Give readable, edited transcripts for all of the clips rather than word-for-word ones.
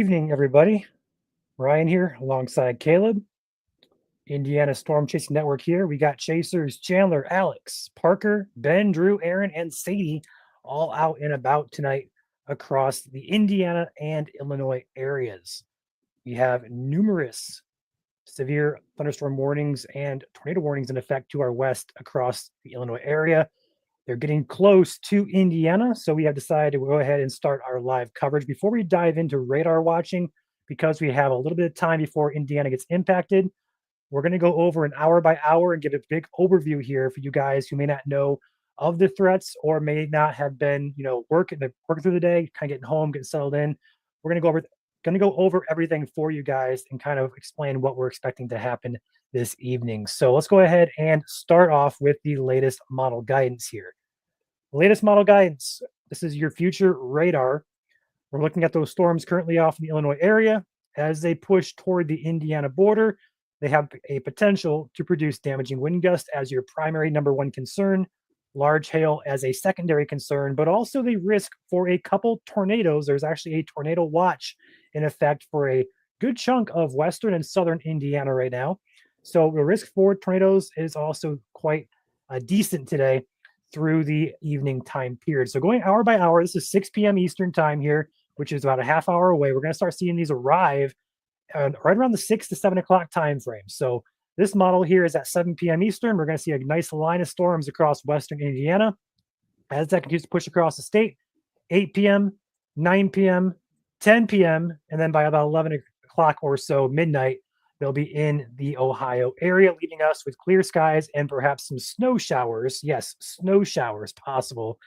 evening, everybody. Ryan here alongside Caleb, Indiana Storm Chasing Network here. We got chasers Chandler, Alex, Parker, Ben, Drew, Aaron, and Sadie all out and about tonight across the Indiana and Illinois areas. We have numerous severe thunderstorm warnings and tornado warnings in effect to our west across the Illinois area. They're getting close to Indiana, so we have decided to go ahead and start our live coverage. Before we dive into radar watching, because we have a little bit of time before Indiana gets impacted, we're going to go over an hour by hour and give a big overview here for you guys who may not know of the threats or may not have been, working through the day, kind of getting home, getting settled in. We're going to go over everything for you guys and kind of explain what we're expecting to happen this evening. So let's go ahead and start off with the latest model guidance here. The latest model guidance. This is your future radar. We're looking at those storms currently off in the Illinois area. As they push toward the Indiana border, they have a potential to produce damaging wind gusts as your primary number one concern, large hail as a secondary concern, but also the risk for a couple tornadoes. There's actually a tornado watch in effect for a good chunk of western and southern Indiana right now. So the risk for tornadoes is also quite decent today through the evening time period. So going hour by hour, this is 6 p.m. Eastern time here, which is about a half hour away. We're going to start seeing these arrive right around the 6 to 7 o'clock time frame. So this model here is at 7 p.m. Eastern. We're going to see a nice line of storms across western Indiana. As that continues to push across the state, 8 p.m., 9 p.m., 10 p.m., and then by about 11 o'clock or so, midnight, they'll be in the Ohio area, leaving us with clear skies and perhaps some snow showers. Yes, snow showers possible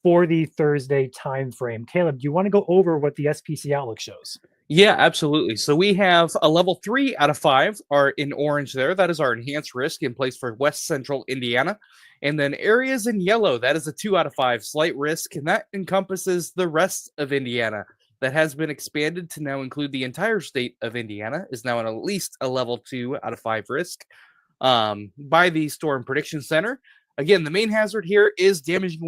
for the Thursday time frame. Caleb, do you want to go over what the SPC outlook shows? Yeah, absolutely. So we have a level 3 out of 5 are in orange there. That is our enhanced risk in place for west central Indiana. And then areas in yellow, that is a 2 out of 5 slight risk. And that encompasses the rest of Indiana. That has been expanded to now include the entire state of Indiana, is now at least a level 2 out of 5 risk by the Storm Prediction Center. Again, the main hazard here is damaging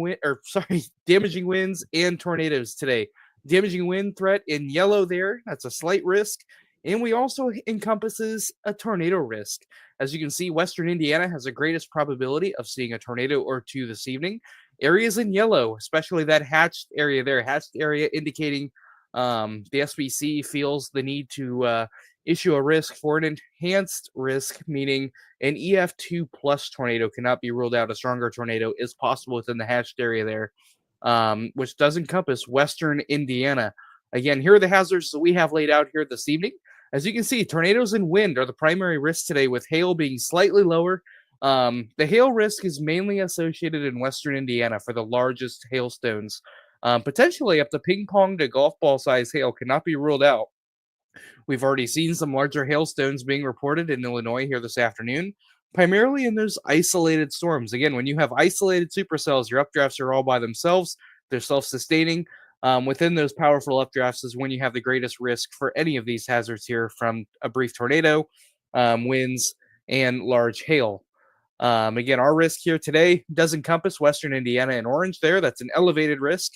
winds and tornadoes today. Damaging wind threat in yellow there, that's a slight risk. And we also encompasses a tornado risk. As you can see, western Indiana has the greatest probability of seeing a tornado or two this evening. Areas in yellow, especially that hatched area there, indicating the SPC feels the need to issue a risk for an enhanced risk, meaning an EF2 plus tornado cannot be ruled out. A stronger tornado is possible within the hatched area there. Which does encompass western Indiana. Again, here are the hazards that we have laid out here this evening. As you can see, tornadoes and wind are the primary risks today, with hail being slightly lower. The hail risk is mainly associated in western Indiana for the largest hailstones. Potentially up to ping pong to golf ball size hail cannot be ruled out. We've already seen some larger hailstones being reported in Illinois here this afternoon, primarily in those isolated storms. Again, when you have isolated supercells, your updrafts are all by themselves. They're self-sustaining. Within those powerful updrafts is when you have the greatest risk for any of these hazards here, from a brief tornado, winds, and large hail. Again, our risk here today does encompass western Indiana in orange there. That's an elevated risk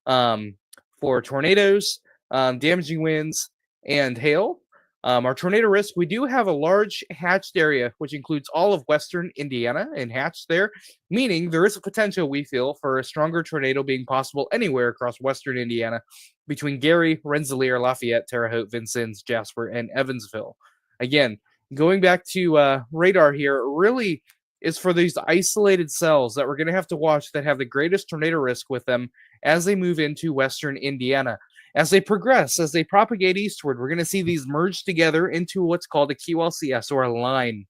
for tornadoes, damaging winds, and hail. Our tornado risk, we do have a large hatched area, which includes all of western Indiana and hatched there, meaning there is a potential, we feel, for a stronger tornado being possible anywhere across western Indiana between Gary, Rensselaer, Lafayette, Terre Haute, Vincennes, Jasper, and Evansville. Again, going back to radar here, really is for these isolated cells that we're going to have to watch that have the greatest tornado risk with them as they move into western Indiana. As they progress, as they propagate eastward, we're going to see these merge together into what's called a QLCS, or a line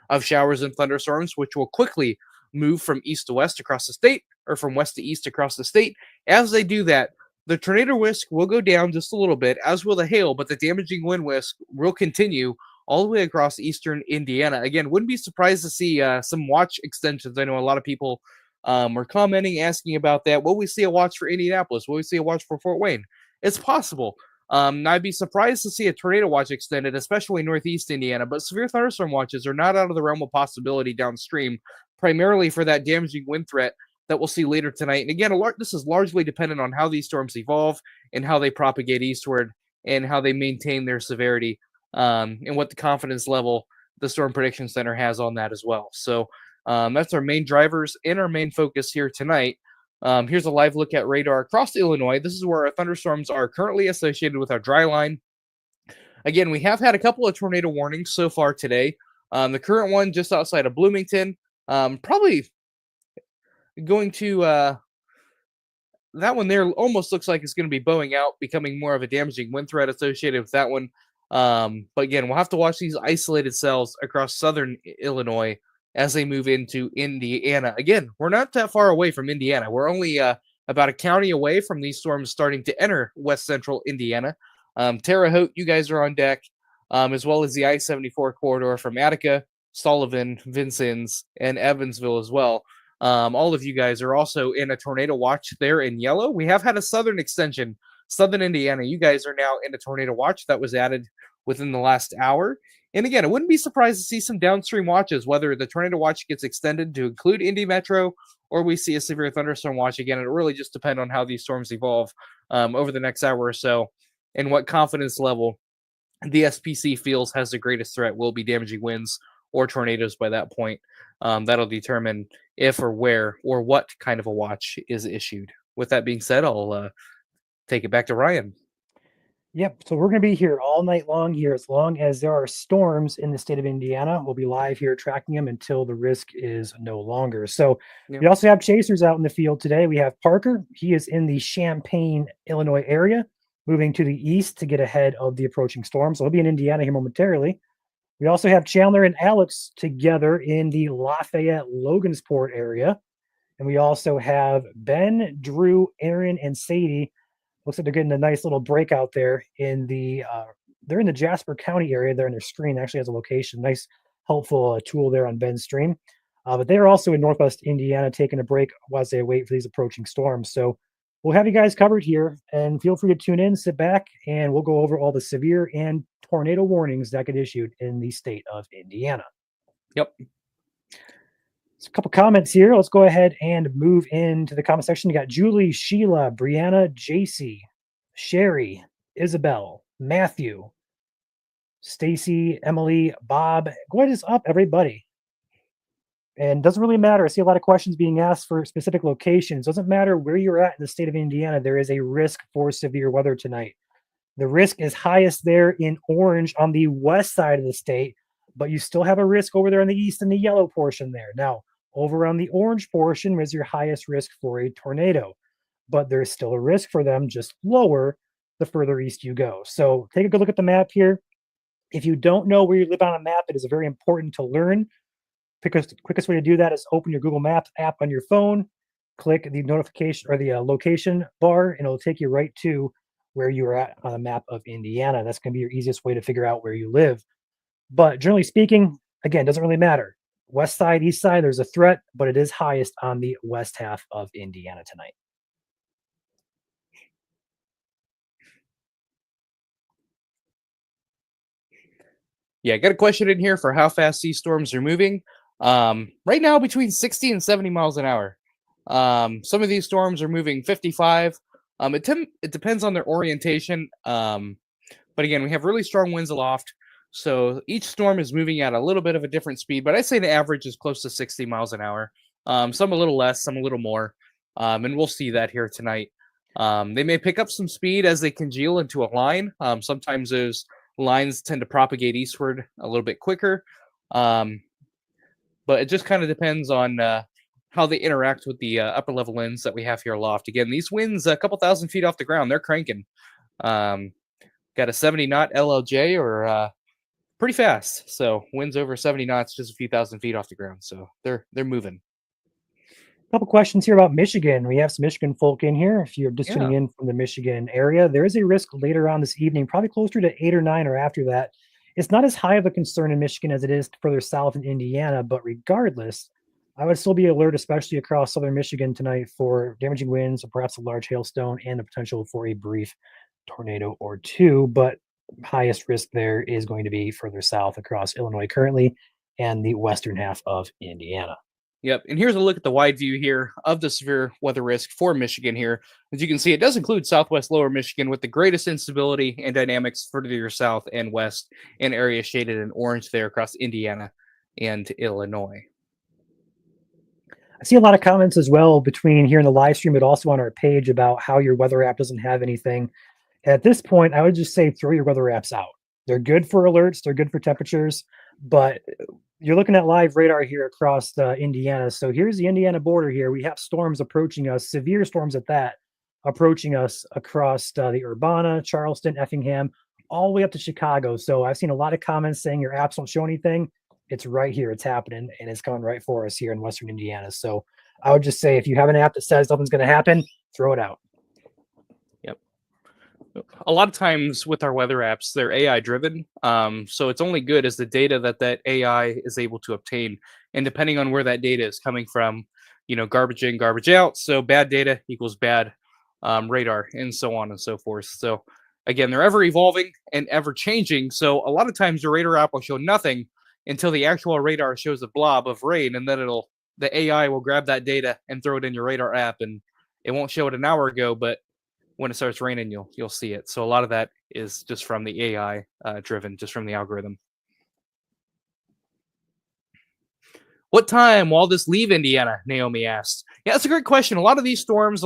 of showers and thunderstorms, which will quickly move from east to west across the state, or from west to east across the state. As they do that, the tornado risk will go down just a little bit, as will the hail, but the damaging wind risk will continue all the way across eastern Indiana. Again, wouldn't be surprised to see some watch extensions. I know a lot of people were commenting, asking about that. Will we see a watch for Indianapolis? Will we see a watch for Fort Wayne? It's possible. I'd be surprised to see a tornado watch extended, especially northeast Indiana, but severe thunderstorm watches are not out of the realm of possibility downstream, primarily for that damaging wind threat that we'll see later tonight. And again, this is largely dependent on how these storms evolve and how they propagate eastward and how they maintain their severity, and what the confidence level the Storm Prediction Center has on that as well. So that's our main drivers and our main focus here tonight. Here's a live look at radar across Illinois. This is where our thunderstorms are currently associated with our dry line. Again, we have had a couple of tornado warnings so far today. The current one just outside of Bloomington, probably going to that one there almost looks like it's going to be bowing out, becoming more of a damaging wind threat associated with that one. But again, we'll have to watch these isolated cells across southern Illinois as they move into Indiana. Again, we're not that far away from Indiana. We're only about a county away from these storms starting to enter west central Indiana. Terre Haute, you guys are on deck, as well as the I-74 corridor from Attica, Sullivan, Vincennes, and Evansville as well. All of you guys are also in a tornado watch there in yellow. We have had a southern extension, southern Indiana. You guys are now in a tornado watch that was added within the last hour. And again, I wouldn't be surprised to see some downstream watches, whether the tornado watch gets extended to include Indy Metro or we see a severe thunderstorm watch again. It really just depends on how these storms evolve over the next hour or so and what confidence level the SPC feels has the greatest threat will be damaging winds or tornadoes by that point. That'll determine if or where or what kind of a watch is issued. With that being said, I'll take it back to Ryan. Yep. So we're going to be here all night long here. As long as there are storms in the state of Indiana, we'll be live here tracking them until the risk is no longer. So we also have chasers out in the field today. We have Parker. He is in the Champaign, Illinois area, moving to the east to get ahead of the approaching storm. So he'll be in Indiana here momentarily. We also have Chandler and Alex together in the Lafayette, Logansport area. And we also have Ben, Drew, Aaron, and Sadie. Looks like they're getting a nice little breakout there in the, they're in the Jasper County area. They're in their screen, actually has a location. Nice, helpful tool there on Ben's stream. But they're also in Northwest Indiana taking a break as they wait for these approaching storms. So we'll have you guys covered here, and feel free to tune in, sit back, and we'll go over all the severe and tornado warnings that get issued in the state of Indiana. Yep. A couple comments here. Let's go ahead and move into the comment section. You got Julie, Sheila, Brianna, JC, Sherry, Isabel, Matthew, Stacy, Emily, Bob. What is up, everybody? And doesn't really matter. I see a lot of questions being asked for specific locations. Doesn't matter where you're at in the state of Indiana. There is a risk for severe weather tonight. The risk is highest there in orange on the west side of the state, but you still have a risk over there on the east in the yellow portion there. Now, over on the orange portion is your highest risk for a tornado, but there's still a risk for them just lower the further east you go. So take a good look at the map here. If you don't know where you live on a map, it is very important to learn, because the quickest way to do that is open your Google Maps app on your phone, click the notification or the location bar, and it'll take you right to where you are at on the map of Indiana. That's going to be your easiest way to figure out where you live. But generally speaking, again, doesn't really matter. West side, east side, there's a threat, but it is highest on the west half of Indiana tonight. Yeah, I got a question in here for how fast these storms are moving. Right now, between 60 and 70 miles an hour. Some of these storms are moving 55. It depends on their orientation. But again, we have really strong winds aloft. So each storm is moving at a little bit of a different speed, but I'd say the average is close to 60 miles an hour. Some a little less, some a little more. And we'll see that here tonight. They may pick up some speed as they congeal into a line. Sometimes those lines tend to propagate eastward a little bit quicker. But it just kind of depends on how they interact with the upper level winds that we have here aloft. Again, these winds a couple thousand feet off the ground, they're cranking. Got a 70 knot LLJ or pretty fast. So winds over 70 knots, just a few thousand feet off the ground. So they're moving. A couple questions here about Michigan. We have some Michigan folk in here. If you're just tuning in from the Michigan area, there is a risk later on this evening, probably closer to 8 or 9 or after that. It's not as high of a concern in Michigan as it is further south in Indiana, but regardless, I would still be alert, especially across southern Michigan tonight, for damaging winds or perhaps a large hailstone and the potential for a brief tornado or two. But highest risk there is going to be further south across Illinois currently and the western half of Indiana. Yep. And here's a look at the wide view here of the severe weather risk for Michigan here. As you can see, it does include southwest lower Michigan with the greatest instability and dynamics further to your south and west, and areas shaded in orange there across Indiana and Illinois. I see a lot of comments as well between here in the live stream, but also on our page about how your weather app doesn't have anything. At this point, I would just say throw your weather apps out. They're good for alerts, they're good for temperatures, but you're looking at live radar here across Indiana. So here's the Indiana border here. We have storms approaching us, severe storms at that, approaching us across the Urbana, Charleston, Effingham, all the way up to Chicago. So I've seen a lot of comments saying your apps don't show anything. It's right here. It's happening, and it's coming right for us here in Western Indiana. So I would just say if you have an app that says nothing's going to happen, throw it out. Yep. A lot of times with our weather apps, they're AI driven. So it's only good as the data that AI is able to obtain. And depending on where that data is coming from, garbage in, garbage out. So bad data equals bad radar, and so on and so forth. So again, they're ever evolving and ever changing. So a lot of times your radar app will show nothing until the actual radar shows a blob of rain, and then the AI will grab that data and throw it in your radar app, and it won't show it an hour ago, but when it starts raining, you'll see it. So a lot of that is just from the AI driven, just from the algorithm. What time will this leave Indiana? Naomi asked. Yeah, that's a great question. A lot of these storms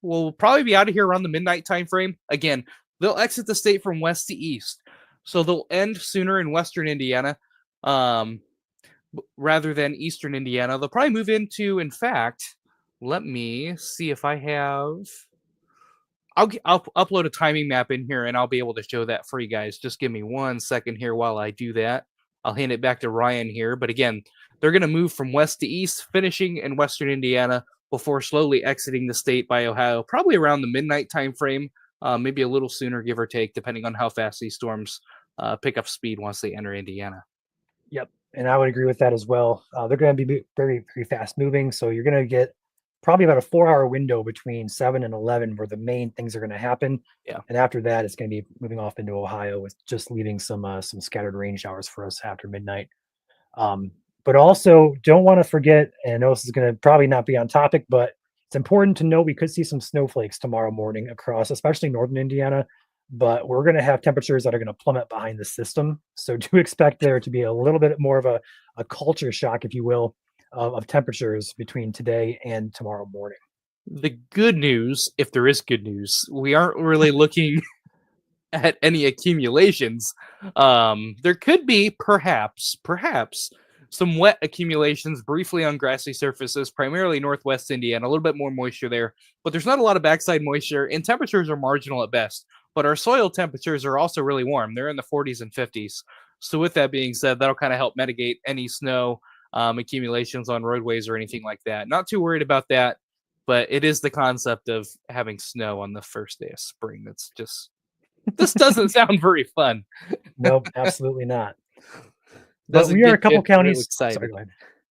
will probably be out of here around the midnight time frame. Again, they'll exit the state from west to east, so they'll end sooner in western Indiana rather than eastern Indiana. They'll probably move into, in fact, let me see if I have. I'll upload a timing map in here, and I'll be able to show that for you guys. Just give me 1 second here while I do that. I'll hand it back to Ryan here. But again, they're going to move from west to east, finishing in western Indiana before slowly exiting the state by Ohio, probably around the midnight time frame, maybe a little sooner, give or take, depending on how fast these storms pick up speed once they enter Indiana. Yep, and I would agree with that as well. They're going to be very, very fast moving, so you're going to get probably about a 4-hour window between 7 and 11 where the main things are going to happen. Yeah. And after that, it's going to be moving off into Ohio with just leaving some scattered rain showers for us after midnight. But also don't want to forget, and I know this is going to probably not be on topic, but it's important to know we could see some snowflakes tomorrow morning across, especially northern Indiana. But we're going to have temperatures that are going to plummet behind the system. So do expect there to be a little bit more of a culture shock, if you will, of temperatures between today and tomorrow morning. The good news, if there is good news, we aren't really looking at any accumulations. There could be perhaps some wet accumulations briefly on grassy surfaces, primarily northwest Indiana, a little bit more moisture there, but there's not a lot of backside moisture, and temperatures are marginal at best. But our soil temperatures are also really warm. They're in the 40s and 50s. So with that being said, that'll kind of help mitigate any snow accumulations on roadways or anything like that. Not too worried about that, but it is the concept of having snow on the first day of spring that's just, this doesn't sound very fun. Nope, absolutely not. But we are a couple counties excited. Sorry, go ahead.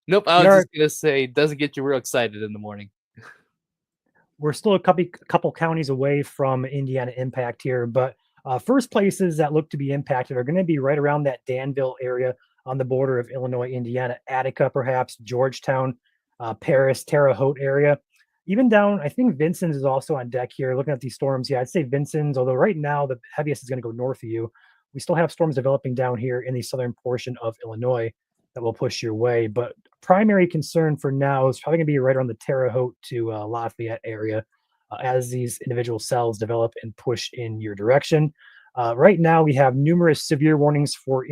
Nope, I was just going to say, doesn't get you real excited in the morning. We're still a couple counties away from Indiana impact here, but first places that look to be impacted are going to be right around that Danville area on the border of Illinois, Indiana, Attica, perhaps, Georgetown, Paris, Terre Haute area. Even down, I think Vincennes is also on deck here. Looking at these storms, yeah, I'd say Vincennes, although right now the heaviest is going to go north of you. We still have storms developing down here in the southern portion of Illinois that will push your way. But primary concern for now is probably going to be right around the Terre Haute to Lafayette area as these individual cells develop and push in your direction. Right now, we have numerous severe warnings for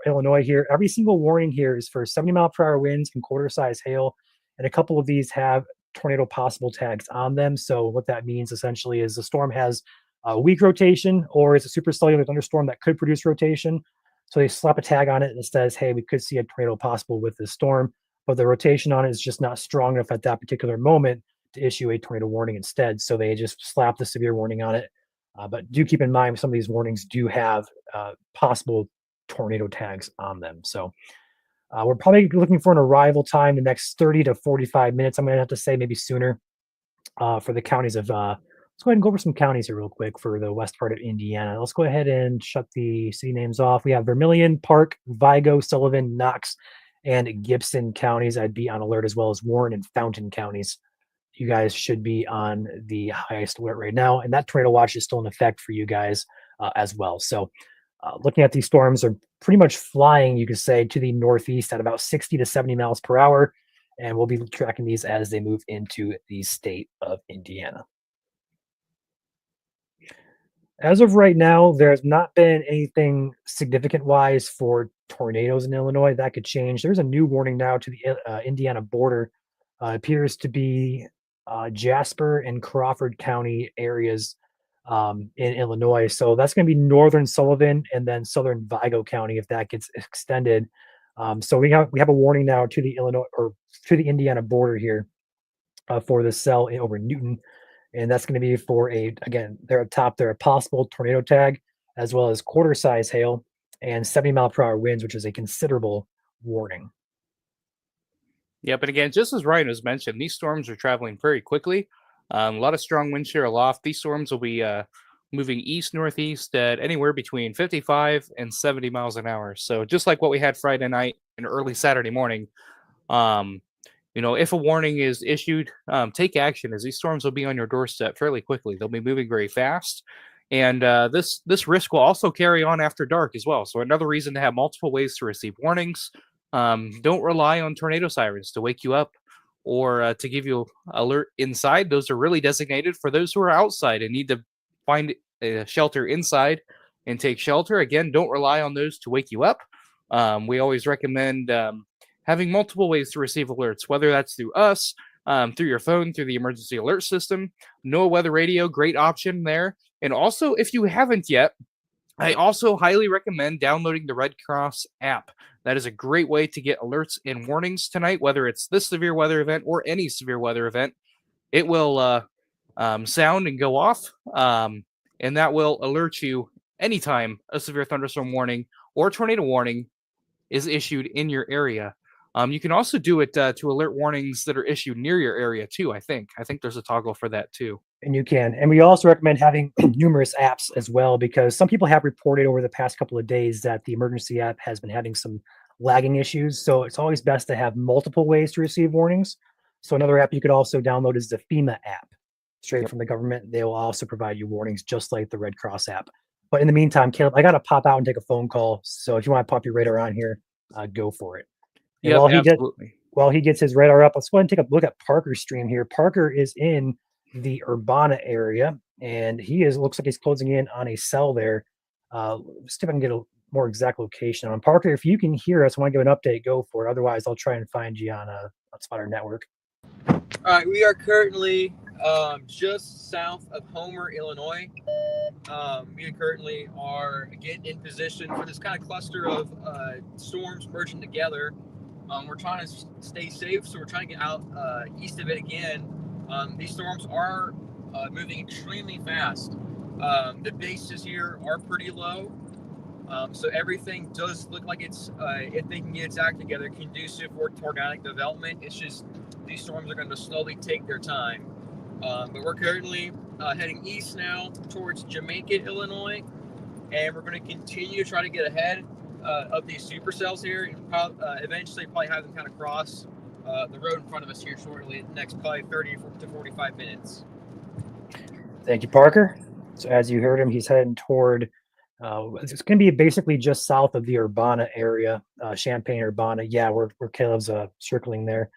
Illinois here. Every single warning here is for 70-mile-per-hour winds and quarter-size hail, and a couple of these have tornado possible tags on them. So what that means essentially is the storm has a weak rotation, or it's a supercellular thunderstorm that could produce rotation. So they slap a tag on it and it says, hey, we could see a tornado possible with this storm, but the rotation on it is just not strong enough at that particular moment to issue a tornado warning instead. So they just slap the severe warning on it. But do keep in mind, some of these warnings do have possible tornado tags on them. So we're probably looking for an arrival time the next 30 to 45 minutes. I'm going to have to say maybe sooner for the counties of let's go ahead and go over some counties here real quick for the west part of Indiana. Let's go ahead and shut the city names off. We have Vermilion, Park, Vigo, Sullivan, Knox, and Gibson counties, I'd be on alert, as well as Warren and Fountain counties. You guys should be on the highest alert right now, and that tornado watch is still in effect for you guys as well. So, looking at these storms, are pretty much flying, you could say, to the northeast at about 60 to 70 miles per hour, and we'll be tracking these as they move into the state of Indiana. As of right now, there's not been anything significant wise for tornadoes in Illinois. That could change. There's a new warning now to the Indiana border. Appears to be Jasper and Crawford County areas in Illinois. So that's going to be northern Sullivan and then southern Vigo County if that gets extended. So we have a warning now to the Illinois or to the Indiana border here for the cell over Newton, and that's going to be for again, they're up top, they're a possible tornado tag, as well as quarter size hail and 70-mile-per-hour winds, which is a considerable warning. Yeah, but again, just as Ryan has mentioned, these storms are traveling very quickly. A lot of strong wind shear aloft. These storms will be moving east northeast at anywhere between 55 and 70 miles an hour. So just like what we had Friday night and early Saturday morning, if a warning is issued, take action, as these storms will be on your doorstep fairly quickly. They'll be moving very fast. And this risk will also carry on after dark as well. So another reason to have multiple ways to receive warnings. Don't rely on tornado sirens to wake you up or to give you alert inside. Those are really designated for those who are outside and need to find a shelter inside and take shelter. Again, don't rely on those to wake you up. We always recommend having multiple ways to receive alerts, whether that's through us, through your phone, through the emergency alert system. NOAA Weather Radio, great option there. And also, if you haven't yet, I also highly recommend downloading the Red Cross app. That is a great way to get alerts and warnings tonight, whether it's this severe weather event or any severe weather event. It will sound and go off, and that will alert you anytime a severe thunderstorm warning or tornado warning is issued in your area. You can also do it to alert warnings that are issued near your area too. I think there's a toggle for that too. And you can. And we also recommend having numerous apps as well, because some people have reported over the past couple of days that the emergency app has been having some lagging issues. So it's always best to have multiple ways to receive warnings. So another app you could also download is the FEMA app, straight from the government. They will also provide you warnings just like the Red Cross app. But in the meantime, Caleb, I got to pop out and take a phone call. So if you want to pop your radar on here, go for it. Yeah, absolutely. While he gets his radar up, let's go ahead and take a look at Parker's stream here. Parker is in the Urbana area, and looks like he's closing in on a cell there. Let's see if I can get a more exact location on Parker. If you can hear us, I want to give an update, go for it. Otherwise, I'll try and find you on Spotter Network. All right, we are currently just south of Homer, Illinois. We currently are getting in position for this kind of cluster of storms merging together. We're trying to stay safe, so we're trying to get out east of it again. These storms are moving extremely fast. The bases here are pretty low, so everything does look like it's, if they can get its act together, conducive for tornadic development. It's just these storms are going to slowly take their time. But we're currently heading east now towards Jamaica, Illinois, and we're going to continue to try to get ahead of these supercells here, and eventually probably have them kind of cross the road in front of us here shortly in the next probably 30 to 45 minutes. Thank you, Parker. So as you heard him, he's heading toward, it's going to be basically just south of the Urbana area, Champaign, Urbana. Yeah, where Caleb's circling there.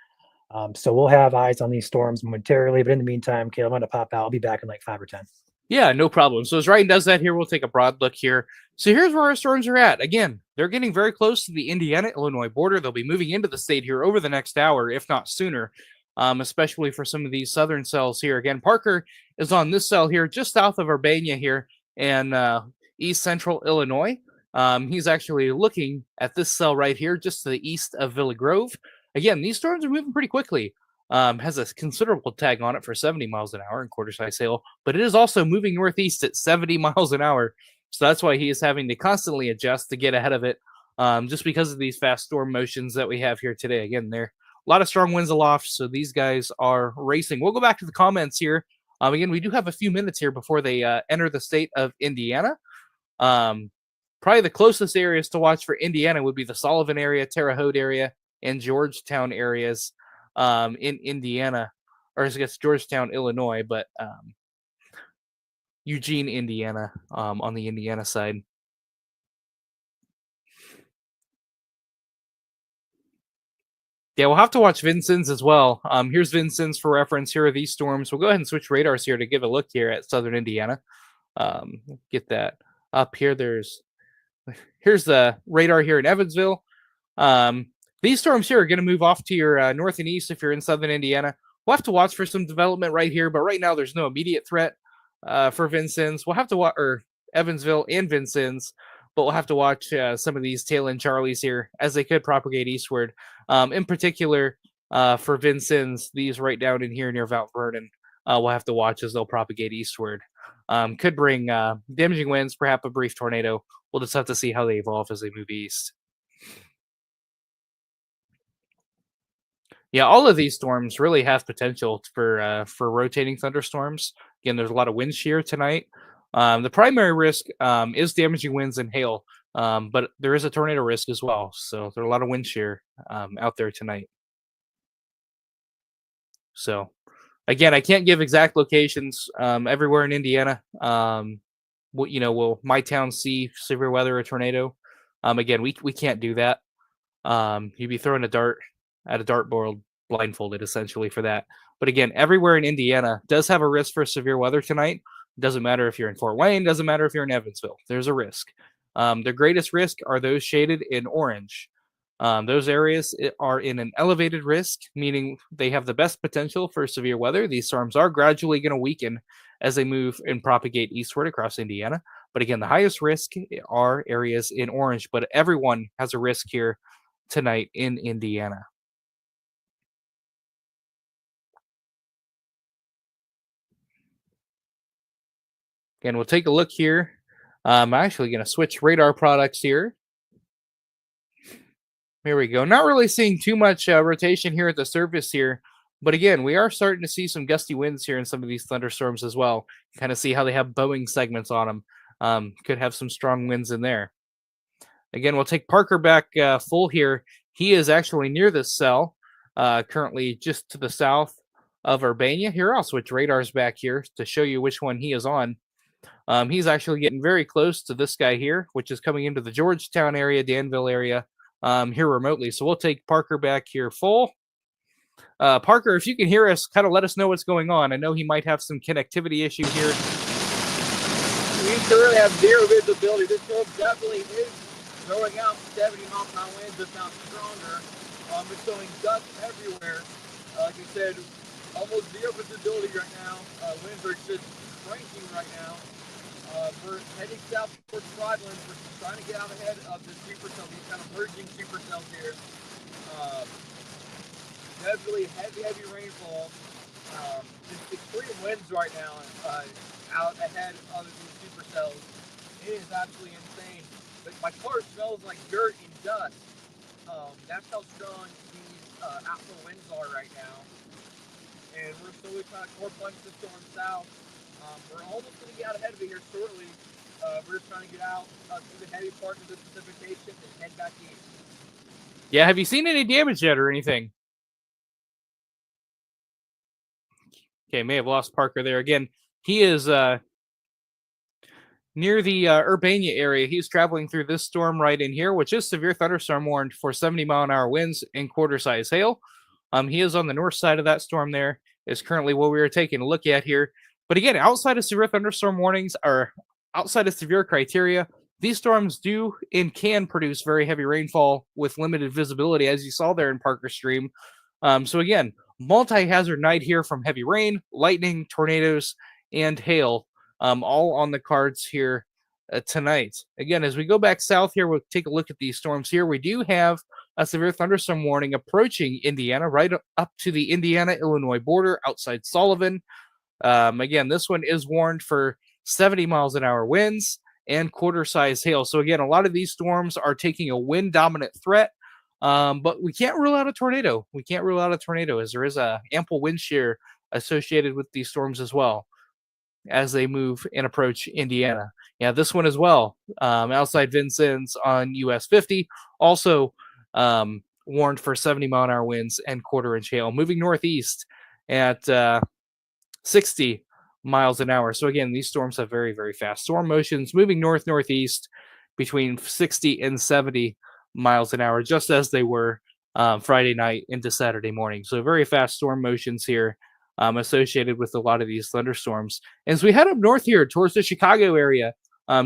So we'll have eyes on these storms momentarily, but in the meantime, Caleb, I'm going to pop out. I'll be back in like 5 or 10. Yeah, no problem. So as Ryan does that here, we'll take a broad look here. So here's where our storms are at. Again, they're getting very close to the Indiana-Illinois border. They'll be moving into the state here over the next hour, if not sooner, especially for some of these southern cells here. Again, Parker is on this cell here, just south of Urbana here in east central Illinois. He's actually looking at this cell right here, just to the east of Villa Grove. Again, these storms are moving pretty quickly. Has a considerable tag on it for 70 miles an hour in quarter-size hail, but it is also moving northeast at 70 miles an hour. So that's why he is having to constantly adjust to get ahead of it, just because of these fast storm motions that we have here today. Again, there are a lot of strong winds aloft, so these guys are racing. We'll go back to the comments here. Again, we do have a few minutes here before they enter the state of Indiana. Probably the closest areas to watch for Indiana would be the Sullivan area, Terre Haute area, and Georgetown areas in Indiana, or I guess Georgetown, Illinois, but Eugene, Indiana, on the Indiana side. Yeah, we'll have to watch Vincennes as well. Here's Vincennes for reference. Here are these storms. We'll go ahead and switch radars here to give a look here at southern Indiana. Get that up here. Here's the radar here in Evansville. These storms here are going to move off to your north and east if you're in southern Indiana. We'll have to watch for some development right here, but right now there's no immediate threat for Vincennes. We'll have to watch, or Evansville and Vincennes, but we'll have to watch some of these tail end Charlies here as they could propagate eastward. In particular, for Vincennes, these right down in here near Mount Vernon, we'll have to watch as they'll propagate eastward. Could bring damaging winds, perhaps a brief tornado. We'll just have to see how they evolve as they move east. Yeah, all of these storms really have potential for rotating thunderstorms. Again, there's a lot of wind shear tonight. The primary risk is damaging winds and hail, but there is a tornado risk as well. So there's a lot of wind shear out there tonight. So, again, I can't give exact locations everywhere in Indiana. Will my town see severe weather or tornado? Again, we can't do that. You'd be throwing a dart at a dartboard blindfolded essentially for that. But again, everywhere in Indiana does have a risk for severe weather tonight. Doesn't matter if you're in Fort Wayne, doesn't matter if you're in Evansville. There's a risk. The greatest risk are those shaded in orange. Those areas are in an elevated risk, meaning they have the best potential for severe weather. These storms are gradually going to weaken as they move and propagate eastward across Indiana. But again, the highest risk are areas in orange, but everyone has a risk here tonight in Indiana. Again, we'll take a look here. I'm actually going to switch radar products here. Here we go. Not really seeing too much rotation here at the surface here. But again, we are starting to see some gusty winds here in some of these thunderstorms as well. Kind of see how they have bowing segments on them. Could have some strong winds in there. Again, we'll take Parker back full here. He is actually near this cell, currently just to the south of Urbana. Here, I'll switch radars back here to show you which one he is on. He's actually getting very close to this guy here, which is coming into the Georgetown area, Danville area, here remotely. So we'll take Parker back here full. Parker, if you can hear us, kind of let us know what's going on. I know he might have some connectivity issue here. We currently have zero visibility. This storm definitely is throwing out 70 mile per hour winds, if not stronger. It's throwing dust everywhere. Like I said, almost zero visibility right now. Winds are just cranking right now. We're heading south towards Cleveland. We're trying to get out ahead of the supercell, these kind of merging supercells here. Definitely heavy rainfall. Just extreme winds right now out ahead of these supercells. It is absolutely insane. But my car smells like dirt and dust. That's how strong these outflow winds are right now. And we're slowly trying to core punch the storm south. We're almost going to get out ahead of it here shortly. We're just trying to get out through the heavy part of the precipitation and head back east. Yeah, have you seen any damage yet or anything? Okay, may have lost Parker there again. He is near the Urbana area. He's traveling through this storm right in here, which is severe thunderstorm warned for 70-mile-an-hour winds and quarter-size hail. He is on the north side of that storm there, is currently what we are taking a look at here. But again, outside of severe thunderstorm warnings, or outside of severe criteria, these storms do and can produce very heavy rainfall with limited visibility, as you saw there in Parker Stream. So again, multi-hazard night here from heavy rain, lightning, tornadoes, and hail, all on the cards here tonight. Again, as we go back south here, we'll take a look at these storms here. We do have a severe thunderstorm warning approaching Indiana, right up to the Indiana-Illinois border outside Sullivan. Again, this one is warned for 70 miles an hour winds and quarter-size hail. So again, a lot of these storms are taking a wind-dominant threat, but we can't rule out a tornado. We can't rule out a tornado as there is a ample wind shear associated with these storms as well as they move and approach Indiana. Yeah, this one as well, outside Vincennes on US 50. Also, warned for 70-mile-an-hour winds and quarter-inch hail. Moving northeast at 60 miles an hour. So again, these storms have very, very fast storm motions, moving northeast between 60 and 70 miles an hour, just as they were Friday night into Saturday morning. So very fast storm motions here associated with a lot of these thunderstorms. As we head up north here towards the Chicago area,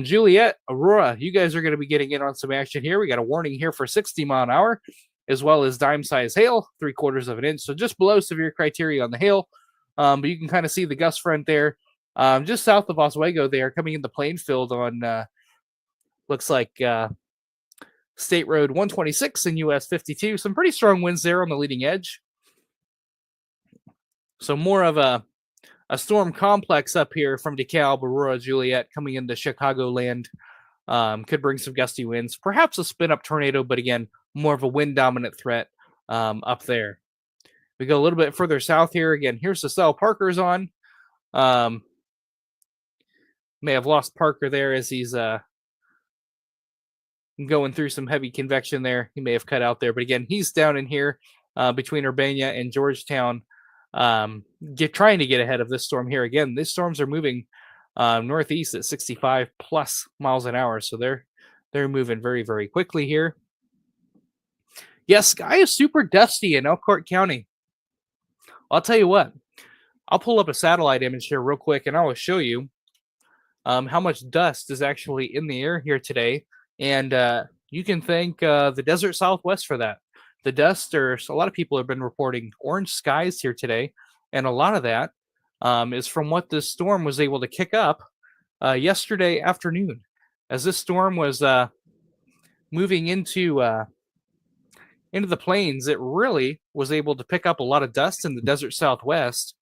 Juliet, Aurora, you guys are going to be getting in on some action here. We got a warning here for 60 mile an hour, as well as dime-size hail, 3/4 of an inch. So just below severe criteria on the hail. But you can kind of see the gust front there, just south of Oswego there, coming into Plainfield on, looks like State Road 126 and US 52. Some pretty strong winds there on the leading edge. So more of a storm complex up here from DeKalb, Aurora, Juliet, coming into Chicagoland. Could bring some gusty winds, perhaps a spin-up tornado, but again, more of a wind-dominant threat up there. We go a little bit further south here. Again, here's the cell Parker's on. May have lost Parker there as he's going through some heavy convection there. He may have cut out there. But again, he's down in here between Urbana and Georgetown, trying to get ahead of this storm here. Again, these storms are moving northeast at 65 plus miles an hour. So they're moving very, very quickly here. Yes, sky is super dusty in Elkhart County. I'll tell you what, I'll pull up a satellite image here real quick and I will show you how much dust is actually in the air here today. And you can thank the Desert Southwest for that. The dust, a lot of people have been reporting orange skies here today. And a lot of that is from what this storm was able to kick up yesterday afternoon. As this storm was moving into the plains, it really was able to pick up a lot of dust in the Desert Southwest.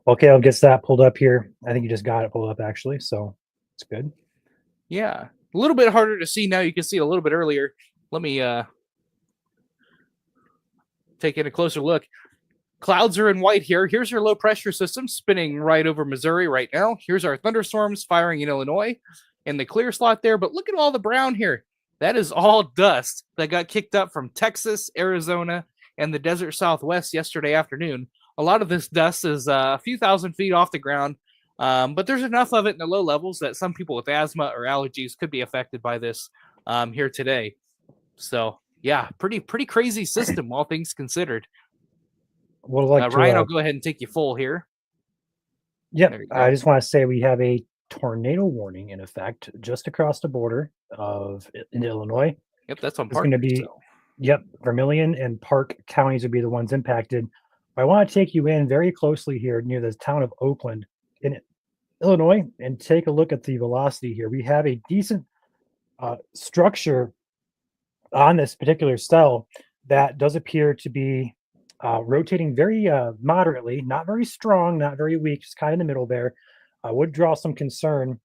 Okay, I'll get that pulled up here. I think you just got it pulled up, actually, so it's good. Yeah, a little bit harder to see now. You can see it a little bit earlier. Let me take in a closer look. Clouds are in white here. Here's your low pressure system spinning right over Missouri right now. Here's our thunderstorms firing in Illinois in the clear slot there. But look at all the brown here. That is all dust that got kicked up from Texas, Arizona, and the Desert Southwest yesterday afternoon. A lot of this dust is a few thousand feet off the ground, but there's enough of it in the low levels that some people with asthma or allergies could be affected by this here today. So, yeah, pretty crazy system, all things considered. Ryan, I'll go ahead and take you full here. Yep, I just want to say we have a tornado warning in effect just across the border in Illinois. Yep, that's on Park. It's going to be, yep, Vermilion and Park counties would be the ones impacted. I want to take you in very closely here near the town of Oakland in Illinois and take a look at the velocity here. We have a decent structure on this particular cell that does appear to be rotating very moderately, not very strong, not very weak, just kind of in the middle there. Would draw some concern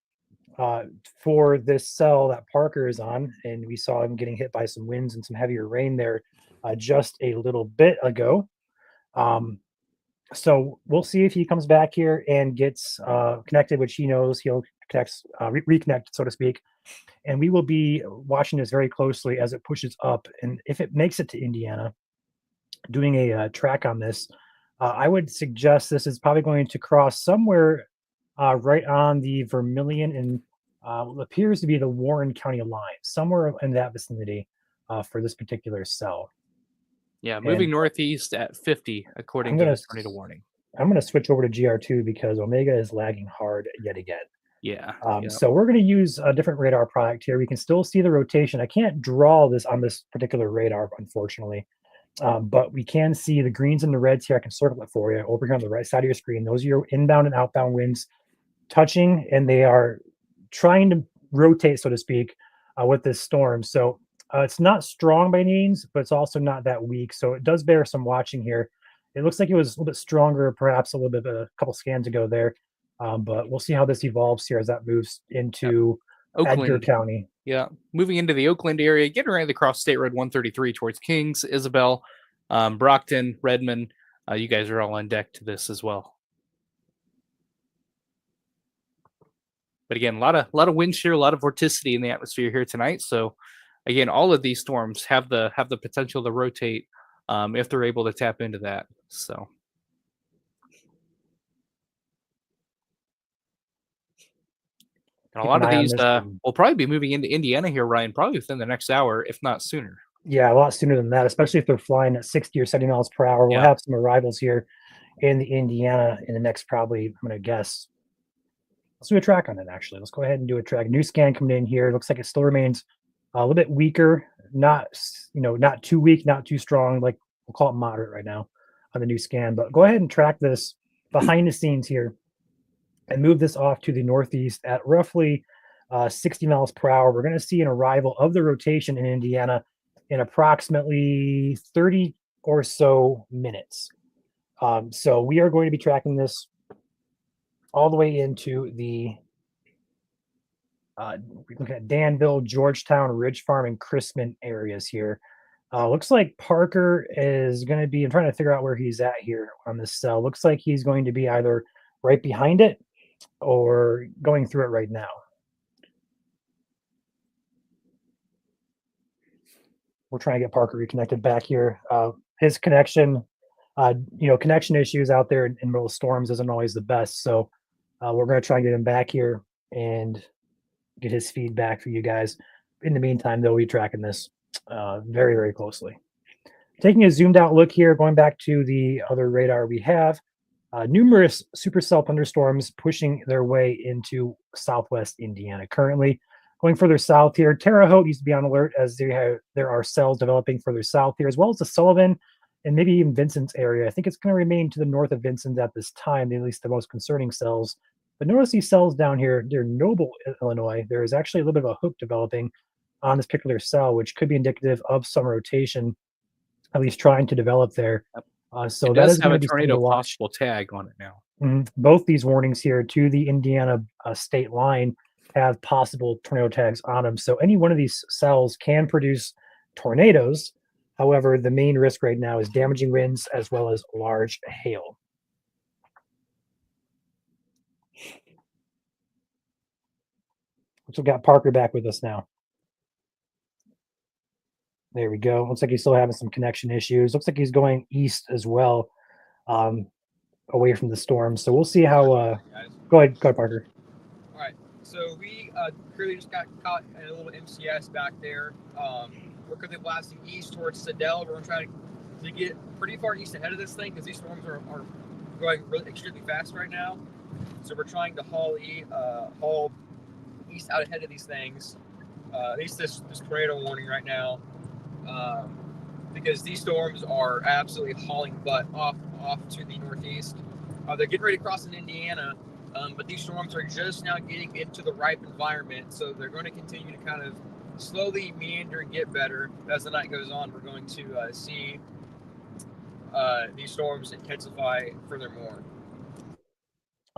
for this cell that Parker is on, and we saw him getting hit by some winds and some heavier rain there just a little bit ago. So we'll see if he comes back here and gets connected, which he knows he'll reconnect, so to speak. And we will be watching this very closely as it pushes up. And if it makes it to Indiana, doing a track on this, I would suggest this is probably going to cross somewhere right on the Vermilion and what appears to be the Warren County line, somewhere in that vicinity for this particular cell. Yeah, moving northeast at 50, according to the tornado warning. I'm going to switch over to GR2 because Omega is lagging hard yet again. Yeah. So we're going to use a different radar product here. We can still see the rotation. I can't draw this on this particular radar, unfortunately. But we can see the greens and the reds here. I can circle it for you over here on the right side of your screen. Those are your inbound and outbound winds touching, and they are trying to rotate, so to speak, with this storm. So it's not strong by any means, but it's also not that weak. So it does bear some watching here. It looks like it was a little bit stronger, perhaps a couple scans ago there. But we'll see how this evolves here as that moves into Edgar County. Yeah, moving into the Oakland area, getting right across State Road 133 towards Kings, Isabel, Brockton, Redmond. You guys are all on deck to this as well. But again, a lot of wind shear, a lot of vorticity in the atmosphere here tonight. So again, all of these storms have the potential to rotate if they're able to tap into that. So. And a Keep an lot of eye on these this. will probably be moving into Indiana here, Ryan, probably within the next hour, if not sooner. Yeah, a lot sooner than that, especially if they're flying at 60 or 70 miles per hour. We'll Yeah. have some arrivals here in the Indiana in the next probably, I'm going to guess. Let's do a track on it, actually. Let's go ahead and do a track. New scan coming in here. Looks like it still remains a little bit weaker, not not too weak, not too strong. Like we'll call it moderate right now on the new scan. But go ahead and track this behind the scenes here and move this off to the northeast at roughly 60 miles per hour. We're going to see an arrival of the rotation in Indiana in approximately 30 or so minutes. So we are going to be tracking this all the way into the we look at Danville, Georgetown, Ridge Farm, and Chrisman areas here. Looks like Parker is going to be. I'm trying to figure out where he's at here on this cell. Looks like he's going to be either right behind it or going through it right now. We're trying to get Parker reconnected back here. His connection, connection issues out there in middle of storms isn't always the best. So we're going to try and get him back here and get his feedback for you guys. In the meantime, though, we're tracking this very, very closely. Taking a zoomed out look here, going back to the other radar we have, numerous supercell thunderstorms pushing their way into southwest Indiana currently. Going further south here, Terre Haute needs to be on alert as there are cells developing further south here, as well as the Sullivan and maybe even Vincent's area. I think it's going to remain to the north of Vincent at this time, at least the most concerning cells. But notice these cells down here, they're Noble, Illinois. There is actually a little bit of a hook developing on this particular cell, which could be indicative of some rotation, at least trying to develop there. So it that does is have going a to be tornado something to watch. possible tag on it now. Both these warnings here to the Indiana state line have possible tornado tags on them. So any one of these cells can produce tornadoes. However, the main risk right now is damaging winds as well as large hail. So we've got Parker back with us now. There we go. Looks like he's still having some connection issues. Looks like he's going east as well, away from the storm. So we'll see how. Go ahead, Parker. All right. So we currently just got caught in a little MCS back there. We're currently blasting east towards Sedell. We're trying to get pretty far east ahead of this thing because these storms are going really extremely fast right now. So we're trying to haul east out ahead of these things. At least this tornado warning right now. Because these storms are absolutely hauling butt off to the northeast. They're getting ready to cross in Indiana, but these storms are just now getting into the ripe environment, so they're going to continue to kind of slowly meander and get better as the night goes on. We're going to see these storms intensify furthermore.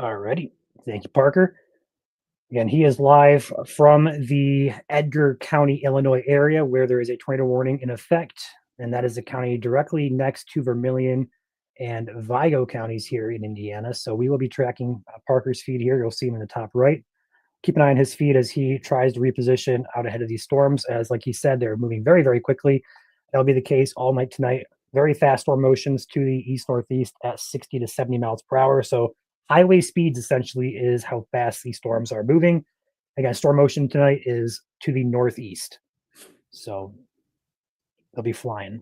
Alrighty, thank you, Parker. Again, he is live from the Edgar County, Illinois area where there is a tornado warning in effect, and that is the county directly next to Vermilion and Vigo counties here in Indiana. So we will be tracking Parker's feed here. You'll see him in the top right. Keep an eye on his feed as he tries to reposition out ahead of these storms. As like he said, they're moving very, very quickly. That'll be the case all night tonight. Very fast storm motions to the east-northeast at 60 to 70 miles per hour. So highway speeds essentially is how fast these storms are moving. Again, storm motion tonight is to the northeast. So they'll be flying.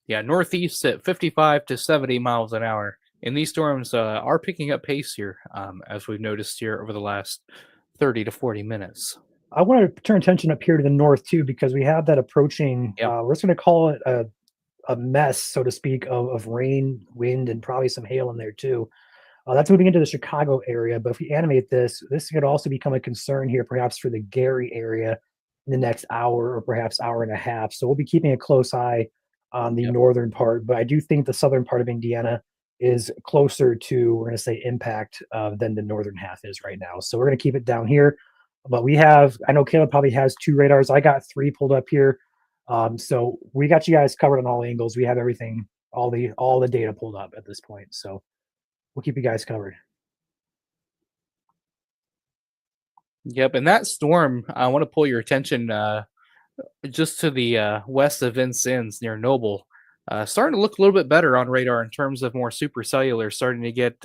Yeah, northeast at 55 to 70 miles an hour. And these storms are picking up pace here, as we've noticed here over the last 30 to 40 minutes. I want to turn attention up here to the north, too, because we have that approaching, we're just going to call it a mess, so to speak, of rain, wind, and probably some hail in there, too. That's moving into the Chicago area. But if we animate this could also become a concern here, perhaps for the Gary area in the next hour or perhaps hour and a half. So we'll be keeping a close eye on the northern part. But I do think the southern part of Indiana is closer to, we're going to say, impact than the northern half is right now. So we're going to keep it down here. But we have, I know Caleb probably has 2 radars. I got 3 pulled up here. So we got you guys covered on all angles. We have everything, all the data pulled up at this point. So we'll keep you guys covered. Yep, and that storm, I want to pull your attention just to the west of Vincennes near Noble, starting to look a little bit better on radar in terms of more supercellular, starting to get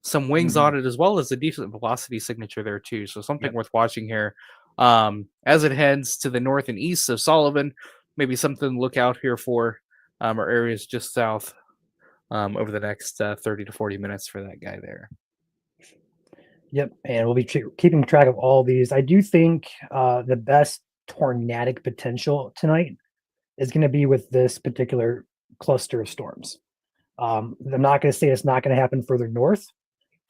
some wings Mhm. on it, as well as a decent velocity signature there too. So something Yep. worth watching here. As it heads to the north and east of Sullivan, maybe something to look out here for, or areas just south over the next 30 to 40 minutes for that guy there. Yep, and we'll be keeping track of all these. I do think the best tornadic potential tonight is going to be with this particular cluster of storms. I'm not going to say it's not going to happen further north,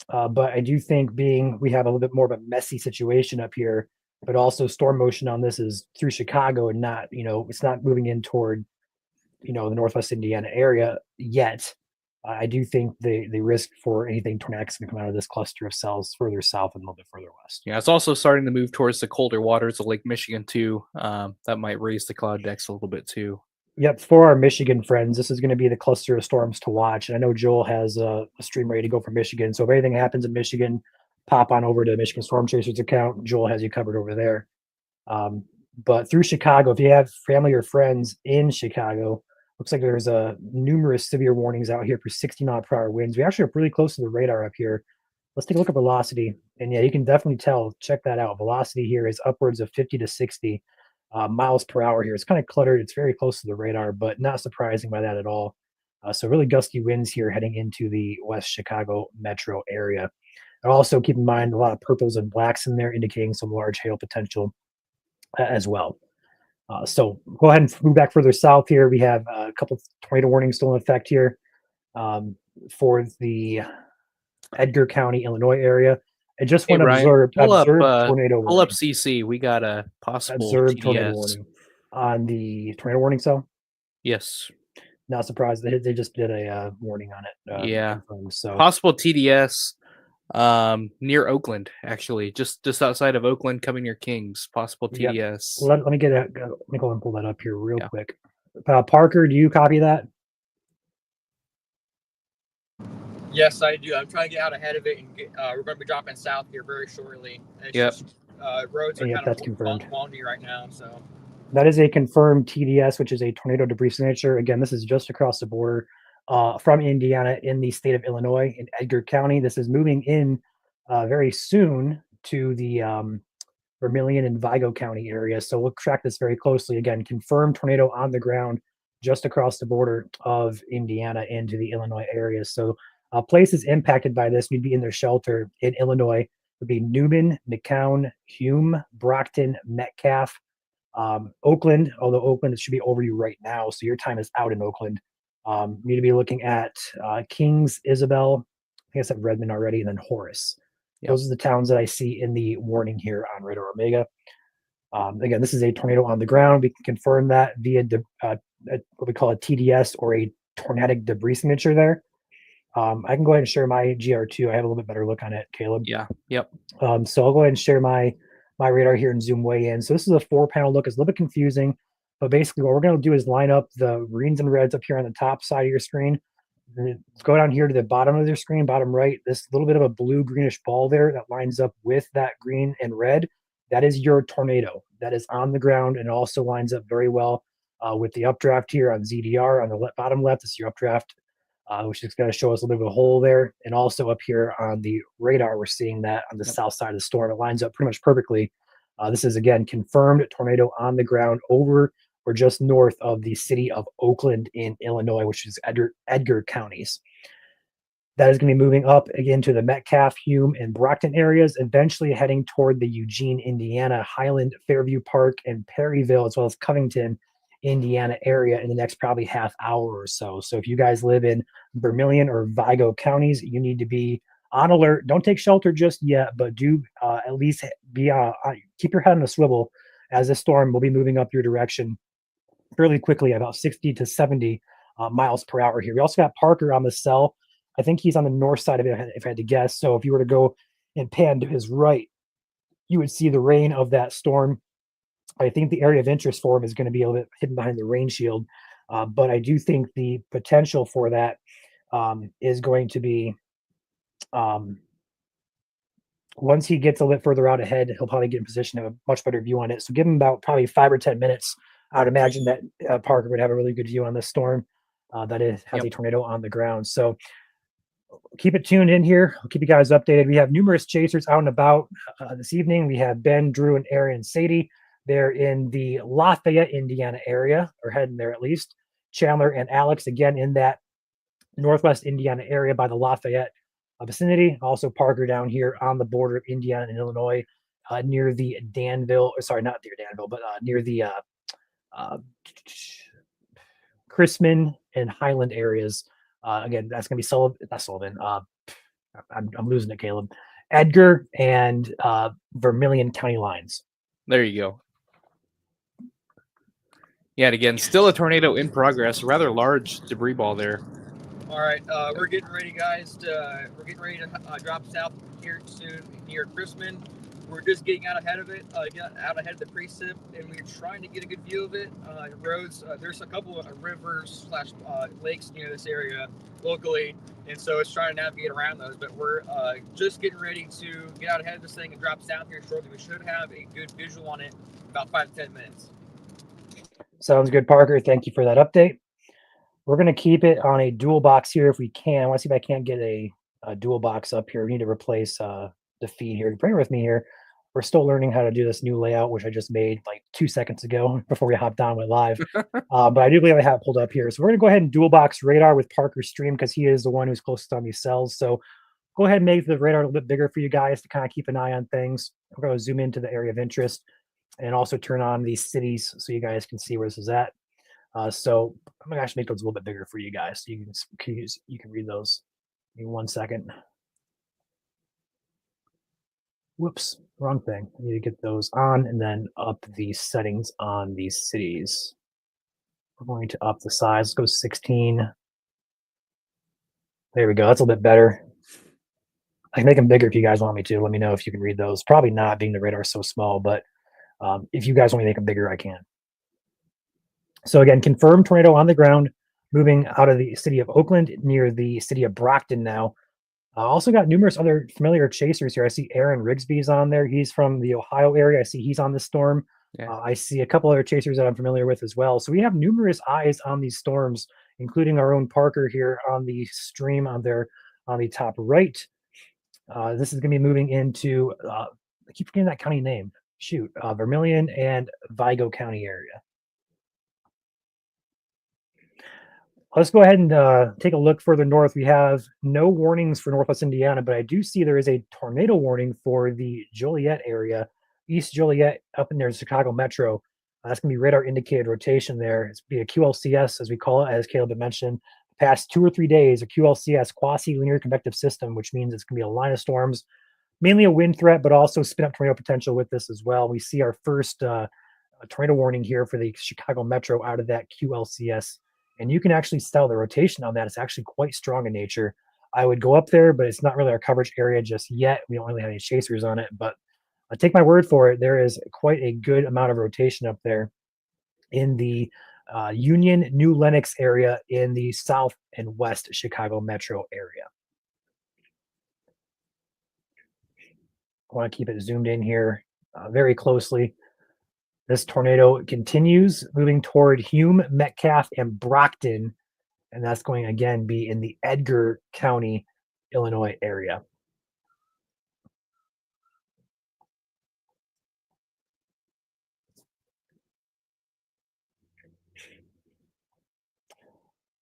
but I do think being we have a little bit more of a messy situation up here, but also storm motion on this is through Chicago and not, it's not moving in toward, the Northwest Indiana area yet. I do think the risk for anything tornadic is going to come out of this cluster of cells further south and a little bit further west. Yeah, it's also starting to move towards the colder waters of Lake Michigan too. That might raise the cloud decks a little bit too. Yep, for our Michigan friends, this is going to be the cluster of storms to watch. And I know Joel has a stream ready to go for Michigan. So if anything happens in Michigan, pop on over to Michigan Storm Chasers account. Joel has you covered over there. But through Chicago, if you have family or friends in Chicago, looks like there's numerous severe warnings out here for 60-mile-per-hour winds. We actually are pretty close to the radar up here. Let's take a look at velocity. And yeah, you can definitely tell. Check that out. Velocity here is upwards of 50 to 60 miles per hour here. It's kind of cluttered. It's very close to the radar, but not surprising by that at all. So really gusty winds here heading into the West Chicago metro area. And also keep in mind a lot of purples and blacks in there, indicating some large hail potential as well. So go ahead and move back further south here. We have a couple of tornado warnings still in effect here for the Edgar County, Illinois area. I just want to observe tornado pull up warning. CC. We got a possible Observed tornado TDS. warning on the tornado warning cell. Yes. Not surprised. They just did a warning on it. Yeah. So Possible TDS near Oakland, actually, just outside of Oakland, coming near Kings. Possible Yep. TDS. let me let me go and pull that up here real quick. Parker, do you copy that? Yes, I do. I'm trying to get out ahead of it, and we're going to be dropping south here very shortly. It's Yep. just, roads are Yep, kind that's of confirmed. wonky right now, so. That is a confirmed TDS, which is a tornado debris signature. Again, this is just across the border from Indiana in the state of Illinois in Edgar County. This is moving in very soon to the Vermilion and Vigo County area. So we'll track this very closely. Again, confirmed tornado on the ground just across the border of Indiana into the Illinois area. So places impacted by this need to be in their shelter in Illinois would be Newman, McCown, Hume, Brockton, Metcalf, Oakland, although Oakland should be over you right now. So your time is out in Oakland. You need to be looking at Kings, Isabel, I think I said Redmond already, and then Horace. Yep. Those are the towns that I see in the warning here on Radar Omega. Again, this is a tornado on the ground. We can confirm that via what we call a TDS or a tornadic debris signature there. I can go ahead and share my GR2. I have a little bit better look on it, Caleb. Yeah. Yep. So I'll go ahead and share my radar here and zoom way in. So this is a 4-panel look. It's a little bit confusing, but basically what we're going to do is line up the greens and reds up here on the top side of your screen. Then go down here to the bottom of your screen, bottom right, this little bit of a blue greenish ball there that lines up with that green and red. That is your tornado. That is on the ground and also lines up very well with the updraft here on ZDR on the bottom left. This is your updraft, which is going to show us a little bit of a hole there. And also up here on the radar, we're seeing that on the south side of the storm. It lines up pretty much perfectly. This is, again, confirmed tornado on the ground over or just north of the city of Oakland in Illinois, which is Edgar counties. That is going to be moving up again to the Metcalf, Hume, and Brockton areas, eventually heading toward the Eugene, Indiana, Highland, Fairview Park, and Perryville, as well as Covington, Indiana area in the next probably half hour or so. So if you guys live in Vermilion or Vigo counties, you need to be on alert. Don't take shelter just yet, but do at least be keep your head on a swivel as this storm will be moving up your direction fairly quickly, about 60 to 70 miles per hour here. We also got Parker on the cell. I think he's on the north side of it, if I had to guess. So if you were to go and pan to his right, you would see the rain of that storm. I think the area of interest for him is going to be a little bit hidden behind the rain shield. But I do think the potential for that is going to be once he gets a little bit further out ahead, he'll probably get in position to have a much better view on it. So give him about probably 5 or 10 minutes. I would imagine that Parker would have a really good view on this storm that has Yep. a tornado on the ground. So keep it tuned in here. I'll keep you guys updated. We have numerous chasers out and about this evening. We have Ben, Drew, and Aaron and Sadie. They're in the Lafayette, Indiana area, or heading there at least. Chandler and Alex, again, in that Northwest Indiana area by the Lafayette vicinity. Also Parker down here on the border of Indiana and Illinois, near the Danville, sorry, not near Danville, but near the Chrisman and Highland areas. Again, that's going to be Sullivan, not Sullivan. I'm losing it, Caleb. Edgar and Vermilion County lines. There you go. Yeah, and again, still a tornado in progress. Rather large debris ball there. All right, we're getting ready, guys. We're getting ready to drop south here soon near Chrisman. We're just getting out ahead of it, out ahead of the precip, and we're trying to get a good view of it. Roads, there's a couple of rivers / lakes near this area locally, and so it's trying to navigate around those. But we're just getting ready to get out ahead of this thing and drop south here shortly. We should have a good visual on it in about 5 to 10 minutes. Sounds good, Parker. Thank you for that update. We're going to keep it on a dual box here if we can. I want to see if I can't get a dual box up here. We need to replace the feed here. Bring it with me here. We're still learning how to do this new layout, which I just made like 2 seconds ago before we hopped on with live. But I do believe I have it pulled up here. So we're going to go ahead and dual box radar with Parker's stream because he is the one who's closest on these cells. So go ahead and make the radar a little bit bigger for you guys to kind of keep an eye on things. We're going to zoom into the area of interest and also turn on these cities so you guys can see where this is at. So I'm gonna actually make those a little bit bigger for you guys so you can read those. Give me 1 second. Whoops, wrong thing. I need to get those on and then up the settings on these cities. We're going to up the size. Let's go 16. There we go. That's a little bit better. I can make them bigger if you guys want me to. Let me know if you can read those. Probably not, being the radar so small, but if you guys want me to make them bigger, I can. So again, confirmed tornado on the ground, moving out of the city of Oakland near the city of Brockton now. Also got numerous other familiar chasers here. I see Aaron Rigsby's on there. He's from the Ohio area. I see he's on the storm. Yeah. I see a couple other chasers that I'm familiar with as well. So we have numerous eyes on these storms, including our own Parker here on the stream on the top right. This is going to be moving into, I keep forgetting that county name. Shoot, Vermilion and Vigo County area. Let's go ahead and take a look further north. We have no warnings for Northwest Indiana, but I do see there is a tornado warning for the Joliet area, East Joliet, up in there, Chicago Metro. That's going to be radar indicated rotation there. It's going to be a QLCS, as we call it, as Caleb had mentioned. The past 2 or 3 days, a QLCS, quasi-linear convective system, which means it's going to be a line of storms, mainly a wind threat, but also spin-up tornado potential with this as well. We see our first tornado warning here for the Chicago Metro out of that QLCS. And you can actually tell the rotation on that is actually quite strong in nature. I would go up there, but it's not really our coverage area just yet. We don't really have any chasers on it, but take my word for it. There is quite a good amount of rotation up there in the Union, New Lenox area in the south and west Chicago metro area. I want to keep it zoomed in here very closely. This tornado continues moving toward Hume, Metcalf, and Brockton, and that's going to again be in the Edgar County, Illinois area.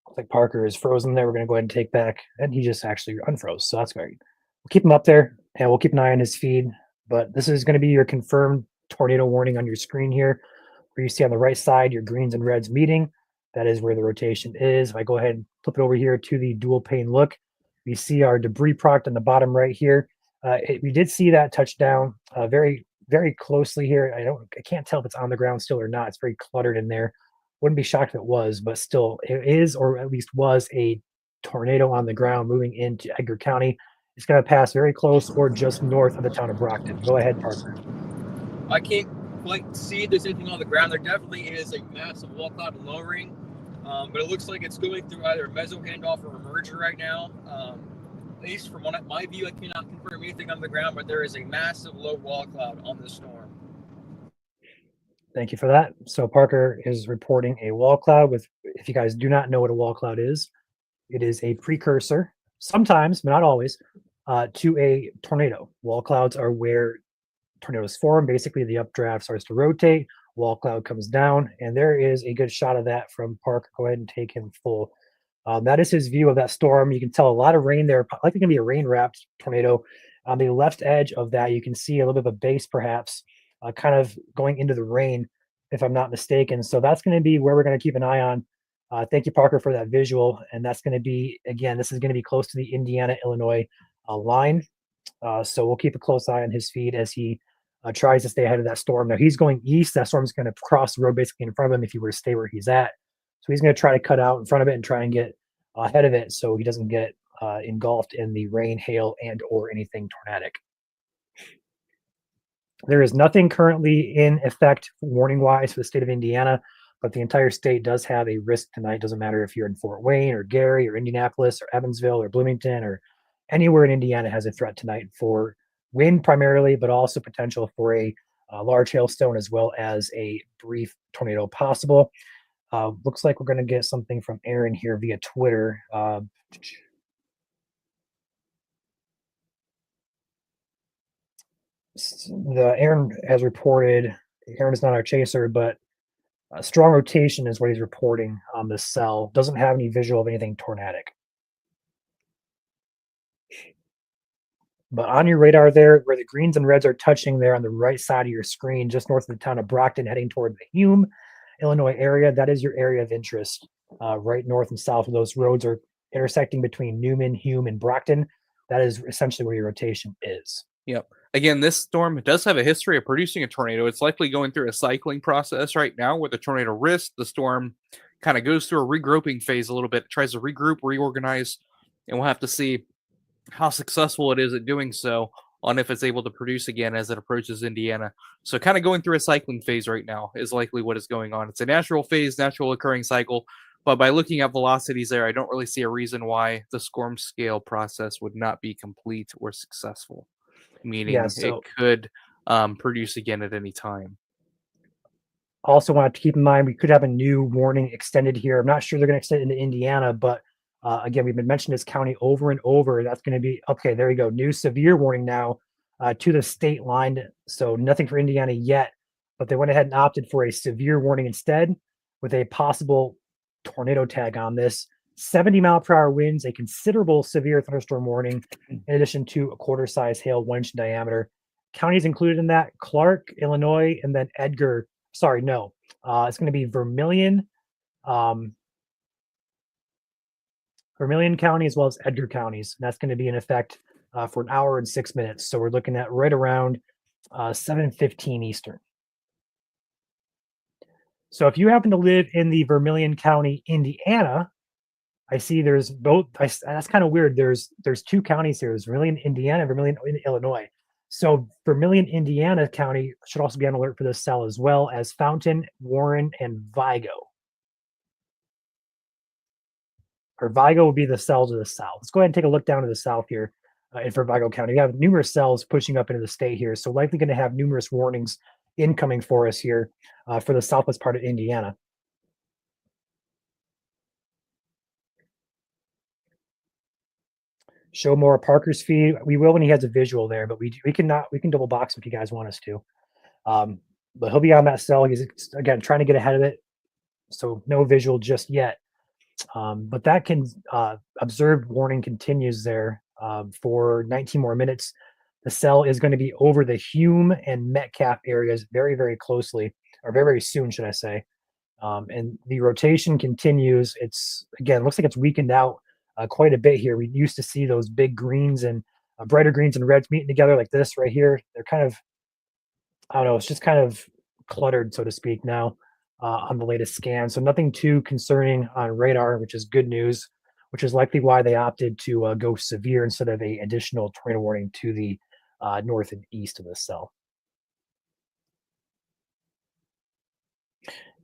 Looks like Parker is frozen there. We're going to go ahead and take back, and he just actually unfroze, so that's great. We'll keep him up there, and we'll keep an eye on his feed, but this is going to be your confirmed tornado warning on your screen here, where you see on the right side your greens and reds meeting. That is where the rotation is. If I go ahead and flip it over here to the dual pane look, we see our debris product on the bottom right here. We did see that touch down very, very closely here. I can't tell if it's on the ground still or not. It's very cluttered in there. Wouldn't be shocked if it was, but still it is, or at least was, a tornado on the ground moving into Edgar County. It's going to pass very close or just north of the town of Brockton. Go ahead, Parker. I can't quite see if there's anything on the ground. There definitely is a massive wall cloud and lowering, but it looks like it's going through either a meso handoff or a merger right now. at least from my view, I cannot confirm anything on the ground, but there is a massive low wall cloud on the storm. Thank you for that. So Parker is reporting a wall cloud with, if you guys do not know what a wall cloud is, it is a precursor, sometimes, but not always, to a tornado. Wall clouds are where tornadoes form. Basically, the updraft starts to rotate, wall cloud comes down, and there is a good shot of that from Parker. Go ahead and take him full. That is his view of that storm. You can tell a lot of rain there, likely going to be a rain-wrapped tornado. On the left edge of that, you can see a little bit of a base, perhaps, kind of going into the rain, if I'm not mistaken. So that's going to be where we're going to keep an eye on. Thank you, Parker, for that visual. And that's going to be, again, this is going to be close to the Indiana-Illinois line. So we'll keep a close eye on his feed as he tries to stay ahead of that storm. Now he's going east. That storm's going to cross the road basically in front of him if he were to stay where he's at. So he's going to try to cut out in front of it and try and get ahead of it so he doesn't get engulfed in the rain, hail, and or anything tornadic. There is nothing currently in effect warning-wise for the state of Indiana, but the entire state does have a risk tonight. Doesn't matter if you're in Fort Wayne or Gary or Indianapolis or Evansville or Bloomington or anywhere in Indiana has a threat tonight for wind primarily, but also potential for a large hailstone as well as a brief tornado possible. Looks like we're going to get something from Aaron here via Twitter. Aaron has reported, Aaron is not our chaser, but strong rotation is what he's reporting on the cell. Doesn't have any visual of anything tornadic. But on your radar there, where the greens and reds are touching there on the right side of your screen, just north of the town of Brockton, heading toward the Hume, Illinois area, that is your area of interest. Right north and south of those roads are intersecting between Newman, Hume, and Brockton. That is essentially where your rotation is. Yep. Again, this storm does have a history of producing a tornado. It's likely going through a cycling process right now where the tornado risk, the storm kind of goes through a regrouping phase a little bit, tries to regroup, reorganize, and we'll have to see how successful it is at doing so on if it's able to produce again as it approaches Indiana. So kind of going through a cycling phase right now is likely what is going on. It's a natural phase, natural occurring cycle, but by looking at velocities there, I don't really see a reason why the storm scale process would not be complete or successful, meaning it could produce again at any time. Also want to keep in mind, we could have a new warning extended here. I'm not sure they're going to extend it into Indiana, but again, we've been mentioning this county over and over. That's going to be, okay, there you go. New severe warning now to the state line. So nothing for Indiana yet, but they went ahead and opted for a severe warning instead with a possible tornado tag on this. 70-mile-per-hour winds, a considerable severe thunderstorm warning, in addition to a quarter-size hail, 1-inch in diameter. Counties included in that, Clark, Illinois, and then Edgar. Sorry, no. It's going to be Vermilion, Vermilion County as well as Edgar counties. And that's going to be in effect for an hour and 6 minutes. So we're looking at right around 7:15 Eastern. So if you happen to live in the Vermilion County, Indiana, I see there's both. That's kind of weird. There's two counties here. There's Vermilion, Indiana, Vermilion, Illinois. So Vermilion, Indiana County should also be on alert for this cell, as well as Fountain, Warren, and Vigo. Or Vigo will be the cell to the south. Let's go ahead and take a look down to the south here for Vigo County. We have numerous cells pushing up into the state here, so likely going to have numerous warnings incoming for us here for the southwest part of Indiana. Show more Parker's feed. We will when he has a visual there, but we can double box if you guys want us to. But he'll be on that cell. He's again trying to get ahead of it, so no visual just yet. But that can observed warning continues there for 19 more minutes. The cell is going to be over the Hume and Metcalf areas very, very closely, or very, very soon, should I say. And the rotation continues. It's again looks like it's weakened out quite a bit here. We used to see those big greens and brighter greens and reds meeting together like this right here. They're kind of, I don't know, it's just kind of cluttered, so to speak, now on the latest scan. So nothing too concerning on radar, which is good news, which is likely why they opted to go severe instead of a additional tornado warning to the north and east of the cell.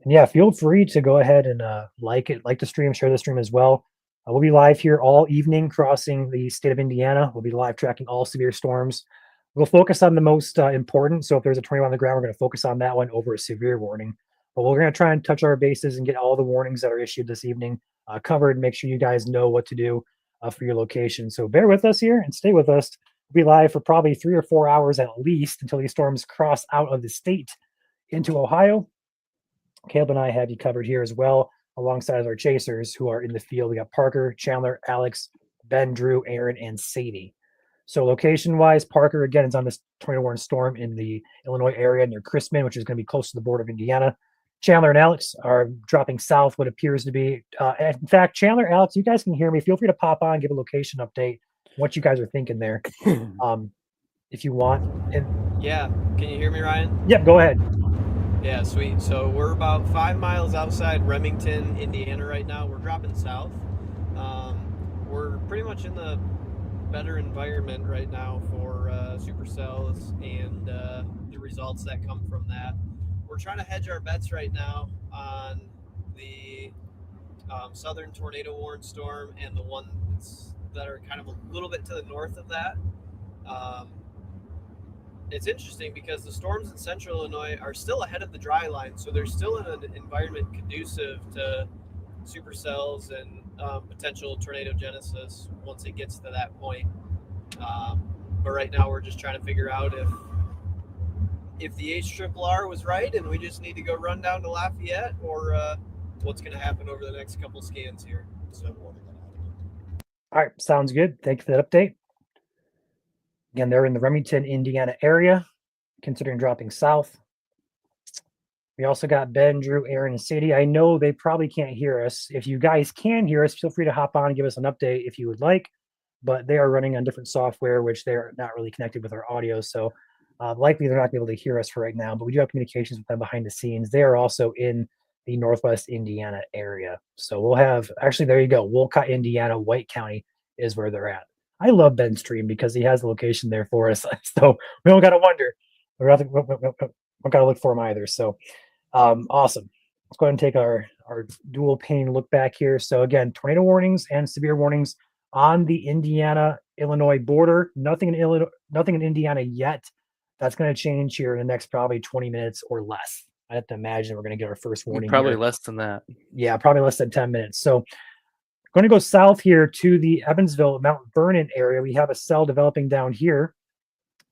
And yeah, feel free to go ahead and like the stream, share the stream as well. We'll be live here all evening crossing the state of Indiana. We'll be live tracking all severe storms. We'll focus on the most important. So if there's a tornado on the ground, we're going to focus on that one over a severe warning. But we're going to try and touch our bases and get all the warnings that are issued this evening covered. Make sure you guys know what to do for your location. So bear with us here and stay with us. We'll be live for probably 3 or 4 hours at least until these storms cross out of the state into Ohio. Caleb and I have you covered here as well, alongside our chasers who are in the field. We got Parker, Chandler, Alex, Ben, Drew, Aaron, and Sadie. So location-wise, Parker, again, is on this tornado warning storm in the Illinois area near Crispin, which is going to be close to the border of Indiana. Chandler and Alex are dropping south, what appears to be. In fact, Chandler, Alex, you guys can hear me. Feel free to pop on, give a location update, what you guys are thinking there, if you want. And yeah, can you hear me, Ryan? Yep, go ahead. Yeah, sweet. So we're about 5 miles outside Remington, Indiana right now. We're dropping south. We're pretty much in the better environment right now for supercells and the results that come from that. We're trying to hedge our bets right now on the southern tornado warning storm and the ones that are kind of a little bit to the north of that. It's interesting because the storms in central Illinois are still ahead of the dry line, so they're still in an environment conducive to supercells and potential tornado genesis once it gets to that point. But right now we're just trying to figure out if the HRRR was right and we just need to go run down to Lafayette, or what's going to happen over the next couple scans here. So, all right, sounds good. Thank you for that update. Again, they're in the Remington, Indiana area, considering dropping south. We also got Ben, Drew, Aaron, and Sadie. I know they probably can't hear us. If you guys can hear us, feel free to hop on and give us an update if you would like. But they are running on different software, which they're not really connected with our audio. So likely they're not going to be able to hear us for right now. But we do have communications with them behind the scenes. They are also in the Northwest Indiana area. So we'll have, actually, there you go. Wolcott, Indiana, White County is where they're at. I love Ben's stream because he has the location there for us. So we don't got to wonder. We don't got to look for him either. So awesome. Let's go ahead and take our dual pane look back here. So again, tornado warnings and severe warnings on the Indiana-Illinois border. Nothing in Indiana yet. That's going to change here in the next probably 20 minutes or less. I have to imagine we're going to get our first warning. Probably here. less than that. Yeah, probably less than 10 minutes. So going to go south here to the Evansville, Mount Vernon area. We have a cell developing down here.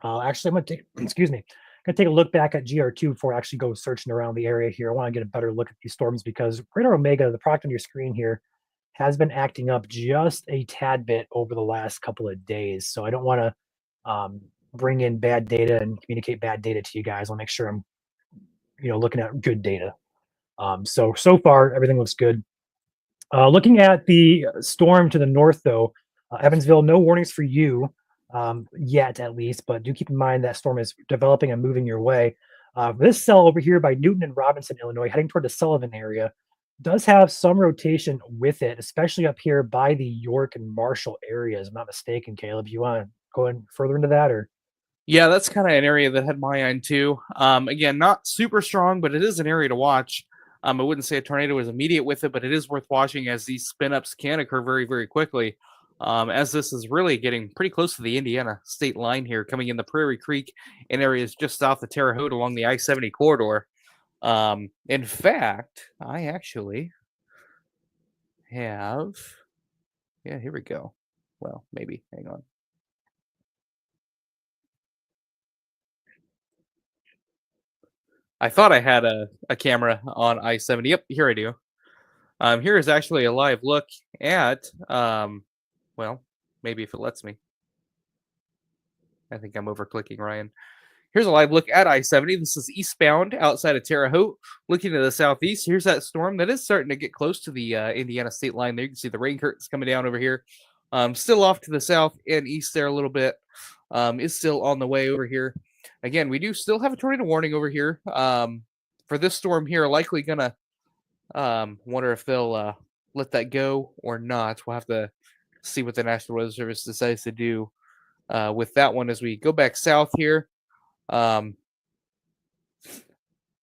Actually, I'm going to take, excuse me, I'm going to take a look back at GR2 before I actually go searching around the area here. I want to get a better look at these storms because Radar Omega, the product on your screen here, has been acting up just a tad bit over the last couple of days. So I don't want to bring in bad data and communicate bad data to you guys. I'll make sure I'm, looking at good data. So far, everything looks good. Looking at the storm to the north, though, Evansville, no warnings for you yet, at least, but do keep in mind that storm is developing and moving your way. This cell over here by Newton and Robinson, Illinois, heading toward the Sullivan area, does have some rotation with it, especially up here by the York and Marshall areas. I'm not mistaken, Caleb. You want to go in further into that, or? Yeah, that's kind of an area that had my eye too. Again, not super strong, but it is an area to watch. I wouldn't say a tornado is immediate with it, but it is worth watching as these spin-ups can occur very, very quickly. As this is really getting pretty close to the Indiana state line here, coming in the Prairie Creek and areas just south of Terre Haute along the I-70 corridor. In fact, I actually have, here we go. Well, maybe, hang on. I thought I had a camera on I-70. Yep, here I do. Here is actually a live look at, well, maybe if it lets me. I think I'm over-clicking, Ryan. Here's a live look at I-70. This is eastbound outside of Terre Haute, looking to the southeast. Here's that storm that is starting to get close to the Indiana state line there. You can see the rain curtains coming down over here. Still off to the south and east there a little bit. Is still on the way over here. Again, we do still have a tornado warning over here for this storm here. Likely gonna wonder if they'll let that go or not. We'll have to see what the National Weather Service decides to do with that one as we go back south here.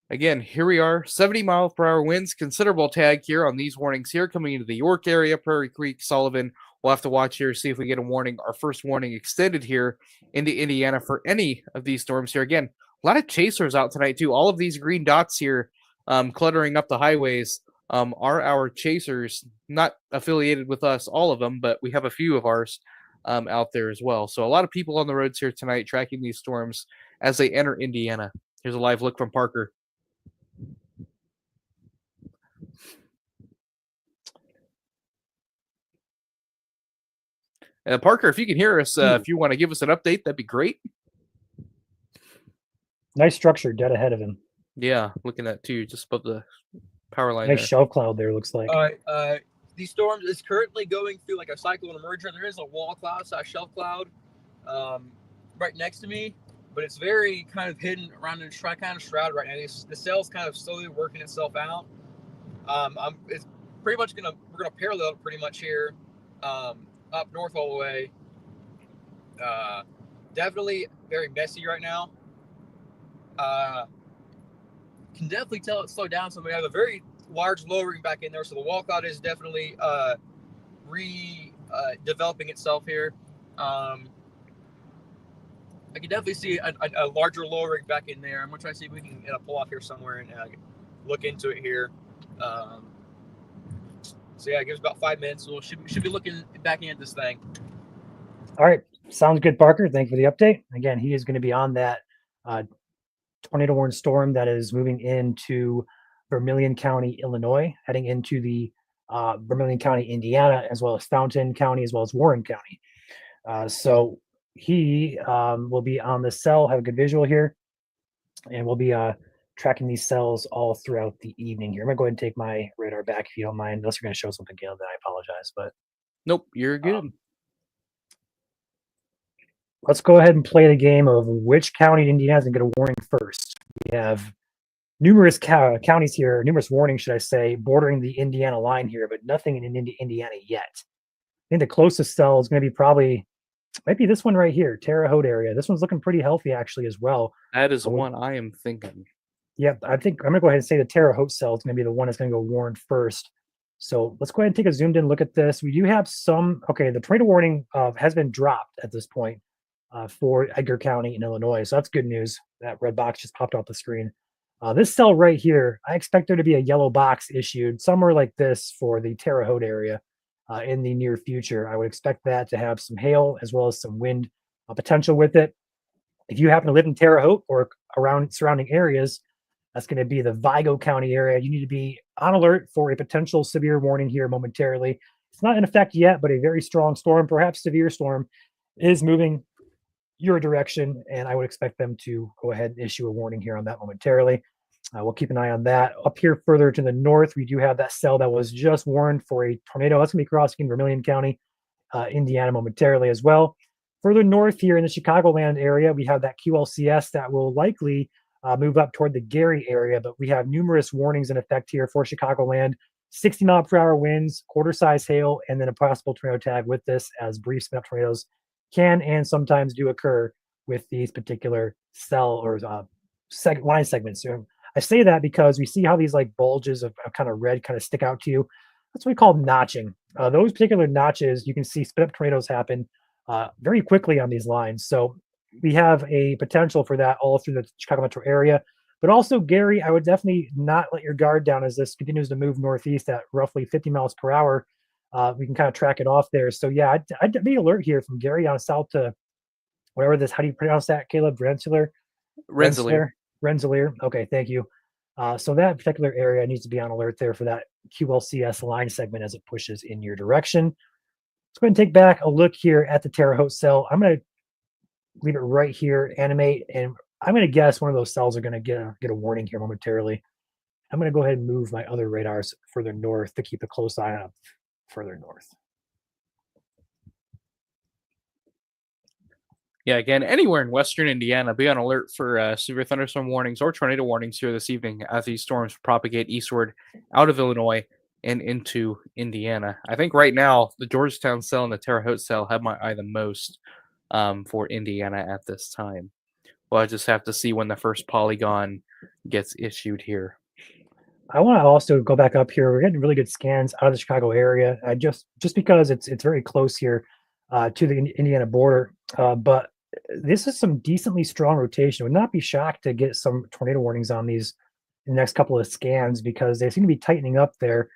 Again, here we are, 70-mile-per-hour winds, considerable tag here on these warnings here coming into the York area, Prairie Creek, Sullivan. We'll have to watch here, see if we get a warning, our first warning extended here into Indiana for any of these storms here. Again, a lot of chasers out tonight too. All of these green dots here cluttering up the highways are our chasers, not affiliated with us, all of them, but we have a few of ours out there as well. So a lot of people on the roads here tonight tracking these storms as they enter Indiana. Here's a live look from Parker. Parker, if you can hear us, if you want to give us an update, that'd be great. Nice structure dead ahead of him. Yeah, looking at two just above the power line. Nice There. shelf cloud there, looks like. These storms is currently going through like a cyclone emerger. There is a wall cloud, shelf cloud, right next to me, but it's very kind of hidden around the kind of shroud right now. The cell's kind of slowly working itself out. It's pretty much we're gonna parallel it pretty much here, up north all the way. Definitely very messy right now. Can definitely tell it slowed down. So we have a very large lowering back in there. So the wall cloud is definitely developing itself here. I can definitely see a larger lowering back in there. I'm gonna try to see if we can pull off here somewhere and look into it here. So yeah, it gives about 5 minutes. So we should be looking back into this thing. All right, sounds good, Parker. Thank you for the update. Again, he is going to be on that tornado warning storm that is moving into Vermilion County, Illinois, heading into the Vermilion County, Indiana, as well as Fountain County, as well as Warren County. So he will be on the cell, have a good visual here, and we'll be tracking these cells all throughout the evening here. I'm going to go ahead and take my radar back if you don't mind, unless you're going to show something, Caleb, then I apologize. But nope, you're good. Let's go ahead and play the game of which county in Indiana is going to get a warning first. We have numerous counties here, numerous warnings, should I say, bordering the Indiana line here, but nothing in Indiana yet. I think the closest cell is going to be might be this one right here, Terre Haute area. This one's looking pretty healthy actually as well. That is one I am thinking. Yeah, I think I'm going to go ahead and say the Terre Haute cell is going to be the one that's going to go warn first. So let's go ahead and take a zoomed in look at this. We do have the tornado warning has been dropped at this point for Edgar County in Illinois. So that's good news. That red box just popped off the screen. This cell right here, I expect there to be a yellow box issued somewhere like this for the Terre Haute area in the near future. I would expect that to have some hail as well as some wind potential with it. If you happen to live in Terre Haute or around surrounding areas, that's going to be the Vigo County area. You need to be on alert for a potential severe warning here momentarily. It's not in effect yet, but a very strong storm, perhaps severe storm, is moving your direction, and I would expect them to go ahead and issue a warning here on that momentarily. We'll keep an eye on that. Up here further to the north, we do have that cell that was just warned for a tornado. That's going to be crossing Vermilion County, Indiana momentarily as well. Further north here in the Chicagoland area, we have that QLCS that will likely move up toward the Gary area, but we have numerous warnings in effect here for Chicagoland. 60-mile-per-hour winds, quarter-size hail, and then a possible tornado tag with this, as brief spin-up tornadoes can and sometimes do occur with these particular cell or line segments. So I say that because we see how these like bulges of kind of red kind of stick out to you. That's what we call notching. Those particular notches, you can see spin-up tornadoes happen very quickly on these lines. So we have a potential for that all through the Chicago metro area. But also, Gary, I would definitely not let your guard down as this continues to move northeast at roughly 50 miles per hour. We can kind of track it off there. So yeah, I'd be alert here from Gary on south to whatever this, how do you pronounce that, Caleb? Rensselaer? Okay, thank you. So that particular area needs to be on alert there for that QLCS line segment as it pushes in your direction. Let's go ahead and take back a look here at the Terre Haute cell. I'm going to leave it right here, animate, and I'm going to guess one of those cells are going to get a warning here momentarily. I'm going to go ahead and move my other radars further north to keep a close eye on further north. Yeah, again, anywhere in western Indiana, be on alert for severe thunderstorm warnings or tornado warnings here this evening as these storms propagate eastward out of Illinois and into Indiana. I think right now the Georgetown cell and the Terre Haute cell have my eye the most for Indiana at this time. Well, I just have to see when the first polygon gets issued here. I want to also go back up here. We're getting really good scans out of the Chicago area, just because it's very close here to the Indiana border. But this is some decently strong rotation. Would not be shocked to get some tornado warnings on these in the next couple of scans because they seem to be tightening up there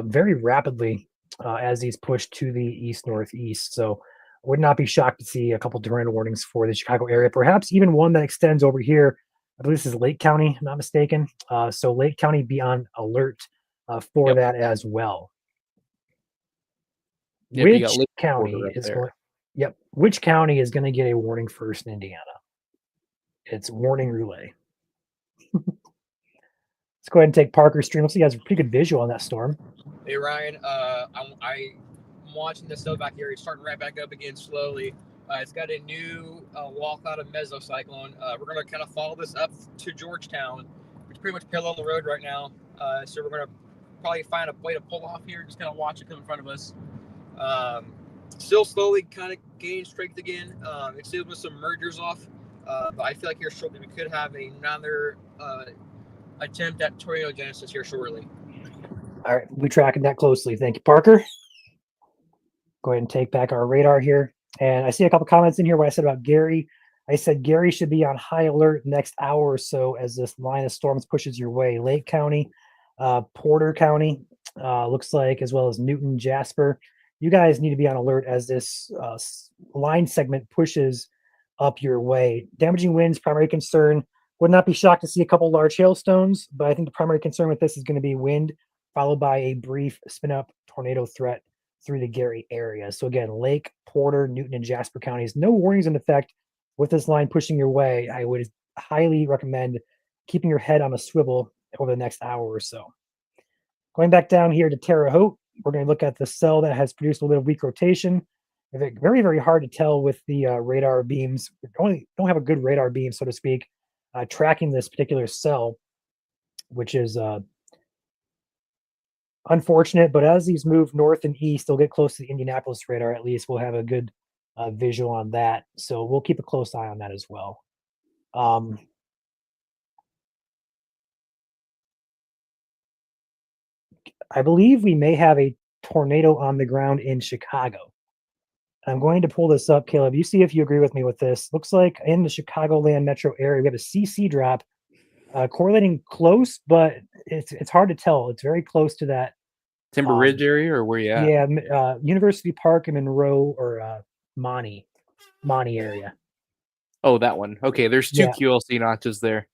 very rapidly as these push to the east northeast. So would not be shocked to see a couple tornado warnings for the Chicago area, perhaps even one that extends over here. I believe this is Lake County, if I'm not mistaken. So Lake County be on alert for Yep. that as well. Yep, you got Which Lake county border up is there. going? Yep. Which county is going to get a warning first in Indiana? It's warning relay. Let's go ahead and take Parker's stream. Looks like he has a pretty good visual on that storm. Hey Ryan, I'm watching this stuff back here. It's starting right back up again slowly. It's got a new walkout of mesocyclone. We're going to kind of follow this up to Georgetown, which is pretty much parallel the road right now. So we're going to probably find a way to pull off here, just kind of watch it come in front of us. Still slowly kind of gaining strength again. It's still with some mergers off. But I feel like here shortly we could have another attempt at tornado genesis here shortly. All right, we'll be tracking that closely. Thank you, Parker. Go ahead and take back our radar here. And I see a couple comments in here what I said about Gary. I said Gary should be on high alert next hour or so as this line of storms pushes your way. Lake County, Porter County, looks like, as well as Newton, Jasper. You guys need to be on alert as this line segment pushes up your way. Damaging winds, primary concern. Would not be shocked to see a couple large hailstones, but I think the primary concern with this is going to be wind, followed by a brief spin-up tornado threat through the Gary area. So again, Lake, Porter, Newton, and Jasper counties, no warnings in effect with this line pushing your way. I would highly recommend keeping your head on a swivel over the next hour or so. Going back down here to Terre Haute, we're going to look at the cell that has produced a little bit of weak rotation. Very, very hard to tell with the radar beams. We don't have a good radar beam, so to speak, tracking this particular cell, which is unfortunate. But as these move north and east, they'll get close to the Indianapolis radar. At least we'll have a good visual on that. So we'll keep a close eye on that as well. I believe we may have a tornado on the ground in Chicago. I'm going to pull this up, Caleb. You see if you agree with me with this. Looks like in the Chicagoland metro area, we have a CC drop correlating close, but it's hard to tell. It's very close to that. Timber Ridge area, or where you at? Yeah, University Park and Monroe or Monty area. Oh, that one. Okay, there's two Yeah. QLC notches there.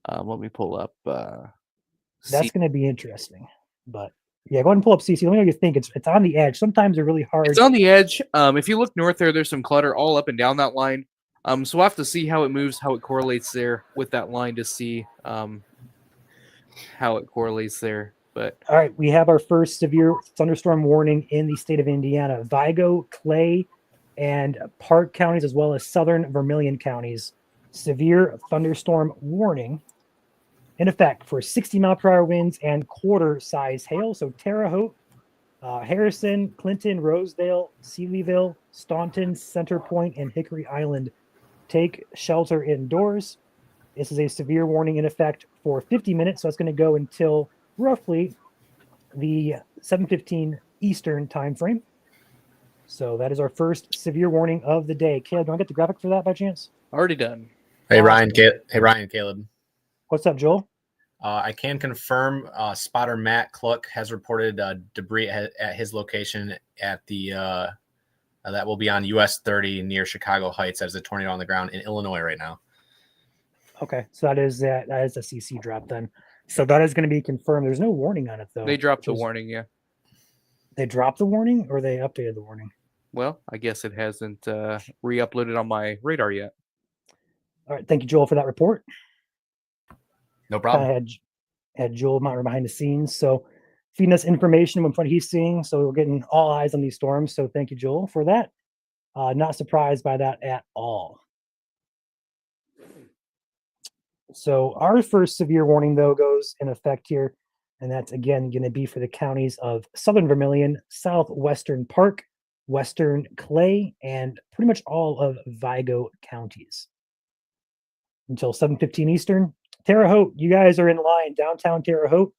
Let me pull up. That's going to be interesting. But yeah, go ahead and pull up CC. Let me know what you think. It's on the edge. Sometimes they're really hard. It's on the edge. If you look north there's some clutter all up and down that line. So we'll have to see how it moves, how it correlates there with that line to see how it correlates there. But all right, we have our first severe thunderstorm warning in the state of Indiana. Vigo, Clay, and Park counties, as well as southern Vermilion counties. Severe thunderstorm warning in effect for 60-mile-per-hour winds and quarter-size hail. So Terre Haute, Harrison, Clinton, Rosedale, Sealyville, Staunton, Center Point, and Hickory Island take shelter indoors. This is a severe warning in effect for 50 minutes, so it's going to go until roughly the 7:15 Eastern time frame. So that is our first severe warning of the day. Caleb, do I get the graphic for that by chance? already done. Hey Awesome. Ryan, Caleb. What's up, Joel? I can confirm spotter Matt Cluck has reported debris at his location at the that will be on US 30 near Chicago Heights as a tornado on the ground in Illinois right now. Okay, so that is a CC drop then. So that is going to be confirmed. There's no warning on it though. They dropped the which is- warning, yeah. They dropped the warning, or they updated the warning? Well, I guess it hasn't re-uploaded on my radar yet. All right, thank you, Joel, for that report. No I problem. had Joel Mounter behind the scenes, so feeding us information on what he's seeing. So we're getting all eyes on these storms. So thank you, Joel, for that. Not surprised by that at all. So our first severe warning, though, goes in effect here, and that's again going to be for the counties of Southern Vermilion, Southwestern Park, Western Clay, and pretty much all of Vigo counties. Until 7:15 Eastern, Terre Haute, you guys are in line. Downtown Terre Haute,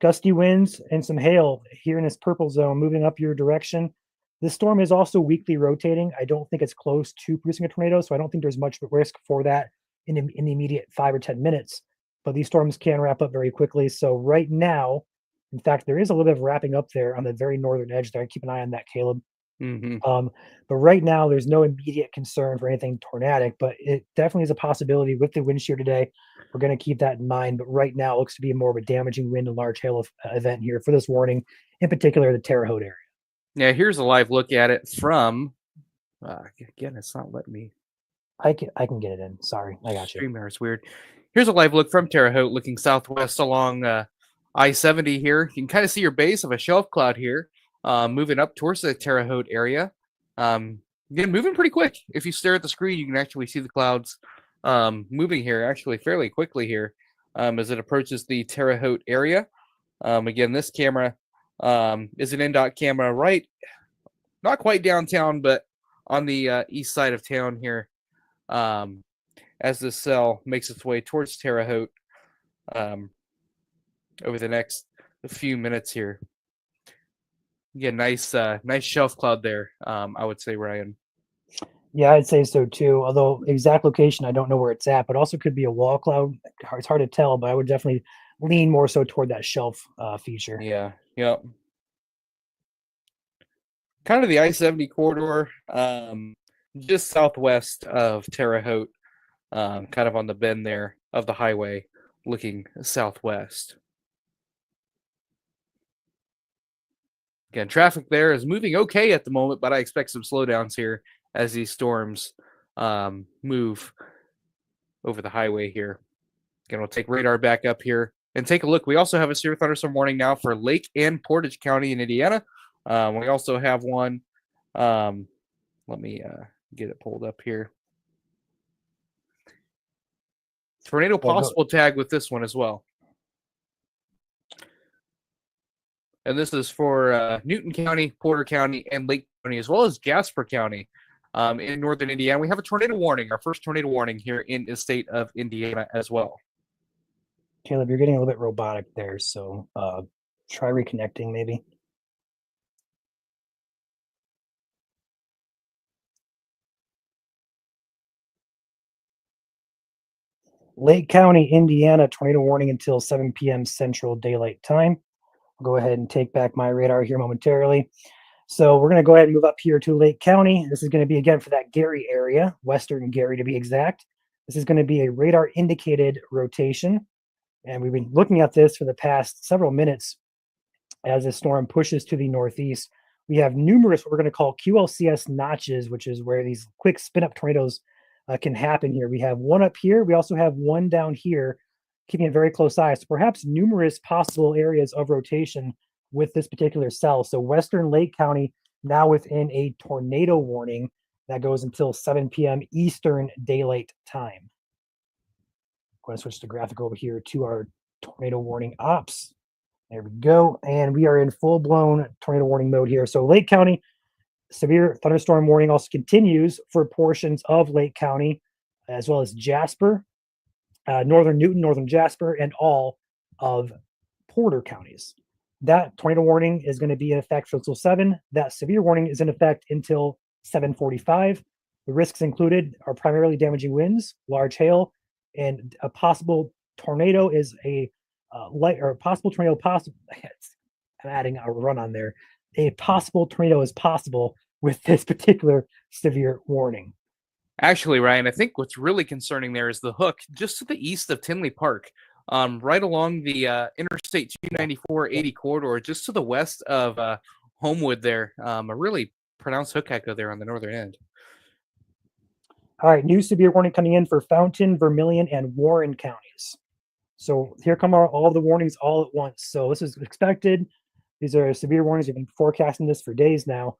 gusty winds and some hail here in this purple zone moving up your direction. This storm is also weakly rotating. I don't think it's close to producing a tornado, so I don't think there's much risk for that in the immediate 5 or 10 minutes. But these storms can wrap up very quickly. So right now, in fact, there is a little bit of wrapping up there on the very northern edge there. Keep an eye on that, Caleb. But right now, there's no immediate concern for anything tornadic, but it definitely is a possibility with the wind shear today. We're going to keep that in mind. But right now, it looks to be more of a damaging wind and large hail event here for this warning, in particular the Terre Haute area. Yeah, here's a live look at it from. Again, it's not letting me. I can get it in. Sorry, I got you. StreamYard is weird. Here's a live look from Terre Haute, looking southwest along I-70 here. You can kind of see your base of a shelf cloud here, moving up towards the Terre Haute area. Again, moving pretty quick. If you stare at the screen, you can actually see the clouds moving here actually fairly quickly here as it approaches the Terre Haute area. Again, this camera is an NDOT camera right, not quite downtown, but on the east side of town here. As this cell makes its way towards Terre Haute over the next few minutes here. Again, nice shelf cloud there, I would say, Ryan. Yeah, I'd say so too. Although exact location, I don't know where it's at, but also could be a wall cloud. It's hard to tell, but I would definitely lean more so toward that shelf feature. Yeah, yep. Kind of the I-70 corridor, just southwest of Terre Haute, kind of on the bend there of the highway, looking southwest. Again, traffic there is moving okay at the moment, but I expect some slowdowns here as these storms move over the highway here. Again, we'll take radar back up here and take a look. We also have a severe thunderstorm warning now for Lake and Portage County in Indiana. We also have one. Let me get it pulled up here. Tornado possible tag with this one as well. And this is for Newton County, Porter County, and Lake County, as well as Jasper County in northern Indiana. We have a tornado warning, our first tornado warning here in the state of Indiana as well. Caleb, you're getting a little bit robotic there, so try reconnecting maybe. Lake County, Indiana, tornado warning until 7 p.m. Central Daylight Time. I'll go ahead and take back my radar here momentarily. So we're going to go ahead and move up here to Lake County. This is going to be, again, for that Gary area, western Gary to be exact. This is going to be a radar indicated rotation. And we've been looking at this for the past several minutes as the storm pushes to the northeast. We have numerous what we're going to call QLCS notches, which is where these quick spin-up tornadoes can happen here. We have one up here. We also have one down here, keeping a very close eye. So perhaps numerous possible areas of rotation with this particular cell. So western Lake County now within a tornado warning that goes until 7 p.m. Eastern Daylight Time. I'm going to switch the graphic over here to our tornado warning ops. There we go. And we are in full-blown tornado warning mode here. So Lake County, severe thunderstorm warning also continues for portions of Lake County, as well as Jasper, northern Newton, northern Jasper, and all of Porter counties. That tornado warning is going to be in effect until 7. That severe warning is in effect until 7:45. The risks included are primarily damaging winds, large hail, and a possible tornado is a possible tornado. I'm adding a run on there. A possible tornado is possible with this particular severe warning. Actually, Ryan, I think what's really concerning there is the hook just to the east of Tinley Park, right along the Interstate 294-80 corridor, just to the west of Homewood there. A really pronounced hook echo there on the northern end. All right, new severe warning coming in for Fountain, Vermilion, and Warren counties. So here come all the warnings all at once. So this is expected. These are severe warnings. We've been forecasting this for days now.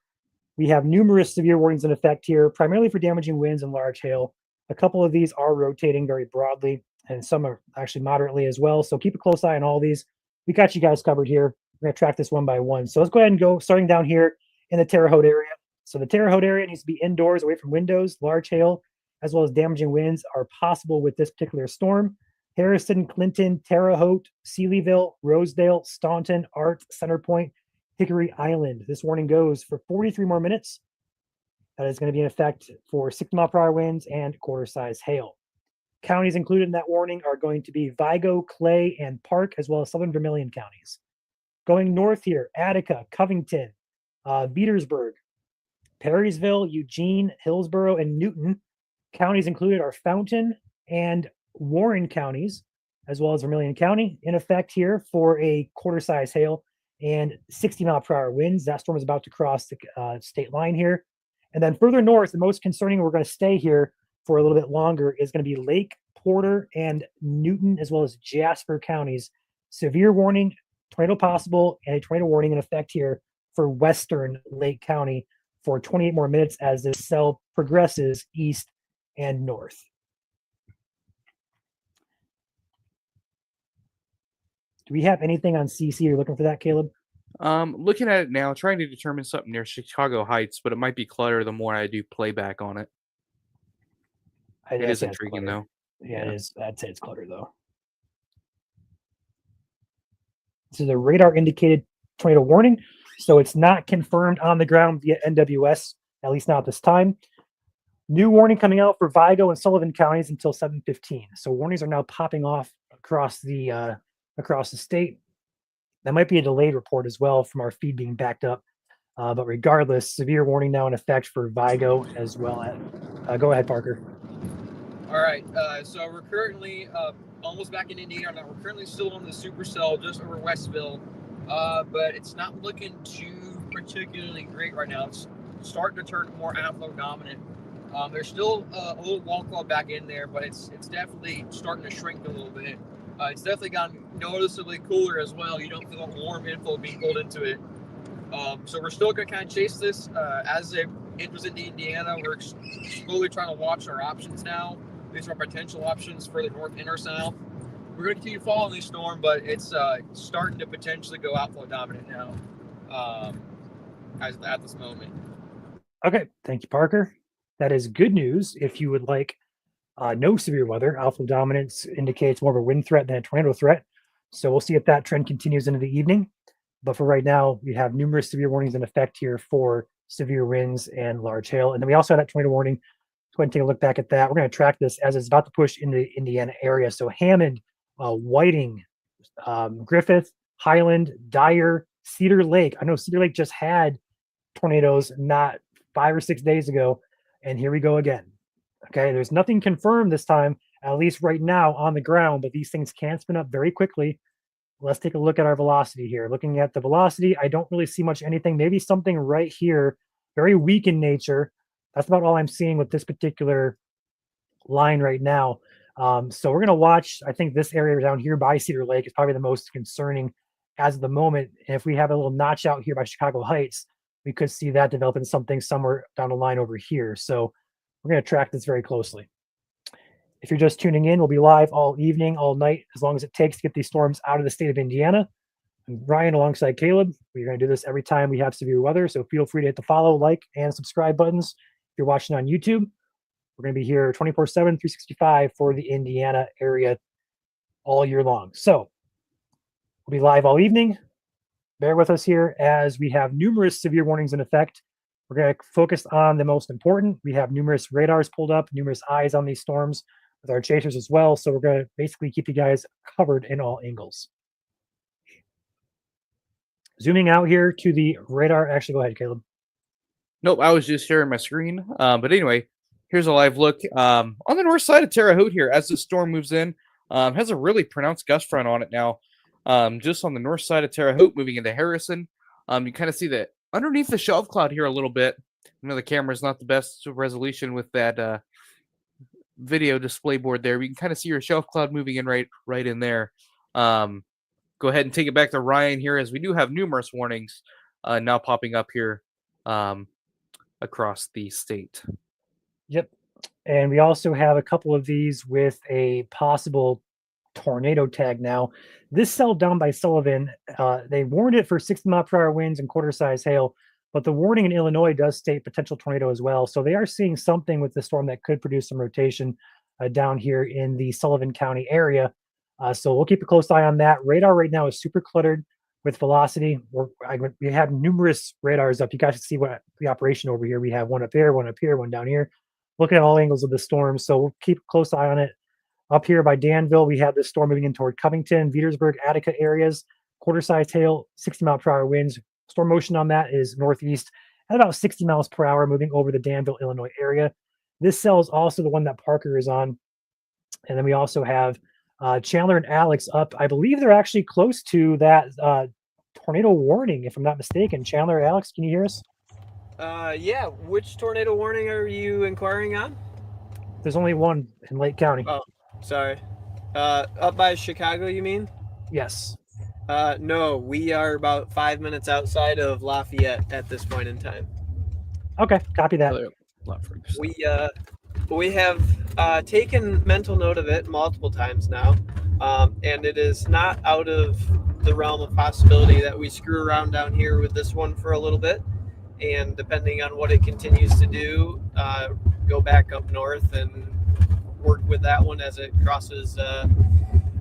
We have numerous severe warnings in effect here, primarily for damaging winds and large hail. A couple of these are rotating very broadly, and some are actually moderately as well. So keep a close eye on all these. We got you guys covered here. We're going to track this one by one. So let's go ahead and go starting down here in the Terre Haute area. So the Terre Haute area needs to be indoors, away from windows. Large hail, as well as damaging winds, are possible with this particular storm. Harrison, Clinton, Terre Haute, Sealyville, Rosedale, Staunton, Art, Center Point, Hickory Island. This warning goes for 43 more minutes. That is going to be in effect for 60-mile-per-hour winds and quarter-size hail. Counties included in that warning are going to be Vigo, Clay, and Park, as well as southern Vermilion counties. Going north here, Attica, Covington, Petersburg, Perrysville, Eugene, Hillsborough, and Newton. Counties included are Fountain and Warren counties, as well as Vermilion County, in effect here for a quarter-size hail and 60-mile-per-hour winds. That storm is about to cross the state line here. And then further north, the most concerning, we're going to stay here for a little bit longer, is going to be Lake, Porter, and Newton, as well as Jasper counties. Severe warning, tornado possible, and a tornado warning in effect here for western Lake County for 28 more minutes as this cell progresses east and north. Do we have anything on CC? You're looking for that, Caleb? Looking at it now, trying to determine something near Chicago Heights, but it might be clutter the more I do playback on it. It is intriguing, though. Yeah, it is. I'd say it's clutter, though. This is a radar indicated tornado warning, so it's not confirmed on the ground via NWS, at least not at this time. New warning coming out for Vigo and Sullivan counties until 7:15. So warnings are now popping off across the state. That might be a delayed report as well from our feed being backed up. But regardless, severe warning now in effect for Vigo as well. Go ahead, Parker. All right. So we're currently almost back in Indiana. We're currently still on the supercell just over Westville, but it's not looking too particularly great right now. It's starting to turn more outflow dominant. There's still a little wall cloud back in there, but it's definitely starting to shrink a little bit. It's definitely gotten noticeably cooler as well. You don't feel a warm inflow being pulled into it. So we're still going to kind of chase this as it enters into Indiana. We're slowly trying to watch our options now. These are our potential options for the north and or south. We're going to continue following this storm, but it's starting to potentially go outflow dominant now at this moment. Okay, thank you, Parker. That is good news. If you would like no severe weather, outflow dominance indicates more of a wind threat than a tornado threat. So we'll see if that trend continues into the evening. But for right now, we have numerous severe warnings in effect here for severe winds and large hail. And then we also have that tornado warning. Let's go ahead and take a look back at that. We're going to track this as it's about to push into the Indiana area. So Hammond, Whiting, Griffith, Highland, Dyer, Cedar Lake. I know Cedar Lake just had tornadoes not 5 or 6 days ago. And here we go again. Okay, there's nothing confirmed this time, at least right now on the ground, but these things can spin up very quickly. Let's take a look at our velocity here. Looking at the velocity, I don't really see much anything. Maybe something right here, very weak in nature. That's about all I'm seeing with this particular line right now. So we're going to watch, I think this area down here by Cedar Lake is probably the most concerning as of the moment. And if we have a little notch out here by Chicago Heights, we could see that develop into something somewhere down the line over here. So we're going to track this very closely. If you're just tuning in, we'll be live all evening, all night, as long as it takes to get these storms out of the state of Indiana. I'm Ryan alongside Caleb. We're going to do this every time we have severe weather, so feel free to hit the follow, like, and subscribe buttons. If you're watching on YouTube, we're going to be here 24/7, 365 for the Indiana area all year long. So we'll be live all evening. Bear with us here as we have numerous severe warnings in effect. We're going to focus on the most important. We have numerous radars pulled up, numerous eyes on these storms with our chasers as well. So we're going to basically keep you guys covered in all angles. Zooming out here to the radar. Actually, go ahead, Caleb. Nope, I was just sharing my screen. But anyway, here's a live look on the north side of Terre Haute here as the storm moves in. Has a really pronounced gust front on it now. Just on the north side of Terre Haute, moving into Harrison. You kind of see that underneath the shelf cloud here a little bit. I know the camera's not the best resolution with that video display board there. We can kind of see your shelf cloud moving in right in there. Go ahead and take it back to Ryan here, as we do have numerous warnings now popping up here across the state. Yep. And we also have a couple of these with a possible tornado tag now. This cell down by Sullivan, they warned it for 60-mile-per-hour winds and quarter-size hail, but the warning in Illinois does state potential tornado as well. So they are seeing something with the storm that could produce some rotation down here in the Sullivan County area. So we'll keep a close eye on that. Radar right now is super cluttered with velocity. We have numerous radars up. You guys can see what the operation over here. We have one up here, one up here, one down here, looking at all angles of the storm. So we'll keep a close eye on it. Up here by Danville, we have this storm moving in toward Covington, Petersburg, Attica areas, quarter-sized hail, 60-mile-per-hour winds. Storm motion on that is northeast at about 60 miles per hour, moving over the Danville, Illinois area. This cell is also the one that Parker is on. And then we also have Chandler and Alex up. I believe they're actually close to that tornado warning, if I'm not mistaken. Chandler, Alex, can you hear us? Yeah. Which tornado warning are you inquiring on? There's only one in Lake County. Oh, sorry. Up by Chicago, you mean? Yes. No, we are about 5 minutes outside of Lafayette at this point in time. Okay, copy that. We have taken mental note of it multiple times now, and it is not out of the realm of possibility that we screw around down here with this one for a little bit, and depending on what it continues to do, go back up north and work with that one as it crosses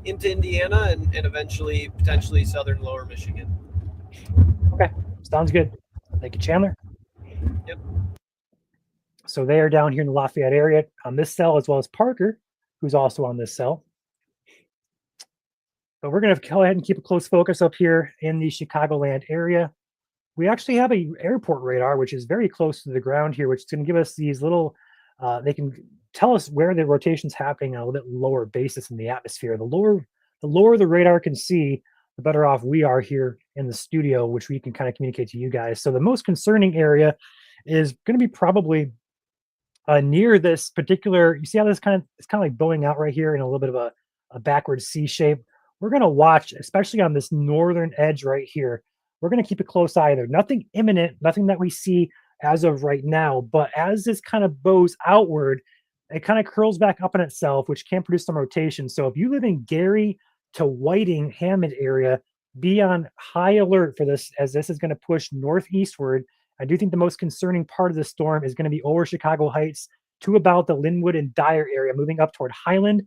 into Indiana and eventually potentially southern lower Michigan. Okay, sounds good. Thank you, Chandler. Yep. So they are down here in the Lafayette area on this cell, as well as Parker, who's also on this cell. But we're going to go ahead and keep a close focus up here in the Chicagoland area. We actually have a airport radar, which is very close to the ground here, which is going to give us these little, they can tell us where the rotation's happening on a little bit lower basis in the atmosphere. The lower the radar can see, the better off we are here in the studio, which we can kind of communicate to you guys. So the most concerning area is going to be probably near this particular, you see how this it's kind of like bowing out right here in a little bit of a backward C shape. We're going to watch, especially on this northern edge right here. We're going to keep a close eye there. Nothing imminent, nothing that we see as of right now. But as this kind of bows outward, it kind of curls back up on itself, which can produce some rotation. So if you live in Gary to Whiting, Hammond area, be on high alert for this, as this is going to push northeastward. I do think the most concerning part of the storm is going to be over Chicago Heights to about the Linwood and Dyer area, moving up toward Highland,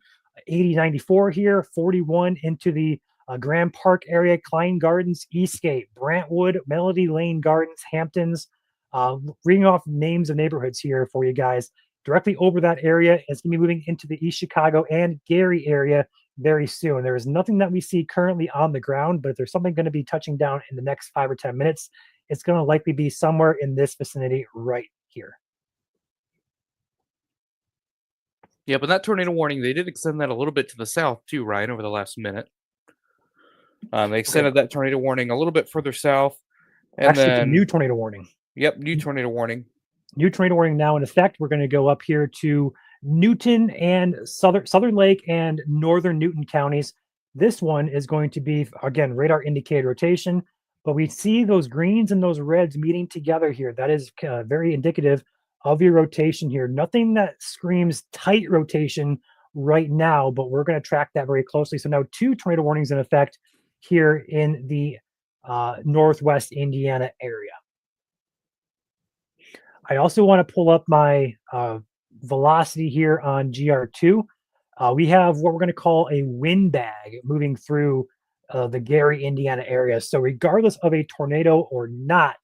8094 here, 41 into the Grand Park area, Klein Gardens, Eastgate, Brantwood, Melody Lane Gardens, Hamptons, reading off names of neighborhoods here for you guys. Directly over that area, it's going to be moving into the East Chicago and Gary area very soon. There is nothing that we see currently on the ground, but if there's something going to be touching down in the next 5 or 10 minutes, it's going to likely be somewhere in this vicinity right here. Yeah, but that tornado warning, they did extend that a little bit to the south too, Ryan, over the last minute. They extended that tornado warning a little bit further south. And actually, then, it's a new tornado warning. Yep, new tornado warning. New tornado warning now in effect. We're going to go up here to Newton and Southern Lake and Northern Newton counties. This one is going to be, again, radar indicated rotation, but we see those greens and those reds meeting together here. That is very indicative of your rotation here. Nothing that screams tight rotation right now, but we're going to track that very closely. So now 2 tornado warnings in effect here in the Northwest Indiana area. I also want to pull up my velocity here on GR2. We have what we're going to call a wind bag moving through the Gary, Indiana area. So regardless of a tornado or not,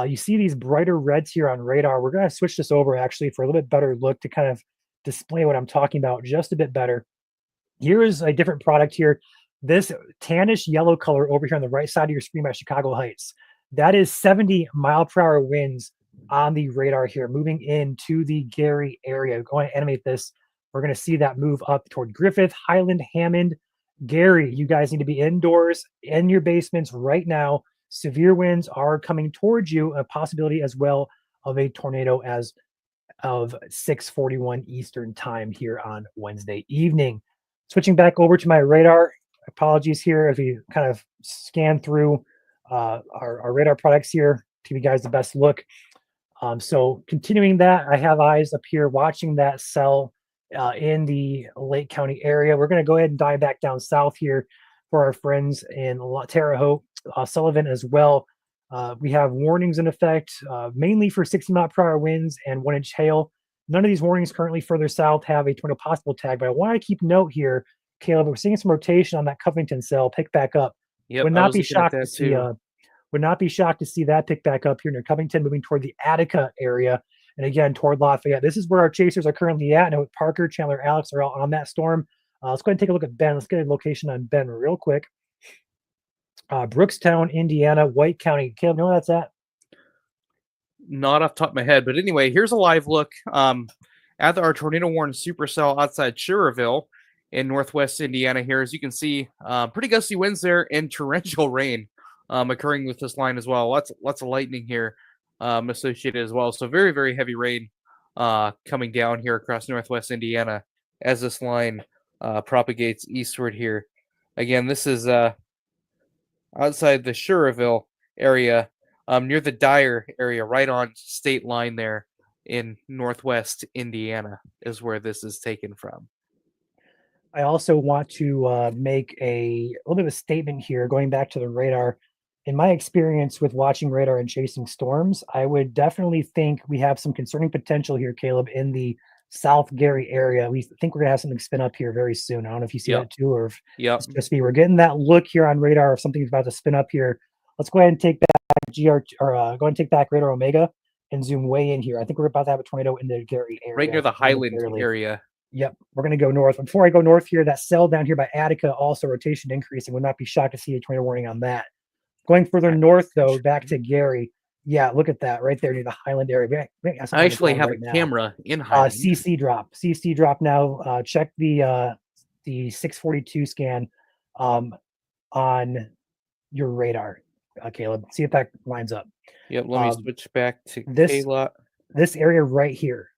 you see these brighter reds here on radar. We're going to switch this over actually for a little bit better look to kind of display what I'm talking about just a bit better. Here is a different product here. This tannish yellow color over here on the right side of your screen by Chicago Heights. That is 70-mile-per-hour winds on the radar here, moving into the Gary area. Going to animate this. We're going to see that move up toward Griffith, Highland, Hammond, Gary. You guys need to be indoors in your basements right now. Severe winds are coming towards you, a possibility as well of a tornado as of 6:41 Eastern time here on Wednesday evening. Switching back over to my radar. Apologies here if you kind of scan through our radar products here to give you guys the best look. So continuing that, I have eyes up here watching that cell in the Lake County area. We're going to go ahead and dive back down south here for our friends in Terre Haute, Sullivan as well. We have warnings in effect, mainly for 60-mile-per-hour winds and 1-inch hail. None of these warnings currently further south have a tornado possible tag, but I want to keep note here Caleb, we're seeing some rotation on that Covington cell pick back up. Yep, Would I not was be looking at shocked to that see too. would not be shocked to see that pick back up here near Covington, moving toward the Attica area, and again toward Lafayette. This is where our chasers are currently at. Now, Parker, Chandler, Alex are all on that storm. Let's go ahead and take a look at Ben. Let's get a location on Ben real quick. Brookstown, Indiana, White County. Caleb, you know where that's at? Not off the top of my head, but anyway, here's a live look at our tornado warned supercell outside Schererville in northwest Indiana. Here, as you can see, pretty gusty winds there and torrential rain occurring with this line as well. Lots of lightning here associated as well. So very, very heavy rain coming down here across northwest Indiana as this line propagates eastward here. Again, this is outside the Schererville area, near the Dyer area, right on state line there in northwest Indiana is where this is taken from. I also want to make a little bit of a statement here, going back to the radar. In my experience with watching radar and chasing storms, I would definitely think we have some concerning potential here, Caleb, in the South Gary area. We think we're gonna have something spin up here very soon. I don't know if you see that too, or if Yep. it's just me. We're getting that look here on radar if something's about to spin up here. Let's go ahead and take back GR or go ahead and take back radar Omega and zoom way in here. I think we're about to have a tornado in the Gary area. Right near the Highland momentarily. area. Yep, we're going to go north. Before I go north here, that cell down here by Attica, also rotation increasing. Would not be shocked to see a tornado warning on that. Going further north, though, back to Gary. Yeah, look at that right there near the Highland area. I actually have a camera in Highland. CC drop now. Check the 642 scan on your radar, Caleb. See if that lines up. Yep, let me switch back to this K-Lot. This area right here.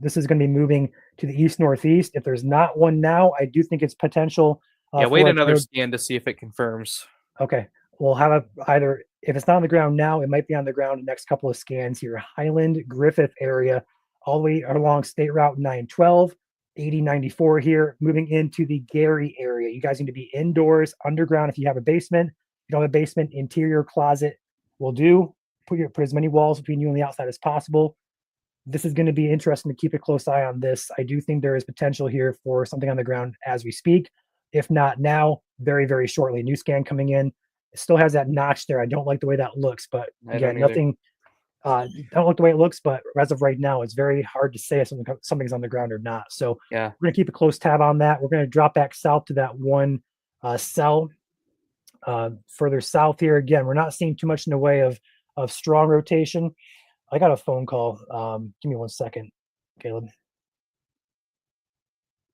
This is going to be moving to the east northeast. If there's not one now, I do think it's potential. Yeah, wait another scan to see if it confirms. Okay, we'll have either if it's not on the ground now, it might be on the ground in the next couple of scans here. Highland Griffith area, all the way along State Route 912, 8094 here, moving into the Gary area. You guys need to be indoors, underground. If you have a basement, if you don't have a basement, interior closet will do. Put as many walls between you and the outside as possible. This is going to be interesting to keep a close eye on this. I do think there is potential here for something on the ground as we speak. If not now, very, very shortly. New scan coming in. It still has that notch there. I don't like the way that looks, but again, nothing. I don't like the way it looks, but as of right now, it's very hard to say if something's on the ground or not. So yeah, we're going to keep a close tab on that. We're going to drop back south to that one cell further south here. Again, we're not seeing too much in the way of strong rotation. I got a phone call. Give me 1 second, Caleb.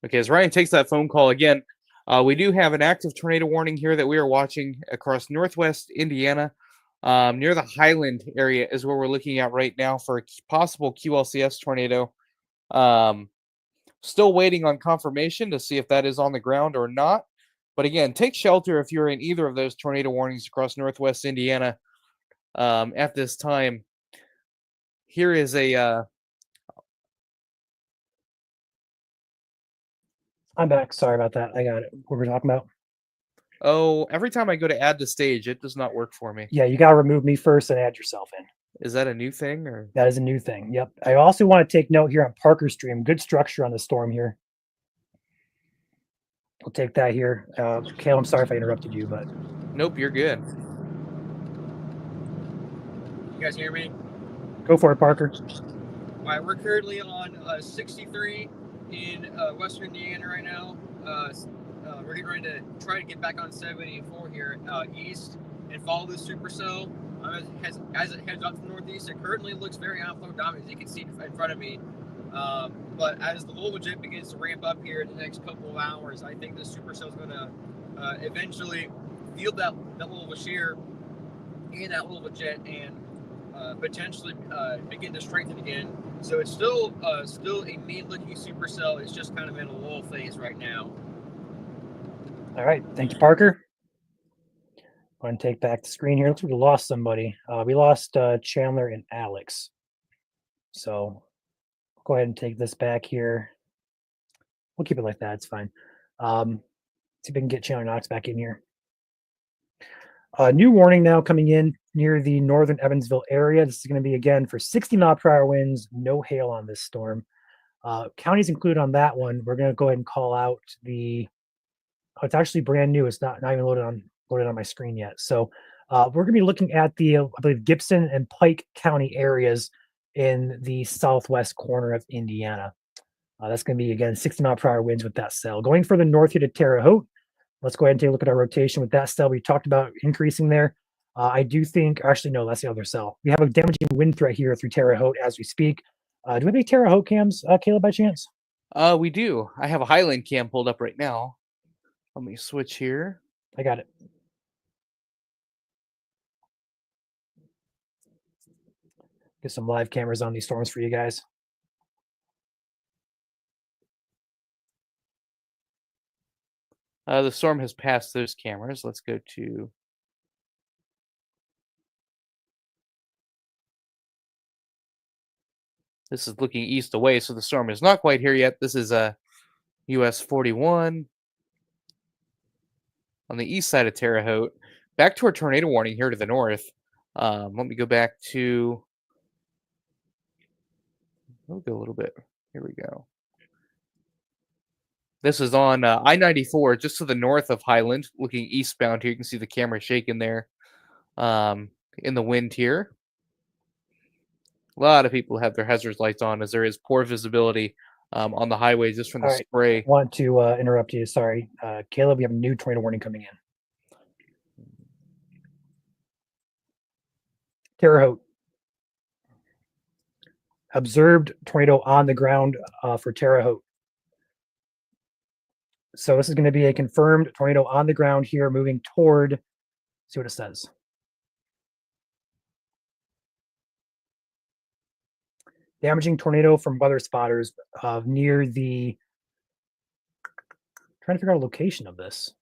Okay, as Ryan takes that phone call again, we do have an active tornado warning here that we are watching across northwest Indiana. Near the Highland area is where we're looking at right now for a possible QLCS tornado. Still waiting on confirmation to see if that is on the ground or not. But again, take shelter if you're in either of those tornado warnings across northwest Indiana at this time. Here is a... I'm back. Sorry about that. I got it. What we're talking about? Oh, every time I go to add to stage, it does not work for me. Yeah, you got to remove me first and add yourself in. Is that a new thing? Or that is a new thing. Yep. I also want to take note here on Parker Stream. Good structure on the storm here. We'll take that here. Caleb, I'm sorry if I interrupted you, but nope, you're good. You guys hear me? Go for it, Parker. All right, we're currently on 63 in western Indiana right now. We're getting ready to try to get back on 74 here east and follow this supercell. As it heads up to the northeast, it currently looks very outflow dominant, as you can see in front of me. But as the Louisville jet begins to ramp up here in the next couple of hours, I think this supercell is going to eventually feel that Louisville shear and that Louisville jet and potentially begin to strengthen again. So it's still a mean-looking supercell. It's just kind of in a lull phase right now. All right, thank you, Parker. I'm going to take back the screen here. Looks like we lost somebody. We lost Chandler and Alex. So go ahead and take this back here. We'll keep it like that. It's fine. See if we can get Chandler and Alex back in here. New warning now coming in near the northern Evansville area. This is going to be, again, for 60-mile-per-hour winds, no hail on this storm. Counties included on that one. We're going to go ahead and call out the it's actually brand new. It's not even loaded on my screen yet. So we're going to be looking at the I believe Gibson and Pike County areas in the southwest corner of Indiana. That's going to be again 60-mile-per-hour winds with that cell. Going further north here to Terre Haute. Let's go ahead and take a look at our rotation with that cell. We talked about increasing there. I do think, actually, no, that's the other cell. We have a damaging wind threat here through Terre Haute as we speak. Do we have any Terre Haute cams, Caleb, by chance? We do. I have a Highland cam pulled up right now. Let me switch here. I got it. Get some live cameras on these storms for you guys. The storm has passed those cameras. Let's go to. This is looking east away, so the storm is not quite here yet. This is US 41 on the east side of Terre Haute. Back to our tornado warning here to the north. Let me go back to. We'll go a little bit. Here we go. This is on I-94, just to the north of Highland, looking eastbound here. You can see the camera shaking there in the wind here. A lot of people have their hazard lights on as there is poor visibility on the highway just from the spray. I want to interrupt you. Sorry. Caleb, we have a new tornado warning coming in. Terre Haute. Observed tornado on the ground for Terre Haute. So this is going to be a confirmed tornado on the ground here moving toward, see what it says. Damaging tornado from weather spotters near the, trying to figure out a location of this.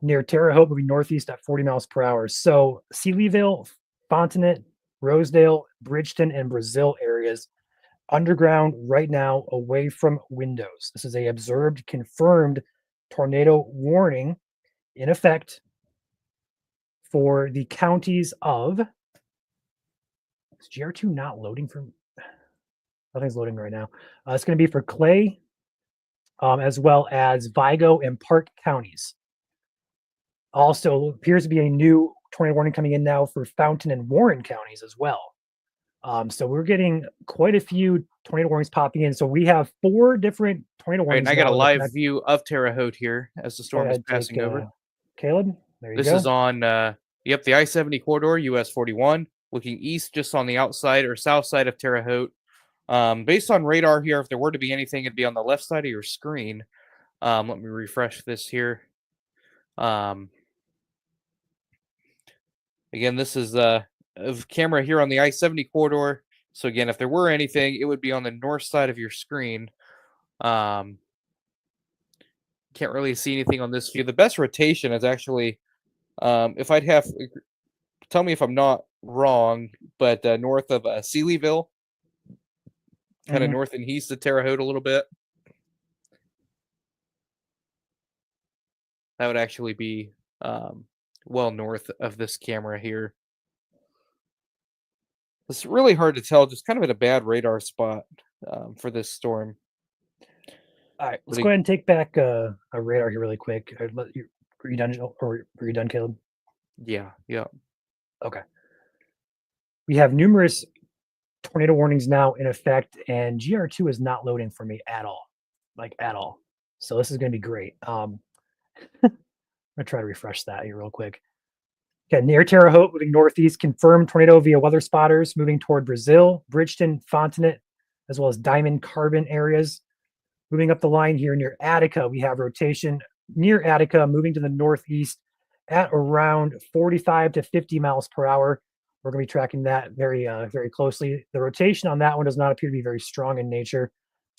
Near Terre Haute, moving northeast at 40 miles per hour. So Sealyville, Fontanet, Rosedale, Bridgeton, and Brazil areas underground right now away from windows. This is a observed, confirmed tornado warning in effect for the counties of, is GR2 not loading for, nothing's loading right now. It's going to be for Clay, as well as Vigo and Park counties. Also appears to be a new tornado warning coming in now for Fountain and Warren counties as well. So we're getting quite a few tornado warnings popping in. So we have 4 different tornado warnings. Right, and I got a live view of Terre Haute here as the storm is passing over. Caleb, there you go. This is on, the I-70 corridor, US 41, looking east just on the outside or south side of Terre Haute. Based on radar here, if there were to be anything, it'd be on the left side of your screen. Let me refresh this here. Again, this is a camera here on the I-70 corridor. So again, if there were anything, it would be on the north side of your screen. Can't really see anything on this view. The best rotation is actually, if I'd have, tell me if I'm not wrong, but north of Sealyville, kind of north and east of Terre Haute a little bit. That would actually be well north of this camera here. It's really hard to tell, just kind of at a bad radar spot for this storm. All right, let's go ahead and take back a radar here really quick. Are you done, or are you done, Caleb? Yeah. Okay. We have numerous tornado warnings now in effect, and GR2 is not loading for me at all, like at all. So this is going to be great. I'm going to try to refresh that here real quick. Okay, near Terre Haute, moving northeast, confirmed tornado via weather spotters, moving toward Brazil, Bridgeton, Fontanet, as well as Diamond Carbon areas. Moving up the line here near Attica, we have rotation near Attica, moving to the northeast at around 45 to 50 miles per hour. We're going to be tracking that very closely. The rotation on that one does not appear to be very strong in nature,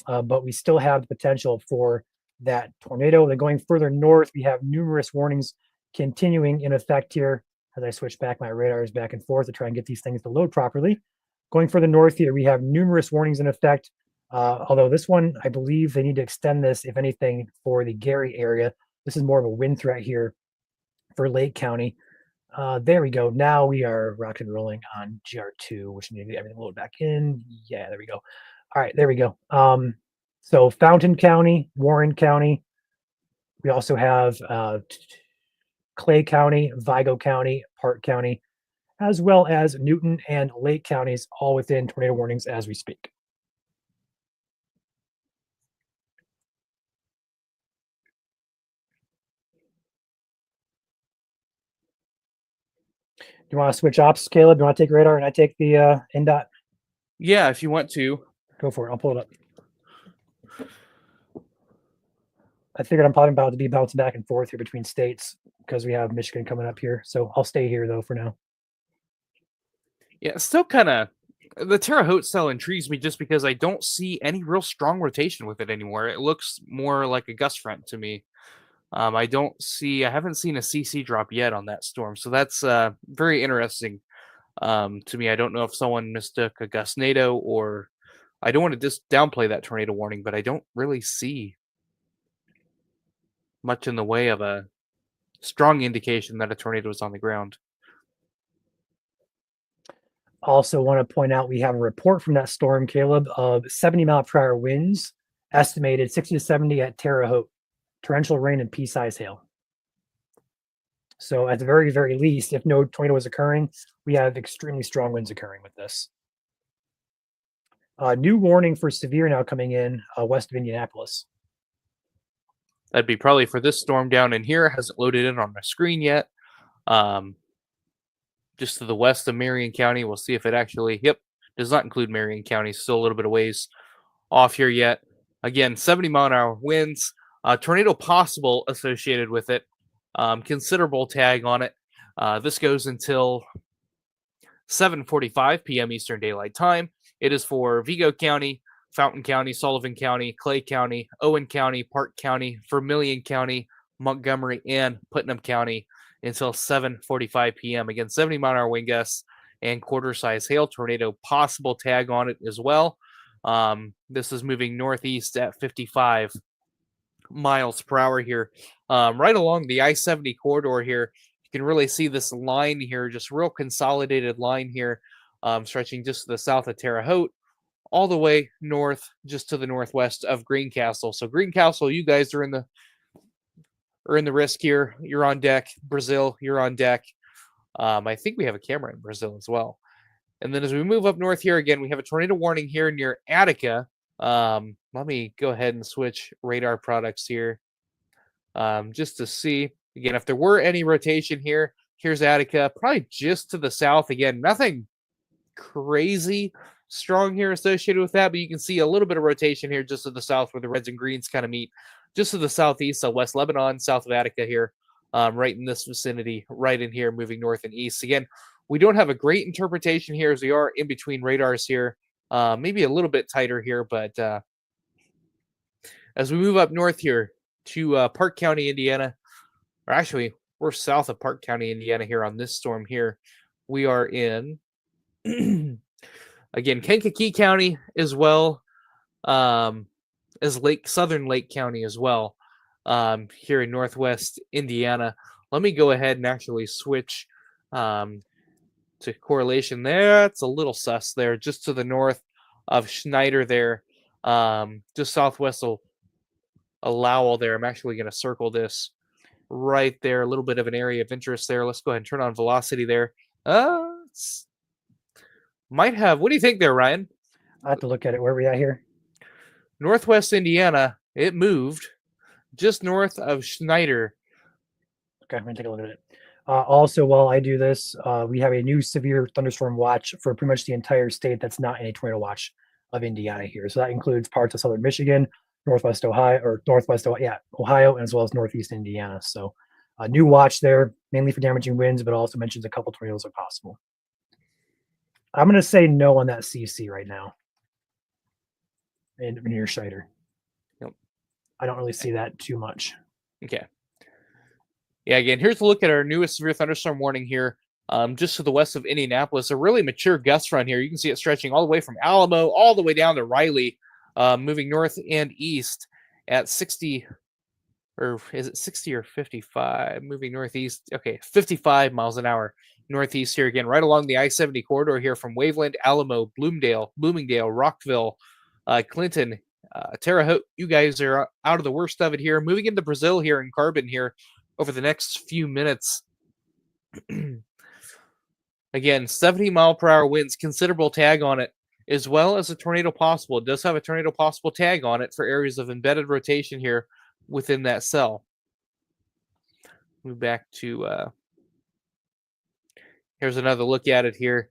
but we still have the potential for that tornado. Then going further north, we have numerous warnings continuing in effect here as I switch back my radars back and forth to try and get these things to load properly. Going further north here, we have numerous warnings in effect. Although this one, I believe they need to extend this, if anything, for the Gary area. This is more of a wind threat here for Lake County. There we go. Now we are rocking and rolling on GR2, which needs to get everything loaded back in. Yeah, there we go. All right, there we go. So Fountain County, Warren County, We also have Clay County, Vigo County, Park County, as well as Newton and Lake counties, all within tornado warnings as we speak. Do you want to switch ops, Caleb? Do you want to take radar and I take the NDOT? Yeah, if you want to. Go for it. I'll pull it up. I figured I'm probably about to be bouncing back and forth here between states because we have Michigan coming up here. So I'll stay here though for now. Yeah, still kind of the Terre Haute style intrigues me just because I don't see any real strong rotation with it anymore. It looks more like a gust front to me. I haven't seen a CC drop yet on that storm, so that's very interesting to me. I don't know if someone mistook a gustnado, or I don't want to just downplay that tornado warning, but I don't really see much in the way of a strong indication that a tornado is on the ground. Also want to point out we have a report from that storm, Caleb, of 70-mile-per-hour winds, estimated 60 to 70 at Terre Haute, torrential rain and pea-sized hail. So at the very, very least, if no tornado is occurring, we have extremely strong winds occurring with this. New warning for severe now coming in west of Indianapolis. That'd be probably for this storm down in here. It hasn't loaded in on my screen yet. Just to the west of Marion County. We'll see if it actually, does not include Marion County. Still a little bit of ways off here yet. Again, 70-mile-an-hour winds. Tornado possible associated with it. Considerable tag on it. This goes until 7:45 p.m. Eastern Daylight Time. It is for Vigo County, Fountain County, Sullivan County, Clay County, Owen County, Park County, Vermilion County, Montgomery, and Putnam County until 7:45 p.m. Again, 70-mile-an-hour wind gusts and quarter-size hail tornado possible tag on it as well. This is moving northeast at 55 miles per hour here, right along the I-70 corridor here. You can really see this line here, just real consolidated line here, stretching just to the south of Terre Haute, all the way north, just to the northwest of Greencastle. So Greencastle, you guys are in the risk here. You're on deck. Brazil, you're on deck. I think we have a camera in Brazil as well. And then as we move up north here, again, we have a tornado warning here near Attica. Let me go ahead and switch radar products here just to see. Again, if there were any rotation here, here's Attica, probably just to the south. Again, nothing crazy strong here associated with that, but you can see a little bit of rotation here just to the south where the reds and greens kind of meet. Just to the southeast, so West Lebanon, south of Attica here, right in this vicinity, right in here, moving north and east. Again, we don't have a great interpretation here as we are in between radars here. Maybe a little bit tighter here, but as we move up north here to Park County, Indiana, or actually, we're south of Park County, Indiana here on this storm here. We are in, again, Kankakee County as well. As Southern Lake County as well, here in northwest Indiana. Let me go ahead and actually switch to correlation there. It's a little sus there, just to the north of Schneider there, just southwest of Lowell there. I'm actually going to circle this right there, a little bit of an area of interest there. Let's go ahead and turn on velocity there. Might have, what do you think there, Ryan? I have to look at it. Where are we at here? Northwest Indiana, it moved just north of Schneider. Okay, I'm going to take a look at it. Also, while I do this, we have a new severe thunderstorm watch for pretty much the entire state that's not in a tornado watch of Indiana here. So that includes parts of southern Michigan, northwest Ohio, Ohio, as well as northeast Indiana. So a new watch there, mainly for damaging winds, but also mentions a couple tornadoes are possible. I'm going to say no on that CC right now. And near Schneider. Yep. I don't really see that too much. Okay. Yeah, again, here's a look at our newest severe thunderstorm warning here, just to the west of Indianapolis. A really mature gust front here. You can see it stretching all the way from Alamo all the way down to Riley, moving north and east at 60, or is it 60 or 55? Moving northeast. Okay, 55 miles an hour northeast here again, right along the I-70 corridor here from Waveland, Alamo, Bloomingdale, Rockville, Clinton, Terre Haute, you guys are out of the worst of it here. Moving into Brazil here in Carbon here over the next few minutes. Again, 70-mile-per-hour winds, considerable tag on it, as well as a tornado possible. It does have a tornado possible tag on it for areas of embedded rotation here within that cell. Move back to here's another look at it here.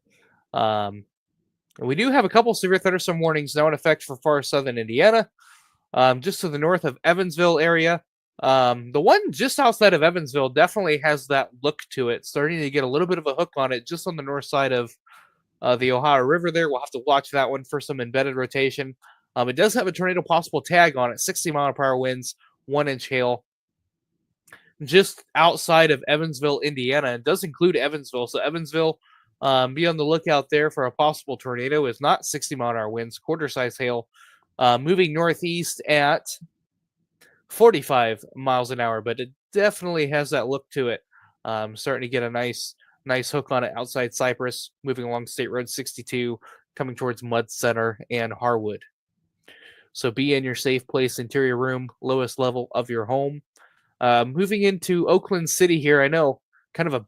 We do have a couple severe thunderstorm warnings now in effect for far southern Indiana, just to the north of Evansville area. The one just outside of Evansville definitely has that look to it, starting to get a little bit of a hook on it just on the north side of the Ohio River there. We'll have to watch that one for some embedded rotation. It does have a tornado possible tag on it, 60-mile-per-hour winds, 1-inch hail. Just outside of Evansville, Indiana. It does include Evansville, so Evansville, be on the lookout there for a possible tornado. It's not 60-mile-an-hour winds, quarter-size hail, moving northeast at 45 miles an hour, but it definitely has that look to it. Starting to get a nice hook on it outside Cypress, moving along State Road 62, coming towards Mud Center and Harwood. So be in your safe place, interior room, lowest level of your home. Moving into Oakland City here, I know kind of a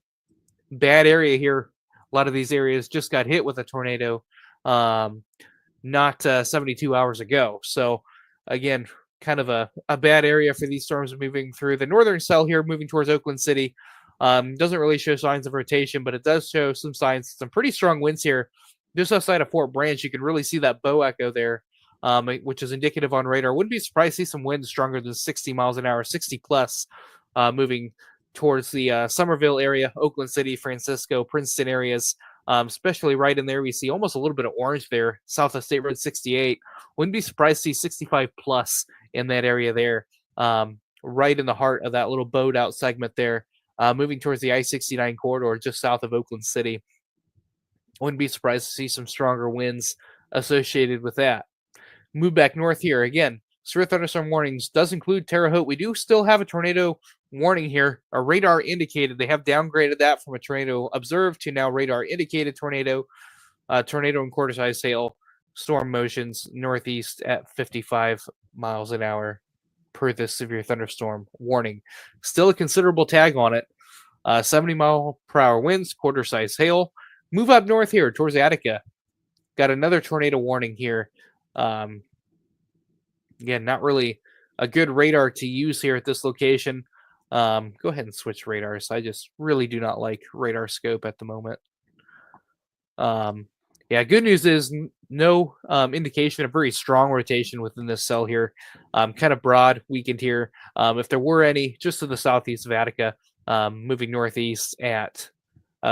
bad area here. A lot of these areas just got hit with a tornado not 72 hours ago. So again, kind of a bad area for these storms moving through. The northern cell here moving towards Oakland City doesn't really show signs of rotation, but it does show some signs, some pretty strong winds here. Just outside of Fort Branch, you can really see that bow echo there, which is indicative on radar. Wouldn't be surprised to see some winds stronger than 60 miles an hour, 60 plus, moving towards the Somerville area, Oakland City, Francisco, Princeton areas. Especially right in there, we see almost a little bit of orange there, south of State Road 68. Wouldn't be surprised to see 65 plus in that area there, right in the heart of that little bowed out segment there, moving towards the I-69 corridor just south of Oakland City. Wouldn't be surprised to see some stronger winds associated with that. Move back north here. Again, severe thunderstorm warnings does include Terre Haute. We do still have a tornado warning here. A radar indicated. They have downgraded that from a tornado observed to now radar indicated tornado. Tornado and quarter-size hail. Storm motions northeast at 55 miles an hour per this severe thunderstorm warning. Still a considerable tag on it. 70-mile-per-hour winds, quarter-size hail. Move up north here towards Attica. Got another tornado warning here. Again, not really a good radar to use here at this location. Go ahead and switch radars. I just really do not like radar scope at the moment. Yeah, good news is no indication of very strong rotation within this cell here. Kind of broad, weakened here. If there were any, just to the southeast of Attica, moving northeast at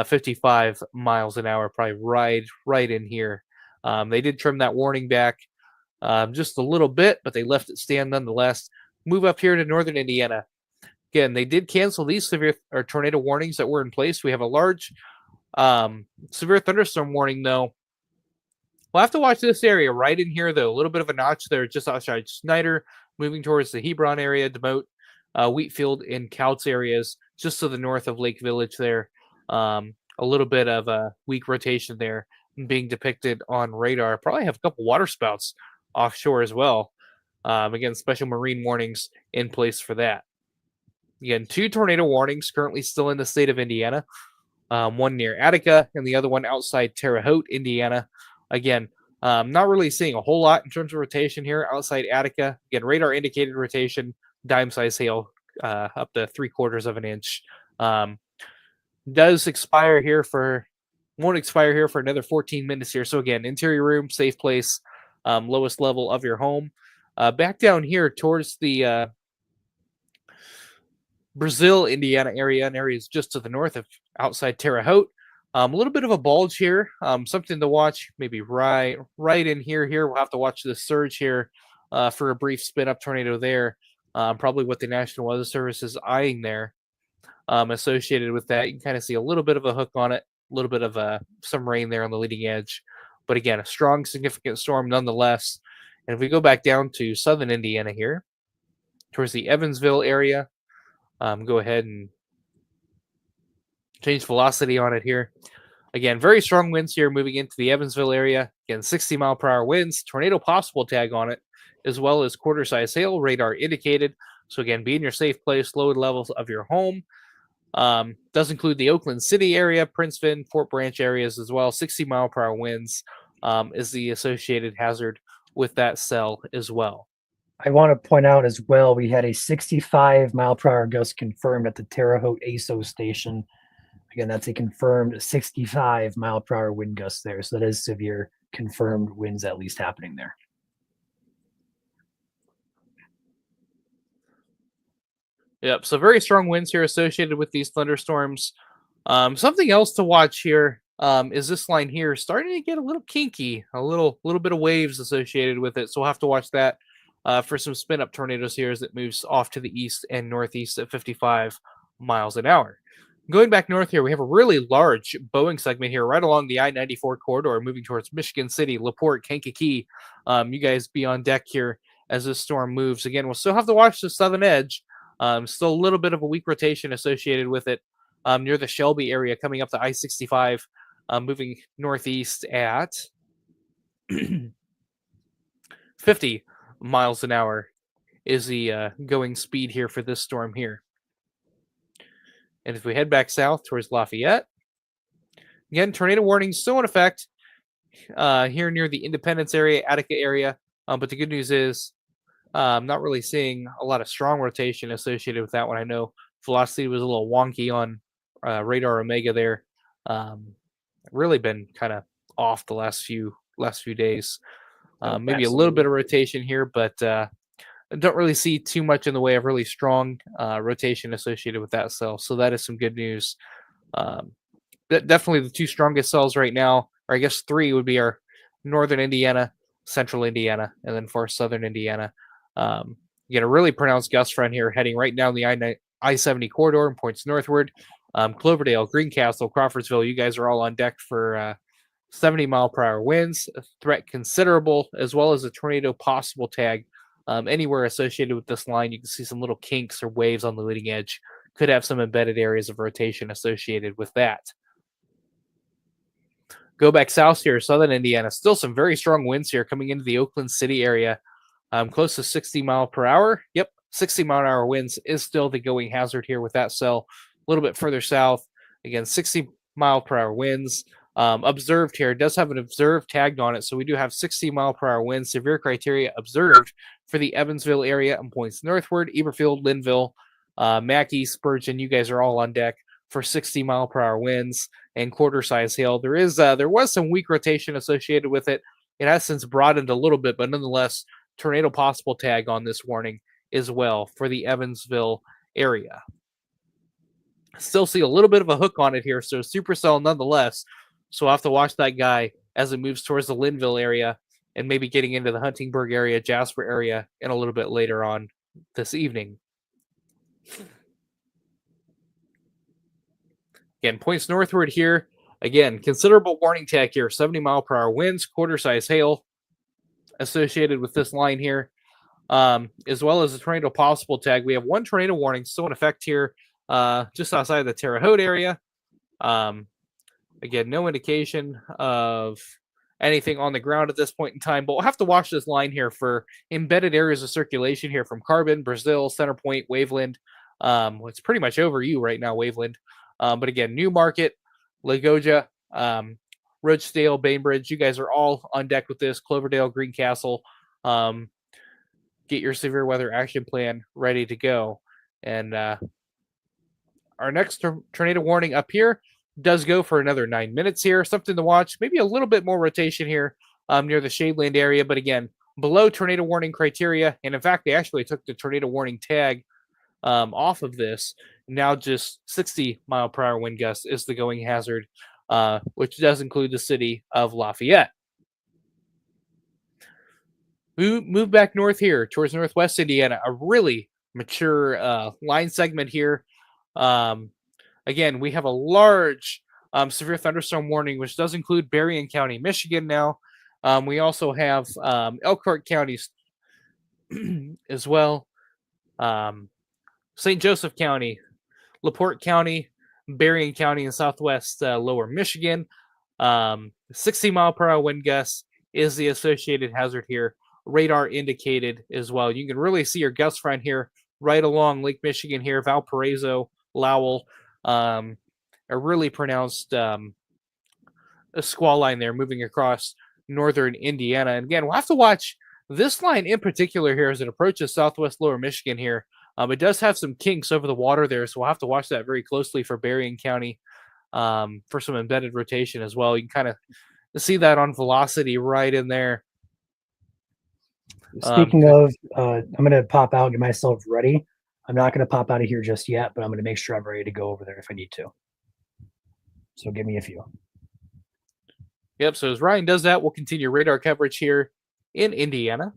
55 miles an hour, probably right in here. They did trim that warning back just a little bit, but they left it stand nonetheless. Move up here to northern Indiana. Again, they did cancel these severe or tornado warnings that were in place. We have a large severe thunderstorm warning, though. We'll have to watch this area right in here, though. A little bit of a notch there just outside Snyder, moving towards the Hebron area, Demote, Wheatfield, and Couts areas, just to the north of Lake Village there. A little bit of a weak rotation there being depicted on radar. Probably have a couple water spouts offshore as well. Again, special marine warnings in place for that. Again, 2 tornado warnings currently still in the state of Indiana. One near Attica and the other one outside Terre Haute, Indiana. Again, not really seeing a whole lot in terms of rotation here outside Attica. Again, radar indicated rotation, dime size hail up to 3/4 of an inch. Won't expire here for another 14 minutes here. So again, interior room, safe place, lowest level of your home. Back down here towards the Brazil, Indiana area, and areas just to the north of outside Terre Haute. A little bit of a bulge here, something to watch, maybe right in here. We'll have to watch this surge here for a brief spin-up tornado there. Probably what the National Weather Service is eyeing there. Associated with that, you can kind of see a little bit of a hook on it, a little bit of some rain there on the leading edge. But again, a strong, significant storm nonetheless. And if we go back down to southern Indiana here, towards the Evansville area, go ahead and change velocity on it here. Again, very strong winds here moving into the Evansville area. Again, 60-mile-per-hour winds, tornado possible tag on it, as well as quarter-size hail, radar indicated. So again, be in your safe place, low levels of your home. Does include the Oakland City area, Princeton, Fort Branch areas as well. 60-mile-per-hour winds is the associated hazard with that cell as well. I want to point out as well, we had a 65-mile-per-hour gust confirmed at the Terre Haute ASO station. Again, that's a confirmed 65-mile-per-hour wind gust there. So that is severe confirmed winds at least happening there. Yep, so very strong winds here associated with these thunderstorms. Something else to watch here is this line here starting to get a little kinky, a little bit of waves associated with it. So we'll have to watch that for some spin up tornadoes here as it moves off to the east and northeast at 55 miles an hour. Going back north here, we have a really large Boeing segment here right along the I-94 corridor moving towards Michigan City, LaPorte, Kankakee. You guys be on deck here as this storm moves. Again, we'll still have to watch the southern edge. Still a little bit of a weak rotation associated with it near the Shelby area coming up the I-65, moving northeast at 50 miles an hour is the going speed here for this storm here. And if we head back south towards Lafayette, again, tornado warning still in effect here near the Independence area, Attica area. But the good news is I'm not really seeing a lot of strong rotation associated with that one. I know velocity was a little wonky on radar Omega there. Really been kind of off the last few days. Maybe a little bit of rotation here, but I don't really see too much in the way of really strong rotation associated with that cell. So that is some good news. Definitely the two strongest cells right now, or I guess three would be our northern Indiana, central Indiana, and then far southern Indiana. You get a really pronounced gust front here heading right down the I-70 corridor and points northward. Cloverdale, Greencastle, Crawfordsville, you guys are all on deck for 70-mile-per-hour winds. Threat considerable, as well as a tornado possible tag. Anywhere associated with this line, you can see some little kinks or waves on the leading edge. Could have some embedded areas of rotation associated with that. Go back south here, southern Indiana. Still some very strong winds here coming into the Oakland City area. Close to 60 mile per hour. Yep, 60 mile an hour winds is still the going hazard here with that cell. A little bit further south, again, 60 mile per hour winds. Observed here, it does have an observed tagged on it, so we do have 60 mile per hour winds. Severe criteria observed for the Evansville area and points northward. Eberfield, Linville, Mackey, Spurgeon, you guys are all on deck for 60 mile per hour winds and quarter size hail. There was some weak rotation associated with it. It has since broadened a little bit, but nonetheless, tornado possible tag on this warning as well for the Evansville area. Still see a little bit of a hook on it here, so supercell nonetheless. So I'll have to watch that guy as it moves towards the Linville area and maybe getting into the Huntingburg area, Jasper area, and a little bit later on this evening. Again, points northward here. Again, considerable warning tag here. 70 mile per hour winds, quarter size hail associated with this line here, as well as a tornado possible tag. We have one tornado warning still in effect here just outside of the Terre Haute area. Again, no indication of anything on the ground at this point in time, but we'll have to watch this line here for embedded areas of circulation here from Carbon, Brazil, Centerpoint, Waveland. It's pretty much over you right now, Waveland. But again, Newmarket, Lagoja, Rochedale, Bainbridge, you guys are all on deck with this. Cloverdale, Greencastle, get your severe weather action plan ready to go. And our next tornado warning up here does go for another 9 minutes here. Something to watch. Maybe a little bit more rotation here near the Shadeland area, but again, below tornado warning criteria. And in fact, they actually took the tornado warning tag off of this. Now just 60 mile per hour wind gust is the going hazard, which does include the city of Lafayette. We move back north here towards northwest Indiana, a really mature line segment here. Again, we have a large severe thunderstorm warning, which does include Berrien County, Michigan now. We also have Elkhart County as well, St. Joseph County, LaPorte County, Berrien County and southwest lower Michigan. 60-mile-per-hour wind gusts is the associated hazard here. Radar indicated as well. You can really see your gust front here right along Lake Michigan here, Valparaiso, Lowell. A really pronounced squall line there moving across northern Indiana. And again, we'll have to watch this line in particular here as it approaches southwest lower Michigan here. It does have some kinks over the water there, so we'll have to watch that very closely for Berrien County for some embedded rotation as well. You can kind of see that on velocity right in there. Speaking of, I'm going to pop out and get myself ready. I'm not going to pop out of here just yet, but I'm going to make sure I'm ready to go over there if I need to. So give me a few. Yep, so as Ryan does that, we'll continue radar coverage here in Indiana.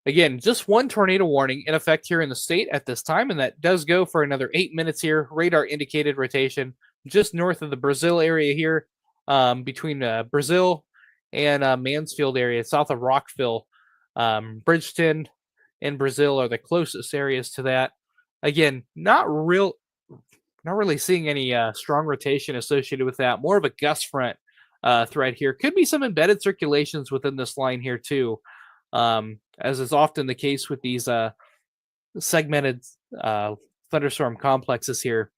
Again, just one tornado warning in effect here in the state at this time, and that does go for another 8 minutes here. Radar indicated rotation just north of the Brazil area here, between Brazil and Mansfield area, south of Rockville. Bridgeton and Brazil are the closest areas to that. Again, not really seeing any strong rotation associated with that. More of a gust front threat here. Could be some embedded circulations within this line here too. As is often the case with these segmented thunderstorm complexes here.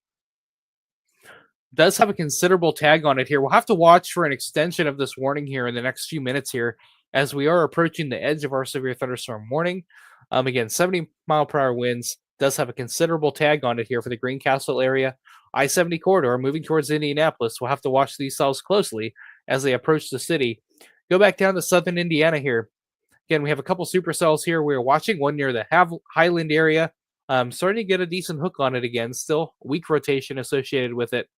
Does have a considerable tag on it here. We'll have to watch for an extension of this warning here in the next few minutes here as we are approaching the edge of our severe thunderstorm warning. Again, 70-mile-per-hour winds does have a considerable tag on it here for the Greencastle area. I-70 corridor moving towards Indianapolis. We'll have to watch these cells closely as they approach the city. Go back down to southern Indiana here. Again, we have a couple supercells here. We're watching one near the Highland area. Starting to get a decent hook on it again. Still weak rotation associated with it.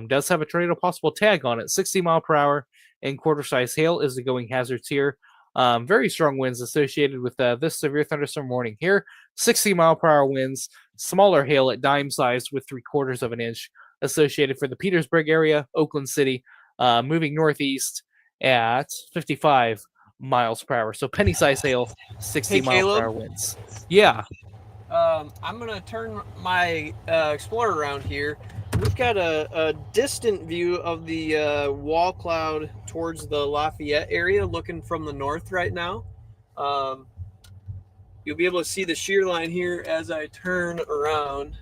Does have a tornado possible tag on it. 60-mile-per-hour and quarter-size hail is the going hazards here. Very strong winds associated with this severe thunderstorm warning here. 60-mile-per-hour winds. Smaller hail at dime size with 3/4 of an inch associated for the Petersburg area, Oakland City, moving northeast at 55 miles per hour. So penny size hail, 60-mile-per-hour winds. Yeah. I'm going to turn my Explorer around here. We've got a distant view of the wall cloud towards the Lafayette area looking from the north right now. You'll be able to see the shear line here as I turn around.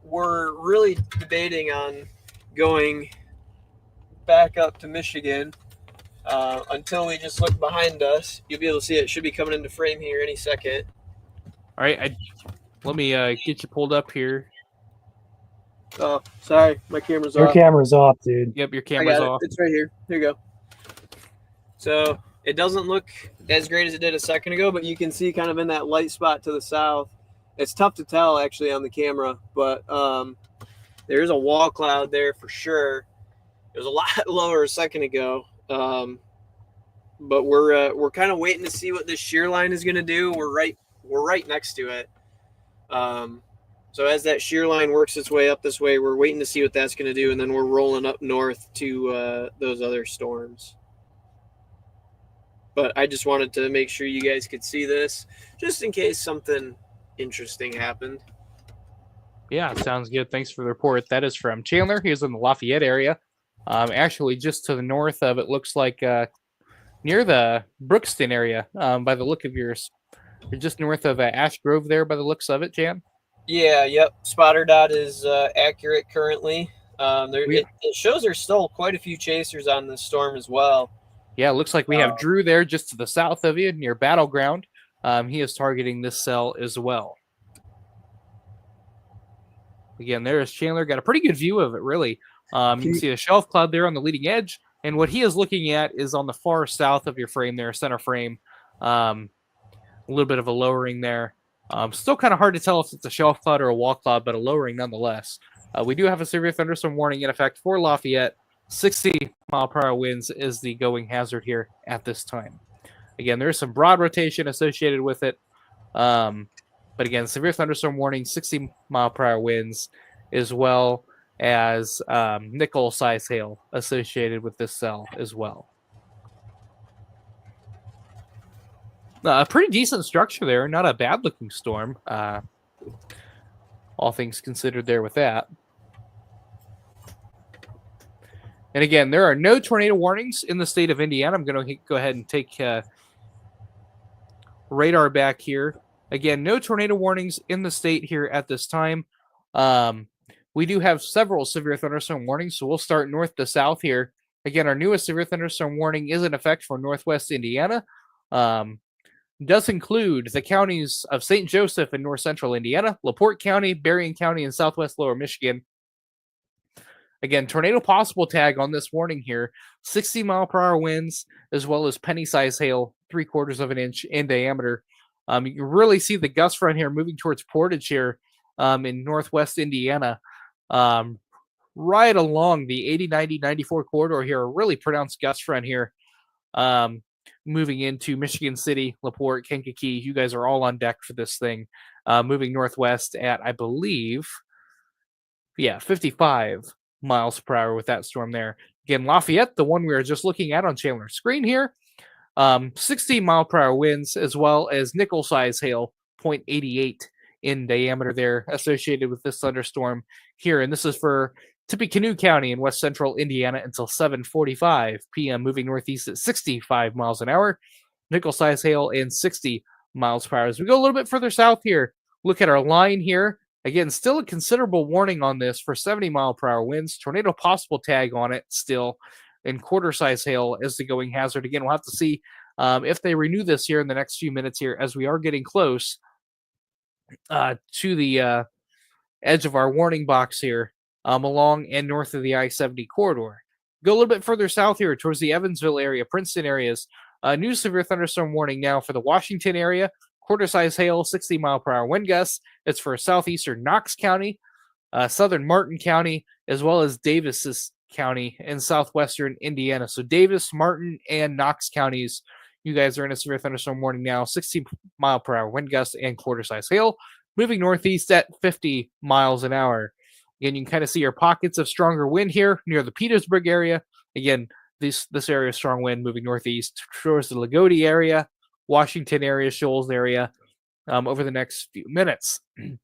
We're really debating on going back up to Michigan until we just look behind us. You'll be able to see it should be coming into frame here any second. All right. Let me get you pulled up here. Oh, sorry. My camera's Your off. camera's off, dude. Yep, your camera's off. It's right here. Here you go. So it doesn't look as great as it did a second ago, but you can see kind of in that light spot to the south. It's tough to tell actually on the camera, but there's a wall cloud there for sure. It was a lot lower a second ago. But we're kind of waiting to see what this shear line is going to do. We're right next to it. So as that shear line works its way up this way, we're waiting to see what that's going to do, and then we're rolling up north to those other storms. But I just wanted to make sure you guys could see this, just in case something interesting happened. Yeah, sounds good. Thanks for the report. That is from Chandler. He is in the Lafayette area. Actually, just to the north of it, looks like near the Brookston area, by the look of yours. You're just north of Ash Grove there, by the looks of it, Jan. Yeah, yep. Spotter dot is accurate currently. It shows there's still quite a few chasers on this storm as well. Yeah, it looks like we have Drew there just to the south of you near Battleground. He is targeting this cell as well. Again, there is Chandler. Got a pretty good view of it, really. You can see a shelf cloud there on the leading edge. And what he is looking at is on the far south of your frame there, center frame. A little bit of a lowering there. Still kind of hard to tell if it's a shelf cloud or a wall cloud, but a lowering nonetheless. We do have a severe thunderstorm warning in effect for Lafayette. 60-mile-per-hour winds is the going hazard here at this time. Again, there's some broad rotation associated with it. But again, severe thunderstorm warning, 60-mile-per-hour winds, as well as nickel-size hail associated with this cell as well. A pretty decent structure there. Not a bad looking storm. All things considered there with that. And again, there are no tornado warnings in the state of Indiana. I'm going to go ahead and take radar back here. Again, no tornado warnings in the state here at this time. We do have several severe thunderstorm warnings, so we'll start north to south here. Again, our newest severe thunderstorm warning is in effect for northwest Indiana. Does include the counties of St. Joseph and north central Indiana, LaPorte County, Berrien County, and southwest lower Michigan. Again, tornado possible tag on this warning here, 60-mile-per-hour winds, as well as penny-size hail, 3/4 of an inch in diameter. You can really see the gust front here moving towards Portage here in northwest Indiana. Right along the 80, 90, 94 corridor here, a really pronounced gust front here. Moving into Michigan City, LaPorte, Kankakee. You guys are all on deck for this thing. Moving northwest at, I believe, 55 miles per hour with that storm there. Again, Lafayette, the one we were just looking at on Chandler's screen here, 16-mile-per-hour winds, as well as nickel-size hail, 0.88 in diameter there, associated with this thunderstorm here. And this is for Tippecanoe County in west central Indiana until 7:45 p.m., moving northeast at 65 miles an hour, nickel-size hail, and 60 miles per hour. As we go a little bit further south here, look at our line here. Again, still a considerable warning on this for 70-mile-per-hour winds. Tornado possible tag on it still, and quarter-size hail as the going hazard. Again, we'll have to see if they renew this here in the next few minutes here, as we are getting close to the edge of our warning box here, along and north of the I-70 corridor. Go a little bit further south here towards the Evansville area, Princeton areas. New severe thunderstorm warning now for the Washington area. Quarter-size hail, 60-mile-per-hour wind gusts. It's for southeastern Knox County, southern Martin County, as well as Davis County in southwestern Indiana. So Davis, Martin, and Knox counties, you guys are in a severe thunderstorm warning now. 60-mile-per-hour wind gusts and quarter-size hail. Moving northeast at 50 miles an hour. Again, you can kind of see your pockets of stronger wind here near the Petersburg area. Again, this area is strong wind moving northeast towards the Lagodi area, Washington area, Shoals area over the next few minutes. A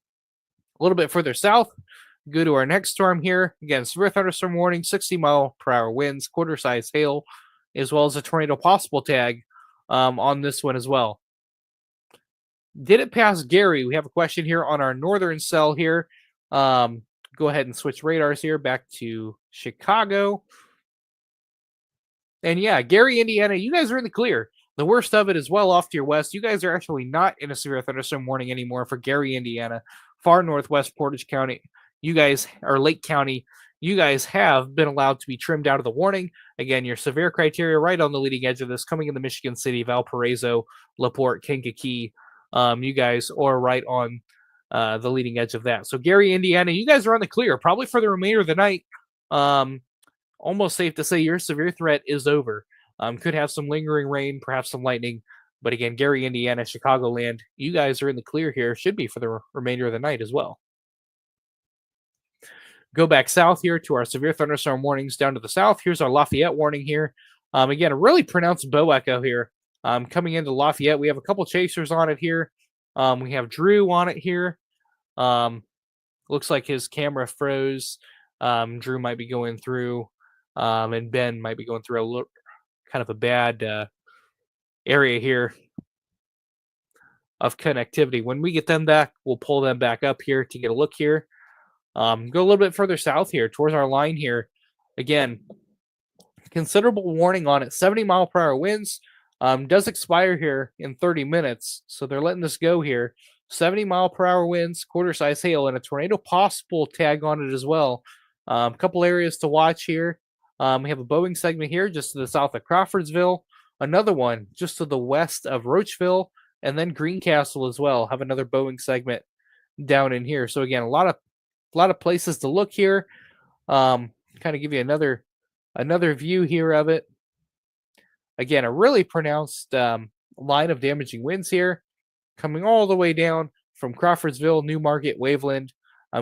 little bit further south, go to our next storm here. Again, severe thunderstorm warning, 60-mile-per-hour winds, quarter-size hail, as well as a tornado possible tag on this one as well. Did it pass Gary? We have a question here on our northern cell here. Go ahead and switch radars here back to Chicago. And yeah, Gary, Indiana, you guys are in the clear. The worst of it is well off to your west. You guys are actually not in a severe thunderstorm warning anymore for Gary, Indiana. Far northwest Portage County, you guys, or Lake County, you guys have been allowed to be trimmed out of the warning. Again, your severe criteria right on the leading edge of this, coming into Michigan City, Valparaiso, LaPorte, Kankakee. You guys are right on the leading edge of that. So Gary, Indiana, you guys are on the clear, probably for the remainder of the night. Almost safe to say your severe threat is over. Could have some lingering rain, perhaps some lightning. But again, Gary, Indiana, Chicagoland, you guys are in the clear here. Should be for the remainder of the night as well. Go back south here to our severe thunderstorm warnings down to the south. Here's our Lafayette warning here. Again, a really pronounced bow echo here. Coming into Lafayette, we have a couple chasers on it here. We have Drew on it here. Looks like his camera froze. Drew might be going through, and Ben might be going through a little kind of a bad area here of connectivity. When we get them back, we'll pull them back up here to get a look here. Go a little bit further south here towards our line here. Again, considerable warning on it. 70-mile-per-hour winds. Does expire here in 30 minutes, so they're letting this go here. 70-mile-per-hour winds, quarter-size hail, and a tornado possible tag on it as well. A couple areas to watch here. We have a Boeing segment here just to the south of Crawfordsville. Another one just to the west of Roachville, and then Greencastle as well. Have another Boeing segment down in here. So again, a lot of places to look here. Kind of give you another view here of it. Again, a really pronounced line of damaging winds here, coming all the way down from Crawfordsville, Newmarket, Waveland.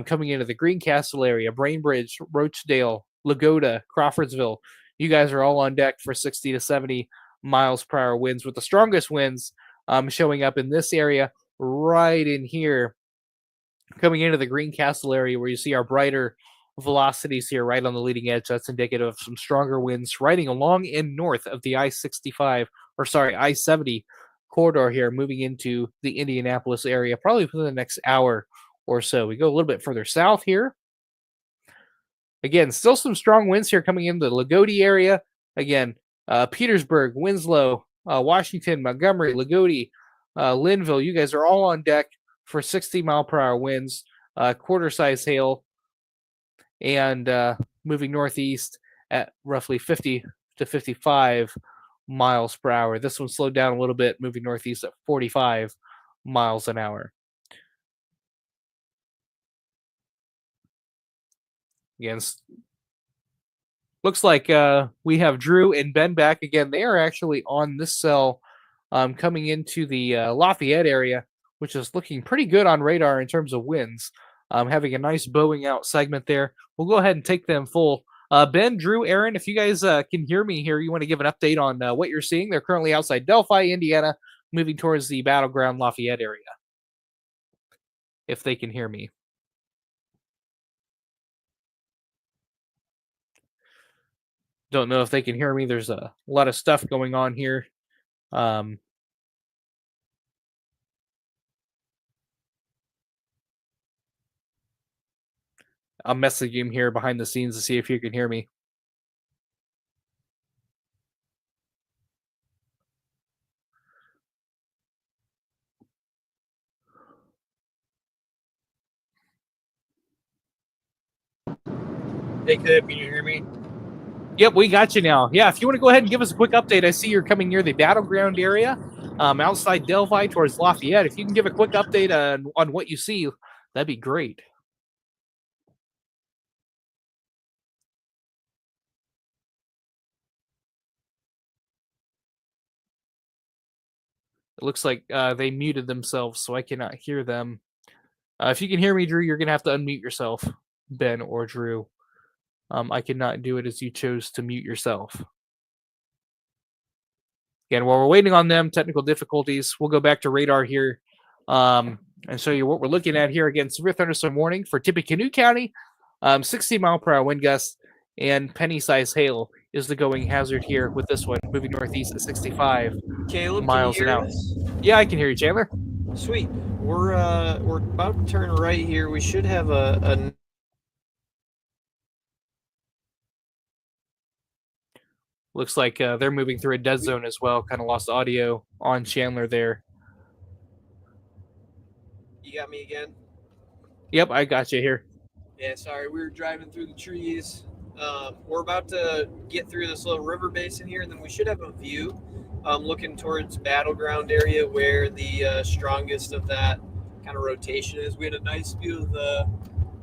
Coming into the Greencastle area, Brainbridge, Roachdale, Lagoda, Crawfordsville. You guys are all on deck for 60 to 70 miles per hour winds, with the strongest winds showing up in this area right in here, coming into the Greencastle area where you see our brighter velocities here right on the leading edge. That's indicative of some stronger winds riding along and north of the I-70 corridor here, moving into the Indianapolis area probably within the next hour or so. We go a little bit further south here. Again, still some strong winds here coming into the Lagodi area. Again, Petersburg, Winslow, Washington, Montgomery, Lagodi, Linville, you guys are all on deck for 60-mile-per-hour winds, quarter-size hail, and moving northeast at roughly 50 to 55 miles per hour. This one slowed down a little bit, moving northeast at 45 miles an hour. Again, looks like we have Drew and Ben back again. They are actually on this cell coming into the Lafayette area, which is looking pretty good on radar in terms of winds. Having a nice bowing out segment there. We'll go ahead and take them full. Ben, Drew, Aaron, if you guys can hear me here, you want to give an update on what you're seeing. They're currently outside Delphi, Indiana, moving towards the battleground Lafayette area. If they can hear me. Don't know if they can hear me. There's a lot of stuff going on here. I'm messaging him here behind the scenes to see if you can hear me. Hey, Clip, can you hear me? Yep, we got you now. Yeah, if you want to go ahead and give us a quick update, I see you're coming near the battleground area, outside Delphi towards Lafayette. If you can give a quick update on what you see, that'd be great. It looks like they muted themselves, so I cannot hear them. If you can hear me, Drew, you're going to have to unmute yourself, Ben or Drew. I cannot do it as you chose to mute yourself. Again, while we're waiting on them, technical difficulties, we'll go back to radar here and show you what we're looking at here. Again, severe thunderstorm warning for Tippecanoe County, 60-mile-per-hour wind gusts, and penny-sized hail is the going hazard here with this one, moving northeast at 65 Caleb, miles can an you hear hour. us? Yeah, I can hear you, Chandler. Sweet. We're about to turn right here. We should have a Looks like they're moving through a dead zone as well. Kind of lost audio on Chandler there. You got me again? Yep, I got you here. Yeah, sorry. We were driving through the trees. We're about to get through this little river basin here, and then we should have a view looking towards battleground area where the strongest of that kind of rotation is. We had a nice view of the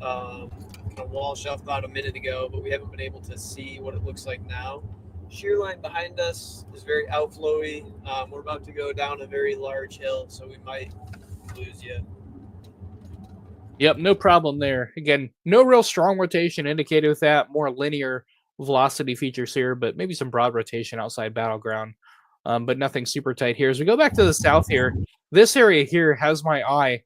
kind of wall shelf about a minute ago, but we haven't been able to see what it looks like now. Shear line behind us is very outflowy. We're about to go down a very large hill, so we might lose you. Yep, no problem there. Again, no real strong rotation indicated with that. More linear velocity features here, but maybe some broad rotation outside battleground. But nothing super tight here. As we go back to the south here, this area here has my eye.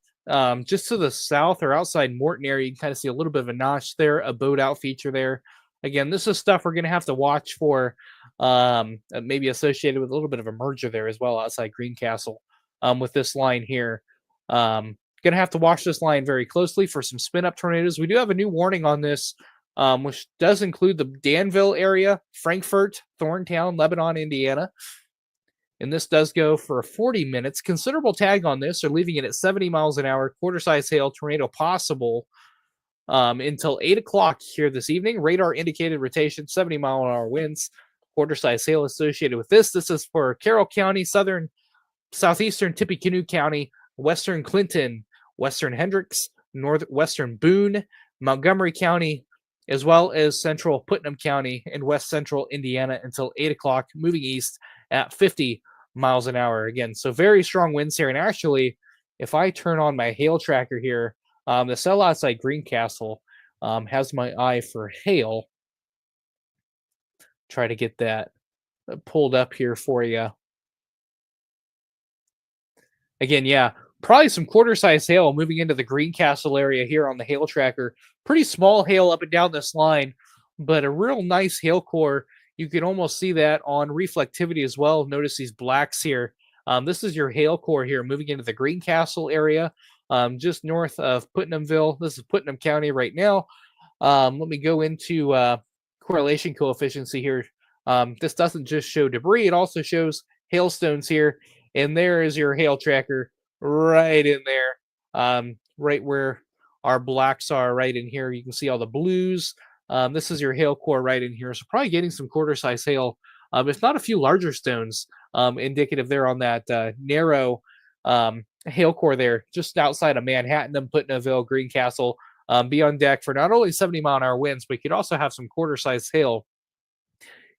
Just to the south or outside Morton area, you can kind of see a little bit of a notch there, a boat out feature there. Again, this is stuff we're going to have to watch for, maybe associated with a little bit of a merger there as well outside Greencastle with this line here. Going to have to watch this line very closely for some spin-up tornadoes. We do have a new warning on this, which does include the Danville area, Frankfort, Thorntown, Lebanon, Indiana. And this does go for 40 minutes. Considerable tag on this. They're leaving it at 70 miles an hour, quarter-size hail, tornado possible until 8 o'clock here this evening. Radar indicated rotation, 70-mile-an-hour winds, quarter-size hail associated with this. This is for Carroll County, southeastern Tippecanoe County, western Clinton, western Hendricks, northwestern Boone, Montgomery County, as well as central Putnam County and west central Indiana until 8 o'clock, moving east at 50 miles an hour again. So very strong winds here. And actually, if I turn on my hail tracker here, the cell outside Greencastle has my eye for hail. Try to get that pulled up here for you. Again, yeah, probably some quarter-size hail moving into the Greencastle area here on the hail tracker. Pretty small hail up and down this line, but a real nice hail core. You can almost see that on reflectivity as well. Notice these blacks here. This is your hail core here moving into the Greencastle area, just north of Putnamville. This is Putnam County right now. Let me go into correlation coefficient here. This doesn't just show debris, it also shows hailstones here. And there is your hail tracker right in there, right where our blacks are right in here. You can see all the blues. This is your hail core right in here. So probably getting some quarter-size hail, if not a few larger stones, indicative there on that narrow hail core there, just outside of Manhattan and Putnamville, Greencastle. Be on deck for not only 70-mile-an-hour winds, but you could also have some quarter-size hail,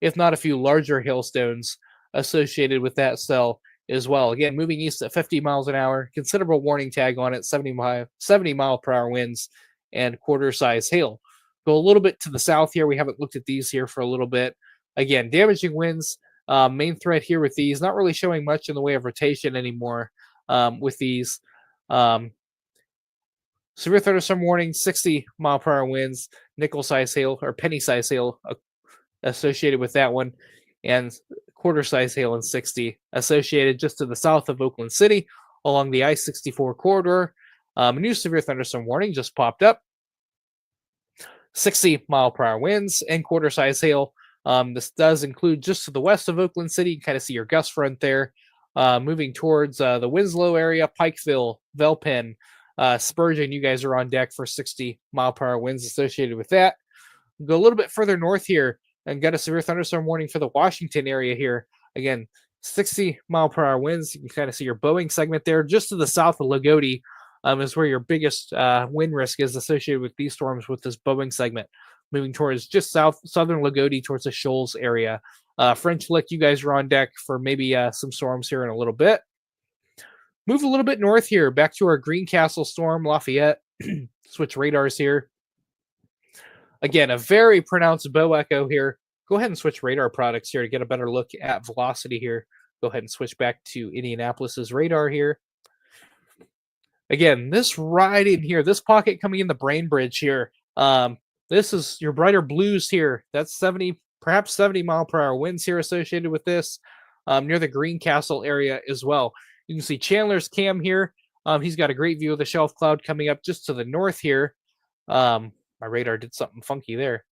if not a few larger hailstones associated with that cell as well. Again, moving east at 50 miles an hour, considerable warning tag on it, 70 mile per hour winds and quarter-size hail. Go a little bit to the south here. We haven't looked at these here for a little bit. Again, damaging winds, main threat here with these, not really showing much in the way of rotation anymore with these. Severe thunderstorm warning, 60 mile per hour winds, nickel-size hail or penny-size hail associated with that one, and quarter-size hail in 60 associated just to the south of Oakland City along the I-64 corridor. A new severe thunderstorm warning just popped up. 60 mile per hour winds and quarter-size hail. This does include just to the west of Oakland City. You can kind of see your gust front there. Moving towards the Winslow area, Pikeville, Velpen, Spurgeon, you guys are on deck for 60 mile per hour winds associated with that. Go a little bit further north here and got a severe thunderstorm warning for the Washington area here. Again, 60 mile per hour winds. You can kind of see your Boeing segment there. Just to the south of Lagodi is where your biggest wind risk is associated with these storms with this Boeing segment. Moving towards just southern Lagodi towards the Shoals area. French Lick, you guys are on deck for maybe some storms here in a little bit. Move a little bit north here, back to our Greencastle storm, Lafayette. Switch radars here. Again, a very pronounced bow echo here. Go ahead and switch radar products here to get a better look at velocity here. Go ahead and switch back to Indianapolis's radar here. Again, this right in here, this pocket coming in the Brain Bridge here. This is your brighter blues here. That's 70, perhaps 70 mile per hour winds here associated with this near the Greencastle area as well. You can see Chandler's cam here. He's got a great view of the shelf cloud coming up just to the north here. My radar did something funky there.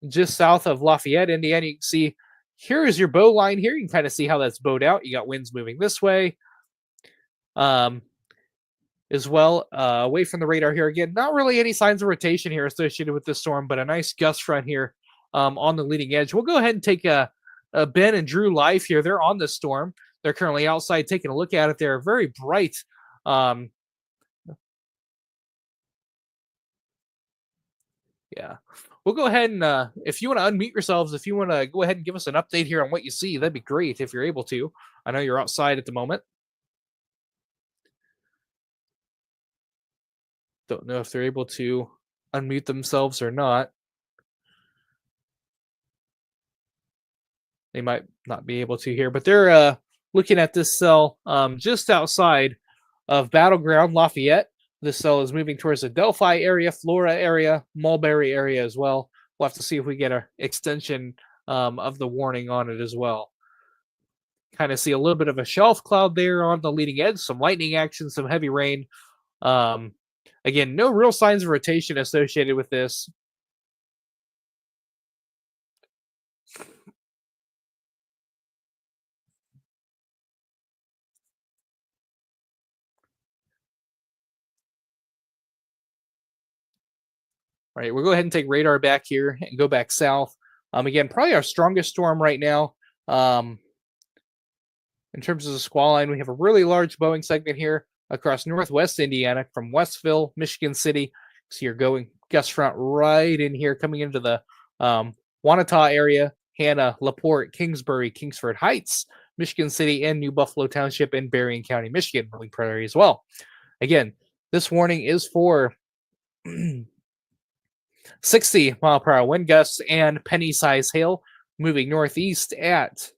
Just south of Lafayette, Indiana, you can see here is your bow line here. You can kind of see how that's bowed out. You got winds moving this way as well, away from the radar here. Again, not really any signs of rotation here associated with this storm, but a nice gust front here on the leading edge. We'll go ahead and take Ben and Drew live here. They're on this storm. They're currently outside taking a look at it. They're very bright. Yeah, we'll go ahead and if you want to unmute yourselves, if you want to go ahead and give us an update here on what you see, that'd be great if you're able to. I know you're outside at the moment. Don't know if they're able to unmute themselves or not. They might not be able to here, but they're looking at this cell just outside of Battleground Lafayette. This cell is moving towards the Delphi area, Flora area, Mulberry area as well. We'll have to see if we get an extension of the warning on it as well. Kind of see a little bit of a shelf cloud there on the leading edge, some lightning action, some heavy rain. Again, no real signs of rotation associated with this. All right, we'll go ahead and take radar back here and go back south. Again, probably our strongest storm right now. In terms of the squall line, we have a really large Boeing segment here across northwest Indiana from Westville, Michigan City. So you're going gust front right in here, coming into the Wanata area, Hanna, LaPorte, Kingsbury, Kingsford Heights, Michigan City, and New Buffalo Township in Berrien County, Michigan, Rolling Prairie as well. Again, this warning is for 60 mile per hour wind gusts and penny-size hail moving northeast at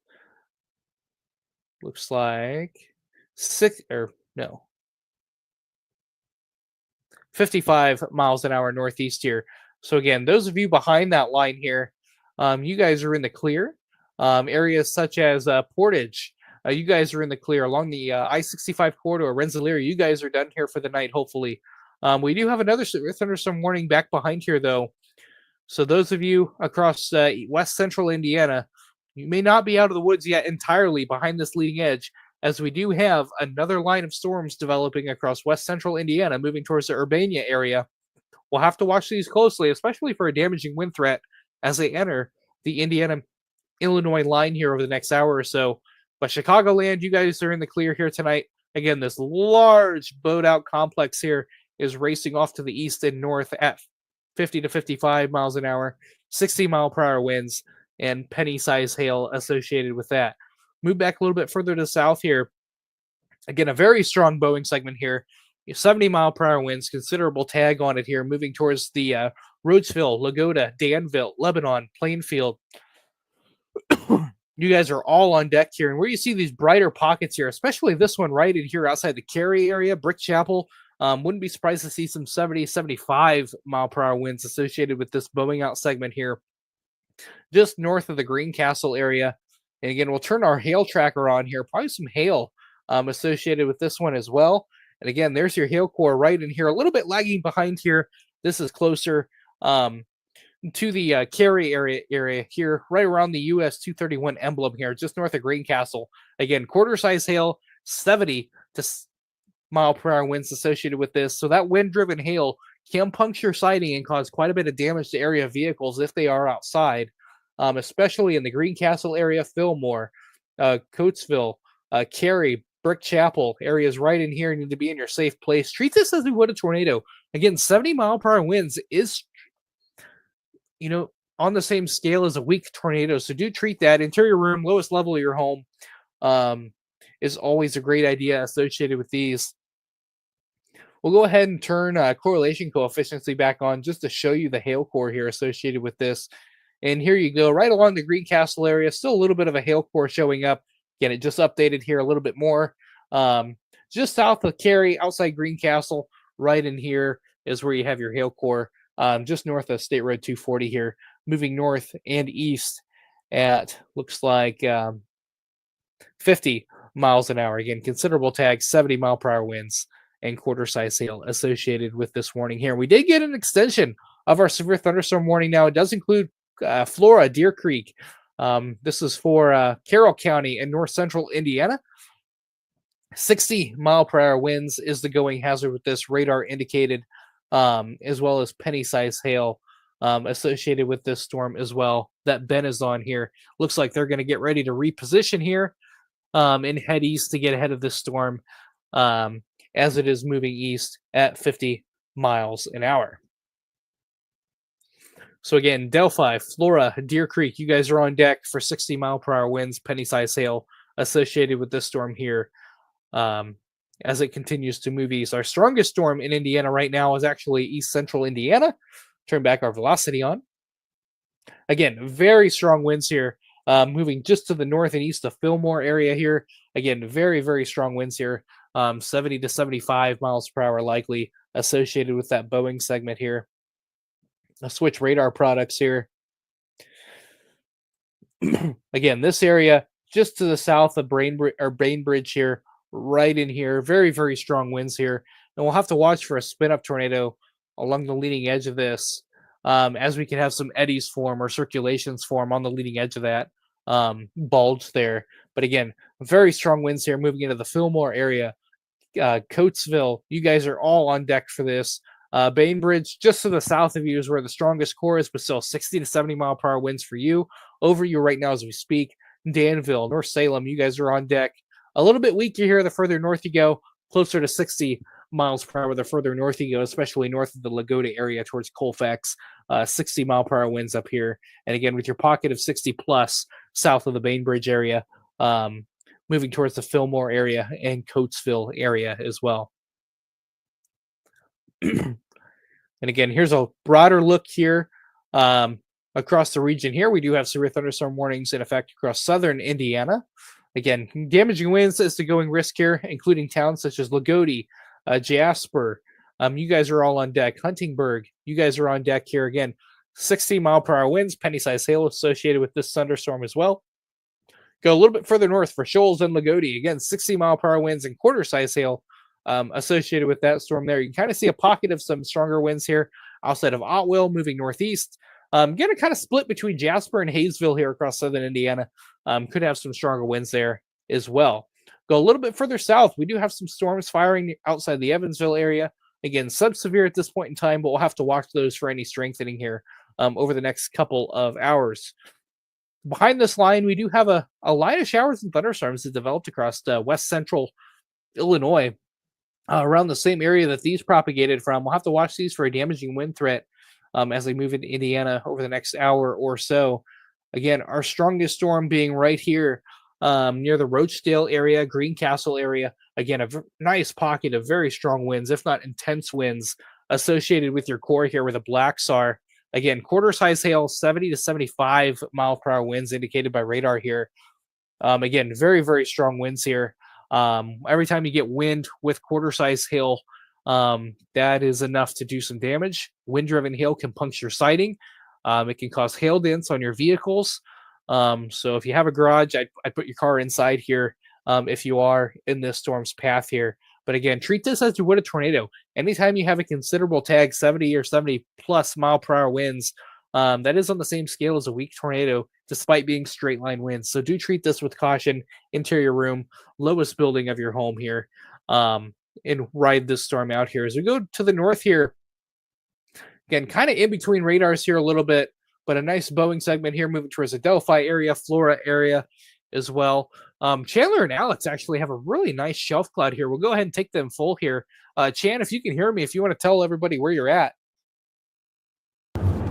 looks like No. 55 miles an hour northeast here. So again, those of you behind that line here, you guys are in the clear. Areas such as Portage, you guys are in the clear. Along the I-65 corridor, Rensselaer, you guys are done here for the night, hopefully. We do have another thunderstorm warning back behind here, though. So those of you across west central Indiana, you may not be out of the woods yet entirely behind this leading edge, as we do have another line of storms developing across west central Indiana, moving towards the Urbana area. We'll have to watch these closely, especially for a damaging wind threat as they enter the Indiana-Illinois line here over the next hour or so. But Chicagoland, you guys are in the clear here tonight. Again, this large boat-out complex here is racing off to the east and north at 50 to 55 miles an hour, 60-mile-per-hour winds, and penny-size hail associated with that. Move back a little bit further to the south here. Again, a very strong Boeing segment here. 70-mile-per-hour winds, considerable tag on it here, moving towards the Rhodesville, Lagoda, Danville, Lebanon, Plainfield. You guys are all on deck here. And where you see these brighter pockets here, especially this one right in here outside the Cary area, Brick Chapel, wouldn't be surprised to see some 70, 75-mile-per-hour winds associated with this Boeing out segment here. Just north of the Greencastle area. And again, we'll turn our hail tracker on here. Probably some hail associated with this one as well. And again, there's your hail core right in here. A little bit lagging behind here. This is closer to the Cary area here, right around the US 231 emblem here, just north of Greencastle. Again, quarter-size hail, 70 to mile-per-hour winds associated with this. So that wind-driven hail can puncture siding and cause quite a bit of damage to area vehicles if they are outside, especially in the Greencastle area, Fillmore, Coatesville, Cary, Brick Chapel areas right in here need to be in your safe place. Treat this as we would a tornado. Again, 70-mile-per-hour winds is, on the same scale as a weak tornado. So do treat that. Interior room, lowest level of your home is always a great idea associated with these. We'll go ahead and turn correlation coefficiency back on just to show you the hail core here associated with this. And here you go, right along the Greencastle area, still a little bit of a hail core showing up. Again, it just updated here a little bit more. Just south of Cary, outside Greencastle, right in here is where you have your hail core. Just north of State Road 240 here, moving north and east at, looks like 50 miles an hour. Again, considerable tag, 70-mile-per-hour winds and quarter-size hail associated with this warning here. We did get an extension of our severe thunderstorm warning now. It does include Flora, Deer Creek. This is for Carroll County and north central Indiana. 60-mile-per-hour winds is the going hazard with this, radar indicated, as well as penny-size hail associated with this storm as well. That Ben is on here. Looks like they're going to get ready to reposition here and head east to get ahead of this storm as it is moving east at 50 miles an hour. So again, Delphi, Flora, Deer Creek, you guys are on deck for 60-mile-per-hour winds, penny-size hail associated with this storm here as it continues to move east. Our strongest storm in Indiana right now is actually east central Indiana. Turn back our velocity on. Again, very strong winds here, moving just to the north and east of Fillmore area here. Again, very, very strong winds here, 70 to 75 miles per hour likely associated with that Boeing segment here. I'll switch radar products here. Again, this area just to the south of Bainbridge here, right in here. Very, very strong winds here. And we'll have to watch for a spin-up tornado along the leading edge of this as we can have some eddies form or circulations form on the leading edge of that bulge there. But again, very strong winds here moving into the Fillmore area. Coatesville, you guys are all on deck for this. Bainbridge, just to the south of you, is where the strongest core is, but still 60 to 70 mile per hour winds for you. Over you right now as we speak. Danville, North Salem, you guys are on deck. A little bit weaker here the further north you go, closer to 60 miles per hour the further north you go, especially north of the Lagoda area towards Colfax. 60 mile per hour winds up here. And again, with your pocket of 60 plus south of the Bainbridge area, moving towards the Fillmore area and Coatesville area as well. And again, here's a broader look here across the region here. We do have severe thunderstorm warnings in effect across southern Indiana. Again, damaging winds is the going risk here, including towns such as Lagodi, Jasper. You guys are all on deck. Huntingburg, you guys are on deck here again. 60-mile-per-hour winds, penny-sized hail associated with this thunderstorm as well. Go a little bit further north for Shoals and Lagodi. Again, 60-mile-per-hour winds and quarter-size hail associated with that storm there. You can kind of see a pocket of some stronger winds here outside of Otwell, moving northeast. Going to kind of split between Jasper and Hayesville here across southern Indiana. Could have some stronger winds there as well. Go a little bit further south. We do have some storms firing outside the Evansville area. Again, sub-severe at this point in time, but we'll have to watch those for any strengthening here over the next couple of hours. Behind this line, we do have a line of showers and thunderstorms that developed across west central Illinois, around the same area that these propagated from. We'll have to watch these for a damaging wind threat as they move into Indiana over the next hour or so. Again, our strongest storm being right here near the Rochdale area, Greencastle area. Again, a nice pocket of very strong winds, if not intense winds, associated with your core here with a black SAR. Again, quarter-size hail, 70 to 75 mile-per-hour winds indicated by radar here. Again, very, very strong winds here. Every time you get wind with quarter-size hail, that is enough to do some damage. Wind-driven hail can puncture siding. It can cause hail dents on your vehicles. So if you have a garage, I'd put your car inside here if you are in this storm's path here. But again, treat this as you would a tornado. Anytime you have a considerable tag, 70 or 70 plus mile-per-hour winds, that is on the same scale as a weak tornado, despite being straight line winds. So do treat this with caution. Interior room, lowest building of your home here, and ride this storm out here. As we go to the north here, again, kind of in between radars here a little bit, but a nice bowing segment here moving towards the Delphi area, Flora area as well. Chandler and Alex actually have a really nice shelf cloud here. We'll go ahead and take them full here. Chan, if you can hear me, if you want to tell everybody where you're at.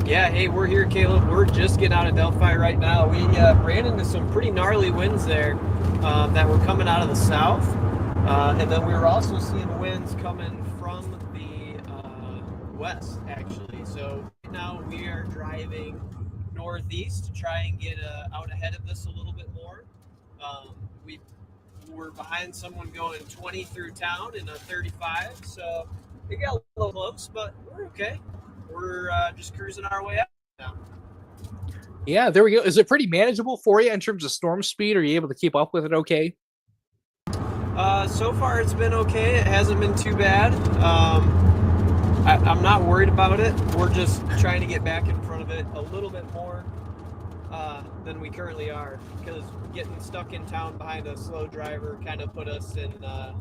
Yeah, hey, we're here, Caleb. We're just getting out of Delphi right now. We ran into some pretty gnarly winds there that were coming out of the south. And then we were also seeing winds coming from the west, actually. So right now we are driving northeast to try and get out ahead of this a little bit more. We're behind someone going 20 through town in a 35, so it got a little close, but we're okay. We're just cruising our way up now. Yeah, there we go. Is it pretty manageable for you in terms of storm speed? Are you able to keep up with it okay? So far it's been okay. It hasn't been too bad. I'm not worried about it. We're just trying to get back in front of it a little bit more than we currently are, because getting stuck in town behind a slow driver kind of put us in a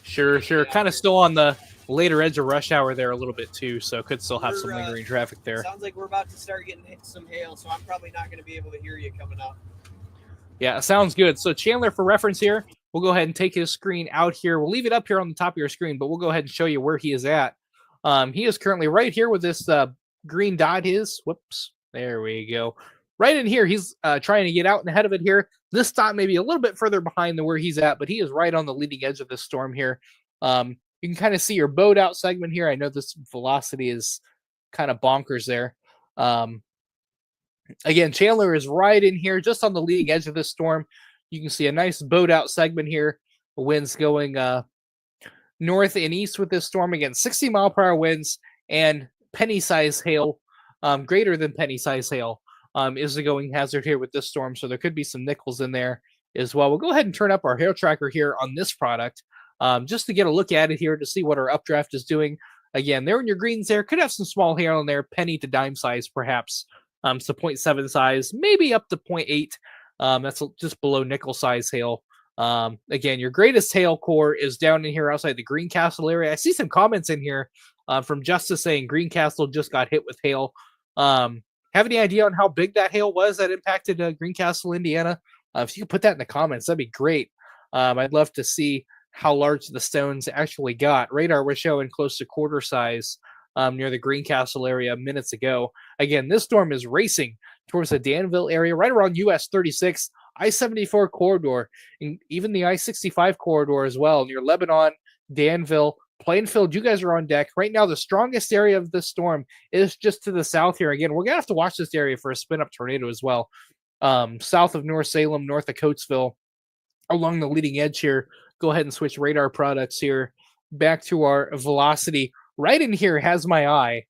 Sure. Kind of still on the later edge of rush hour there a little bit too, so could still have some lingering traffic there. Sounds like we're about to start getting some hail, so I'm probably not going to be able to hear you coming up. Yeah, sounds good. So Chandler, for reference here, we'll go ahead and take his screen out here. We'll leave it up here on the top of your screen, but we'll go ahead and show you where he is at. He is currently right here with this green dot is. Whoops. There we go. Right in here. He's trying to get out and ahead of it here. This dot may be a little bit further behind than where he's at, but he is right on the leading edge of this storm here. You can kind of see your boat out segment here. I know this velocity is kind of bonkers there. Again, Chandler is right in here, just on the leading edge of this storm. You can see a nice boat out segment here. The winds going north and east with this storm. Again, 60 mile per hour winds and penny-sized hail, greater than penny-sized hail, is the going hazard here with this storm. So there could be some nickels in there as well. We'll go ahead and turn up our hail tracker here on this product just to get a look at it here to see what our updraft is doing. Again, there in your greens there. Could have some small hail in there, penny to dime size perhaps. So 0.7 size, maybe up to 0.8. That's just below nickel size hail. Again, your greatest hail core is down in here outside the Greencastle area. I see some comments in here from Justice saying Greencastle just got hit with hail. Have any idea on how big that hail was that impacted Greencastle, Indiana? If you could put that in the comments, that'd be great. I'd love to see how large the stones actually got. Radar was showing close to quarter size near the Greencastle area minutes ago. Again, this storm is racing towards the Danville area, right around US 36, I-74 corridor, and even the I-65 corridor as well, near Lebanon, Danville, Plainfield. You guys are on deck. Right now, the strongest area of this storm is just to the south here. Again, we're going to have to watch this area for a spin-up tornado as well. south of North Salem, north of Coatesville, along the leading edge here. Go ahead and switch radar products here back to our velocity. Right in here has my eye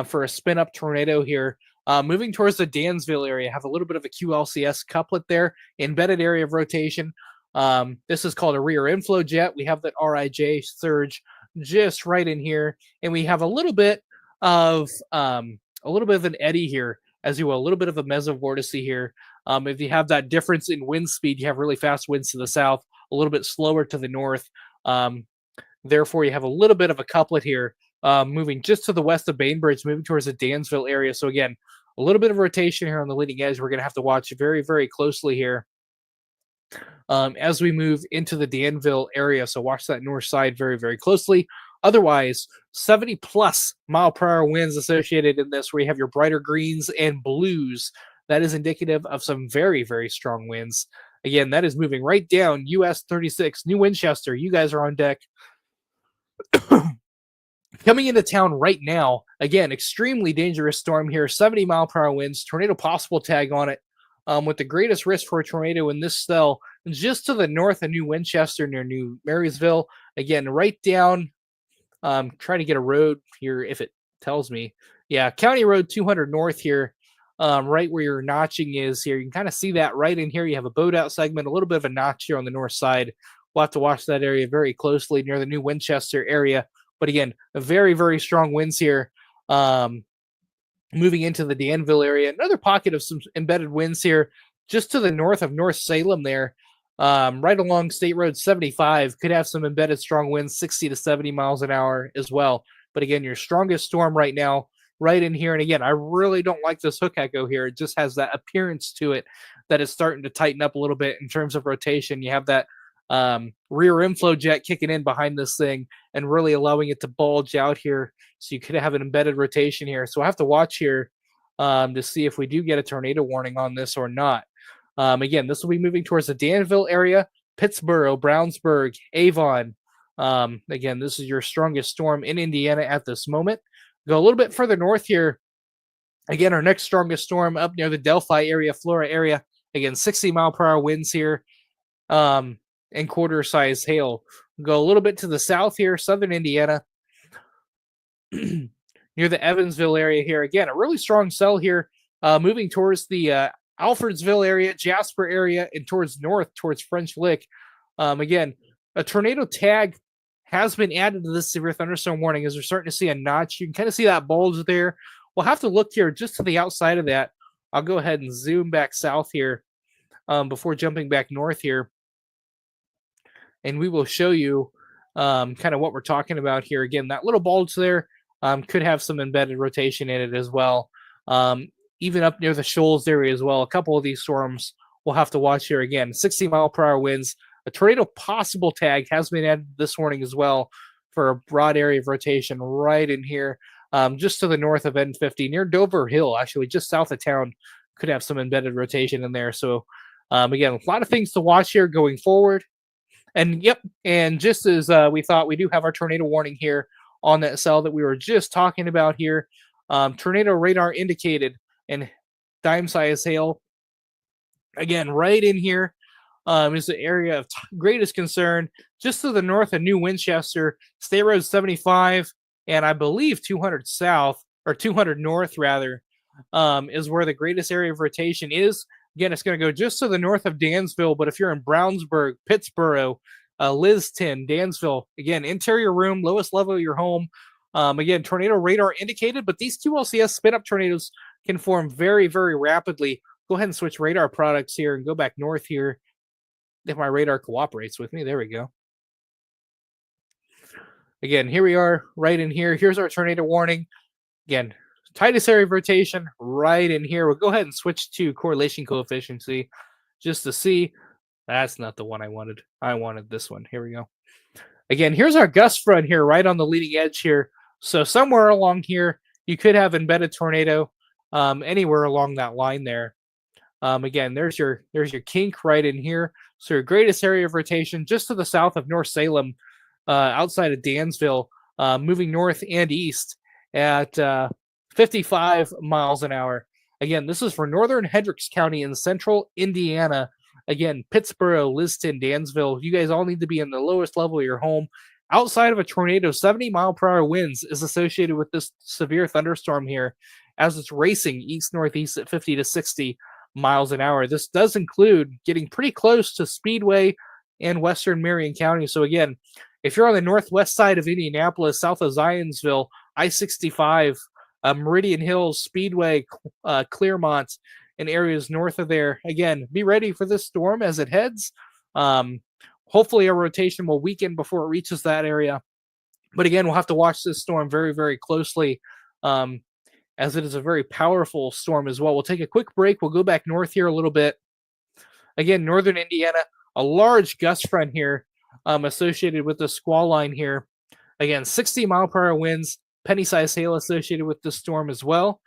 for a spin up tornado here. Moving towards the Dansville area, have a little bit of a QLCS couplet there, embedded area of rotation. This is called a rear inflow jet. We have that RIJ surge just right in here, and we have a little bit of an eddy here, as you will, a little bit of a mesovortice here. If you have that difference in wind speed, you have really fast winds to the south, a little bit slower to the north. Therefore, you have a little bit of a couplet here, moving just to the west of Bainbridge, moving towards the Dansville area. So again, a little bit of rotation here on the leading edge. We're going to have to watch very, very closely here as we move into the Danville area. So watch that north side very, very closely. Otherwise, 70 plus mile per hour winds associated in this, where you have your brighter greens and blues. That is indicative of some very, very strong winds. Again, that is moving right down US 36, New Winchester. You guys are on deck. Coming into town right now, again, extremely dangerous storm here, 70 mile per hour winds, tornado possible tag on it, with the greatest risk for a tornado in this cell just to the north of New Winchester near New Marysville. Again, right down, try to get a road here if it tells me. Yeah, County Road 200 North here, right where your notching is here. You can kind of see that right in here. You have a boat out segment, a little bit of a notch here on the north side. We'll have to watch that area very closely near the New Winchester area. But again, a very, very strong winds here. Moving into the Danville area, another pocket of some embedded winds here just to the north of North Salem there, right along State Road 75. Could have some embedded strong winds, 60 to 70 miles an hour as well. But again, your strongest storm right now, right in here. And again, I really don't like this hook echo here. It just has that appearance to it that is starting to tighten up a little bit in terms of rotation. You have that rear inflow jet kicking in behind this thing and really allowing it to bulge out here. So you could have an embedded rotation here. So I have to watch here to see if we do get a tornado warning on this or not. Again, this will be moving towards the Danville area, Pittsboro, Brownsburg, Avon. Again, this is your strongest storm in Indiana at this moment. Go a little bit further north here. Again, our next strongest storm up near the Delphi area, Flora area. Again, 60 mile per hour winds here. And quarter size hail. Go a little bit to the south here, southern Indiana, near the Evansville area here. Again, a really strong cell here, moving towards the Alfredsville area, Jasper area, and towards north, towards French Lick. Again, a tornado tag has been added to this severe thunderstorm warning as we're starting to see a notch. You can kind of see that bulge there. We'll have to look here just to the outside of that. I'll go ahead and zoom back south here before jumping back north here. And we will show you kind of what we're talking about here. Again, that little bulge there could have some embedded rotation in it as well. Even up near the Shoals area as well. A couple of these storms we'll have to watch here. Again, 60 mile per hour winds. A tornado possible tag has been added this morning as well for a broad area of rotation right in here, just to the north of N50, near Dover Hill, actually just south of town. Could have some embedded rotation in there. So again, a lot of things to watch here going forward. And yep, and just as we thought, we do have our tornado warning here on that cell that we were just talking about here. Tornado radar indicated and dime size hail. Again, right in here is the area of greatest concern, just to the north of New Winchester, State Road 75, and I believe 200 south, or 200 north rather, is where the greatest area of rotation is. Again, it's going to go just to the north of Dansville, but if you're in Brownsburg, Pittsboro, Liston, Dansville, again, interior room, lowest level of your home. Again, tornado radar indicated, but these QLCS spin-up tornadoes can form very, very rapidly. Go ahead and switch radar products here and go back north here if my radar cooperates with me. There we go. Again, here we are right in here. Here's our tornado warning. Again, tightest area of rotation right in here. We'll go ahead and switch to correlation coefficient just to see. That's not the one I wanted. I wanted this one. Here we go. Again, here's our gust front here right on the leading edge here. So somewhere along here, you could have embedded tornado anywhere along that line there. Again, there's your kink right in here. So your greatest area of rotation just to the south of North Salem, outside of Dansville, moving north and east at 55 miles an hour. Again, this is for northern Hendricks County in central Indiana. Again, Pittsboro, Liston, Dansville. You guys all need to be in the lowest level of your home. Outside of a tornado, 70-mile-per-hour winds is associated with this severe thunderstorm here as it's racing east-northeast at 50 to 60 miles an hour. This does include getting pretty close to Speedway and western Marion County. So again, if you're on the northwest side of Indianapolis, south of Zionsville, I-65, Meridian Hills, Speedway, Clearmont, and areas north of there, again, be ready for this storm as it heads. Hopefully a rotation will weaken before it reaches that area. But again, we'll have to watch this storm very, very closely as it is a very powerful storm as well. We'll take a quick break. We'll go back north here a little bit. Again, northern Indiana, a large gust front here associated with the squall line here. Again, 60-mile-per-hour winds, penny-sized hail associated with this storm as well.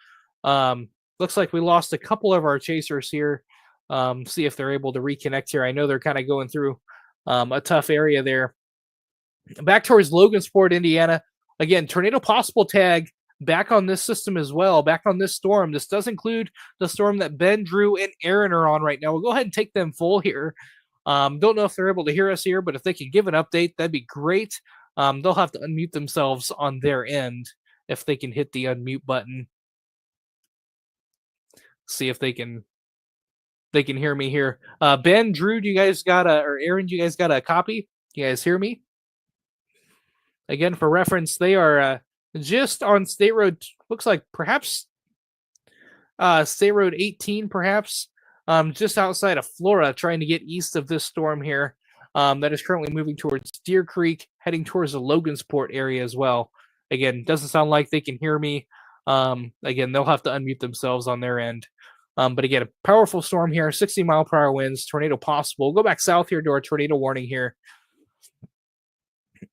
Looks like we lost a couple of our chasers here. See if they're able to reconnect here. I know they're kind of going through a tough area there. Back towards Logansport, Indiana. Again, tornado possible tag back on this system as well, back on this storm. This does include the storm that Ben, Drew, and Aaron are on right now. We'll go ahead and take them full here. Don't know if they're able to hear us here, but if they can give an update, that'd be great. They'll have to unmute themselves on their end if they can hit the unmute button. See if they can hear me here. Ben, Drew, do you guys got or Aaron, do you guys got a copy? You guys hear me? Again, for reference, they are just on State Road, looks like perhaps State Road 18, perhaps, just outside of Flora, trying to get east of this storm here that is currently moving towards Deer Creek, heading towards the Logansport area as well. Again, doesn't sound like they can hear me. Again, they'll have to unmute themselves on their end. But again, a powerful storm here, 60-mile-per-hour winds, tornado possible. We'll go back south here to our tornado warning here.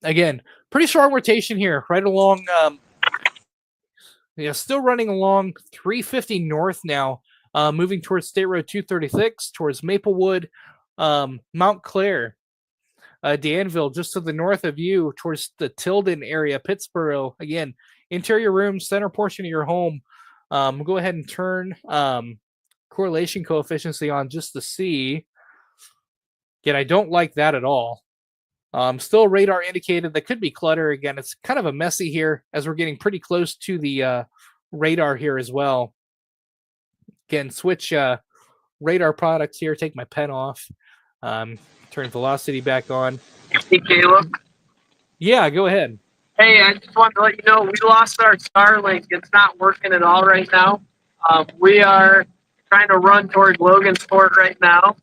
Again, pretty strong rotation here, right along. Still running along 350 north now, moving towards State Road 236, towards Maplewood, Mount Clair, Danville, just to the north of you, towards the Tilden area, Pittsboro. Again, interior room, center portion of your home. Go ahead and turn correlation coefficient on just to see. Again, I don't like that at all. Still radar indicated. That could be clutter. Again, it's kind of a messy here as we're getting pretty close to the radar here as well. Again, switch radar products here. Take my pen off. Turn velocity back on. Hey, Caleb. Yeah, go ahead. Hey, I just wanted to let you know we lost our Starlink. It's not working at all right now. We are trying to run towards Logansport right now.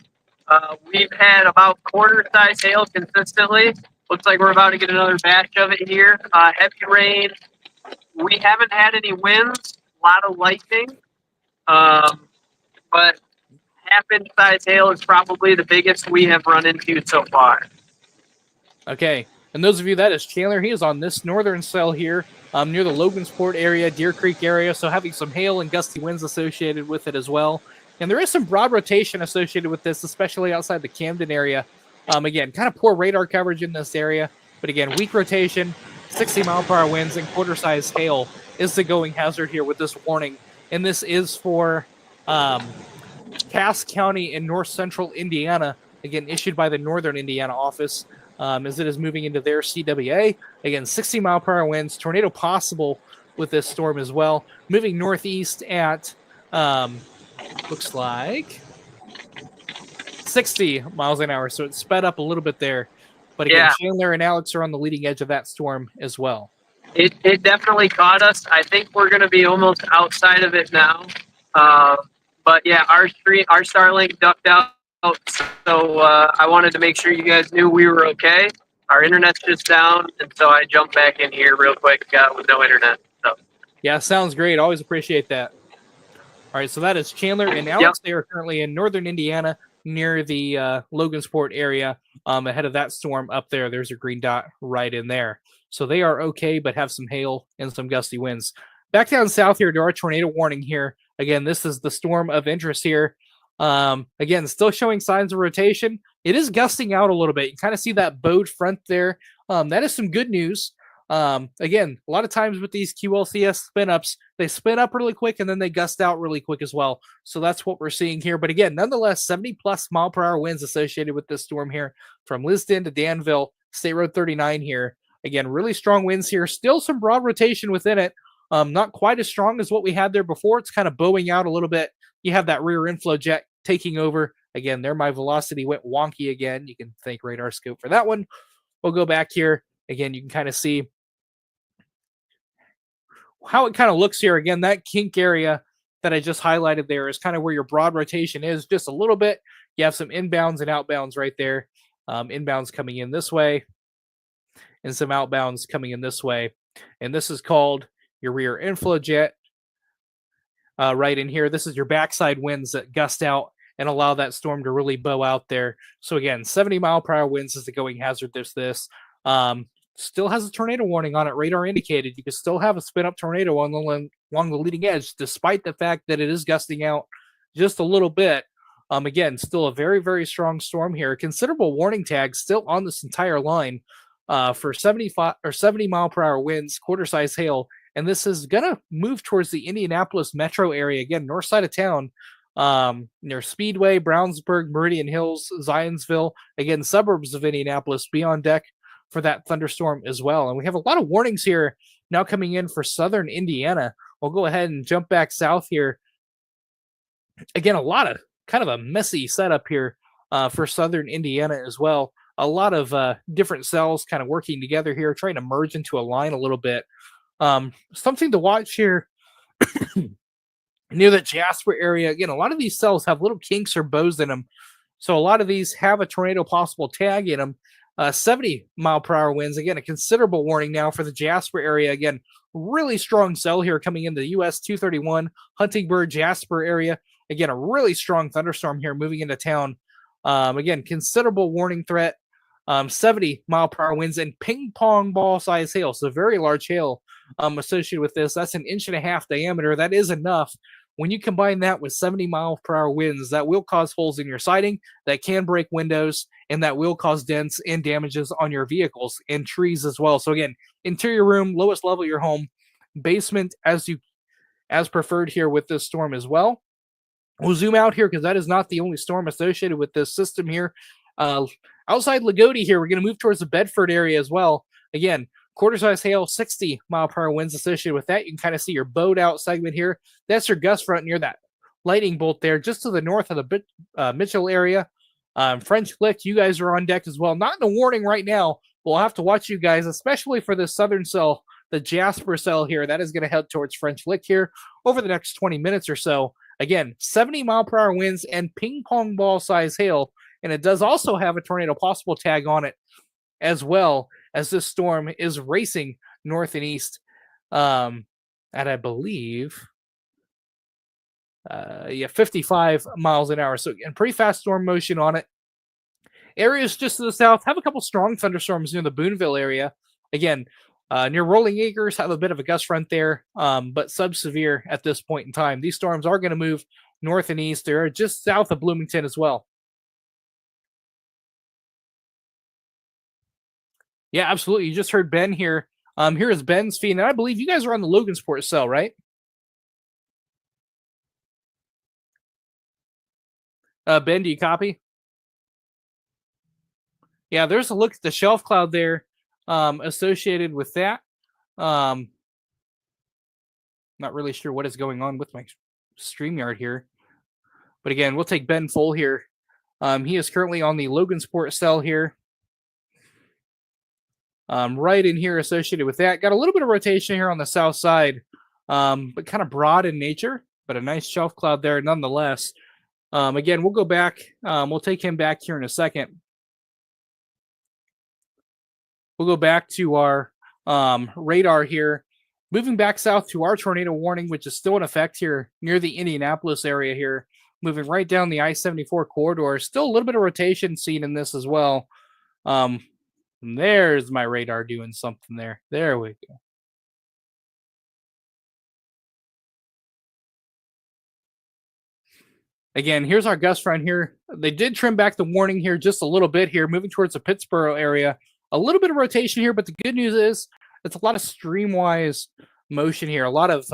We've had about quarter-size hail consistently. Looks like we're about to get another batch of it here. Heavy rain. We haven't had any winds. A lot of lightning. But half-inch size hail is probably the biggest we have run into so far. Okay. And those of you, that is Chandler. He is on this northern cell here near the Logansport area, Deer Creek area. So having some hail and gusty winds associated with it as well. And there is some broad rotation associated with this, especially outside the Camden area. Again, kind of poor radar coverage in this area. But again, weak rotation, 60-mile-per-hour winds, and quarter-size hail is the going hazard here with this warning. And this is for Cass County in north central Indiana, again, issued by the Northern Indiana office. As it is moving into their CWA. Again, 60-mile-per-hour winds, tornado possible with this storm as well. Moving northeast at, looks like 60 miles an hour, so it sped up a little bit there. But again, yeah. Chandler and Alex are on the leading edge of that storm as well. It definitely caught us. I think we're going to be almost outside of it now. But yeah, our Starlink ducked out. So I wanted to make sure you guys knew we were okay. Our internet's just down, and so I jumped back in here real quick with no internet. So yeah, sounds great. Always appreciate that. All right, so that is Chandler and Alex. Yep. They are currently in northern Indiana near the Logansport area. Ahead of that storm up there, there's a green dot right in there. So they are okay, but have some hail and some gusty winds. Back down south here to our tornado warning here. Again, this is the storm of interest here. Again, still showing signs of rotation. It is gusting out a little bit. You kind of see that bowed front there. That is some good news. Again, a lot of times with these QLCS spin ups, they spin up really quick and then they gust out really quick as well. So that's what we're seeing here. But again, nonetheless, 70+ mile per hour winds associated with this storm here from Lisden to Danville, State Road 39 here. Again, really strong winds here. Still some broad rotation within it. Not quite as strong as what we had there before. It's kind of bowing out a little bit. You have that rear inflow jet taking over. Again, there my velocity went wonky again. You can thank Radar Scope for that one. We'll go back here. Again, you can kind of see how it kind of looks here. Again, that kink area that I just highlighted there is kind of where your broad rotation is, just a little bit. You have some inbounds and outbounds right there. Inbounds coming in this way and some outbounds coming in this way. And this is called your rear inflow jet right in here. This is your backside winds that gust out and allow that storm to really bow out there. So again, 70 mile per hour winds is the going hazard. This still has a tornado warning on it. Radar indicated you can still have a spin up tornado along the leading edge, despite the fact that it is gusting out just a little bit. Again, still a very, very strong storm here. Considerable warning tags still on this entire line for 75 or 70 mile per hour winds, quarter size hail. And this is going to move towards the Indianapolis metro area, again, north side of town, near Speedway, Brownsburg, Meridian Hills, Zionsville, again, suburbs of Indianapolis. Be on deck for that thunderstorm as well. And we have a lot of warnings here now coming in for southern Indiana. We'll go ahead and jump back south here. Again, a lot of kind of a messy setup here for southern Indiana as well. A lot of different cells kind of working together here, trying to merge into a line a little bit. Something to watch here near the Jasper area. Again, a lot of these cells have little kinks or bows in them. So a lot of these have a tornado possible tag in them. 70 mile per hour winds. Again, a considerable warning now for the Jasper area. Again, really strong cell here coming into the US 231, Huntingburg, Jasper area. Again, a really strong thunderstorm here moving into town. Again, considerable warning threat. 70 mile per hour winds and ping pong ball size hail. So very large hail associated with this. That's 1.5 inches diameter. That is enough. When you combine that with 70 mile per hour winds, that will cause holes in your siding, that can break windows, and that will cause dents and damages on your vehicles and trees as well. So again, interior room, lowest level of your home, basement as preferred here with this storm as well. We'll zoom out here because that is not the only storm associated with this system here. Outside Lagodi here, we're going to move towards the Bedford area as well. Again, quarter size hail, 60 mile per hour winds associated with that. You can kind of see your bowed out segment here. That's your gust front near that lightning bolt there, just to the north of the Mitchell area. French Lick, you guys are on deck as well. Not in a warning right now. We'll have to watch you guys, especially for the southern cell, the Jasper cell here. That is going to head towards French Lick here over the next 20 minutes or so. Again, 70 mile per hour winds and ping pong ball size hail. And it does also have a tornado possible tag on it as well, as this storm is racing north and east at, I believe, 55 miles an hour. So again, pretty fast storm motion on it. Areas just to the south have a couple strong thunderstorms near the Boonville area. Again, near Rolling Acres have a bit of a gust front there, but sub-severe at this point in time. These storms are going to move north and east. They're just south of Bloomington as well. Yeah, absolutely. You just heard Ben here. Here is Ben's feed, and I believe you guys are on the Logansport cell, right? Ben, do you copy? Yeah, there's a look at the shelf cloud there associated with that. Not really sure what is going on with my StreamYard here. But again, we'll take Ben full here. He is currently on the Logansport cell here. Right in here associated with that. Got a little bit of rotation here on the south side, but kind of broad in nature, but a nice shelf cloud there nonetheless. Again, we'll go back. We'll take him back here in a second. We'll go back to our radar here. Moving back south to our tornado warning, which is still in effect here near the Indianapolis area here. Moving right down the I-74 corridor. Still a little bit of rotation seen in this as well. There's my radar doing something there. There we go. Again, here's our gust front here. They did trim back the warning here just a little bit here, moving towards the Pittsburgh area. A little bit of rotation here, but the good news is it's a lot of streamwise motion here, a lot of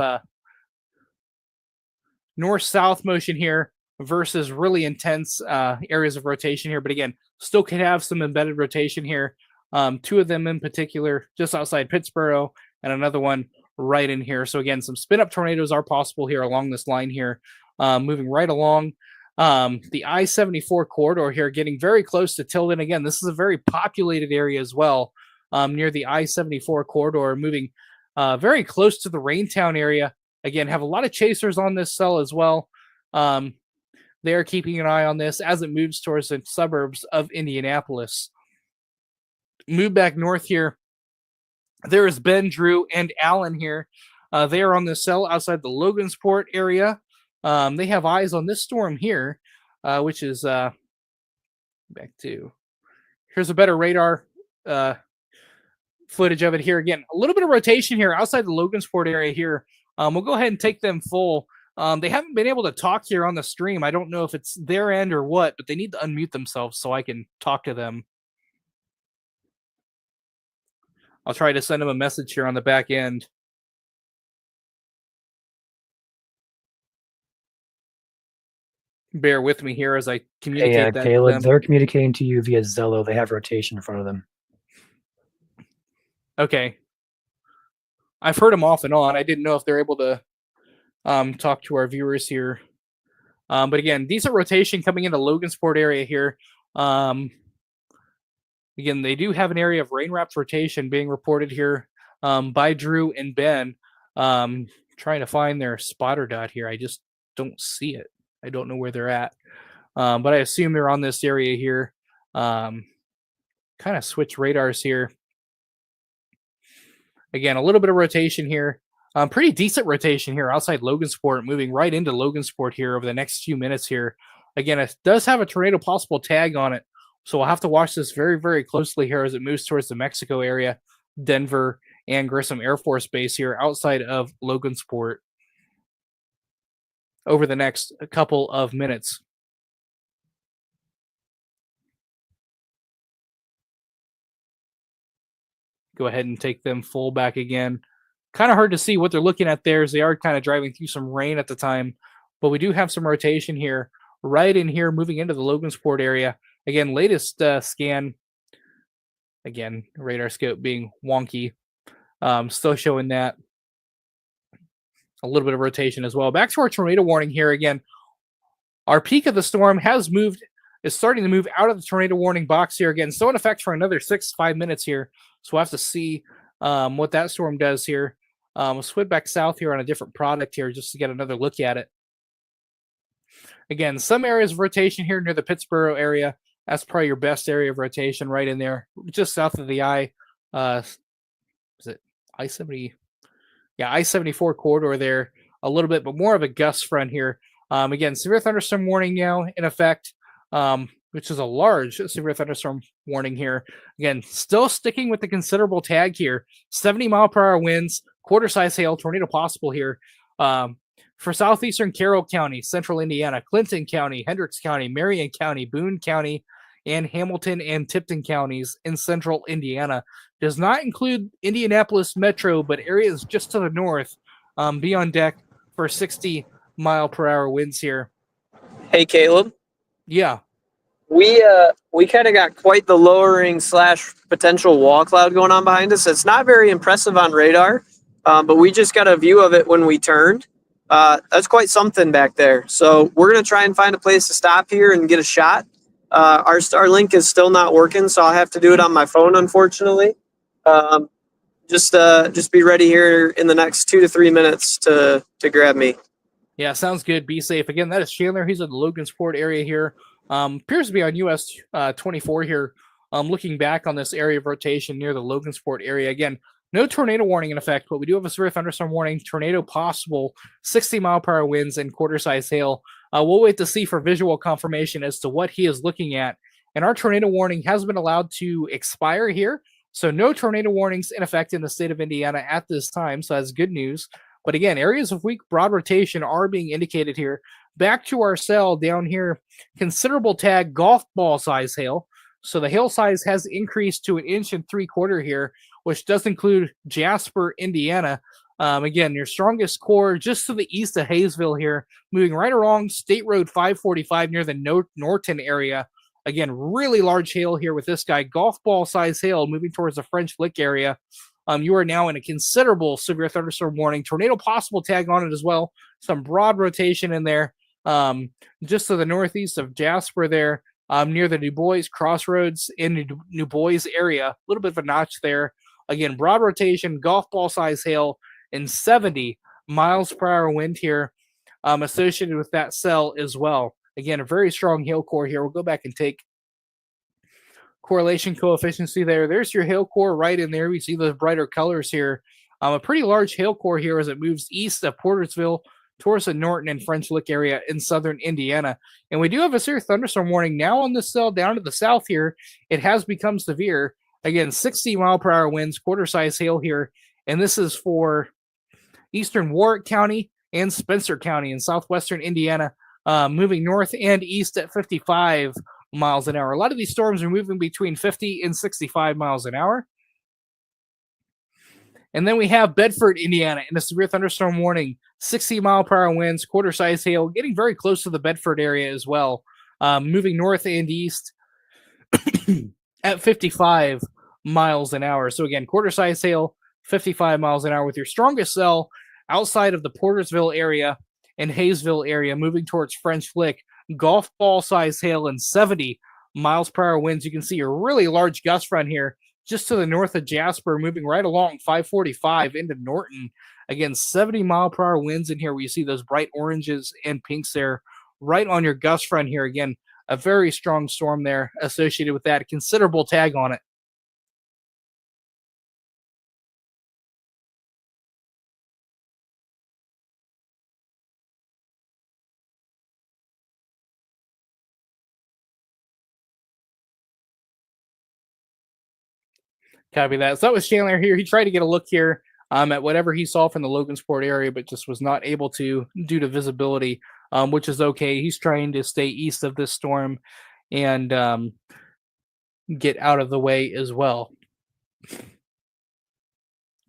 north-south motion here versus really intense areas of rotation here. But again, still could have some embedded rotation here. Two of them in particular just outside Pittsburgh and another one right in here. So again, some spin-up tornadoes are possible here along this line here, moving right along the I-74 corridor here, getting very close to Tilden. Again, this is a very populated area as well, near the I-74 corridor, moving very close to the Raintown area. Again, have a lot of chasers on this cell as well. They are keeping an eye on this as it moves towards the suburbs of Indianapolis. Move back north here. There is Ben, Drew, and Allen here. They are on the cell outside the Logansport area. They have eyes on this storm here, which is back to. Here's a better radar footage of it here. Again, a little bit of rotation here outside the Logansport area here. We'll go ahead and take them full. They haven't been able to talk here on the stream. I don't know if it's their end or what, but they need to unmute themselves so I can talk to them. I'll try to send them a message here on the back end. Bear with me here as I communicate that Caleb, to them. they're communicating to you via Zello. They have rotation in front of them. Okay. I've heard them off and on. I didn't know if they're able to talk to our viewers here. But again, decent rotation coming into Logansport area here. Again, they do have an area of rain-wrapped rotation being reported here by Drew and Ben. Trying to find their spotter dot here. I just don't see it. I don't know where they're at. But I assume they're on this area here. Kind of switch radars here. Again, a little bit of rotation here. Pretty decent rotation here outside Logansport, moving right into Logansport here over the next few minutes here. Again, it does have a tornado possible tag on it. So we'll have to watch this very, very closely here as it moves towards the Mexico area, Denver, and Grissom Air Force Base here outside of Logansport over the next couple of minutes. Go ahead and take them full back again. Kind of hard to see what they're looking at there as they are kind of driving through some rain at the time. But we do have some rotation here, right in here, moving into the Logansport area. Again, latest scan. Again, radar scope being wonky. Still showing that. A little bit of rotation as well. Back to our tornado warning here again. Our peak of the storm has moved, is starting to move out of the tornado warning box here again. Still in effect for another 5 minutes here. So we'll have to see what that storm does here. We'll switch back south here on a different product here just to get another look at it. Again, some areas of rotation here near the Pittsburgh area. That's probably your best area of rotation right in there, just south of the is it I-70? Yeah, I-74 corridor there a little bit, but more of a gust front here. Again, severe thunderstorm warning now in effect, which is a large severe thunderstorm warning here. Again, still sticking with the considerable tag here. 70-mile-per-hour winds, quarter-size hail, tornado possible here. For southeastern Carroll County, central Indiana, Clinton County, Hendricks County, Marion County, Boone County, and Hamilton and Tipton counties in central Indiana. Does not include Indianapolis Metro, but areas just to the north. Be on deck for 60-mile-per-hour winds here. Hey, Caleb. Yeah. We kind of got quite the lowering / potential wall cloud going on behind us. It's not very impressive on radar, but we just got a view of it when we turned. That's quite something back there. So we're going to try and find a place to stop here and get a shot. Our Starlink is still not working, so I'll have to do it on my phone, unfortunately. Just be ready here in the next 2 to 3 minutes to grab me. Yeah, sounds good. Be safe. Again, that is Chandler. He's in the Logansport area here. Appears to be on US 24 here. Looking back on this area of rotation near the Logansport area. Again, no tornado warning in effect, but we do have a severe thunderstorm warning, tornado possible, 60-mile-per-hour winds, and quarter-size hail. We'll wait to see for visual confirmation as to what he is looking at. And our tornado warning has been allowed to expire here. So no tornado warnings in effect in the state of Indiana at this time. So that's good news. But again, areas of weak broad rotation are being indicated here. Back to our cell down here, considerable tag golf ball size hail. So the hail size has increased to 1 3/4 inches here, which does include Jasper, Indiana. Again, your strongest core just to the east of Hayesville here, moving right along State Road 545 near the Norton area. Again, really large hail here with this guy, golf ball size hail moving towards the French Lick area. You are now in a considerable severe thunderstorm warning. Tornado possible tag on it as well. Some broad rotation in there. Just to the northeast of Jasper there, near the Du Bois Crossroads in Du Bois area. A little bit of a notch there. Again, broad rotation, golf ball size hail, and 70 miles per hour wind here associated with that cell as well. Again, a very strong hail core here. We'll go back and take correlation coefficient there. There's your hail core right in there. We see those brighter colors here. A pretty large hail core here as it moves east of Portersville towards the Norton and French Lick area in southern Indiana. And we do have a severe thunderstorm warning now on this cell down to the south here. It has become severe. Again, 60 mile per hour winds, quarter size hail here. And this is for eastern Warwick County and Spencer County in southwestern Indiana, moving north and east at 55 miles an hour. A lot of these storms are moving between 50 and 65 miles an hour. And then we have Bedford, Indiana in a severe thunderstorm warning, 60 mile per hour winds, quarter size hail, getting very close to the Bedford area as well, moving north and east at 55 miles an hour. So again, quarter size hail, 55 miles an hour with your strongest cell outside of the Portersville area and Hayesville area, moving towards French Lick, golf ball size hail and 70 miles per hour winds. You can see a really large gust front here just to the north of Jasper, moving right along 545 into Norton. Again, 70 mile per hour winds in here where you see those bright oranges and pinks there right on your gust front here. Again, a very strong storm there associated with that, a considerable tag on it. Copy that. So that was Chandler here. He tried to get a look here at whatever he saw from the Logansport area, but just was not able to due to visibility, which is okay. He's trying to stay east of this storm and get out of the way as well.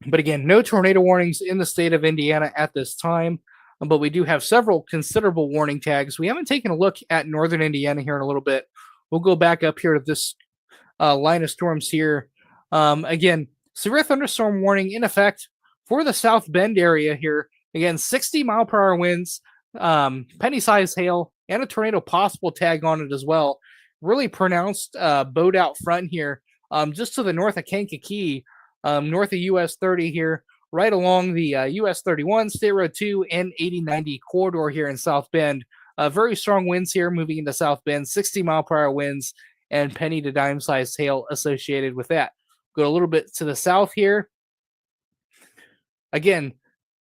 But again, no tornado warnings in the state of Indiana at this time, but we do have several considerable warning tags. We haven't taken a look at northern Indiana here in a little bit. We'll go back up here to this line of storms here. Again, severe thunderstorm warning in effect for the South Bend area here. Again, 60 mile per hour winds, penny size hail, and a tornado possible tag on it as well. Really pronounced bowed out front here, just to the north of Kankakee, north of US 30 here, right along the US 31, State Road 2, and 8090 corridor here in South Bend. Very strong winds here moving into South Bend, 60 mile per hour winds, and penny to dime size hail associated with that. Go a little bit to the south here. Again,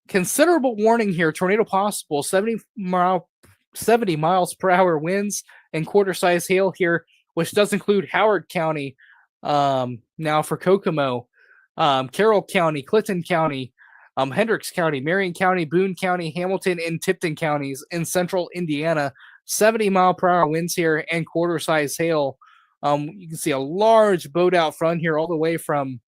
considerable warning here. Tornado possible, 70 miles per hour winds and quarter size hail here, which does include Howard County. Now for Kokomo, Carroll County, Clinton County, Hendricks County, Marion County, Boone County, Hamilton, and Tipton counties in central Indiana. 70 mile per hour winds here and quarter size hail. You can see a large bowed out front here all the way from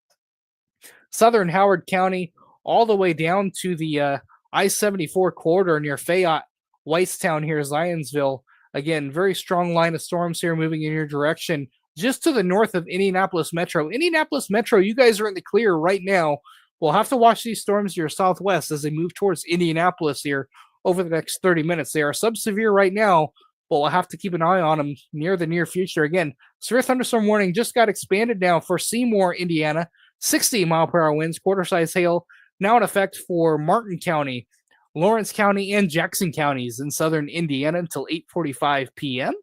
southern Howard County all the way down to the I-74 corridor near Fayette, Whitestown here, Zionsville. Again, very strong line of storms here moving in your direction just to the north of Indianapolis Metro. Indianapolis Metro, you guys are in the clear right now. We'll have to watch these storms to your southwest as they move towards Indianapolis here over the next 30 minutes. They are sub-severe right now, but we'll have to keep an eye on them near the near future. Again, severe thunderstorm warning just got expanded now for Seymour, Indiana. 60 mile per hour winds, quarter size hail, now in effect for Martin County, Lawrence County, and Jackson counties in southern Indiana until 8:45 p.m.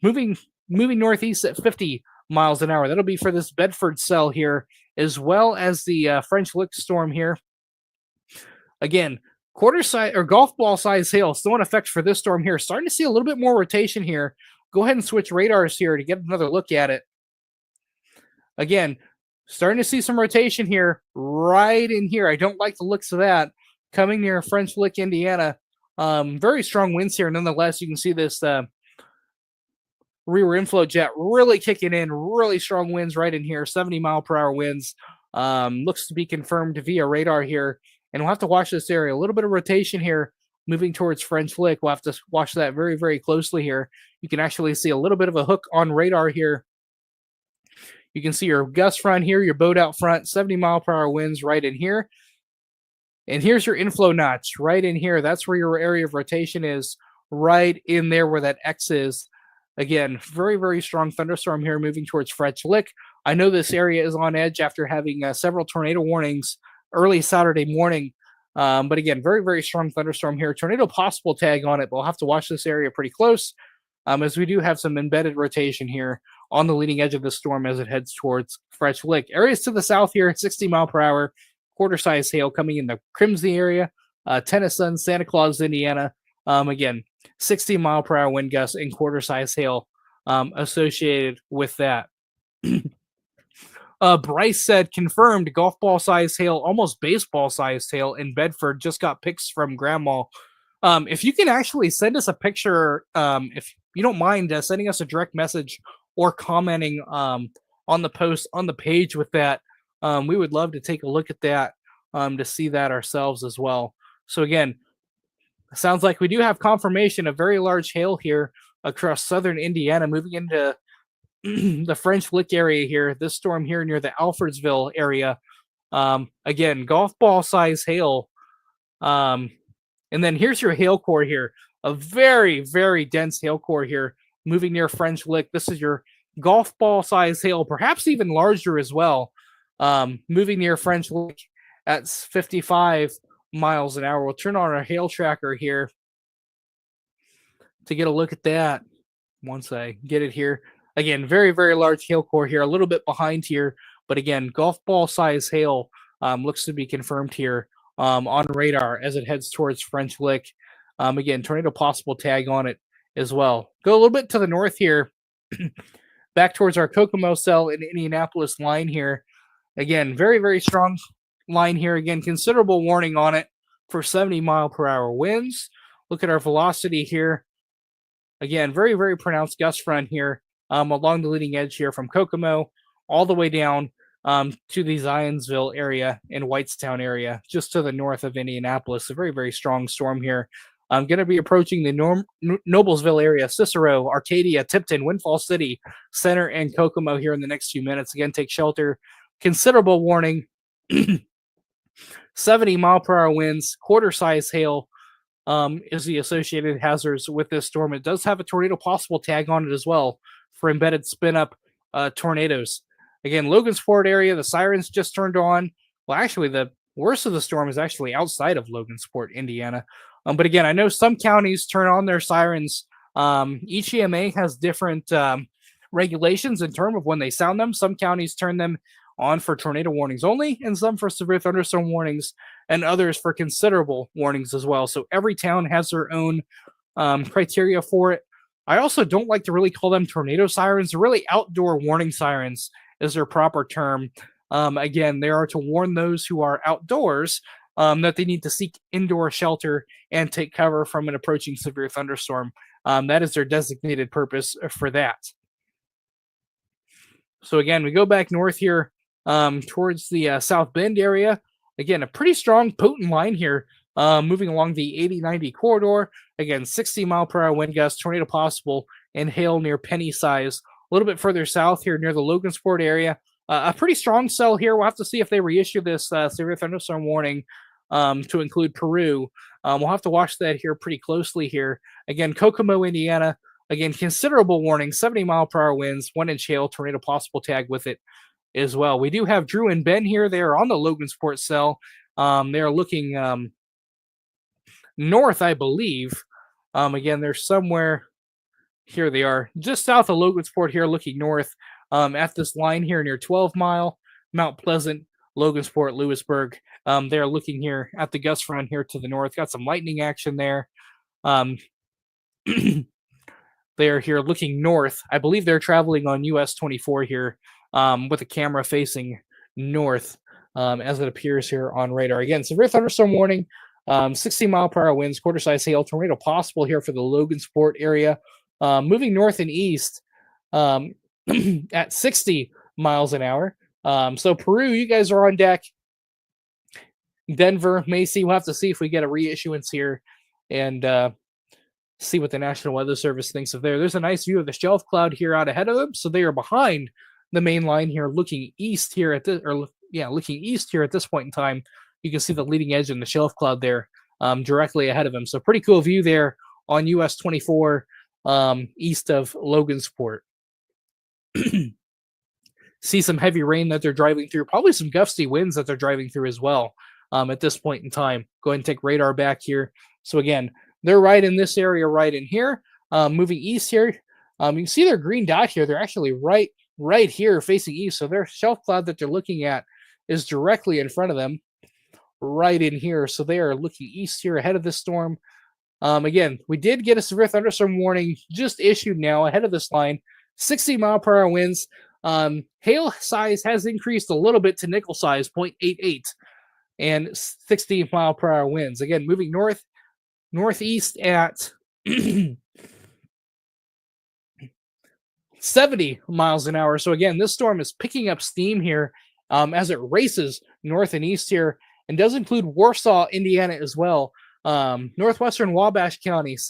Moving northeast at 50 miles an hour. That'll be for this Bedford cell here, as well as the French Lick storm here. Again, quarter size or golf ball size hail still in effect for this storm here. Starting to see a little bit more rotation here. Go ahead and switch radars here to get another look at it. Again, starting to see some rotation here, right in here. I don't like the looks of that. Coming near French Lick, Indiana. Very strong winds here. Nonetheless, you can see this rear inflow jet really kicking in. Really strong winds right in here. 70 mile per hour winds. Looks to be confirmed via radar here. And we'll have to watch this area. A little bit of rotation here moving towards French Lick. We'll have to watch that very, very closely here. You can actually see a little bit of a hook on radar here. You can see your gust front here, your boat out front, 70-mile-per-hour winds right in here. And here's your inflow notch right in here. That's where your area of rotation is, right in there where that X is. Again, very, very strong thunderstorm here moving towards French Lick. I know this area is on edge after having several tornado warnings early Saturday morning. But again, very, very strong thunderstorm here. Tornado possible tag on it, but we'll have to watch this area pretty close as we do have some embedded rotation here on the leading edge of the storm as it heads towards French Lick. Areas to the south here, 60-mile-per-hour, quarter-size hail coming in the Crimsney area, Tennyson, Santa Claus, Indiana. Again, 60-mile-per-hour wind gusts and quarter-size hail associated with that. Bryce said confirmed golf ball size hail, almost baseball size hail in Bedford. Just got pics from Grandma. If you can actually send us a picture, if you don't mind sending us a direct message or commenting on the post on the page with that, we would love to take a look at that to see that ourselves as well. So again, sounds like we do have confirmation of very large hail here across southern Indiana, moving into the French Lick area here. This storm here near the Alfredsville area. Again, golf ball size hail. And then here's your hail core here. A very, very dense hail core here moving near French Lick. This is your golf ball size hail, perhaps even larger as well. Moving near French Lick at 55 miles an hour. We'll turn on our hail tracker here to get a look at that once I get it here. Again, very, very large hail core here, a little bit behind here. But again, golf ball size hail looks to be confirmed here on radar as it heads towards French Lick. Again, tornado possible tag on it as well. Go a little bit to the north here, back towards our Kokomo cell in Indianapolis line here. Again, very, very strong line here. Again, considerable warning on it for 70-mile-per-hour winds. Look at our velocity here. Again, very, very pronounced gust front here along the leading edge here from Kokomo all the way down to the Zionsville area and Whitestown area, just to the north of Indianapolis. A very, very strong storm here. I'm going to be approaching the Noblesville area, Cicero, Arcadia, Tipton, Windfall City, Center, and Kokomo here in the next few minutes. Again, take shelter. Considerable warning. 70-mile-per-hour winds, quarter-size hail is the associated hazards with this storm. It does have a tornado possible tag on it as well for embedded spin-up tornadoes. Again, Logansport area, the sirens just turned on. Well, actually, the worst of the storm is actually outside of Logansport, Indiana. But again, I know some counties turn on their sirens. Each EMA has different regulations in terms of when they sound them. Some counties turn them on for tornado warnings only, and some for severe thunderstorm warnings, and others for considerable warnings as well. So every town has their own criteria for it. I also don't like to really call them tornado sirens. They're really outdoor warning sirens is their proper term. Again, they are to warn those who are outdoors that they need to seek indoor shelter and take cover from an approaching severe thunderstorm. That is their designated purpose for that. So again, we go back north here towards the South Bend area. Again, a pretty strong, potent line here moving along the 80-90 corridor. Again, 60-mile-per-hour wind gusts, tornado possible, and hail near penny size. A little bit further south here near the Logansport area. A pretty strong cell here. We'll have to see if they reissue this severe thunderstorm warning to include Peru. We'll have to watch that here pretty closely here. Again, Kokomo, Indiana. Again, considerable warning, 70-mile-per-hour winds, 1-inch hail, tornado possible tag with it as well. We do have Drew and Ben here. They are on the Logansport cell. They are looking north, I believe. Again, they're somewhere. Here they are, just south of Logansport here, looking north at this line here near 12 Mile, Mount Pleasant, Logansport, Lewisburg. They're looking here at the gust front here to the north. Got some lightning action there. They are here looking north. I believe they're traveling on US 24 here with a camera facing north as it appears here on radar. Again, severe thunderstorm warning, 60-mile-per-hour winds, quarter-size hail, tornado possible here for the Logansport area. Moving north and east at 60 miles an hour. So Peru, you guys are on deck. Denver, Macy, we'll have to see if we get a reissuance here and see what the National Weather Service thinks of there. There's a nice view of the shelf cloud here out ahead of them. So they are behind the main line here, looking east here at this, looking east here at this point in time. You can see the leading edge and the shelf cloud there directly ahead of them. So pretty cool view there on US 24 east of Logansport. See some heavy rain that they're driving through, probably some gusty winds that they're driving through as well at this point in time. Go ahead and take radar back here. So again, they're right in this area, right in here. Moving east here, you can see their green dot here. They're actually right here facing east. So their shelf cloud that they're looking at is directly in front of them, right in here. So they are looking east here ahead of this storm. Again, we did get a severe thunderstorm warning just issued now ahead of this line. 60-mile-per-hour winds. Hail size has increased a little bit to nickel size, 0.88, and 60-mile-per-hour winds. Again, moving northeast at 70 miles an hour. So again, this storm is picking up steam here as it races north and east here, and does include Warsaw, Indiana as well. Northwestern Wabash counties,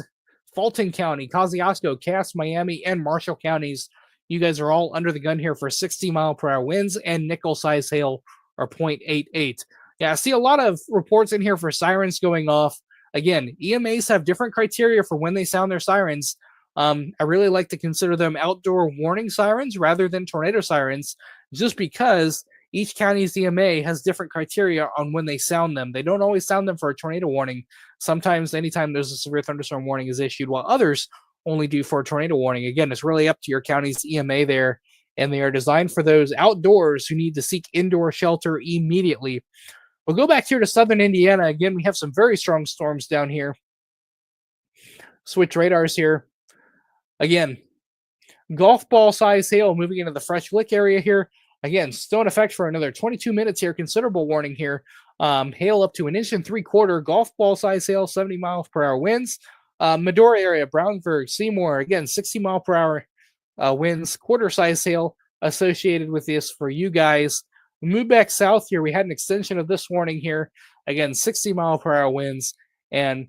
Fulton County, Kosciuszko, Cass, Miami, and Marshall counties. You guys are all under the gun here for 60-mile-per-hour winds, and nickel size hail are 0.88. Yeah, I see a lot of reports in here for sirens going off. Again, EMAs have different criteria for when they sound their sirens. I really like to consider them outdoor warning sirens rather than tornado sirens, just because each county's EMA has different criteria on when they sound them. They don't always sound them for a tornado warning. Sometimes anytime there's a severe thunderstorm warning is issued, while others only do for a tornado warning. Again, it's really up to your county's EMA there, and they are designed for those outdoors who need to seek indoor shelter immediately. We'll go back here to southern Indiana. Again, we have some very strong storms down here. Switch radars here. Again, golf ball size hail moving into the Fresh Lick area here. Again, still in effect for another 22 minutes here. Considerable warning here. Hail up to 1.75 inches. Golf ball size hail, 70 miles per hour winds. Medora area, Brownsburg, Seymour. Again, 60 mile per hour winds. Quarter size hail associated with this for you guys. We move back south here. We had an extension of this warning here. Again, 60 mile per hour winds and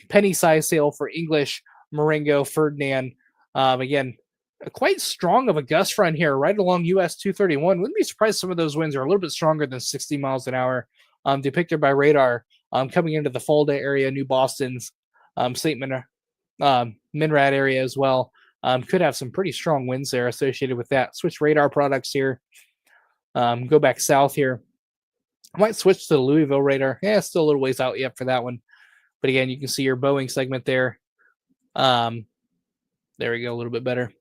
penny size hail for English, Marengo, Ferdinand. Again, quite strong of a gust front here right along US 231. Wouldn't be surprised some of those winds are a little bit stronger than 60 miles an hour depicted by radar coming into the Fulda area, New Boston's St. Minrad area as well. Could have some pretty strong winds there associated with that. Switch radar products here. Go back south here. I might switch to the Louisville radar. Yeah, still a little ways out yet for that one. But again, you can see your Boeing segment there. There we go, a little bit better.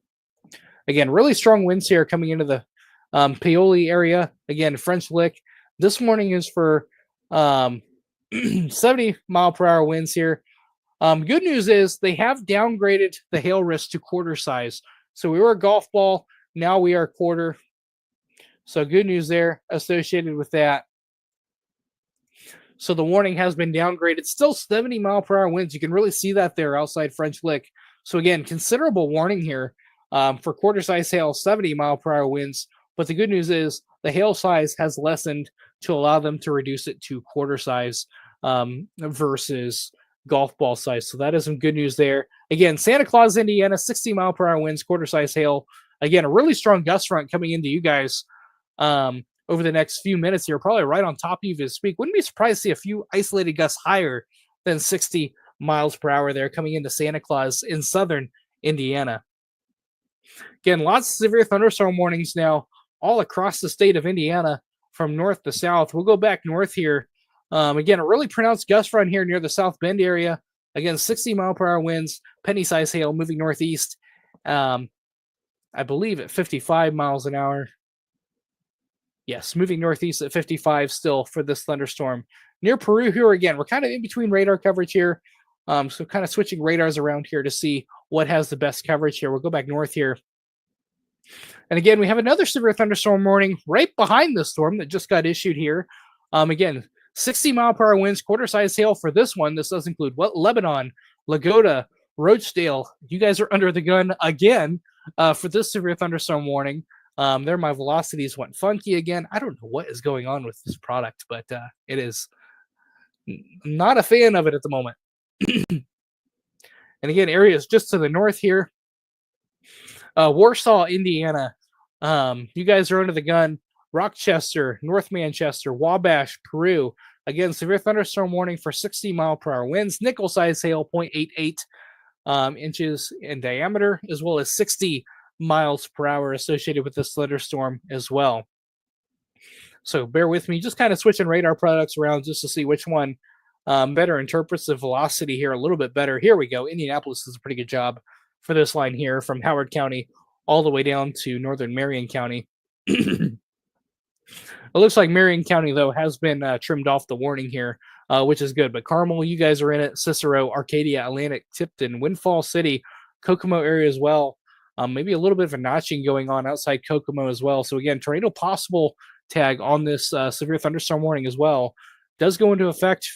Again, really strong winds here coming into the Paoli area. Again, French Lick. This morning is for 70 mile per hour winds here. Good news is they have downgraded the hail risk to quarter size. So we were a golf ball. Now we are quarter. So good news there associated with that. So the warning has been downgraded. Still 70 mile per hour winds. You can really see that there outside French Lick. So again, considerable warning here for quarter size hail, 70 mile per hour winds. But the good news is the hail size has lessened to allow them to reduce it to quarter size versus golf ball size. So that is some good news there. Again, Santa Claus, Indiana, 60 mile per hour winds, quarter size hail. Again, a really strong gust front coming into you guys over the next few minutes here, probably right on top of you this week. Wouldn't be surprised to see a few isolated gusts higher than 60 miles per hour there coming into Santa Claus in southern Indiana. Again, lots of severe thunderstorm warnings now all across the state of Indiana from north to south. We'll go back north here. Again, a really pronounced gust front here near the South Bend area. Again, 60 mile per hour winds, penny size hail moving northeast. I believe at 55 miles an hour. Yes, moving northeast at 55 still for this thunderstorm. Near Peru here again, we're kind of in between radar coverage here. So kind of switching radars around here to see what has the best coverage here. We'll go back north here. And again, we have another severe thunderstorm warning right behind the storm that just got issued here. Again, 60 mile per hour winds, quarter size hail for this one. This does include Lebanon, Lagoda, Rochdale. You guys are under the gun again for this severe thunderstorm warning. There, my velocities went funky again. I don't know what is going on with this product, but it is not a fan of it at the moment. And again, areas just to the north here. Warsaw, Indiana. You guys are under the gun. Rochester, North Manchester, Wabash, Peru. Again, severe thunderstorm warning for 60-mile-per-hour winds. Nickel-size hail, 0.88 inches in diameter, as well as 60 miles per hour associated with this thunderstorm as well. So bear with me, just kind of switching radar products around just to see which one better interprets the velocity here a little bit better. Here we go. Indianapolis does a pretty good job for this line here from Howard County all the way down to northern Marion County. It looks like Marion County, though, has been trimmed off the warning here, which is good. But Carmel, you guys are in it. Cicero, Arcadia, Atlantic, Tipton, Windfall City, Kokomo area as well. Maybe a little bit of a notching going on outside Kokomo as well. So again, tornado possible tag on this severe thunderstorm warning as well. Does go into effect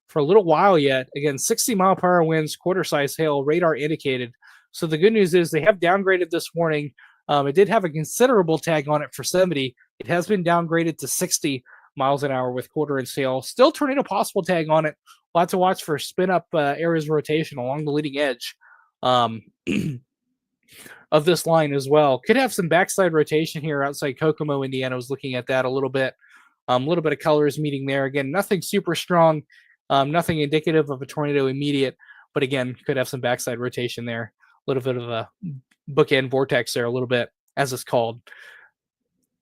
for a little while yet. Again, 60-mile-per-hour winds, quarter-size hail, radar indicated. So the good news is they have downgraded this warning. It did have a considerable tag on it for 70. It has been downgraded to 60 miles an hour with quarter-inch hail. Still tornado possible tag on it. We'll have to watch for spin-up areas of rotation along the leading edge of this line as well. Could have some backside rotation here outside Kokomo, Indiana. I was looking at that a little bit. A little bit of colors meeting there. Again, nothing super strong. Nothing indicative of a tornado immediate. But again, could have some backside rotation there. A little bit of a bookend vortex there a little bit, as it's called.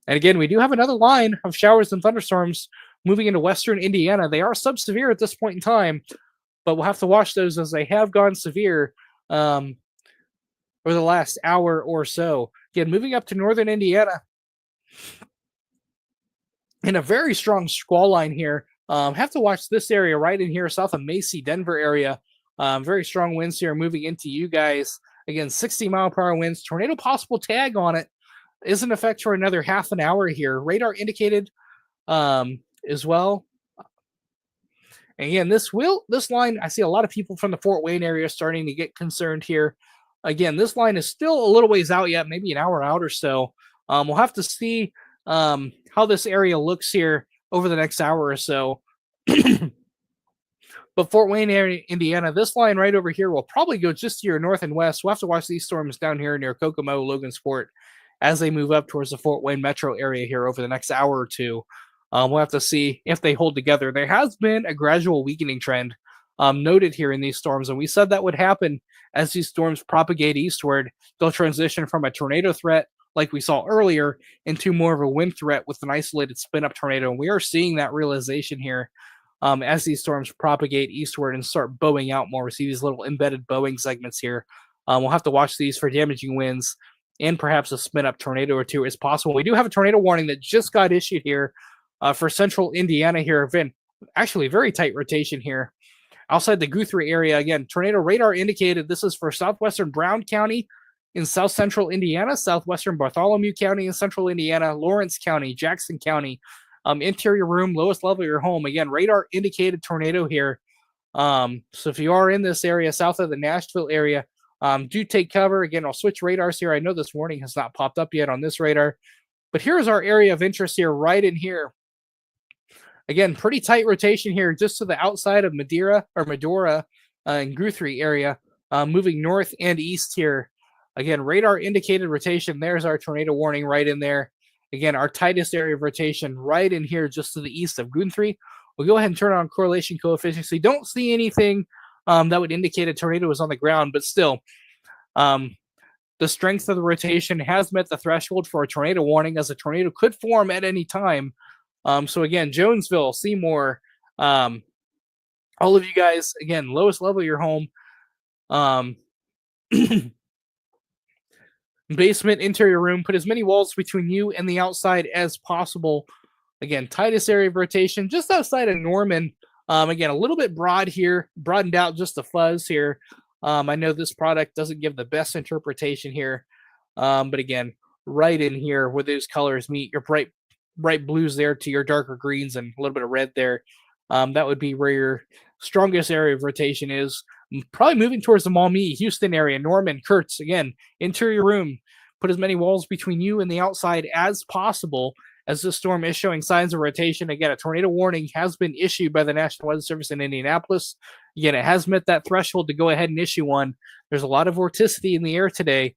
And again, we do have another line of showers and thunderstorms moving into western Indiana. They are sub-severe at this point in time, but we'll have to watch those as they have gone severe over the last hour or so. Again, moving up to northern Indiana in a very strong squall line here. Have to watch this area right in here, south of Macy, Denver area. Very strong winds here moving into you guys. Again, 60-mile-per-hour winds. Tornado possible tag on it is in effect for another half an hour here. Radar indicated as well. And again, this line, I see a lot of people from the Fort Wayne area starting to get concerned here. Again, this line is still a little ways out yet, maybe an hour out or so. We'll have to see how this area looks here over the next hour or so. But Fort Wayne area, Indiana, this line right over here will probably go just to your north and west. We'll have to watch these storms down here near Kokomo, Logansport, as they move up towards the Fort Wayne metro area here over the next hour or two. We'll have to see if they hold together. There has been a gradual weakening trend noted here in these storms, and we said that would happen as these storms propagate eastward. They'll transition from a tornado threat, like we saw earlier, into more of a wind threat with an isolated spin-up tornado. And we are seeing that realization here as these storms propagate eastward and start bowing out more. We see these little embedded bowing segments here. We'll have to watch these for damaging winds and perhaps a spin-up tornado or two is possible. We do have a tornado warning that just got issued here for central Indiana here. Actually, very tight rotation here. Outside the Guthrie area, again, tornado radar indicated. This is for southwestern Brown County in south central Indiana, southwestern Bartholomew County in central Indiana, Lawrence County, Jackson County, interior room, lowest level of your home. Again, radar indicated tornado here. So if you are in this area, south of the Nashville area, do take cover. Again, I'll switch radars here. I know this warning has not popped up yet on this radar, but here's our area of interest here, right in here. Again, pretty tight rotation here, just to the outside of Medora and Guthrie area, moving north and east here. Again, radar indicated rotation. There's our tornado warning right in there. Again, our tightest area of rotation right in here, just to the east of Guthrie. We'll go ahead and turn on correlation coefficient. So you don't see anything that would indicate a tornado is on the ground, but still, the strength of the rotation has met the threshold for a tornado warning, as a tornado could form at any time. So again, Jonesville, Seymour, all of you guys, again, lowest level of your home, basement, interior room, put as many walls between you and the outside as possible. Again, tightest area of rotation just outside of Norman. Again, a little bit broad here, broadened out just the fuzz here. I know this product doesn't give the best interpretation here, but again, right in here where those colors meet, your bright blues there to your darker greens and a little bit of red there. That would be where your strongest area of rotation is. Probably moving towards the Maumee, Houston area, Norman, Kurtz, again, interior room. put as many walls between you and the outside as possible, as this storm is showing signs of rotation. Again, a tornado warning has been issued by the National Weather Service in Indianapolis. Again, it has met that threshold to go ahead and issue one. There's a lot of vorticity in the air today,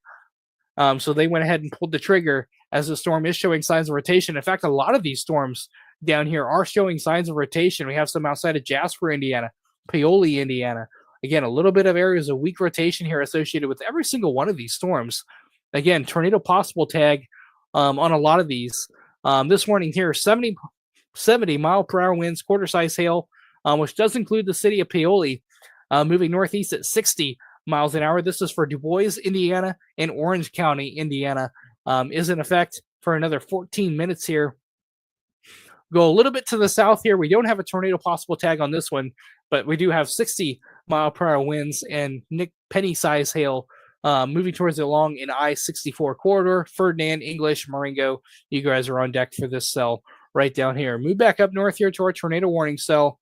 so they went ahead and pulled the trigger as the storm is showing signs of rotation. In fact, a lot of these storms down here are showing signs of rotation. We have some outside of Jasper, Indiana, Paoli, Indiana. Again, a little bit of areas of weak rotation here associated with every single one of these storms. Again, tornado possible tag on a lot of these. This morning here, 70 mile per hour winds, quarter size hail, which does include the city of Paoli, moving northeast at 60 miles an hour. This is for Du Bois, Indiana, and Orange County, Indiana, is in effect for another 14 minutes here. Go a little bit to the south here. We don't have a tornado possible tag on this one, but we do have 60 mile per hour winds and penny size hail moving towards it along in I-64 corridor. Ferdinand, English, Marengo, you guys are on deck for this cell right down here. Move back up north here to our tornado warning cell.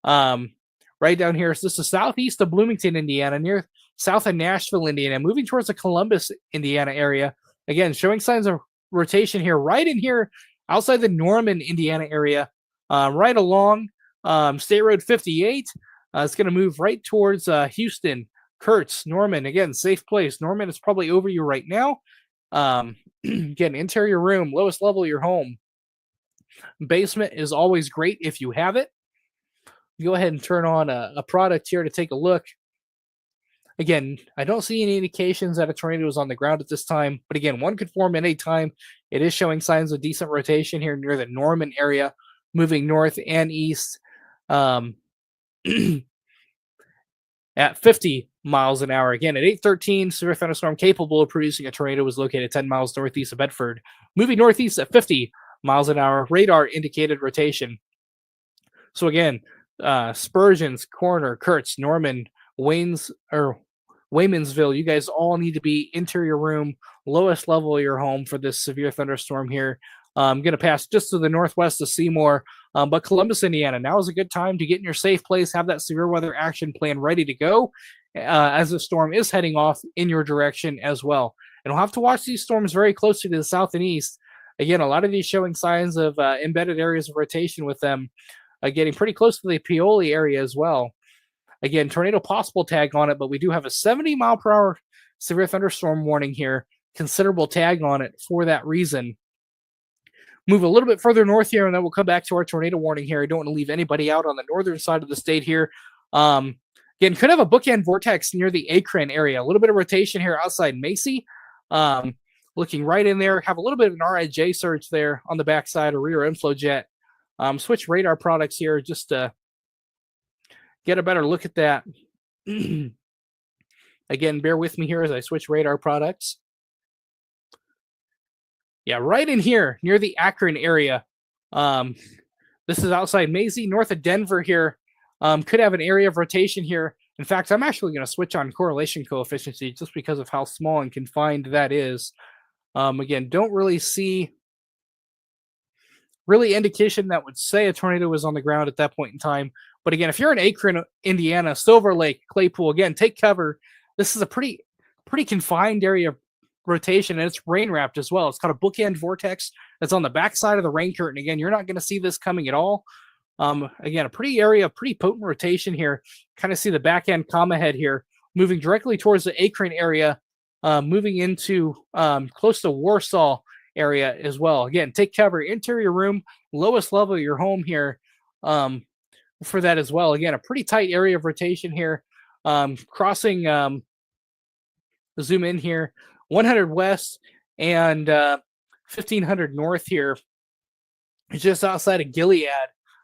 Right down here. So this is southeast of Bloomington, Indiana, near south of Nashville, Indiana, moving towards the Columbus, Indiana area. Again, showing signs of rotation here, right in here outside the Norman, Indiana area, right along State Road 58. It's going to move right towards Houston, Kurtz, Norman. Again, safe place. Norman is probably over you right now. Again, interior room, lowest level of your home. Basement is always great if you have it. Go ahead and turn on a product here to take a look. Again, I don't see any indications that a tornado is on the ground at this time, but again, one could form at any time. It is showing signs of decent rotation here near the Norman area, moving north and east at 50 miles an hour. Again, at 8:13, severe thunderstorm capable of producing a tornado was located 10 miles northeast of Bedford, moving northeast at 50 miles an hour. Radar indicated rotation. So again, Spurgeon's, Corner, Kurtz, Norman, Waymansville, you guys all need to be interior room, lowest level of your home for this severe thunderstorm here. I'm going to pass just to the northwest of Seymour, but Columbus, Indiana, now is a good time to get in your safe place, have that severe weather action plan ready to go as the storm is heading off in your direction as well. And we'll have to watch these storms very closely to the south and east. Again, a lot of these showing signs of embedded areas of rotation with them getting pretty close to the Paoli area as well. Again, tornado possible tag on it, but we do have a 70 mile per hour severe thunderstorm warning here. Considerable tag on it for that reason. Move a little bit further north here, and then we'll come back to our tornado warning here. I don't want to leave anybody out on the northern side of the state here. Again, could have a bookend vortex near the Akron area. A little bit of rotation here outside Macy. Looking right in there. Have a little bit of an RIJ surge there on the backside, a rear inflow jet. Switch radar products here just to get a better look at that. Again, bear with me here as I switch radar products. Yeah, right in here near the Akron area. This is outside Macy, north of Denver here. Could have an area of rotation here. In fact, I'm actually going to switch on correlation coefficient just because of how small and confined that is. Again, don't really see indication that would say a tornado was on the ground at that point in time. But again, if you're in Akron, Indiana, Silver Lake, Claypool, again, take cover. This is a pretty confined area of rotation, and it's rain wrapped as well. It's got a bookend vortex that's on the backside of the rain curtain. Again, you're not going to see this coming at all. Again, a pretty potent rotation here. Kind of see the back end comma head here moving directly towards the Akron area, moving into close to Warsaw area as well. Again, take cover, interior room, lowest level of your home here for that as well. Again, a pretty tight area of rotation here. Crossing, zoom in here, 100 west and 1500 north here. It's just outside of Gilead.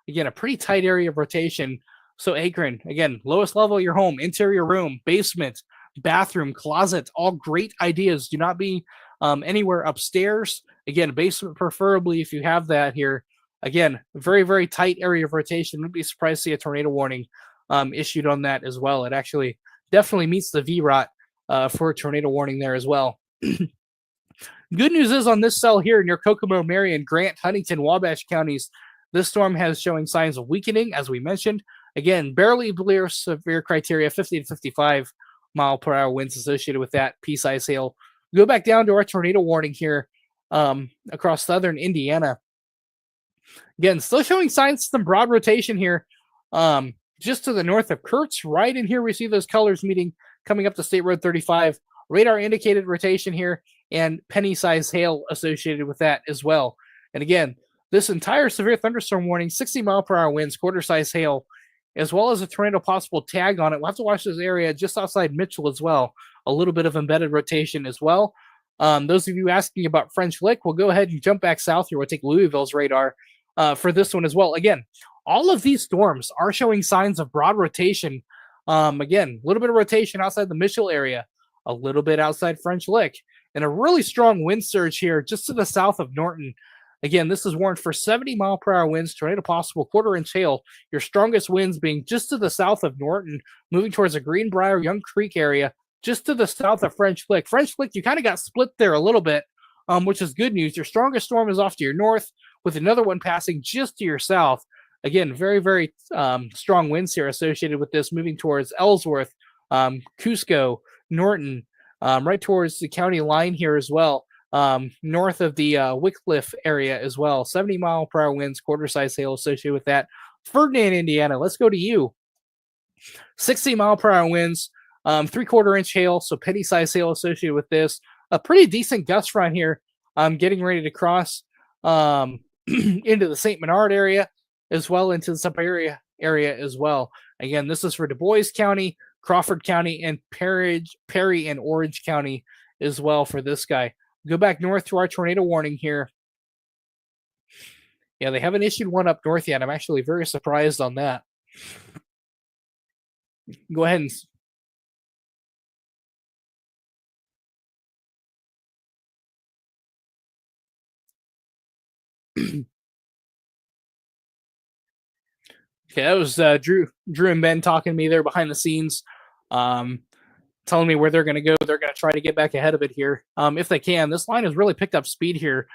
Again, a pretty tight area of rotation. So Akron, again, lowest level of your home, interior room, basement, bathroom, closet, all great ideas. Do not be anywhere upstairs. Again, basement preferably if you have that here. Again, very, very tight area of rotation. Wouldn't be surprised to see a tornado warning issued on that as well. It actually definitely meets the VROT for a tornado warning there as well. Good news is on this cell here near Kokomo, Marion, Grant, Huntington, Wabash counties, this storm has showing signs of weakening, as we mentioned. Again, barely below severe criteria, 50 to 55 mile per hour winds associated with that pea-size hail Go back down to our tornado warning here across southern Indiana. Again, still showing signs of some broad rotation here. Just to the north of Kurtz, right in here, we see those colors meeting coming up to State Road 35. Radar indicated rotation here and penny-sized hail associated with that as well. And again, this entire severe thunderstorm warning, 60-mile-per-hour winds, quarter-size hail, as well as a tornado possible tag on it. We'll have to watch this area just outside Mitchell as well. A little bit of embedded rotation as well. Those of you asking about French Lick, we'll go ahead and jump back south here. We'll take Louisville's radar for this one as well. Again, all of these storms are showing signs of broad rotation. Again, a little bit of rotation outside the Mitchell area, a little bit outside French Lick, and a really strong wind surge here just to the south of Norton. Again, this is warned for 70-mile-per-hour winds, tornado possible, quarter-inch hail. Your strongest winds being just to the south of Norton, moving towards the Greenbrier, Young Creek area, just to the south of French Lick. French Lick, you kind of got split there a little bit, which is good news. Your strongest storm is off to your north, with another one passing just to your south. Again, very, very strong winds here associated with this, moving towards Ellsworth, Cusco, Norton, right towards the county line here as well. North of the Wycliffe area as well. 70-mile-per-hour winds, quarter-size hail associated with that. Ferdinand, Indiana, let's go to you. 60-mile-per-hour winds, three-quarter-inch hail, so penny-size hail associated with this. A pretty decent gust front here. Getting ready to cross into the St. Menard area, as well into the Superior area as well. Again, this is for Du Bois County, Crawford County, and Perry and Orange County as well for this guy. Go back north to our tornado warning here. Yeah, they haven't issued one up north yet. I'm actually very surprised on that. Go ahead and... Okay, that was Drew and Ben talking to me there behind the scenes, telling me where they're going to go. They're going to try to get back ahead of it here if they can. This line has really picked up speed here.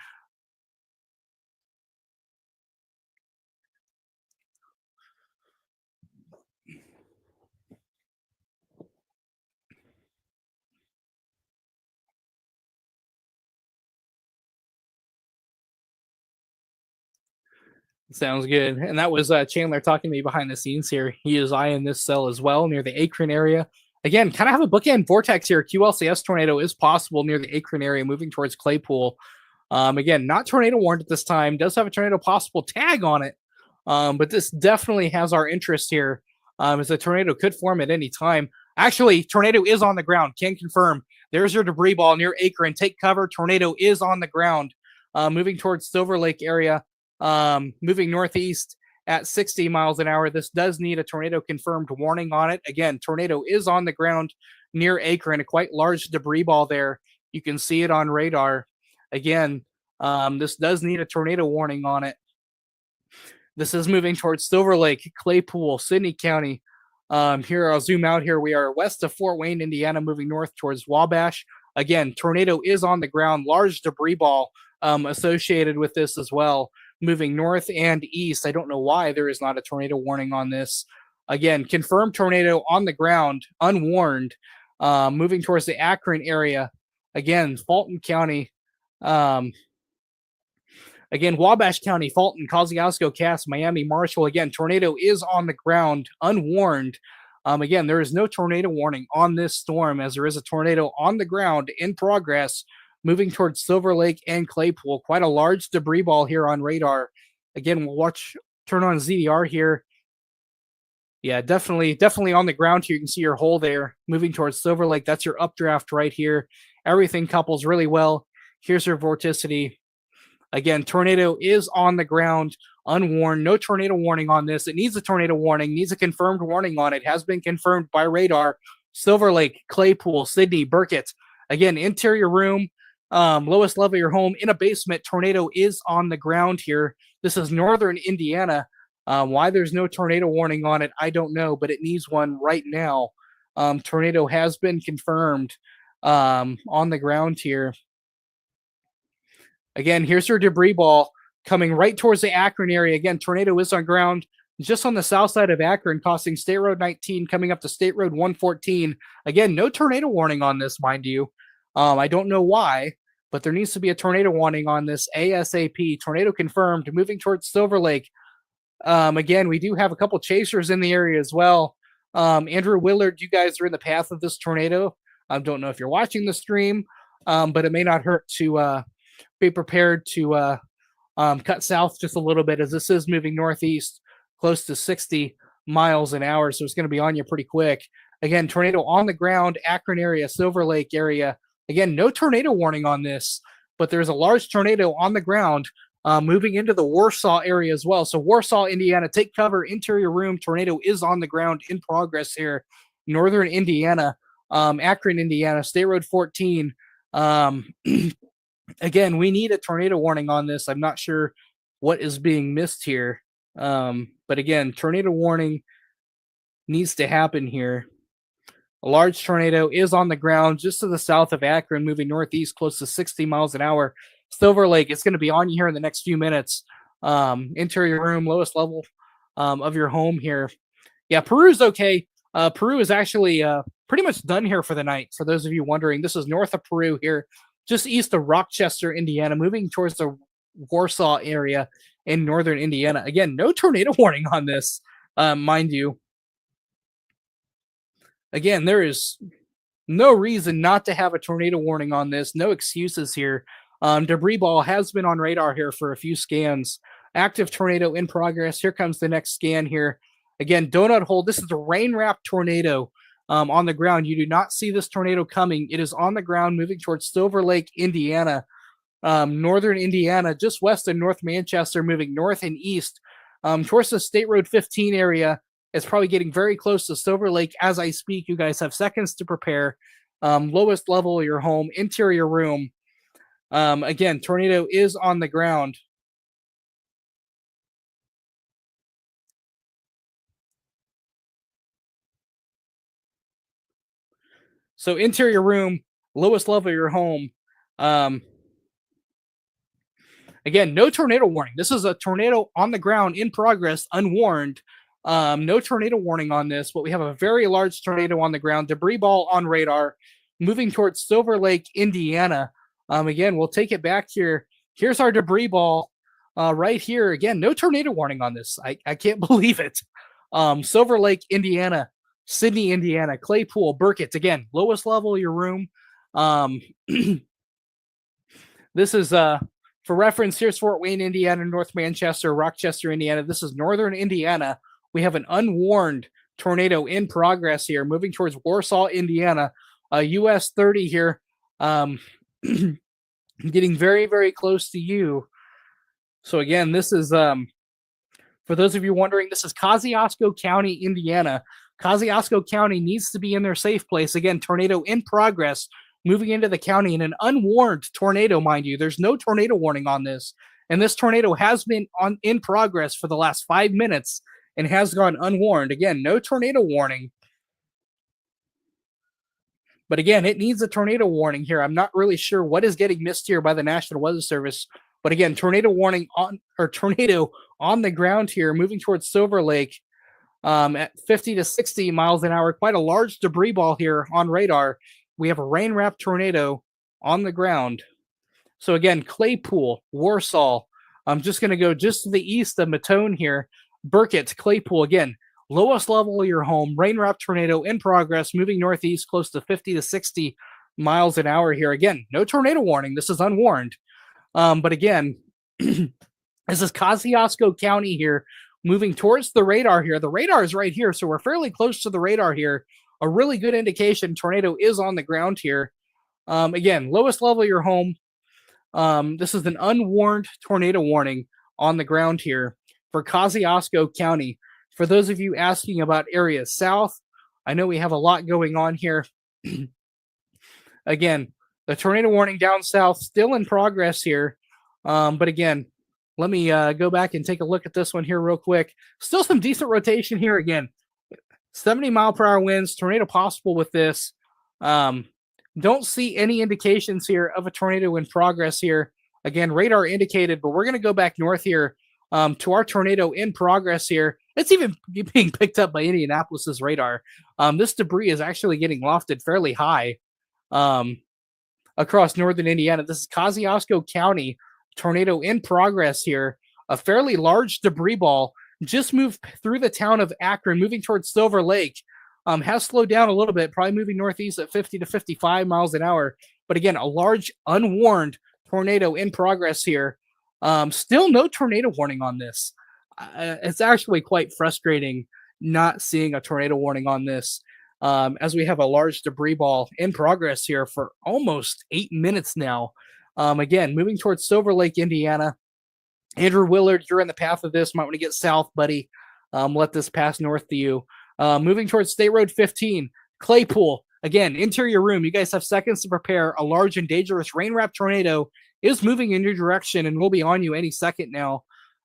Sounds good. And that was Chandler talking to me behind the scenes here. He is eyeing this cell as well near the Akron area. Again, kind of have a bookend vortex here. QLCS tornado is possible near the Akron area, moving towards Claypool. Again, not tornado warned at this time. Does have a tornado possible tag on it. But this definitely has our interest here, as a tornado could form at any time. Actually, tornado is on the ground. Can confirm. There's your debris ball near Akron. Take cover. Tornado is on the ground, moving towards Silver Lake area. Moving northeast at 60 miles an hour. This does need a tornado confirmed warning on it. Again, tornado is on the ground near Akron, a quite large debris ball there. You can see it on radar. Again, this does need a tornado warning on it. This is moving towards Silver Lake, Claypool, Sidney County. Here, I'll zoom out here. We are west of Fort Wayne, Indiana, moving north towards Wabash. Again, tornado is on the ground, large debris ball associated with this as well. Moving north and east. I don't know why there is not a tornado warning on this. Again, confirmed tornado on the ground, unwarned, moving towards the Akron area. Again, Fulton County. Again, Wabash County, Fulton, Kosciuszko, Cass, Miami, Marshall. Again, tornado is on the ground, unwarned. Again, there is no tornado warning on this storm, as there is a tornado on the ground in progress, moving towards Silver Lake and Claypool. Quite a large debris ball here on radar. Again, we'll turn on ZDR here. Yeah, definitely on the ground here. You can see your hole there. Moving towards Silver Lake. That's your updraft right here. Everything couples really well. Here's your vorticity. Again, tornado is on the ground, unwarned. No tornado warning on this. It needs a tornado warning, needs a confirmed warning on it. Has been confirmed by radar. Silver Lake, Claypool, Sidney, Burkett. Again, interior room. Lowest level of your home in a basement. Tornado is on the ground here. This is northern Indiana. Why there's no tornado warning on it, I don't know, but it needs one right now. Tornado has been confirmed on the ground here. Again, here's your debris ball coming right towards the Akron area. Again, tornado is on ground just on the south side of Akron, crossing State Road 19, coming up to State Road 114. Again, no tornado warning on this, mind you. I don't know why, but there needs to be a tornado warning on this ASAP. Tornado confirmed, moving towards Silver Lake. Again, we do have a couple chasers in the area as well. Andrew Willard, you guys are in the path of this tornado. I don't know if you're watching the stream, but it may not hurt to be prepared to cut south just a little bit, as this is moving northeast close to 60 miles an hour. So it's going to be on you pretty quick. Again, tornado on the ground, Akron area, Silver Lake area. Again, no tornado warning on this, but there's a large tornado on the ground moving into the Warsaw area as well. So Warsaw, Indiana, take cover, interior room. Tornado is on the ground in progress here. Northern Indiana, Akron, Indiana, State Road 14. Again, we need a tornado warning on this. I'm not sure what is being missed here. But again, tornado warning needs to happen here. A large tornado is on the ground just to the south of Akron, moving northeast close to 60 miles an hour. Silver Lake, it's going to be on you here in the next few minutes. Interior room, lowest level of your home here. Yeah, Peru's okay. Peru is actually pretty much done here for the night. For those of you wondering, this is north of Peru here, just east of Rochester, Indiana, moving towards the Warsaw area in northern Indiana. Again, no tornado warning on this, mind you. Again, there is no reason not to have a tornado warning on this. No excuses here. Debris ball has been on radar here for a few scans. Active tornado in progress. Here comes the next scan here. Again, donut hole. This is a rain-wrapped tornado on the ground. You do not see this tornado coming. It is on the ground moving towards Silver Lake, Indiana. Northern Indiana, just west of North Manchester, moving north and east towards the State Road 15 area. It's probably getting very close to Silver Lake as I speak. You guys have seconds to prepare. Lowest level of your home, interior room. Again, tornado is on the ground. So interior room, lowest level of your home. Again, no tornado warning. This is a tornado on the ground in progress, unwarned. No tornado warning on this, but we have a very large tornado on the ground. Debris ball on radar, moving towards Silver Lake, Indiana. Again, we'll take it back here. Here's our debris ball right here. Again, no tornado warning on this. I can't believe it. Silver Lake, Indiana, Sydney, Indiana, Claypool, Burkett. Again, lowest level of your room. This is for reference. Here's Fort Wayne, Indiana, North Manchester, Rochester, Indiana. This is northern Indiana. We have an unwarned tornado in progress here, moving towards Warsaw, Indiana. US 30 here. Getting very, very close to you. So again, this is for those of you wondering, this is Kosciuszko County, Indiana. Kosciuszko County needs to be in their safe place. Again, tornado in progress, moving into the county in an unwarned tornado, mind you. There's no tornado warning on this. And this tornado has been in progress for the last 5 minutes and has gone unwarned. Again, no tornado warning. But again, it needs a tornado warning here. I'm not really sure what is getting missed here by the National Weather Service. But again, tornado warning tornado on the ground here, moving towards Silver Lake at 50 to 60 miles an hour. Quite a large debris ball here on radar. We have a rain-wrapped tornado on the ground. So again, Claypool, Warsaw. I'm just going to go just to the east of Matone here. Burkett, Claypool, again, lowest level of your home. Rain-wrapped tornado in progress, moving northeast close to 50 to 60 miles an hour here. Again, no tornado warning. This is unwarned. But again, this is Kosciuszko County here, moving towards the radar here. The radar is right here, so we're fairly close to the radar here. A really good indication tornado is on the ground here. Again, lowest level of your home. This is an unwarned tornado warning on the ground here for Kosciuszko County. For those of you asking about areas south, I know we have a lot going on here. Again, the tornado warning down south still in progress here. But again, let me go back and take a look at this one here real quick. Still some decent rotation here again. 70 mile per hour winds, tornado possible with this. Don't see any indications here of a tornado in progress here. Again, radar indicated, but we're going to go back north here to our tornado in progress here. It's even being picked up by Indianapolis's radar. This debris is actually getting lofted fairly high. across northern Indiana. This is Kosciuszko County, tornado in progress here. A fairly large debris ball just moved through the town of Akron, moving towards Silver Lake. Has slowed down a little bit, probably moving northeast at 50 to 55 miles an hour. But again, a large unwarned tornado in progress here. Still no tornado warning on this. It's actually quite frustrating not seeing a tornado warning on this, as we have a large debris ball in progress here for almost 8 minutes now. Again, moving towards Silver Lake, Indiana. Andrew Willard, you're in the path of this. Might want to get south, buddy. Let this pass north to you. Moving towards State Road 15, Claypool. Again, interior room. You guys have seconds to prepare. A large and dangerous rain-wrapped tornado is moving in your direction and will be on you any second now.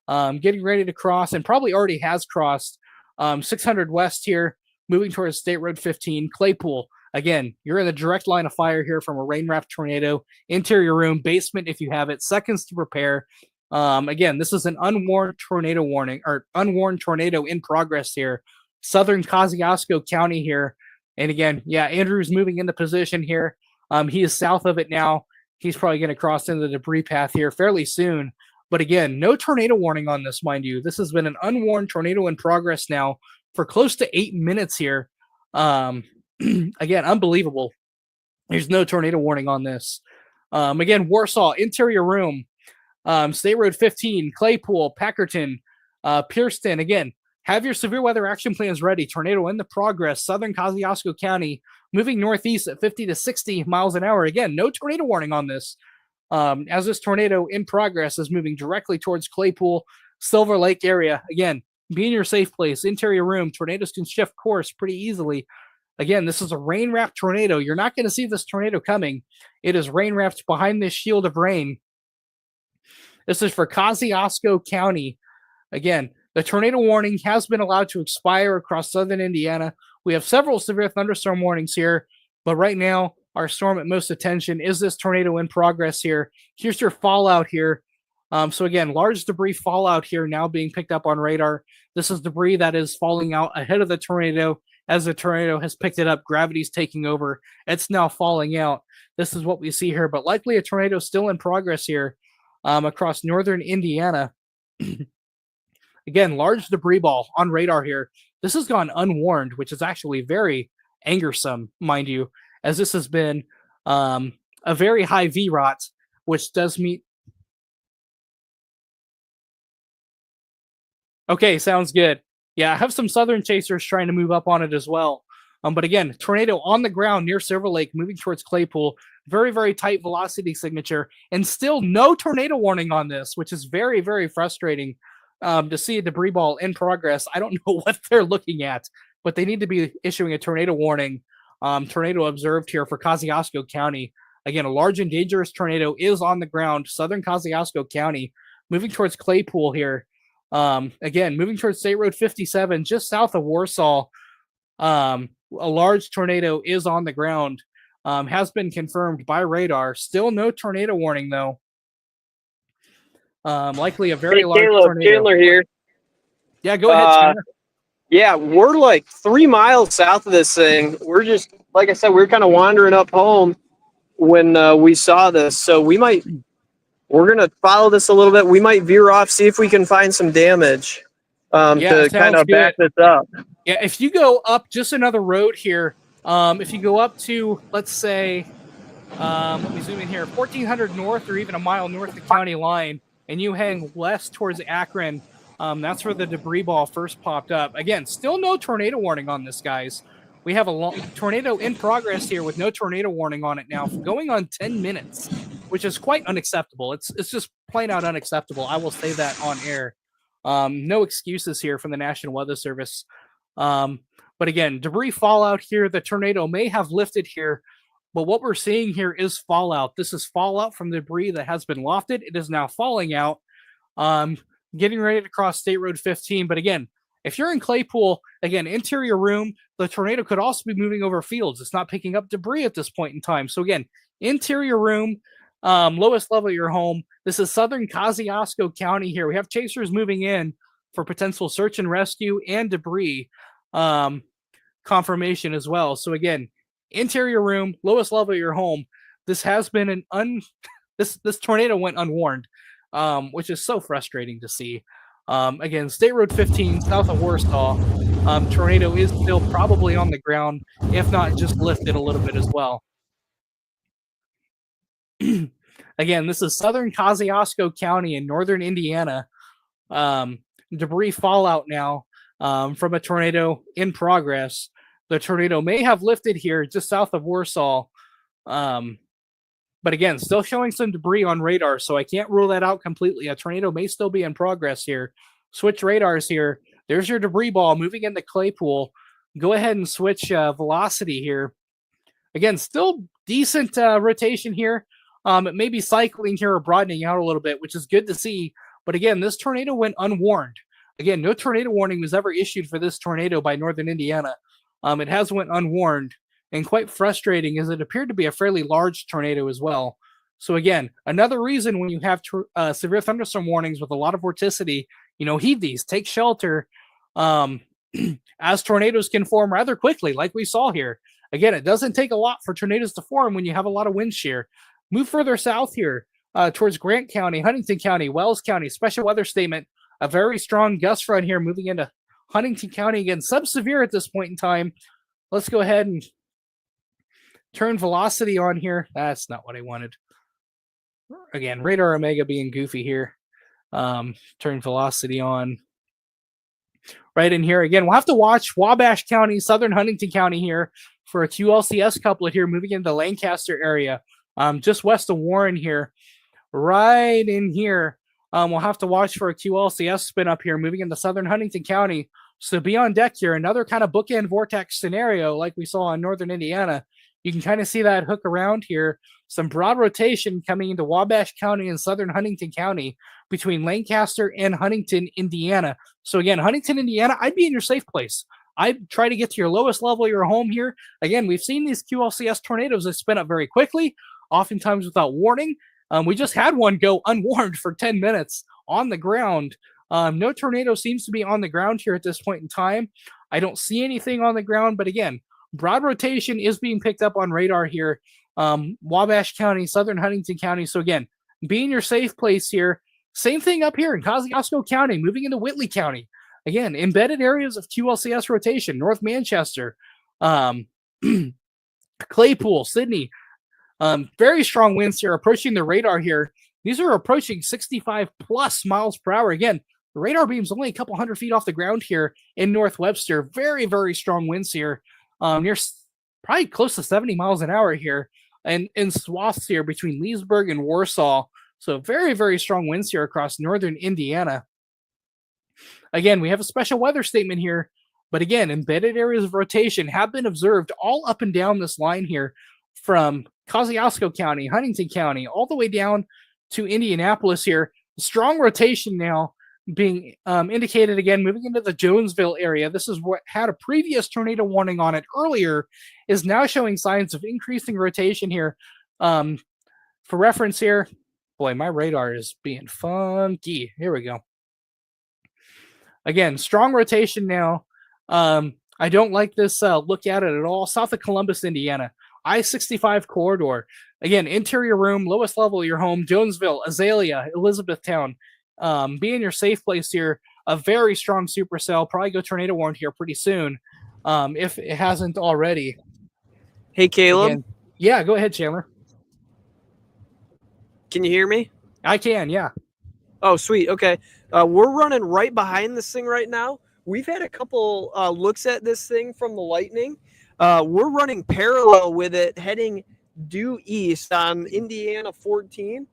Getting ready to cross, and probably already has crossed 600 west here, moving towards State Road 15, Claypool. Again, you're in the direct line of fire here from a rain-wrapped tornado. Interior room, basement if you have it. Seconds to prepare. Again, this is an unwarned tornado warning, or unwarned tornado in progress here. Southern Kosciuszko County here. And again, yeah, Andrew's moving into position here. He is south of it now. He's probably going to cross into the debris path here fairly soon. But again, no tornado warning on this, mind you. This has been an unwarned tornado in progress now for close to 8 minutes here. Again, unbelievable. There's no tornado warning on this. Again, Warsaw, interior room. State Road 15, Claypool, Packerton, Pierceton. Again, have your severe weather action plans ready. Tornado in the progress. Southern Kosciuszko County, moving northeast at 50 to 60 miles an hour. Again, no tornado warning on this. As this tornado in progress is moving directly towards Claypool, Silver Lake area. Again, be in your safe place. Interior room. Tornadoes can shift course pretty easily. Again, this is a rain-wrapped tornado. You're not going to see this tornado coming. It is rain-wrapped behind this shield of rain. This is for Kosciuszko County. Again, the tornado warning has been allowed to expire across southern Indiana. We have several severe thunderstorm warnings here, but right now, our storm at most attention is this tornado in progress here. Here's your fallout here. So again, large debris fallout here now being picked up on radar. This is debris that is falling out ahead of the tornado. As the tornado has picked it up, gravity's taking over. It's now falling out. This is what we see here, but likely a tornado still in progress here across northern Indiana. Again, large debris ball on radar here. This has gone unwarned, which is actually very angersome, mind you, as this has been a very high VROT, which does meet. Okay, sounds good. Yeah, I have some southern chasers trying to move up on it as well. But again, tornado on the ground near Silver Lake, moving towards Claypool. Very, very tight velocity signature, and still no tornado warning on this, which is very, very frustrating to see a debris ball in progress. I don't know what they're looking at, but they need to be issuing a tornado warning. Tornado observed here for Kosciuszko County. Again, a large and dangerous tornado is on the ground. Southern Kosciuszko County, moving towards Claypool here. Again, moving towards State Road 57, just south of Warsaw. A large tornado is on the ground. Has been confirmed by radar. Still no tornado warning, though. Likely a very large tornado. Chandler here. Yeah, go ahead, Chandler. Yeah, we're like 3 miles south of this thing. We're just, like I said, we're kind of wandering up home when we saw this. So we're going to follow this a little bit. We might veer off, see if we can find some damage to kind of back this up. Yeah, if you go up just another road here, if you go up to, let's say, let me zoom in here, 1400 north or even a mile north of the county line, and you hang west towards Akron, that's where the debris ball first popped up. Again, still no tornado warning on this, guys. We have a long tornado in progress here with no tornado warning on it now, going on 10 minutes, which is quite unacceptable. It's just plain out unacceptable. I will say that on air. No excuses here from the National Weather Service. But again, debris fallout here. The tornado may have lifted here, but what we're seeing here is fallout. This is fallout from debris that has been lofted. It is now falling out. Getting ready to cross State Road 15. But again, if you're in Claypool, again, interior room, the tornado could also be moving over fields. It's not picking up debris at this point in time. So again, interior room, lowest level of your home. This is southern Kosciuszko County here. We have chasers moving in for potential search and rescue and debris confirmation as well. So again, interior room, lowest level of your home. this has been this tornado went unwarned, which is so frustrating to see. Again, State Road 15 south of Warsaw, tornado is still probably on the ground, if not just lifted a little bit as well. Again, this is southern Kosciuszko County in northern Indiana. Debris fallout now from a tornado in progress. The tornado may have lifted here just south of Warsaw. But again, still showing some debris on radar, so I can't rule that out completely. A tornado may still be in progress here. Switch radars here. There's your debris ball moving into Claypool. Go ahead and switch velocity here. Again, still decent rotation here. It may be cycling here or broadening out a little bit, which is good to see. But again, this tornado went unwarned. Again, no tornado warning was ever issued for this tornado by northern Indiana. It has went unwarned. And quite frustrating as it appeared to be a fairly large tornado as well. So again, another reason when you have severe thunderstorm warnings with a lot of vorticity, heed these, take shelter, as tornadoes can form rather quickly, like we saw here. Again, it doesn't take a lot for tornadoes to form when you have a lot of wind shear. Move further south here towards Grant County, Huntington County, Wells County, special weather statement, a very strong gust front here moving into Huntington County. Again, sub-severe at this point in time. Let's go ahead and turn velocity on here. That's not what I wanted. Again, radar Omega being goofy here. Turn velocity on. Right in here. Again, we'll have to watch Wabash County, Southern Huntington County here for a QLCS couplet here moving into the Lancaster area. Just west of Warren here. Right in here. We'll have to watch for a QLCS spin up here moving into Southern Huntington County. So be on deck here. Another kind of bookend vortex scenario like we saw in northern Indiana. You can kind of see that hook around here. Some broad rotation coming into Wabash County and southern Huntington County between Lancaster and Huntington, Indiana. So again, Huntington, Indiana, I'd be in your safe place. I'd try to get to your lowest level of your home here. Again, we've seen these QLCS tornadoes that spin up very quickly, oftentimes without warning. We just had one go unwarned for 10 minutes on the ground. No tornado seems to be on the ground here at this point in time. I don't see anything on the ground, but again, broad rotation is being picked up on radar here. Wabash County, Southern Huntington County. So again, be in your safe place here. Same thing up here in Kosciuszko County, moving into Whitley County. Again, embedded areas of QLCS rotation, North Manchester, Claypool, Sydney. Very strong winds here approaching the radar here. These are approaching 65 plus miles per hour. Again, the radar beam's only a couple hundred feet off the ground here in North Webster. Very, very strong winds here. Near probably close to 70 miles an hour here, and in swaths here between Leesburg and Warsaw. So very, very strong winds here across northern Indiana. Again, we have a special weather statement here, but again, embedded areas of rotation have been observed all up and down this line here from Kosciuszko County, Huntington County, all the way down to Indianapolis here. Strong rotation now being indicated again, moving into the Jonesville area. This is what had a previous tornado warning on it earlier, is now showing signs of increasing rotation here. For reference here, boy, my radar is being funky. Here we go. Again, strong rotation now. I don't like this look at it at all. South of Columbus, Indiana. I-65 corridor. Again, interior room, lowest level of your home, Jonesville, Azalea, Elizabethtown. Be in your safe place here. A very strong supercell. Probably go tornado warned here pretty soon, if it hasn't already. Hey, Caleb. Again, yeah, go ahead, Chandler. Can you hear me? I can, yeah. Oh, sweet. Okay. We're running right behind this thing right now. We've had a couple looks at this thing from the lightning. We're running parallel with it, heading due east on Indiana 14.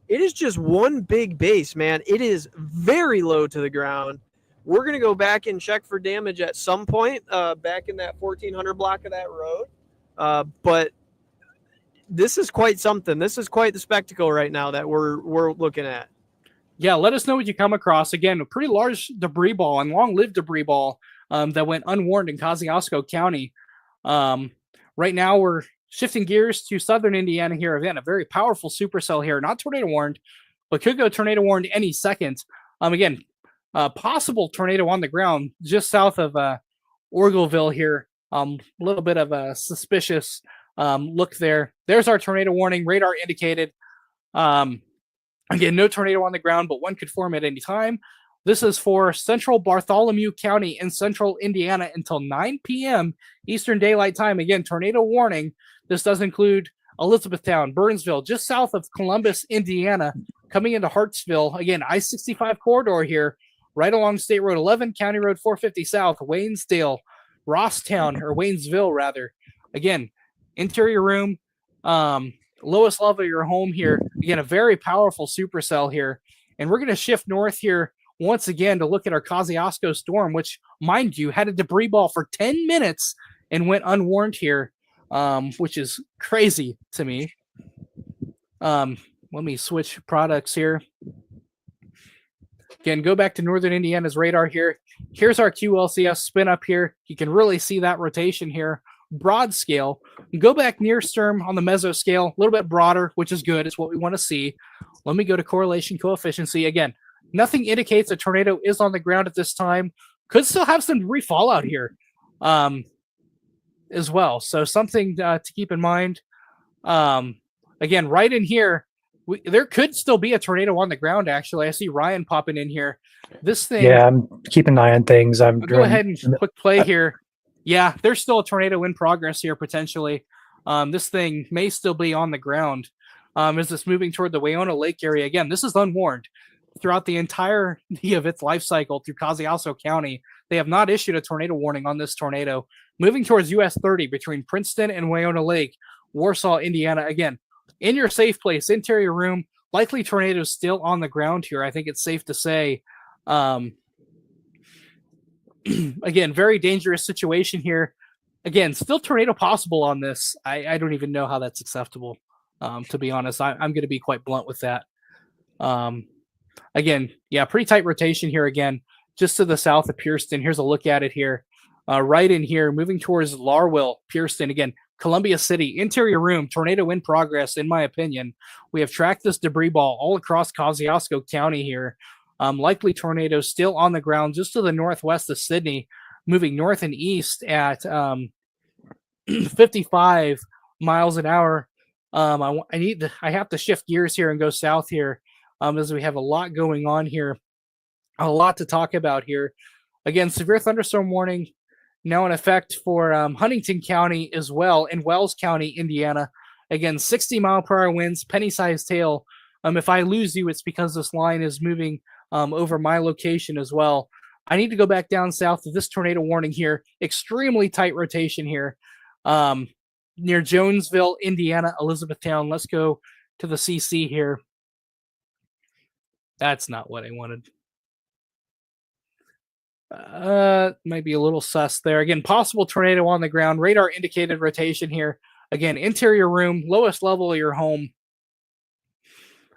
It is just one big base, man. It is very low to the ground. We're going to go back and check for damage at some point back in that 1400 block of that road. But this is quite something. This is quite the spectacle right now that we're looking at. Yeah, let us know what you come across. Again, a pretty large debris ball and long-lived debris ball that went unwarned in Kosciuszko County. Right now, we're shifting gears to southern Indiana here. Again, a very powerful supercell here. Not tornado warned, but could go tornado warned any second. Again, possible tornado on the ground just south of Orgleville here. A little bit of a suspicious Look there. There's our tornado warning. Radar indicated. Again, no tornado on the ground, but one could form at any time. This is for central Bartholomew County in central Indiana until 9 p.m. Eastern Daylight Time. Again, tornado warning. This does include Elizabethtown, Burnsville, just south of Columbus, Indiana, coming into Hartsville. Again, I-65 corridor here, right along State Road 11, County Road 450 South, Waynesdale, Rosstown, or Waynesville, rather. Again, interior room, lowest level of your home here. Again, a very powerful supercell here. And we're going to shift north here once again to look at our Kosciuszko storm, which, mind you, had a debris ball for 10 minutes and went unwarned here, which is crazy to me. Let me switch products here. Again, go back to Northern Indiana's radar here. Here's our QLCS spin up here. You can really see that rotation here. Broad scale. Go back near Sturm on the mesoscale, a little bit broader, which is good. It's what we want to see. Let me go to correlation coefficient. Again, nothing indicates a tornado is on the ground at this time. Could still have some debris fallout here as well. So something to keep in mind. Again, right in here, there could still be a tornado on the ground, actually. I see Ryan popping in here. This thing. Yeah, I'm keeping an eye on things. I'll go ahead and quick play here. Yeah, there's still a tornado in progress here, potentially. This thing may still be on the ground. As it's moving toward the Wayona Lake area. Again, this is unwarned. Throughout the entirety of its life cycle through Kosciuszko County, they have not issued a tornado warning on this tornado. Moving towards US 30 between Princeton and Wayona Lake, Warsaw, Indiana. Again, in your safe place, interior room, likely tornadoes still on the ground here. I think it's safe to say. Again, very dangerous situation here. Again, still tornado possible on this. I don't even know how that's acceptable. To be honest, I'm going to be quite blunt with that. Again, yeah, pretty tight rotation here again, just to the south of Pierceton. Here's a look at it here. Right in here, moving towards Larwell, Pierceton. Again, Columbia City, interior room, tornado in progress, in my opinion. We have tracked this debris ball all across Kosciuszko County here. Likely tornadoes still on the ground just to the northwest of Sydney, moving north and east at 55 miles an hour. I have to shift gears here and go south here, as we have a lot going on here, a lot to talk about here. Again, severe thunderstorm warning now in effect for Huntington County as well, and Wells County, Indiana. Again, 60-mile-per-hour winds, penny-sized hail. If I lose you, it's because this line is moving over my location as well. I need to go back down south to this tornado warning here. Extremely tight rotation here. Near Jonesville, Indiana, Elizabethtown. Let's go to the CC here. That's not what I wanted. Might be a little sus there. Again, possible tornado on the ground. Radar indicated rotation here. Again, interior room, lowest level of your home.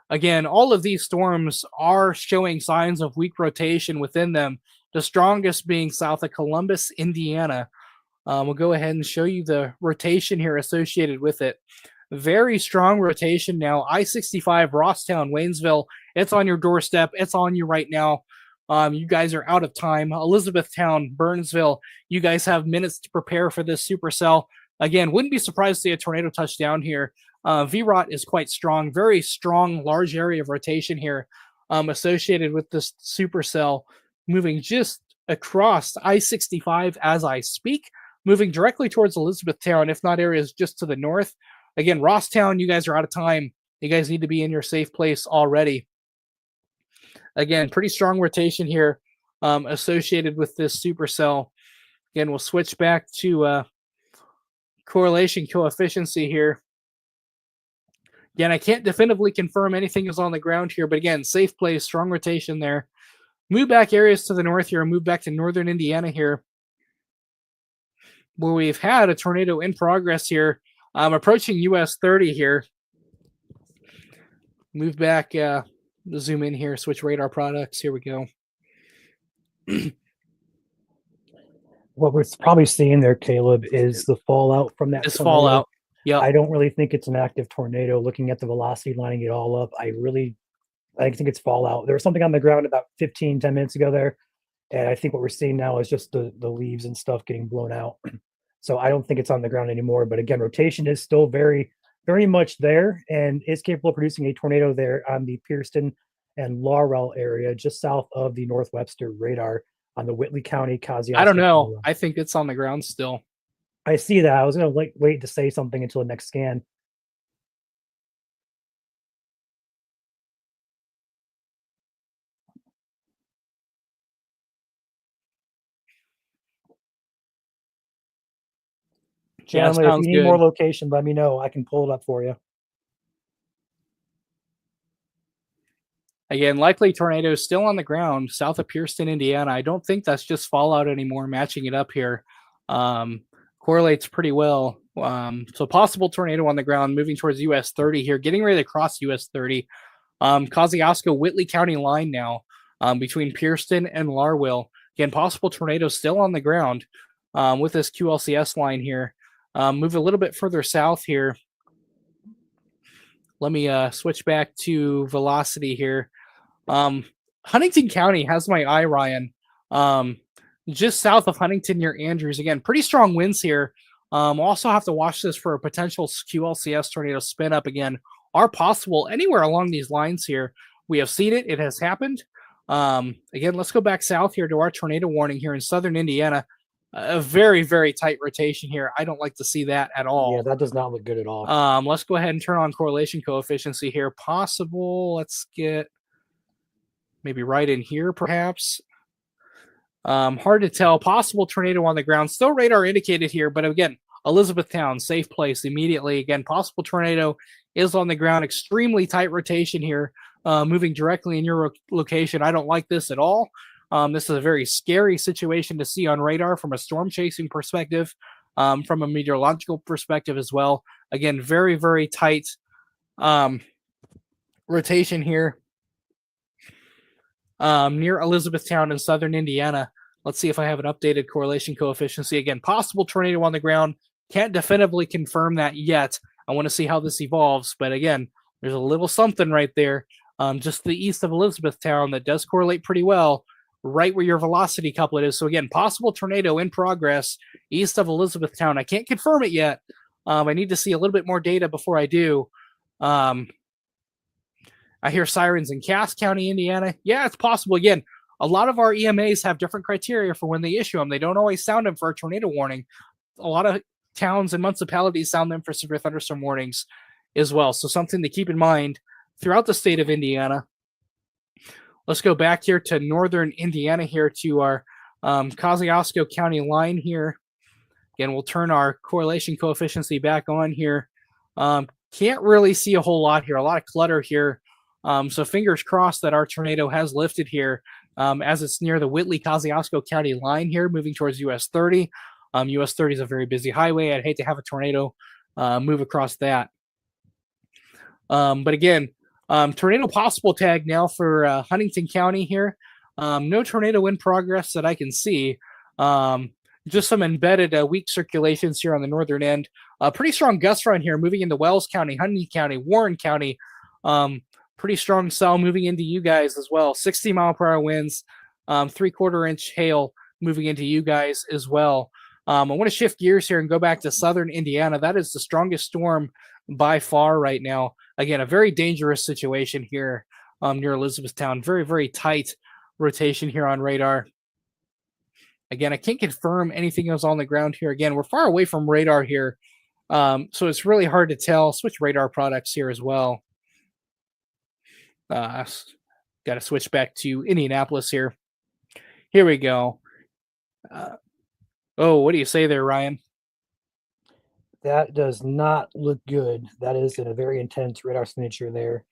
Again, all of these storms are showing signs of weak rotation within them. The strongest being south of Columbus, Indiana. We'll go ahead and show you the rotation here associated with it. Very strong rotation now. I-65, Rosstown, Waynesville. It's on your doorstep. It's on you right now. You guys are out of time. Elizabethtown, Burnsville. You guys have minutes to prepare for this supercell. Again, wouldn't be surprised to see a tornado touchdown here. VROT is quite strong. Very strong, large area of rotation here associated with this supercell. Moving just across I-65 as I speak. Moving directly towards Elizabethtown, if not areas just to the north. Again, Rosstown, you guys are out of time. You guys need to be in your safe place already. Again, pretty strong rotation here associated with this supercell. Again, we'll switch back to correlation coefficient here. Again, I can't definitively confirm anything is on the ground here, but again, safe place, strong rotation there. Move back areas to the north here, move back to northern Indiana here, where we've had a tornado in progress here. Approaching US 30 here. Move back, zoom in here, switch radar products. Here we go. What we're probably seeing there, Caleb, is the fallout from that. This fallout. Yeah. I don't really think it's an active tornado. Looking at the velocity, lining it all up, I think it's fallout. There was something on the ground about 10 minutes ago there. And I think what we're seeing now is just the leaves and stuff getting blown out. So I don't think it's on the ground anymore. But again, rotation is still very, very much there and is capable of producing a tornado there on the Pierceton and Laurel area, just south of the North Webster radar on the Whitley County Kosciuszko. I don't know. I think it's on the ground still. I see that. I was going to wait to say something until the next scan. Yeah, Chandler, if sounds you need good. more location, let me know. I can pull it up for you. Again, likely tornado still on the ground south of Pierceton, Indiana. I don't think that's just fallout anymore. Matching it up here correlates pretty well. So possible tornado on the ground moving towards US 30 here, getting ready to cross US 30. Kosciuszko Whitley County line now between Pierceton and Larwill. Again, possible tornado still on the ground with this QLCS line here. Move a little bit further south here. Let me switch back to velocity here. Huntington County has my eye, Ryan. Just south of Huntington near Andrews. Again, pretty strong winds here. Also have to watch this for a potential QLCS tornado spin up again. Are possible anywhere along these lines here. We have seen it. It has happened. Again, let's go back south here to our tornado warning here in southern Indiana. A very, very tight rotation here. I don't like to see that at all. Yeah, that does not look good at all. Let's go ahead and turn on correlation coefficient here. Possible. Let's get maybe right in here, perhaps. Hard to tell. Possible tornado on the ground. Still radar indicated here, but again, Elizabethtown, safe place immediately. Again, possible tornado is on the ground. Extremely tight rotation here, moving directly in your location. I don't like this at all. This is a very scary situation to see on radar from a storm chasing perspective, from a meteorological perspective as well. Again, very, very tight rotation here near Elizabethtown in southern Indiana. Let's see if I have an updated correlation coefficient. Again, possible tornado on the ground. Can't definitively confirm that yet. I want to see how this evolves. But again, there's a little something right there just to the east of Elizabethtown that does correlate pretty well right where your velocity couplet is. So again, possible tornado in progress east of Elizabethtown. I can't confirm it yet. I need to see a little bit more data before I do. I hear sirens in Cass County, Indiana. Yeah, it's possible. Again, a lot of our EMAs have different criteria for when they issue them. They don't always sound them for a tornado warning. A lot of towns and municipalities sound them for severe thunderstorm warnings as well. So something to keep in mind throughout the state of Indiana. Let's go back here to northern Indiana here to our Kosciuszko County line here. Again, we'll turn our correlation coefficient back on here. Can't really see a whole lot here. A lot of clutter here. So fingers crossed that our tornado has lifted here as it's near the Whitley Kosciuszko County line here, moving towards US 30. US 30 is a very busy highway. I'd hate to have a tornado move across that. But again, tornado possible tag now for Huntington County here. No tornado in progress that I can see. Just some embedded weak circulations here on the northern end. Pretty strong gust front here moving into Wells County, Huntington County, Warren County. Pretty strong cell moving into you guys as well. 60-mile-per-hour winds, 3/4-inch hail moving into you guys as well. I want to shift gears here and go back to southern Indiana. That is the strongest storm by far right now. Again, a very dangerous situation here near Elizabethtown. Very, very tight rotation here on radar. Again, I can't confirm anything else on the ground here. Again, we're far away from radar here, so it's really hard to tell. Switch radar products here as well. Got to switch back to Indianapolis here. Here we go. Oh, what do you say there, Ryan? That does not look good. That is a very intense radar signature there.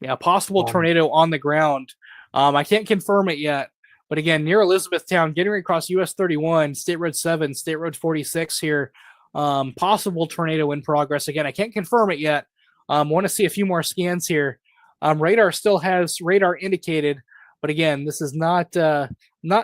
Yeah, possible tornado on the ground. I can't confirm it yet. But again, near Elizabethtown, getting across US 31, State Road 7, State Road 46 here. Possible tornado in progress. Again, I can't confirm it yet. Want to see a few more scans here. Radar still has radar indicated. But again, this is not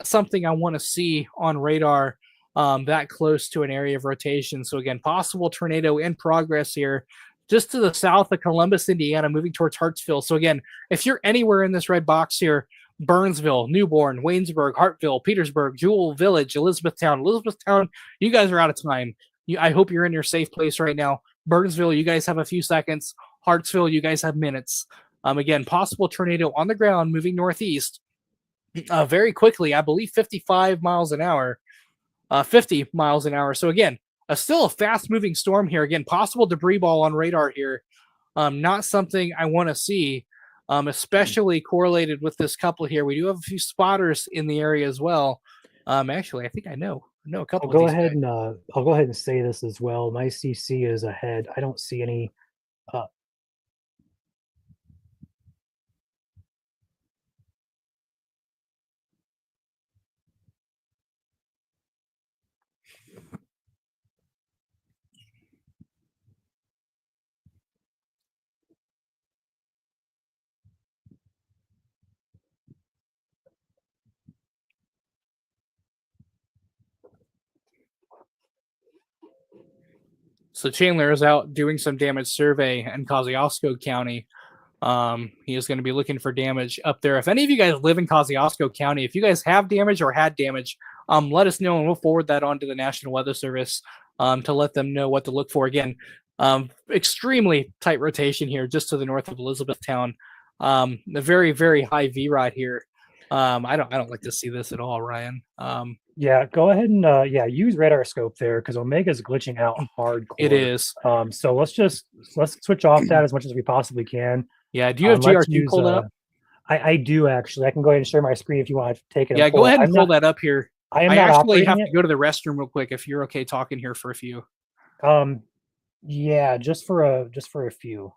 something I want to see on radar that close to an area of rotation. So again, possible tornado in progress here. Just to the south of Columbus, Indiana, moving towards Hartsville. So again, if you're anywhere in this red box here, Burnsville, Newborn, Waynesburg, Hartville, Petersburg, Jewel Village, Elizabethtown. Elizabethtown, you guys are out of time. I hope you're in your safe place right now. Burnsville, you guys have a few seconds. Hartsville, you guys have minutes. Again, possible tornado on the ground moving northeast very quickly. I believe 55 miles an hour, 50 miles an hour. So again, still a fast moving storm here. Again, possible debris ball on radar here. Not something I want to see, especially correlated with this couple here. We do have a few spotters in the area as well. Actually, I think I know a couple. I'll go ahead and say this as well. My CC is ahead. I don't see any. So Chandler is out doing some damage survey in Kosciuszko County. He is going to be looking for damage up there. If any of you guys live in Kosciuszko County, if you guys have damage or had damage, let us know and we'll forward that on to the National Weather Service to let them know what to look for. Again, extremely tight rotation here just to the north of Elizabethtown. A very, very high VROT here. I don't like to see this at all, Ryan. Yeah, go ahead and use radar scope there because Omega's glitching out hardcore. It is. So let's switch off that as much as we possibly can. Yeah. Do you have GRT pulled up? I do actually. I can go ahead and share my screen if you want to take it. Yeah, go ahead and pull that up here. I actually have to go to the restroom real quick if you're okay talking here for a few. Yeah, just for a few.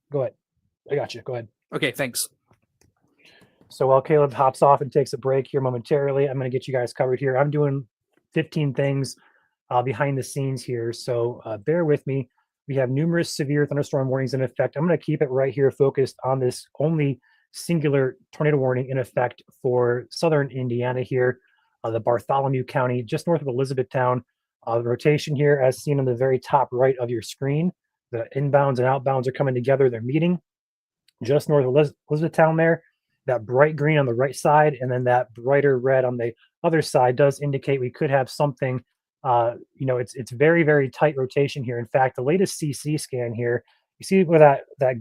Go ahead. I got you. Go ahead. Okay, thanks. So while Caleb hops off and takes a break here momentarily, I'm going to get you guys covered here. I'm doing 15 things behind the scenes here, so bear with me. We have numerous severe thunderstorm warnings in effect. I'm going to keep it right here focused on this only singular tornado warning in effect for southern Indiana here, the Bartholomew County, just north of Elizabethtown. The rotation here, as seen on the very top right of your screen, the inbounds and outbounds are coming together. They're meeting just north of Elizabethtown there. That bright green on the right side and then that brighter red on the other side does indicate we could have something. It's very, very tight rotation here. In fact, the latest CC scan here, you see where that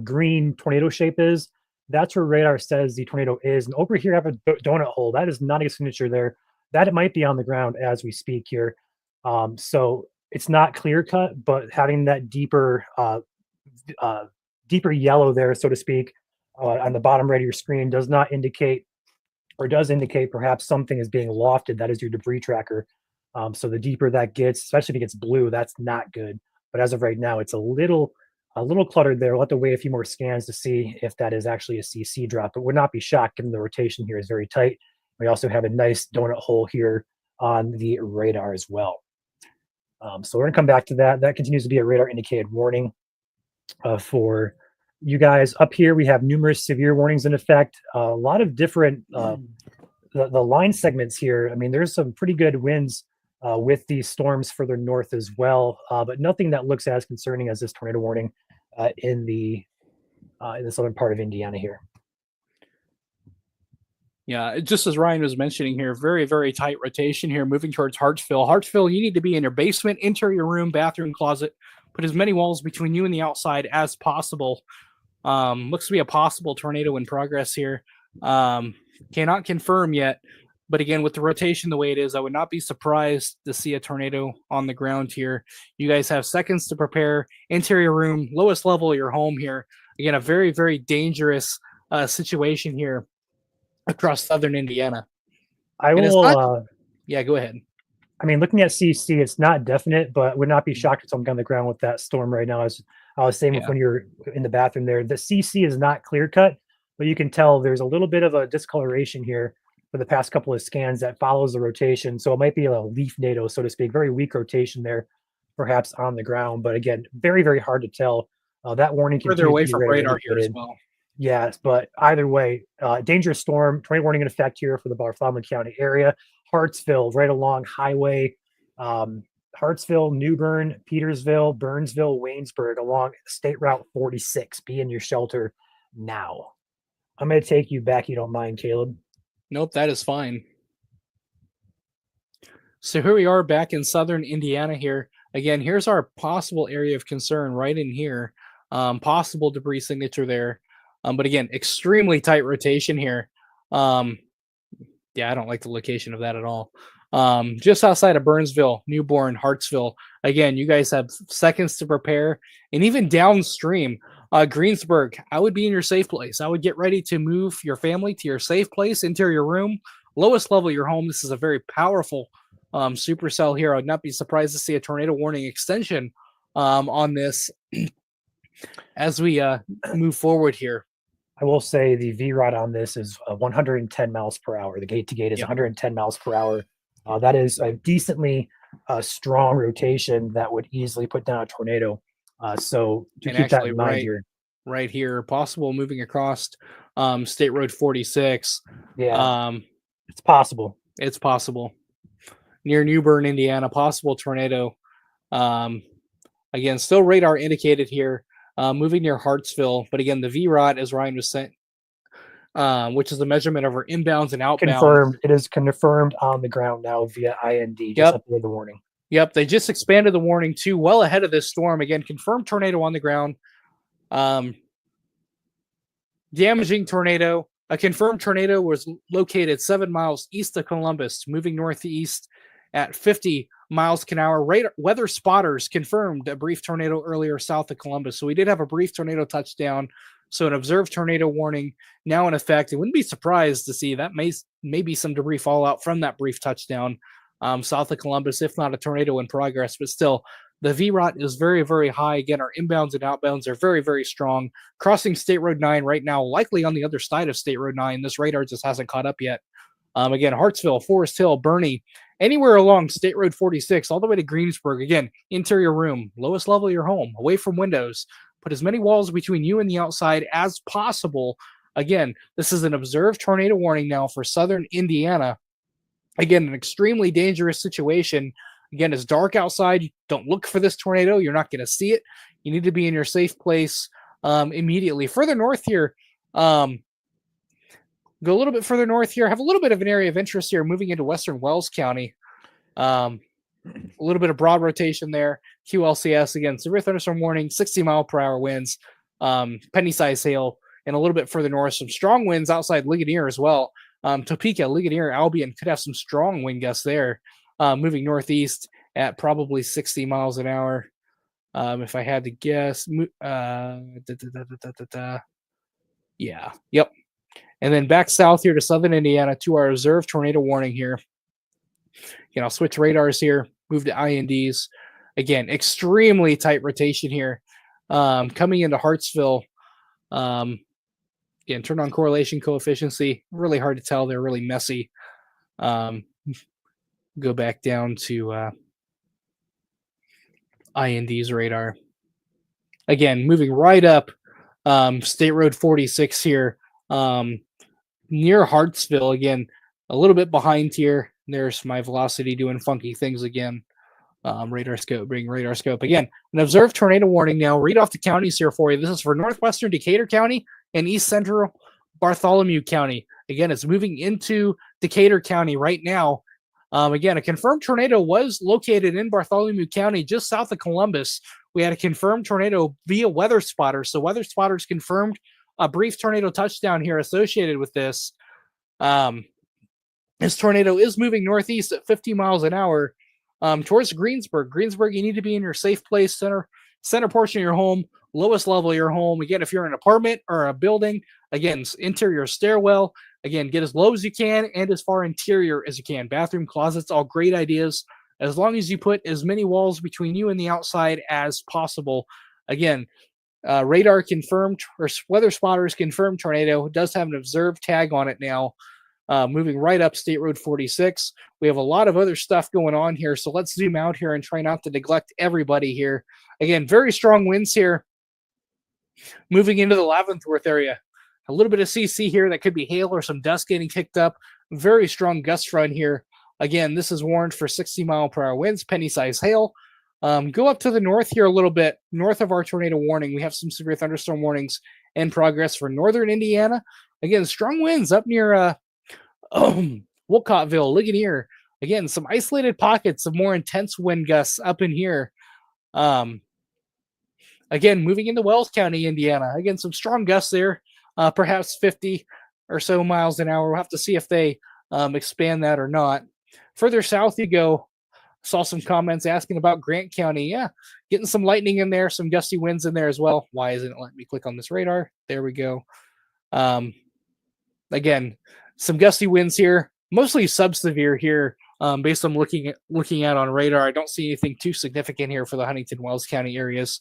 green tornado shape is. That's where radar says the tornado is. And over here, I have a donut hole. That is not a signature there. That it might be on the ground as we speak here. So it's not clear cut, but having that deeper yellow there, so to speak, on the bottom right of your screen does indicate perhaps something is being lofted. That is your debris tracker. So the deeper that gets, especially if it gets blue, that's not good. But as of right now, it's a little cluttered there. We'll have to wait a few more scans to see if that is actually a CC drop, but would not be shocked given the rotation here is very tight. We also have a nice donut hole here on the radar as well. So we're going to come back to that. That continues to be a radar indicated warning for you guys. Up here, we have numerous severe warnings in effect. A lot of different the line segments here. I mean, there's some pretty good winds with these storms further north as well, but nothing that looks as concerning as this tornado warning in the southern part of Indiana here. Yeah, just as Ryan was mentioning here, very, very tight rotation here, moving towards Hartsville. Hartsville, you need to be in your basement, interior room, bathroom, closet. Put as many walls between you and the outside as possible. Looks to be a possible tornado in progress here. Cannot confirm yet, but again, with the rotation the way it is, I would not be surprised to see a tornado on the ground here. You guys have seconds to prepare. Interior room, lowest level of your home here. Again, a very, very dangerous situation here across southern Indiana. I will. Yeah, go ahead. I mean, looking at CC, it's not definite, but would not be shocked if something on the ground with that storm right now. As I was saying when you're in the bathroom there, the CC is not clear cut, but you can tell there's a little bit of a discoloration here for the past couple of scans that follows the rotation. So it might be a leaf NATO, so to speak, very weak rotation there, perhaps on the ground. But again, very, very hard to tell. That warning further away from radar here as well. Yes, but either way, dangerous storm, tornado warning in effect here for the Bartholomew County area. Hartsville, right along highway, Hartsville, New Bern, Petersville, Burnsville, Waynesburg, along State Route 46. Be in your shelter now. I'm going to take you back. You don't mind, Caleb? Nope, that is fine. So here we are back in southern Indiana here. Again, here's our possible area of concern right in here. Possible debris signature there. But again, extremely tight rotation here. Yeah, I don't like the location of that at all. Just outside of Burnsville, Newborn, Hartsville. Again, you guys have seconds to prepare. And even downstream, Greensburg, I would be in your safe place. I would get ready to move your family to your safe place, interior room, lowest level of your home. This is a very powerful supercell here. I would not be surprised to see a tornado warning extension on this as we move forward here. I will say the VROT on this is 110 miles per hour. The gate to gate is 110 miles per hour. That is a decently strong rotation that would easily put down a tornado. So to keep that in mind here. Right here, possible moving across State Road 46. Yeah, it's possible. It's possible. Near Newbern, Indiana, possible tornado. Again, still radar indicated here. Moving near Hartsville, but again, the VROT, as Ryan was saying, which is the measurement of our inbounds and outbounds. Confirmed. It is confirmed on the ground now via IND. Just up the warning. Yep, they just expanded the warning to well ahead of this storm. Again, confirmed tornado on the ground. Damaging tornado. A confirmed tornado was located 7 miles east of Columbus, moving northeast at 50 miles an hour. Weather spotters confirmed a brief tornado earlier south of Columbus. So we did have a brief tornado touchdown. So an observed tornado warning now in effect. I wouldn't be surprised to see that maybe some debris fallout from that brief touchdown south of Columbus, if not a tornado in progress. But still, the VROT is very, very high. Again, our inbounds and outbounds are very, very strong. Crossing State Road 9 right now, likely on the other side of State Road 9. This radar just hasn't caught up yet. Again, Hartsville, Forest Hill, Bernie, anywhere along State Road 46, all the way to Greensburg. Again, interior room, lowest level of your home, away from windows. Put as many walls between you and the outside as possible. Again, this is an observed tornado warning now for southern Indiana. Again, an extremely dangerous situation. Again, it's dark outside. Don't look for this tornado. You're not going to see it. You need to be in your safe place immediately. Further north here, go a little bit further north here. Have a little bit of an area of interest here moving into western Wells County. A little bit of broad rotation there. QLCS, again, severe thunderstorm warning, 60-mile-per-hour winds, penny-size hail, and a little bit further north, some strong winds outside Ligonier as well. Topeka, Ligonier, Albion could have some strong wind gusts there, moving northeast at probably 60 miles an hour. If I had to guess, yeah, yep. And then back south here to southern Indiana to our reserve tornado warning here. I'll switch radars here, move to INDs. Again, extremely tight rotation here. Coming into Hartsville. Again, turn on correlation coefficient. Really hard to tell. They're really messy. Go back down to IND's radar. Again, moving right up State Road 46 here. Near Hartsville, again, a little bit behind here. There's my velocity doing funky things again. Radar scope, bring radar scope. Again, an observed tornado warning now. Read off the counties here for you. This is for northwestern Decatur County and east central Bartholomew County. Again, it's moving into Decatur County right now. Again, a confirmed tornado was located in Bartholomew County, just south of Columbus. We had a confirmed tornado via weather spotters. So weather spotters confirmed a brief tornado touchdown here associated with this. This tornado is moving northeast at 50 miles an hour towards Greensburg. Greensburg, you need to be in your safe place, center portion of your home, lowest level of your home. Again, if you're in an apartment or a building, again, interior stairwell. Again, get as low as you can and as far interior as you can. Bathroom, closets, all great ideas. As long as you put as many walls between you and the outside as possible. Again, radar confirmed, or weather spotters confirmed tornado. It does have an observed tag on it now. Moving right up State Road 46. We have a lot of other stuff going on here, so let's zoom out here and try not to neglect everybody here. Again, very strong winds here. Moving into the Laventworth area. A little bit of CC here. That could be hail or some dust getting kicked up. Very strong gust front here. Again, this is warned for 60-mile-per-hour winds, penny-size hail. Go up to the north here a little bit, north of our tornado warning. We have some severe thunderstorm warnings in progress for northern Indiana. Again, strong winds up near Wolcottville, Ligonier. Again, some isolated pockets of more intense wind gusts up in here. Again, moving into Wells County, Indiana. Again, some strong gusts there, perhaps 50 or so miles an hour. We'll have to see if they expand that or not. Further south you go. Saw some comments asking about Grant County. Yeah, getting some lightning in there, some gusty winds in there as well. Why isn't it letting me click on this radar? There we go. Again, some gusty winds here, mostly sub-severe here, based on looking at on radar. I don't see anything too significant here for the Huntington Wells County areas.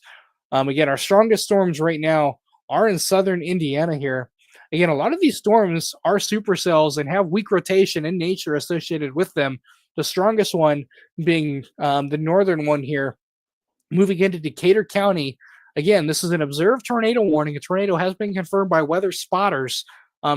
Again, our strongest storms right now are in southern Indiana here. Again, a lot of these storms are supercells and have weak rotation in nature associated with them. The strongest one being the northern one here, moving into Decatur County. Again, this is an observed tornado warning. A tornado has been confirmed by weather spotters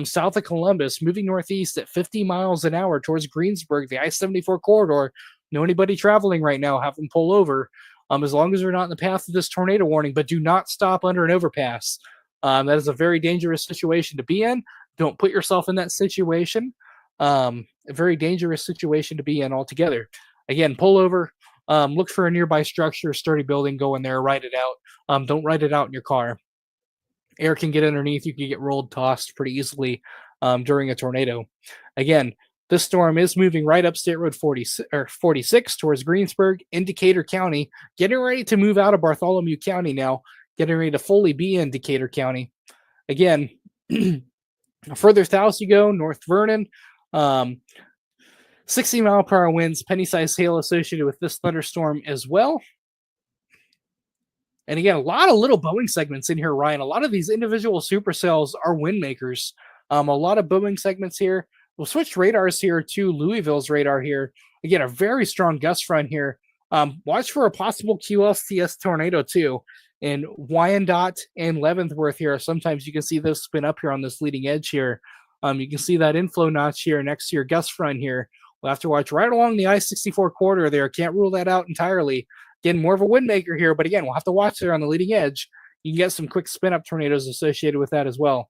south of Columbus, moving northeast at 50 miles an hour towards Greensburg, the I-74 corridor. Know anybody traveling right now, have them pull over as long as they're not in the path of this tornado warning, but do not stop under an overpass. That is a very dangerous situation to be in. Don't put yourself in that situation. A very dangerous situation to be in altogether. Again, pull over, look for a nearby structure, sturdy building, go in there, ride it out. Don't ride it out in your car. Air can get underneath. You can get rolled, tossed pretty easily during a tornado. Again, this storm is moving right up State Road 46 towards Greensburg in Decatur County, getting ready to move out of Bartholomew County now, getting ready to fully be in Decatur County. Again, further south you go, North Vernon, 60-mile-per-hour winds, penny-sized hail associated with this thunderstorm as well. And again, a lot of little Boeing segments in here, Ryan. A lot of these individual supercells are wind makers. A lot of Boeing segments here. We'll switch radars here to Louisville's radar here. Again, a very strong gust front here. Watch for a possible QSTS tornado too. In Wyandotte and Leavenworth here, sometimes you can see this spin up here on this leading edge here. You can see that inflow notch here next to your gust front here. We'll have to watch right along the I-64 corridor there. Can't rule that out entirely. Again, more of a wind maker here, but again, we'll have to watch there on the leading edge. You can get some quick spin-up tornadoes associated with that as well.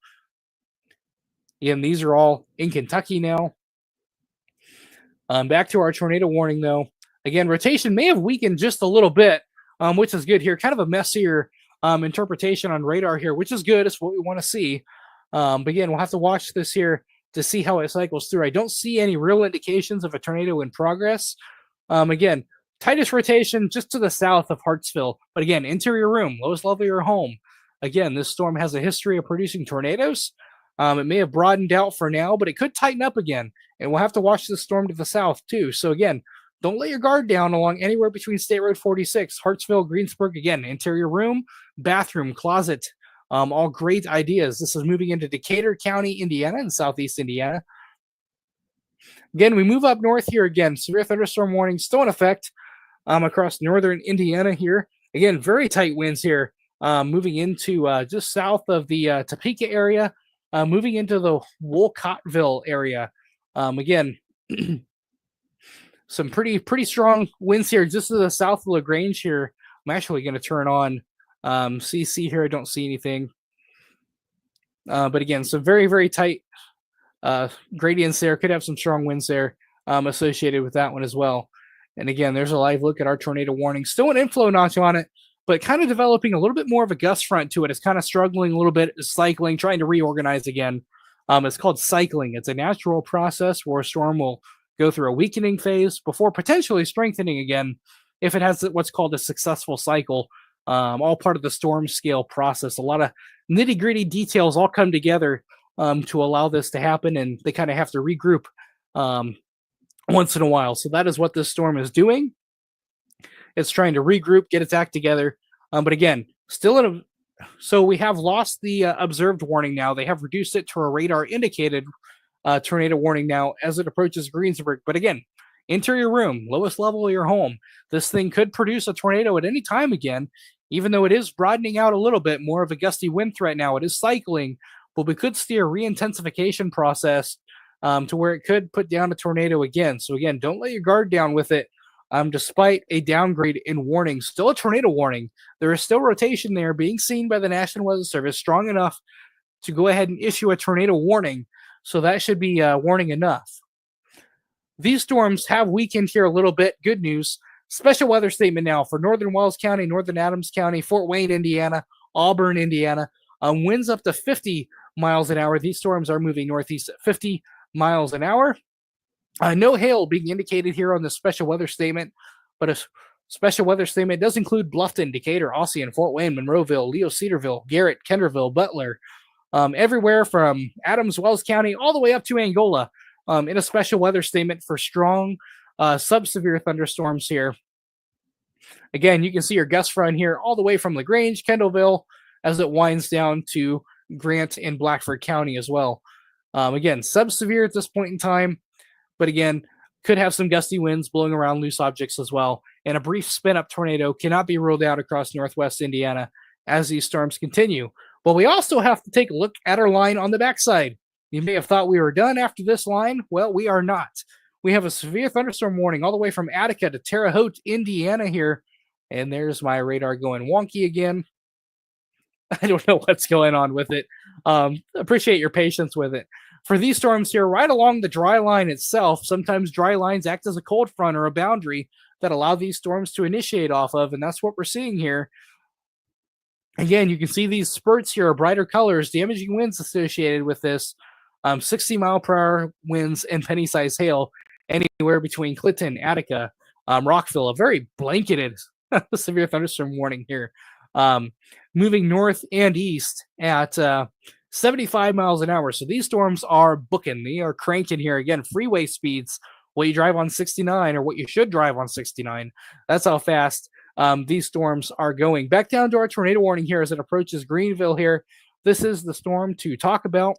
Again, these are all in Kentucky now. Back to our tornado warning, though. Again, rotation may have weakened just a little bit, which is good here. Kind of a messier interpretation on radar here, which is good. It's what we want to see. But again, we'll have to watch this here to see how it cycles through. I don't see any real indications of a tornado in progress. Again, tightest rotation just to the south of Hartsville. But again, interior room, lowest level of your home. Again, this storm has a history of producing tornadoes. It may have broadened out for now, but it could tighten up again. And we'll have to watch this storm to the south too. So again, don't let your guard down along anywhere between State Road 46, Hartsville, Greensburg. Again, interior room, bathroom, closet, all great ideas. This is moving into Decatur County, Indiana, and southeast Indiana. Again, we move up north here again. Severe thunderstorm warning still in effect across northern Indiana here. Again, very tight winds here, moving into just south of the Topeka area, moving into the Wolcottville area. Again, some pretty strong winds here just to the south of LaGrange here. I'm actually going to turn on CC here. I don't see anything. But again, some very tight gradients there. Could have some strong winds there associated with that one as well. And again, there's a live look at our tornado warning. Still an inflow notch on it, but kind of developing a little bit more of a gust front to it. It's kind of struggling a little bit, cycling, trying to reorganize again. It's called cycling. It's a natural process where a storm will go through a weakening phase before potentially strengthening again if it has what's called a successful cycle. All part of the storm scale process. A lot of nitty-gritty details all come together to allow this to happen, and they kind of have to regroup once in a while. So that is what this storm is doing. It's trying to regroup, get its act together. But again, still in a... So we have lost the observed warning now. They have reduced it to a radar indicated tornado warning now as it approaches Greensburg. But again, interior room, lowest level of your home. This thing could produce a tornado at any time again, even though it is broadening out a little bit, more of a gusty wind threat now. It is cycling, but we could see a re-intensification process to where it could put down a tornado again. So again, don't let your guard down with it. despite a downgrade in warning. Still a tornado warning. There is still rotation there being seen by the National Weather Service, strong enough to go ahead and issue a tornado warning. So that should be warning enough. These storms have weakened here a little bit. Good news. Special weather statement now for northern Wells County, northern Adams County, Fort Wayne, Indiana, Auburn, Indiana. Winds up to 50 miles an hour. These storms are moving northeast at 50 miles an hour. No hail being indicated here on the special weather statement, but a special weather statement does include Bluffton, Decatur, Ossian, Fort Wayne, Monroeville, Leo Cedarville, Garrett, Kenderville, Butler, everywhere from Adams, Wells County, all the way up to Angola, in a special weather statement for strong sub-severe thunderstorms here. Again, you can see your gust front here all the way from LaGrange, Kendallville, as it winds down to Grant and Blackford County as well. Again, sub-severe at this point in time, but again, could have some gusty winds blowing around loose objects as well. And a brief spin-up tornado cannot be ruled out across northwest Indiana as these storms continue. But we also have to take a look at our line on the backside. You may have thought we were done after this line. Well, we are not. We have a severe thunderstorm warning all the way from Attica to Terre Haute, Indiana here. And there's my radar going wonky again. I don't know what's going on with it. Appreciate your patience with it. For these storms here, right along the dry line itself, sometimes dry lines act as a cold front or a boundary that allow these storms to initiate off of, and that's what we're seeing here. Again, you can see these spurts here are brighter colors, damaging winds associated with this. 60-mile-per-hour winds and penny-sized hail anywhere between Clinton, Attica, Rockville. A very blanketed severe thunderstorm warning here. Moving north and east at 75 miles an hour. So these storms are booking. They are cranking here. Again, freeway speeds, what you drive on 69 or what you should drive on 69. That's how fast these storms are going. Back down to our tornado warning here as it approaches Greenville here. This is the storm to talk about.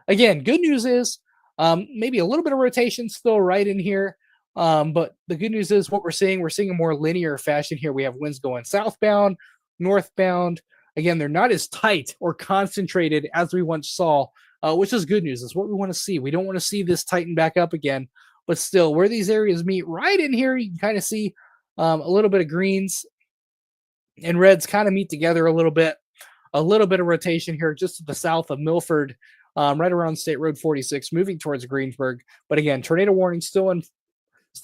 Again, good news is maybe a little bit of rotation still right in here. But the good news is what we're seeing a more linear fashion here. We have winds going southbound, northbound. Again, they're not as tight or concentrated as we once saw, which is good news. It's what we want to see. We don't want to see this tighten back up again. But still, where these areas meet right in here, you can kind of see a little bit of greens and reds kind of meet together a little bit. A little bit of rotation here just to the south of Milford, right around State Road 46, moving towards Greensburg. But again, tornado warning still in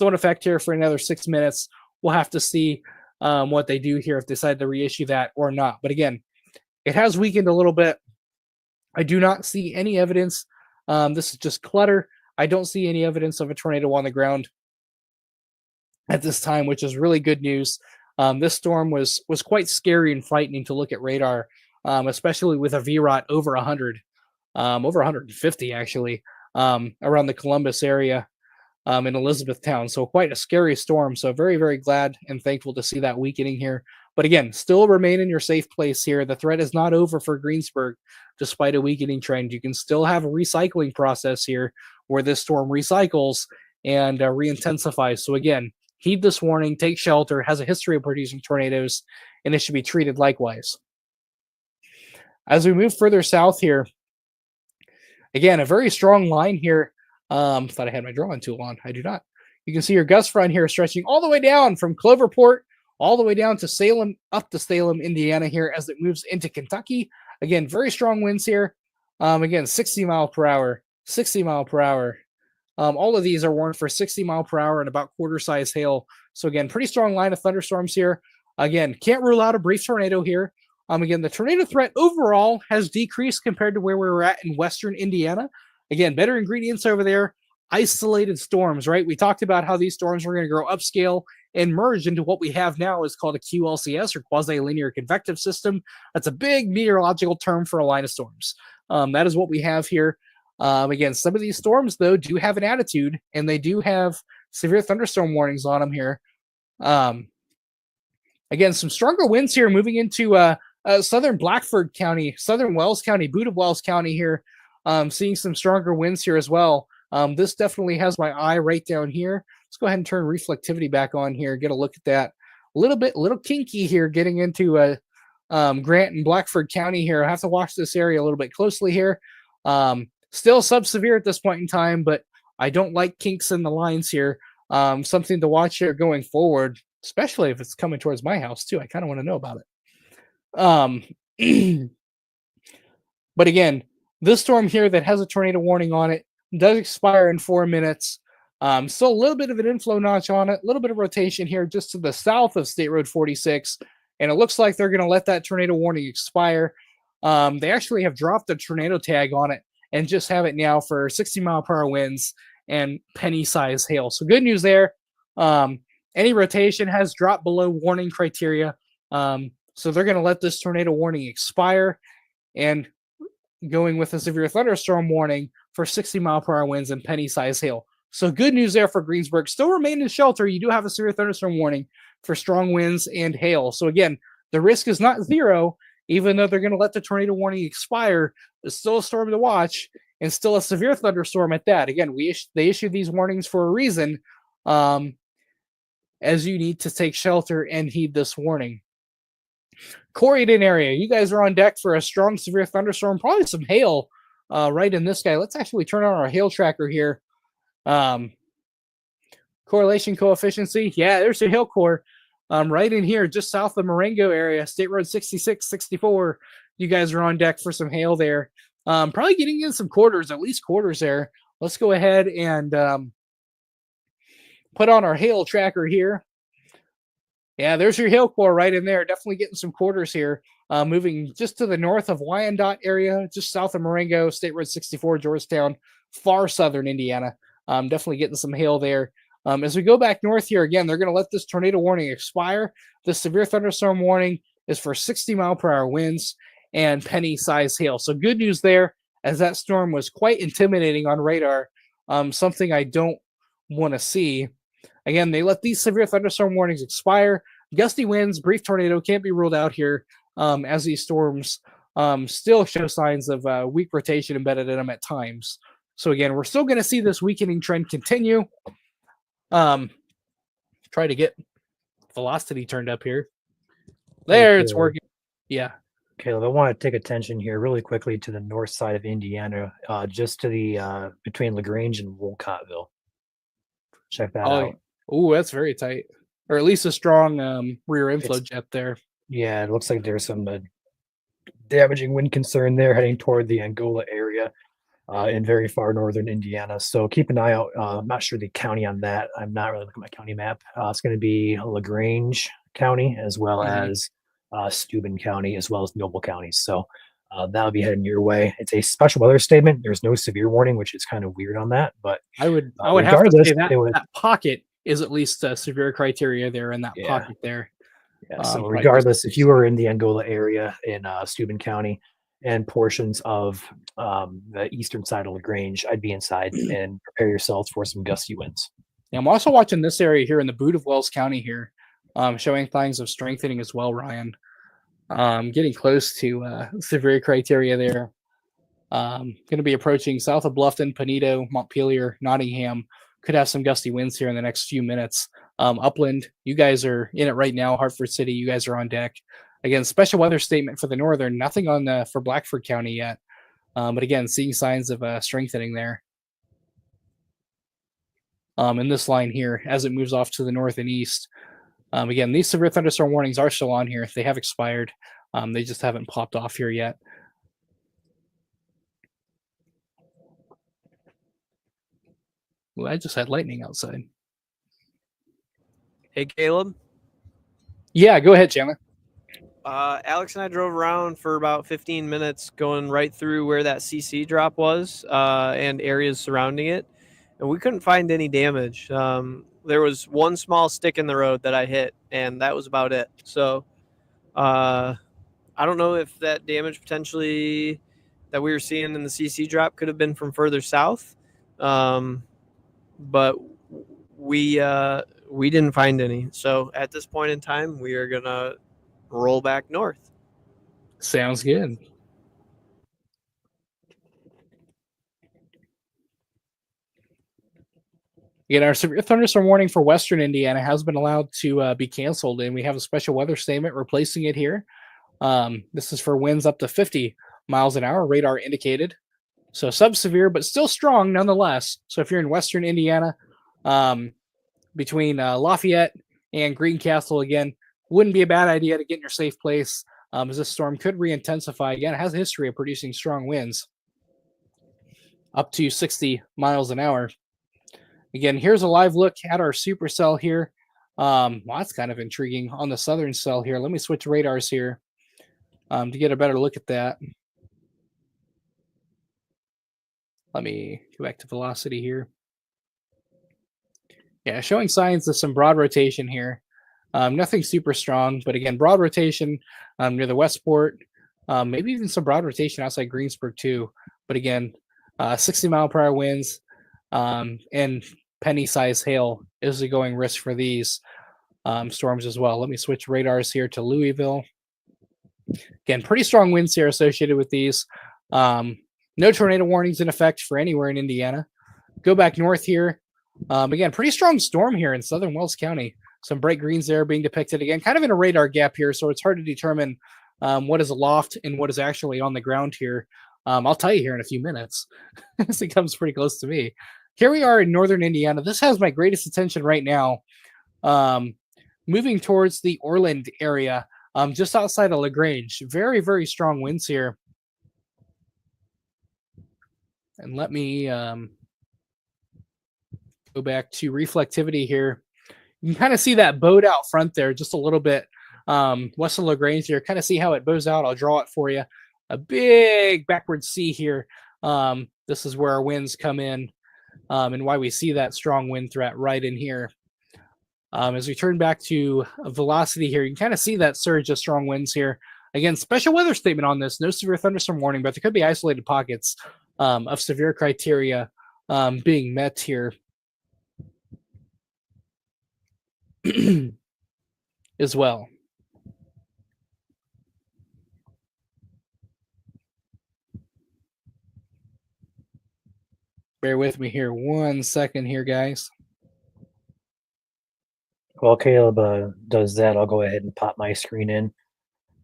effect here for another 6 minutes. We'll have to see what they do here if they decide to reissue that or not. But again, it has weakened a little bit. I do not see any evidence. This is just clutter. I don't see any evidence of a tornado on the ground at this time, which is really good news. This storm was quite scary and frightening to look at radar, especially with a VROT over 100, over 150 actually, around the Columbus area. In Elizabethtown. So quite a scary storm. So very, very glad and thankful to see that weakening here. But again, still remain in your safe place here. The threat is not over for Greensburg, despite a weakening trend. You can still have a recycling process here where this storm recycles and re-intensifies. So again, heed this warning, take shelter, has a history of producing tornadoes, and it should be treated likewise. As we move further south here, again, a very strong line here. Thought I had my drawing tool on. I do not. You can see your gust front here stretching all the way down from Cloverport all the way down to Salem, up to Salem, Indiana here as it moves into Kentucky. Again, very strong winds here. Again, 60 mile per hour, 60 mile per hour. All of these are warned for 60 mile per hour and about quarter size hail. So again, pretty strong line of thunderstorms here. Again, can't rule out a brief tornado here. Again, the tornado threat overall has decreased compared to where we were at in western Indiana. Again, better ingredients over there, isolated storms, right? We talked about how these storms were going to grow upscale and merge into what we have now is called a QLCS or quasi-linear convective system. That's a big meteorological term for a line of storms. That is what we have here. Again, some of these storms, though, do have an attitude, and they do have severe thunderstorm warnings on them here. Again, some stronger winds here moving into southern Blackford County, southern Wells County, Boot of Wells County here. Seeing some stronger winds here as well. This definitely has my eye right down here. Let's go ahead and turn reflectivity back on here. Get a look at that. A little kinky here getting into Grant and Blackford County here. I have to watch this area a little bit closely here. Still sub-severe at this point in time, but I don't like kinks in the lines here. something to watch here going forward, especially if it's coming towards my house too. I kind of want to know about it. But again, this storm here that has a tornado warning on it does expire in 4 minutes. Still a little bit of an inflow notch on it, a little bit of rotation here just to the south of State Road 46. And it looks like they're going to let that tornado warning expire. They actually have dropped the tornado tag on it and just have it now for 60-mile-per-hour winds and penny-size hail. So good news there. Any rotation has dropped below warning criteria. So they're going to let this tornado warning expire and going with a severe thunderstorm warning for 60-mile-per-hour winds and penny-size hail. So good news there for Greensburg. Still remain in shelter. You do have a severe thunderstorm warning for strong winds and hail. So again, the risk is not zero, even though they're going to let the tornado warning expire. It's still a storm to watch and still a severe thunderstorm at that. Again, they issued these warnings for a reason, as you need to take shelter and heed this warning. Corydon area, you guys are on deck for a strong severe thunderstorm, probably some hail right in this guy. Let's actually turn on our hail tracker here. Correlation coefficient, yeah, there's your hail core right in here just south of Marengo area, State Road 66, 64. You guys are on deck for some hail there. Probably getting in some quarters, at least quarters there. Let's go ahead and put on our hail tracker here. Yeah, there's your hail core right in there. Definitely getting some quarters here. Moving just to the north of Wyandotte area, just south of Marengo, State Road 64, Georgetown, far southern Indiana. Definitely getting some hail there. As we go back north here, again, they're going to let this tornado warning expire. The severe thunderstorm warning is for 60-mile-per-hour winds and penny-size hail. So good news there, as that storm was quite intimidating on radar, something I don't want to see. Again, they let these severe thunderstorm warnings expire. Gusty winds, brief tornado can't be ruled out here, as these storms still show signs of weak rotation embedded in them at times. So again, we're still going to see this weakening trend continue. Try to get velocity turned up here. There, it's working. Yeah. Caleb, I want to take attention here really quickly to the north side of Indiana, just to the between LaGrange and Wolcottville. Check that out. Oh, that's very tight. Or at least a strong rear inflow jet there. Yeah, it looks like there's some damaging wind concern there heading toward the Angola area in very far northern Indiana. So keep an eye out. I'm not sure the county on that. I'm not really looking at my county map. It's going to be LaGrange County as well as Steuben County as well as Noble County. So that'll be heading your way. It's a special weather statement. There's no severe warning, which is kind of weird on that. But I would have to say that pocket is at least severe criteria there in that pocket there. Yeah, so regardless, if you were in the Angola area in Steuben County and portions of the eastern side of LaGrange, I'd be inside and prepare yourselves for some gusty winds. Yeah, I'm also watching this area here in the boot of Wells County here, showing signs of strengthening as well, Ryan. Getting close to severe criteria there. Going to be approaching south of Bluffton, Paneto, Montpelier, Nottingham. Could have some gusty winds here in the next few minutes. Upland, you guys are in it right now. Hartford City, you guys are on deck. Again, special weather statement for the northern. Nothing on for Blackford County yet. But again, seeing signs of strengthening there. In this line here, as it moves off to the north and east. Again, these severe thunderstorm warnings are still on here. They have expired. They just haven't popped off here yet. Well, I just had lightning outside. Hey, Caleb. Yeah, go ahead, Chandler. Alex and I drove around for about 15 minutes going right through where that CC drop was and areas surrounding it. And we couldn't find any damage. There was one small stick in the road that I hit, and that was about it. So I don't know if that damage potentially that we were seeing in the CC drop could have been from further south. But we didn't find any. So at this point in time, we are going to roll back north. Sounds good. Again, our severe thunderstorm warning for Western Indiana has been allowed to be canceled, and we have a special weather statement replacing it here. This is for winds up to 50 miles an hour, radar indicated. So sub-severe, but still strong nonetheless. So if you're in Western Indiana, between Lafayette and Greencastle. Again, wouldn't be a bad idea to get in your safe place, as this storm could re-intensify. Again, it has a history of producing strong winds up to 60 miles an hour. Again, here's a live look at our supercell here. Well, that's kind of intriguing on the southern cell here. Let me switch radars here to get a better look at that. Let me go back to velocity here. Yeah, showing signs of some broad rotation here. Nothing super strong, but again, broad rotation near the Westport. Maybe even some broad rotation outside Greensburg too. But again, 60-mile-per-hour winds and penny-size hail is the going risk for these storms as well. Let me switch radars here to Louisville. Again, pretty strong winds here associated with these. No tornado warnings in effect for anywhere in Indiana. Go back north here. Again, pretty strong storm here in southern Wells County. Some bright greens there being depicted. Again, kind of in a radar gap here, so it's hard to determine what is aloft and what is actually on the ground here. I'll tell you here in a few minutes. This comes pretty close to me. Here we are in northern Indiana. This has my greatest attention right now. Moving towards the Orland area, just outside of LaGrange. Very, very strong winds here. And let me go back to reflectivity here. You can kind of see that bowed out front there just a little bit west of LaGrange here. Kind of see how it bows out. I'll draw it for you. A big backward C here. This is where our winds come in and why we see that strong wind threat right in here. As we turn back to velocity here, you can kind of see that surge of strong winds here. Again, special weather statement on this. No severe thunderstorm warning, but there could be isolated pockets of severe criteria being met here as well. Bear with me here 1 second here, guys. While Caleb does that, I'll go ahead and pop my screen in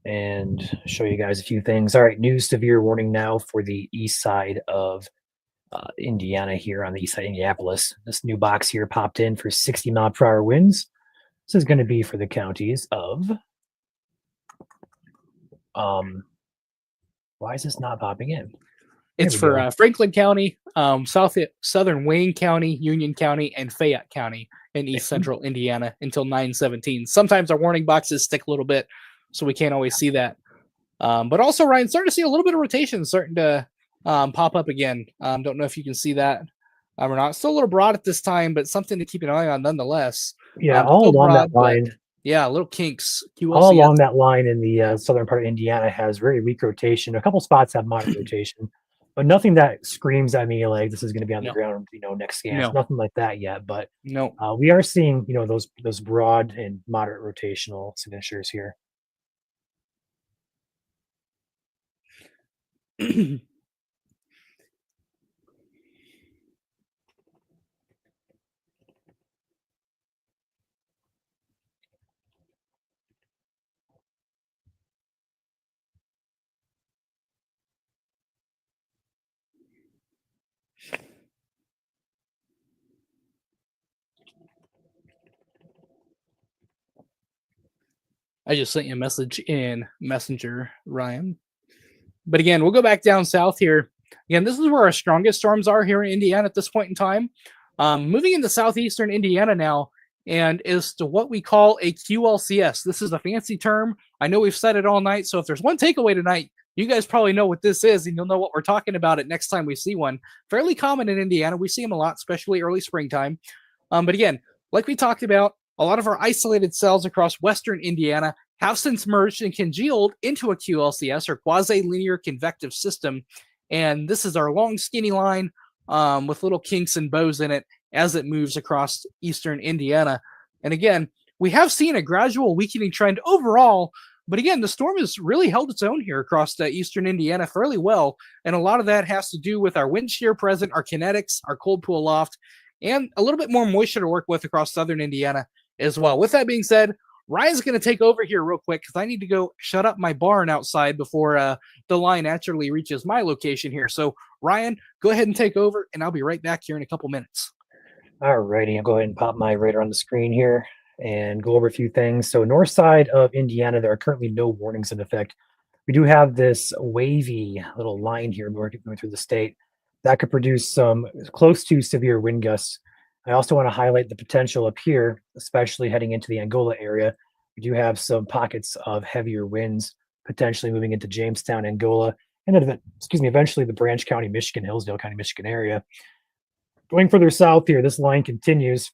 and show you guys a few things. All right, new severe warning now for the east side of Indiana here on the east side of Indianapolis. This new box here popped in for 60-mile-per-hour winds. This is going to be for the counties of why is this not popping in? It's for Franklin County, southern Wayne County, Union County, and Fayette County in east central Indiana until 9/17. Sometimes our warning boxes stick a little bit, so we can't always see that. But also, Ryan, starting to see a little bit of rotation starting to pop up again. Don't know if you can see that or not. Still a little broad at this time, but something to keep an eye on nonetheless. Yeah, all along broad, that line. Yeah, little kinks. QLCS. All along that line in the southern part of Indiana has very weak rotation. A couple spots have moderate rotation, but nothing that screams at me like this is going to be on the ground, next scan. No. Nothing like that yet. But no, we are seeing, those broad and moderate rotational signatures here. I just sent you a message in Messenger, Ryan. But again, we'll go back down south here. Again, this is where our strongest storms are here in Indiana at this point in time. Moving into southeastern Indiana now, and is to what we call a QLCS. This is a fancy term. I know we've said it all night, so if there's one takeaway tonight, you guys probably know what this is, and you'll know what we're talking about it next time we see one. Fairly common in Indiana. We see them a lot, especially early springtime. But again, like we talked about, a lot of our isolated cells across western Indiana have since merged and congealed into a QLCS, or quasi-linear convective system. And this is our long, skinny line with little kinks and bows in it as it moves across eastern Indiana. And again, we have seen a gradual weakening trend overall, but again, the storm has really held its own here across eastern Indiana fairly well. And a lot of that has to do with our wind shear present, our kinetics, our cold pool loft, and a little bit more moisture to work with across southern Indiana as well. With that being said, Ryan's going to take over here real quick because I need to go shut up my barn outside before the line actually reaches my location here. So, Ryan, go ahead and take over, and I'll be right back here in a couple minutes. All righty, I'll go ahead and pop my radar on the screen here and go over a few things. So north side of Indiana, there are currently no warnings in effect. We do have this wavy little line here going through the state that could produce some close to severe wind gusts. I also want to highlight the potential up here, especially heading into the Angola area. We do have some pockets of heavier winds potentially moving into Jamestown, Angola, and then, eventually the Branch County, Michigan, Hillsdale County, Michigan area. Going further south here, this line continues.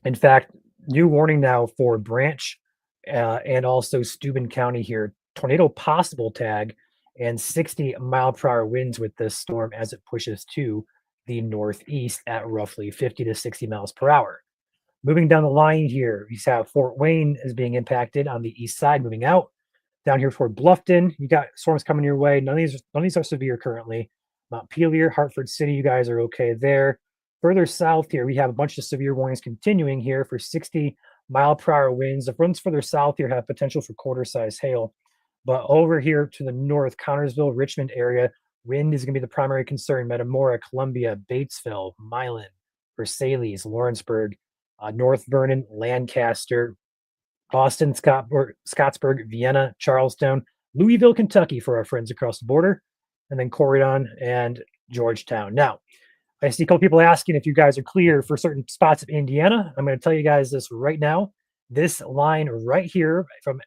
In fact, new warning now for Branch and also Steuben County here. Tornado possible tag and 60-mile-per-hour winds with this storm as it pushes to the northeast at roughly 50 to 60 miles per hour. Moving down the line here, we have Fort Wayne is being impacted on the east side, moving out. Down here for Bluffton, you got storms coming your way. None of these are severe currently. Montpelier, Hartford City, you guys are okay there. Further south here, we have a bunch of severe warnings continuing here for 60-mile-per-hour winds. The runs further south here have potential for quarter-size hail. But over here to the north, Connorsville, Richmond area, wind is going to be the primary concern. Metamora, Columbia, Batesville, Milan, Versailles, Lawrenceburg, North Vernon, Lancaster, Boston, Scottsburg, Vienna, Charlestown, Louisville, Kentucky for our friends across the border, and then Corydon and Georgetown. Now, I see a couple people asking if you guys are clear for certain spots of Indiana. I'm going to tell you guys this right now. This line right here from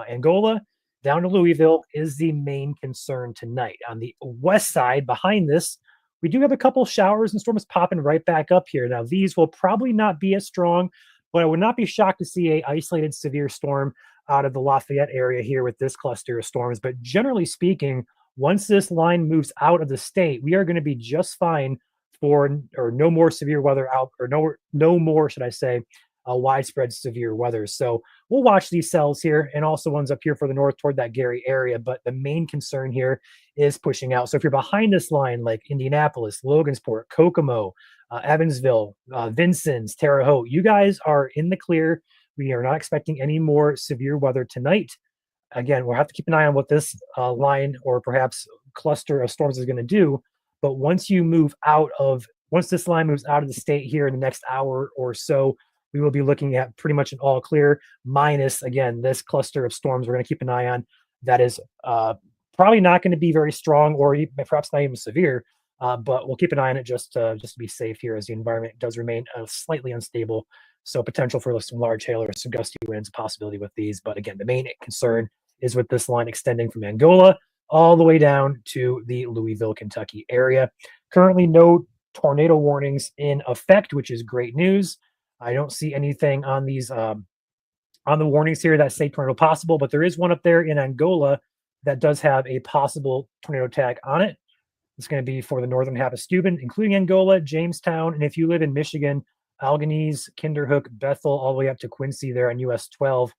Angola down to Louisville is the main concern tonight. On the west side, behind this, we do have a couple showers and storms popping right back up here. Now, these will probably not be as strong, but I would not be shocked to see a isolated severe storm out of the Lafayette area here with this cluster of storms. But generally speaking, once this line moves out of the state, we are going to be just fine for or no more severe weather out, or no more, should I say, widespread severe weather. So we'll watch these cells here and also ones up here for the north toward that Gary area. But the main concern here is pushing out. So if you're behind this line, like Indianapolis, Logansport, Kokomo, Evansville, Vincennes, Terre Haute, you guys are in the clear. We are not expecting any more severe weather tonight. Again, we'll have to keep an eye on what this line or perhaps cluster of storms is going to do. But once this line moves out of the state here in the next hour or so, we will be looking at pretty much an all clear, minus, again, this cluster of storms we're going to keep an eye on. That is probably not going to be very strong or perhaps not even severe, but we'll keep an eye on it just to be safe here as the environment does remain slightly unstable. So potential for some large hail or some gusty winds, possibility with these. But again, the main concern is with this line extending from Angola all the way down to the Louisville, Kentucky area. Currently, no tornado warnings in effect, which is great news. I don't see anything on these on the warnings here that say tornado possible, but there is one up there in Angola that does have a possible tornado tag on it. It's going to be for the northern half of Steuben, including Angola, Jamestown, and if you live in Michigan, Alganese, Kinderhook, Bethel, all the way up to Quincy there on US 12.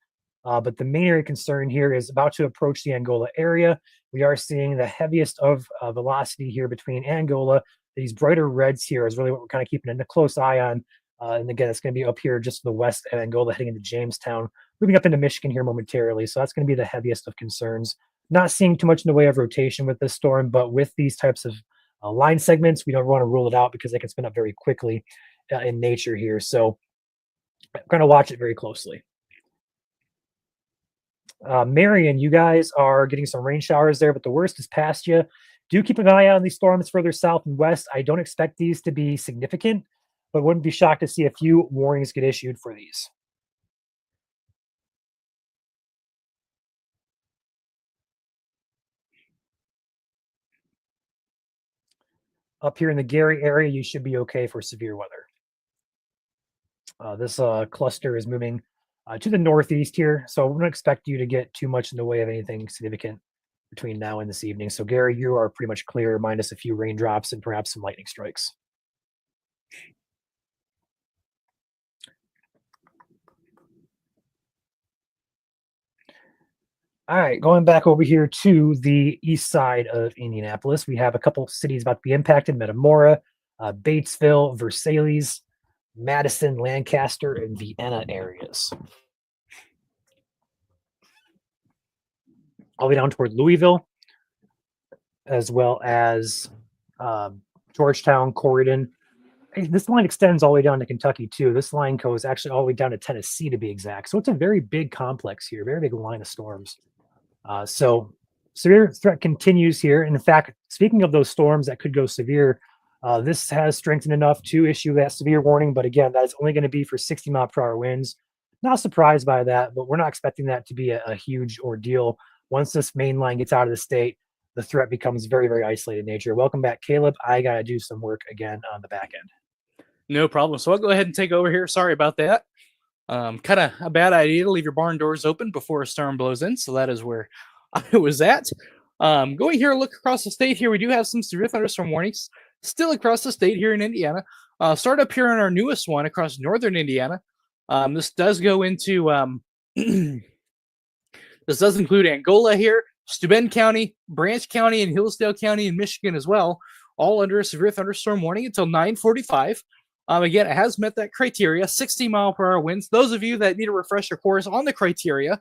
But the main area of concern here is about to approach the Angola area. We are seeing the heaviest of velocity here between Angola. These brighter reds here is really what we're kind of keeping a close eye on. And again, it's going to be up here just to the west of Angola, heading into Jamestown, moving up into Michigan here momentarily. So that's going to be the heaviest of concerns. Not seeing too much in the way of rotation with this storm, but with these types of line segments, we don't want to rule it out because they can spin up very quickly in nature here. So I'm going to watch it very closely. Marion, you guys are getting some rain showers there, but the worst is past you. Do keep an eye out on these storms further south and west. I don't expect these to be significant, but wouldn't be shocked to see a few warnings get issued for these. Up here in the Gary area, you should be okay for severe weather. This cluster is moving to the northeast here, so we don't expect you to get too much in the way of anything significant between now and this evening. So Gary, you are pretty much clear, minus a few raindrops and perhaps some lightning strikes. All right, going back over here to the east side of Indianapolis, we have a couple cities about to be impacted: Metamora, Batesville, Versailles, Madison, Lancaster, and Vienna areas. All the way down toward Louisville, as well as Georgetown, Corydon, this line extends all the way down to Kentucky too. This line goes actually all the way down to Tennessee to be exact. So it's a very big complex here, very big line of storms. So severe threat continues here. And in fact, speaking of those storms that could go severe, this has strengthened enough to issue that severe warning. But again, that is only going to be for 60-mile-per-hour winds. Not surprised by that, but we're not expecting that to be a huge ordeal. Once this main line gets out of the state, the threat becomes very, very isolated in nature. Welcome back, Caleb. I got to do some work again on the back end. No problem. So I'll go ahead and take over here. Sorry about that. Kind of a bad idea to leave your barn doors open before a storm blows in. So that is where I was at. Going here, look across the state here. We do have some severe thunderstorm warnings still across the state here in Indiana. Start up here on our newest one across northern Indiana. This does go into, this does include Angola here, Steuben County, Branch County, and Hillsdale County in Michigan as well, all under a severe thunderstorm warning until 9:45. Again, it has met that criteria, 60-mile-per-hour winds. Those of you that need to refresh your course on the criteria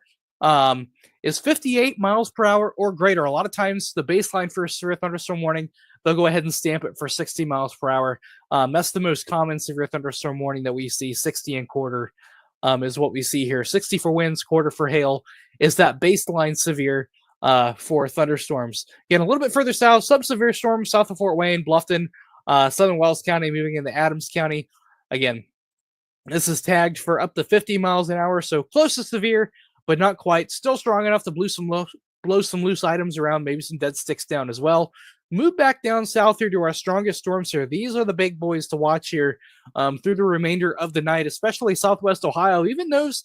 is 58 miles per hour or greater. A lot of times the baseline for a severe thunderstorm warning, they'll go ahead and stamp it for 60 miles per hour. That's the most common severe thunderstorm warning that we see. 60 and quarter is what we see here. 60 for winds, quarter for hail is that baseline severe for thunderstorms. Again, a little bit further south, sub-severe storms south of Fort Wayne, Bluffton, southern Wells County, moving into Adams County. Again, this is tagged for up to 50 miles an hour, so close to severe, but not quite. Still strong enough to blow some loose items around, maybe some dead sticks down as well. Move back down south here to our strongest storms here. These are the big boys to watch here through the remainder of the night, especially Southwest Ohio, even those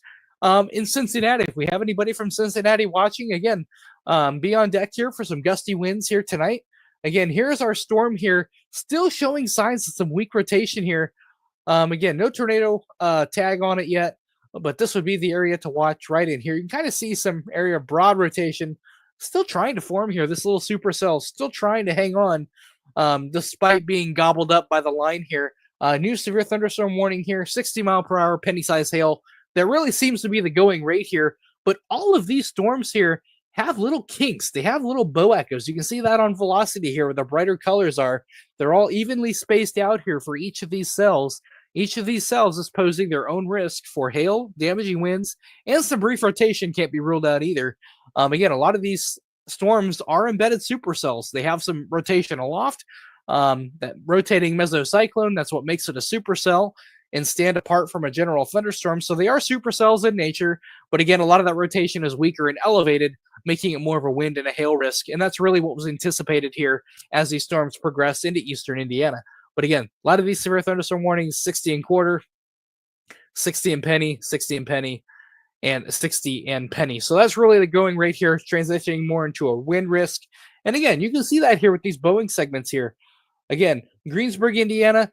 in Cincinnati. If we have anybody from Cincinnati watching, again, be on deck here for some gusty winds here tonight. Again, here's our storm here, still showing signs of some weak rotation here. Again, no tornado tag on it yet, but this would be the area to watch right in here. You can kind of see some area of broad rotation still trying to form here. This little supercell still trying to hang on despite being gobbled up by the line here. New severe thunderstorm warning here, 60-mile-per-hour penny-sized hail. That really seems to be the going rate here, but all of these storms here have little kinks. They have little bow echoes. You can see that on velocity here where the brighter colors are. They're all evenly spaced out here for each of these cells. Each of these cells is posing their own risk for hail, damaging winds, and some brief rotation can't be ruled out either. Again, a lot of these storms are embedded supercells. They have some rotation aloft. That rotating mesocyclone, that's what makes it a supercell and stand apart from a general thunderstorm. So they are supercells in nature, but again, a lot of that rotation is weaker and elevated, making it more of a wind and a hail risk. And that's really what was anticipated here as these storms progress into eastern Indiana. But again, a lot of these severe thunderstorm warnings, 60 and quarter, 60 and penny, 60 and penny, and 60 and penny. So that's really the going rate here, transitioning more into a wind risk. And again, you can see that here with these Boeing segments here. Again, Greensburg, Indiana,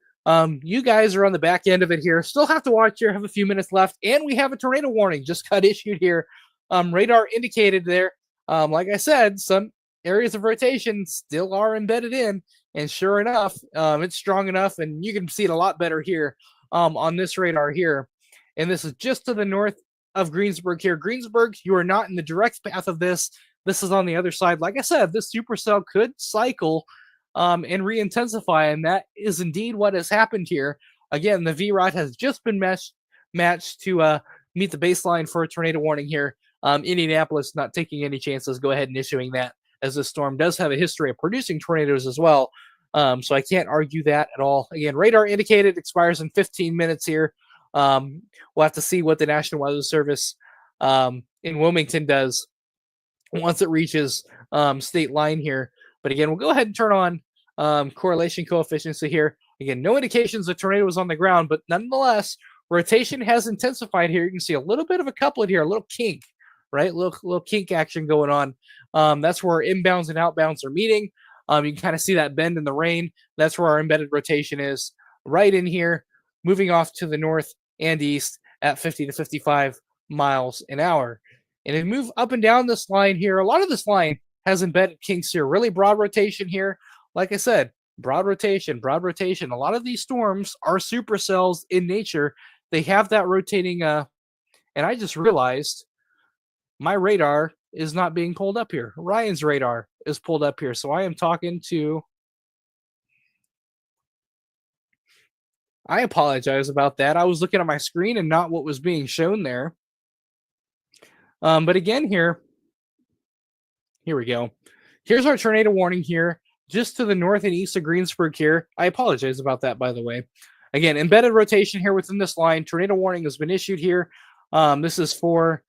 you guys are on the back end of it here. Still have to watch here, have a few minutes left, and we have a tornado warning just got issued here. Radar indicated there. Like I said, some areas of rotation still are embedded in, and sure enough, it's strong enough, and you can see it a lot better here on this radar here. And this is just to the north of Greensburg here. Greensburg, you are not in the direct path of this. This is on the other side. Like I said, this supercell could cycle and re-intensify, and that is indeed what has happened here. Again, the VROT has just been matched to meet the baseline for a tornado warning here. Indianapolis not taking any chances, go ahead and issuing that, as this storm does have a history of producing tornadoes as well. So I can't argue that at all. Again, radar indicated expires in 15 minutes here. We'll have to see what the National Weather Service in Wilmington does once it reaches state line here. But again, we'll go ahead and turn on correlation coefficients here. Again, no indications of tornadoes on the ground, but nonetheless, rotation has intensified here. You can see a little bit of a couplet here, a little kink, right? Little kink action going on. That's where inbounds and outbounds are meeting. You can kind of see that bend in the rain. That's where our embedded rotation is, right in here, moving off to the north and east at 50 to 55 miles an hour. And if you move up and down this line here, a lot of this line has embedded kinks here. Really broad rotation here. Like I said, broad rotation. A lot of these storms are supercells in nature. They have that rotating, and I just realized my radar is not being pulled up here. Ryan's radar is pulled up here. So I am talking to I apologize about that. I was looking at my screen and not what was being shown there. But again, here we go. Here's our tornado warning here, just to the north and east of Greensburg here. I apologize about that, by the way. Again, embedded rotation here within this line. Tornado warning has been issued here. This is for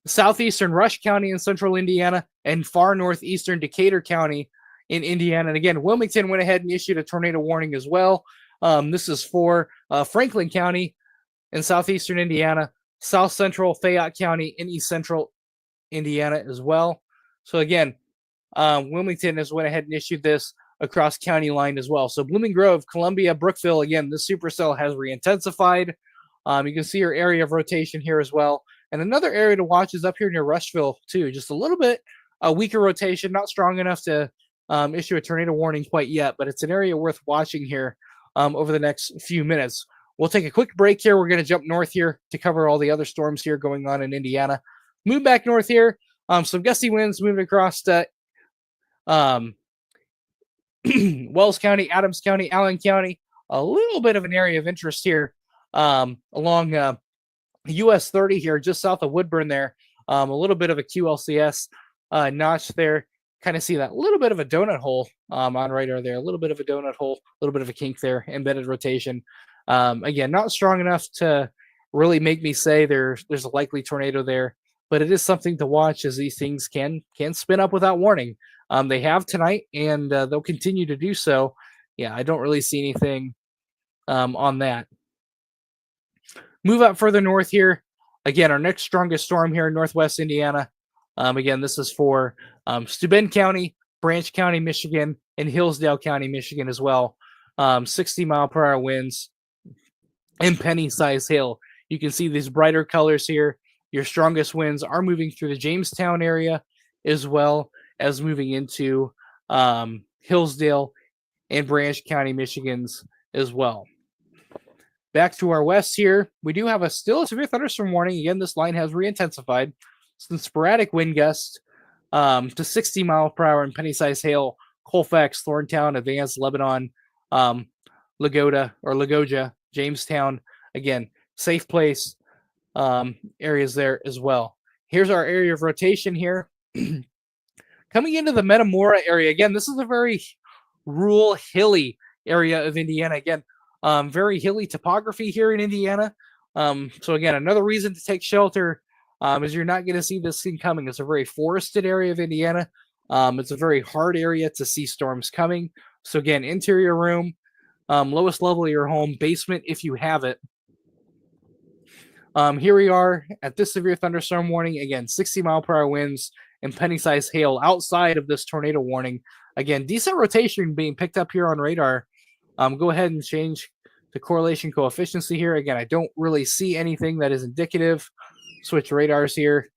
southeastern Rush County in central Indiana and far northeastern Decatur County in Indiana. And again, Wilmington went ahead and issued a tornado warning as well. This is for Franklin County in southeastern Indiana, south central Fayette County in east central Indiana as well. So again, Wilmington has went ahead and issued this across county line as well. So Blooming Grove, Columbia, Brookville, again, this supercell has re-intensified. You can see your area of rotation here as well. And another area to watch is up here near Rushville too. Just a little bit weaker rotation, not strong enough to issue a tornado warning quite yet, but it's an area worth watching here over the next few minutes. We'll take a quick break here. We're going to jump north here to cover all the other storms here going on in Indiana. Move back north here. Some gusty winds moving across Wells County, Adams County, Allen County. A little bit of an area of interest here along US 30 here, just south of Woodburn there. A little bit of a QLCS notch there. Kind of see that little bit of a donut hole on radar there. A little bit of a donut hole, a little bit of a kink there, embedded rotation. Again, not strong enough to really make me say there's a likely tornado there, but it is something to watch as these things can spin up without warning. They have tonight, and they'll continue to do so. Yeah, I don't really see anything on that. Move up further north here. Again, our next strongest storm here in northwest Indiana. Again, this is for Steuben County, Branch County, Michigan, and Hillsdale County, Michigan as well. 60-mile-per-hour winds and penny-sized hail. You can see these brighter colors here. Your strongest winds are moving through the Jamestown area as well as moving into Hillsdale and Branch County, Michigan's as well. Back to our west here, we do have still a severe thunderstorm warning. Again, this line has re-intensified. Some sporadic wind gusts to 60 miles per hour and penny-sized hail. Colfax, Thorntown, Advance, Lebanon, Lagoja, Jamestown. Again, safe place areas there as well. Here's our area of rotation here. Coming into the Metamora area, again, this is a very rural, hilly area of Indiana. Again, very hilly topography here in Indiana. So again, another reason to take shelter is you're not going to see this thing coming. It's a very forested area of Indiana. It's a very hard area to see storms coming. So again, interior room, lowest level of your home, basement if you have it. Here we are at this severe thunderstorm warning. Again, 60-mile-per-hour winds and penny-sized hail outside of this tornado warning. Again, decent rotation being picked up here on radar. Go ahead and change the correlation coefficient here. Again, I don't really see anything that is indicative. Switch radars here.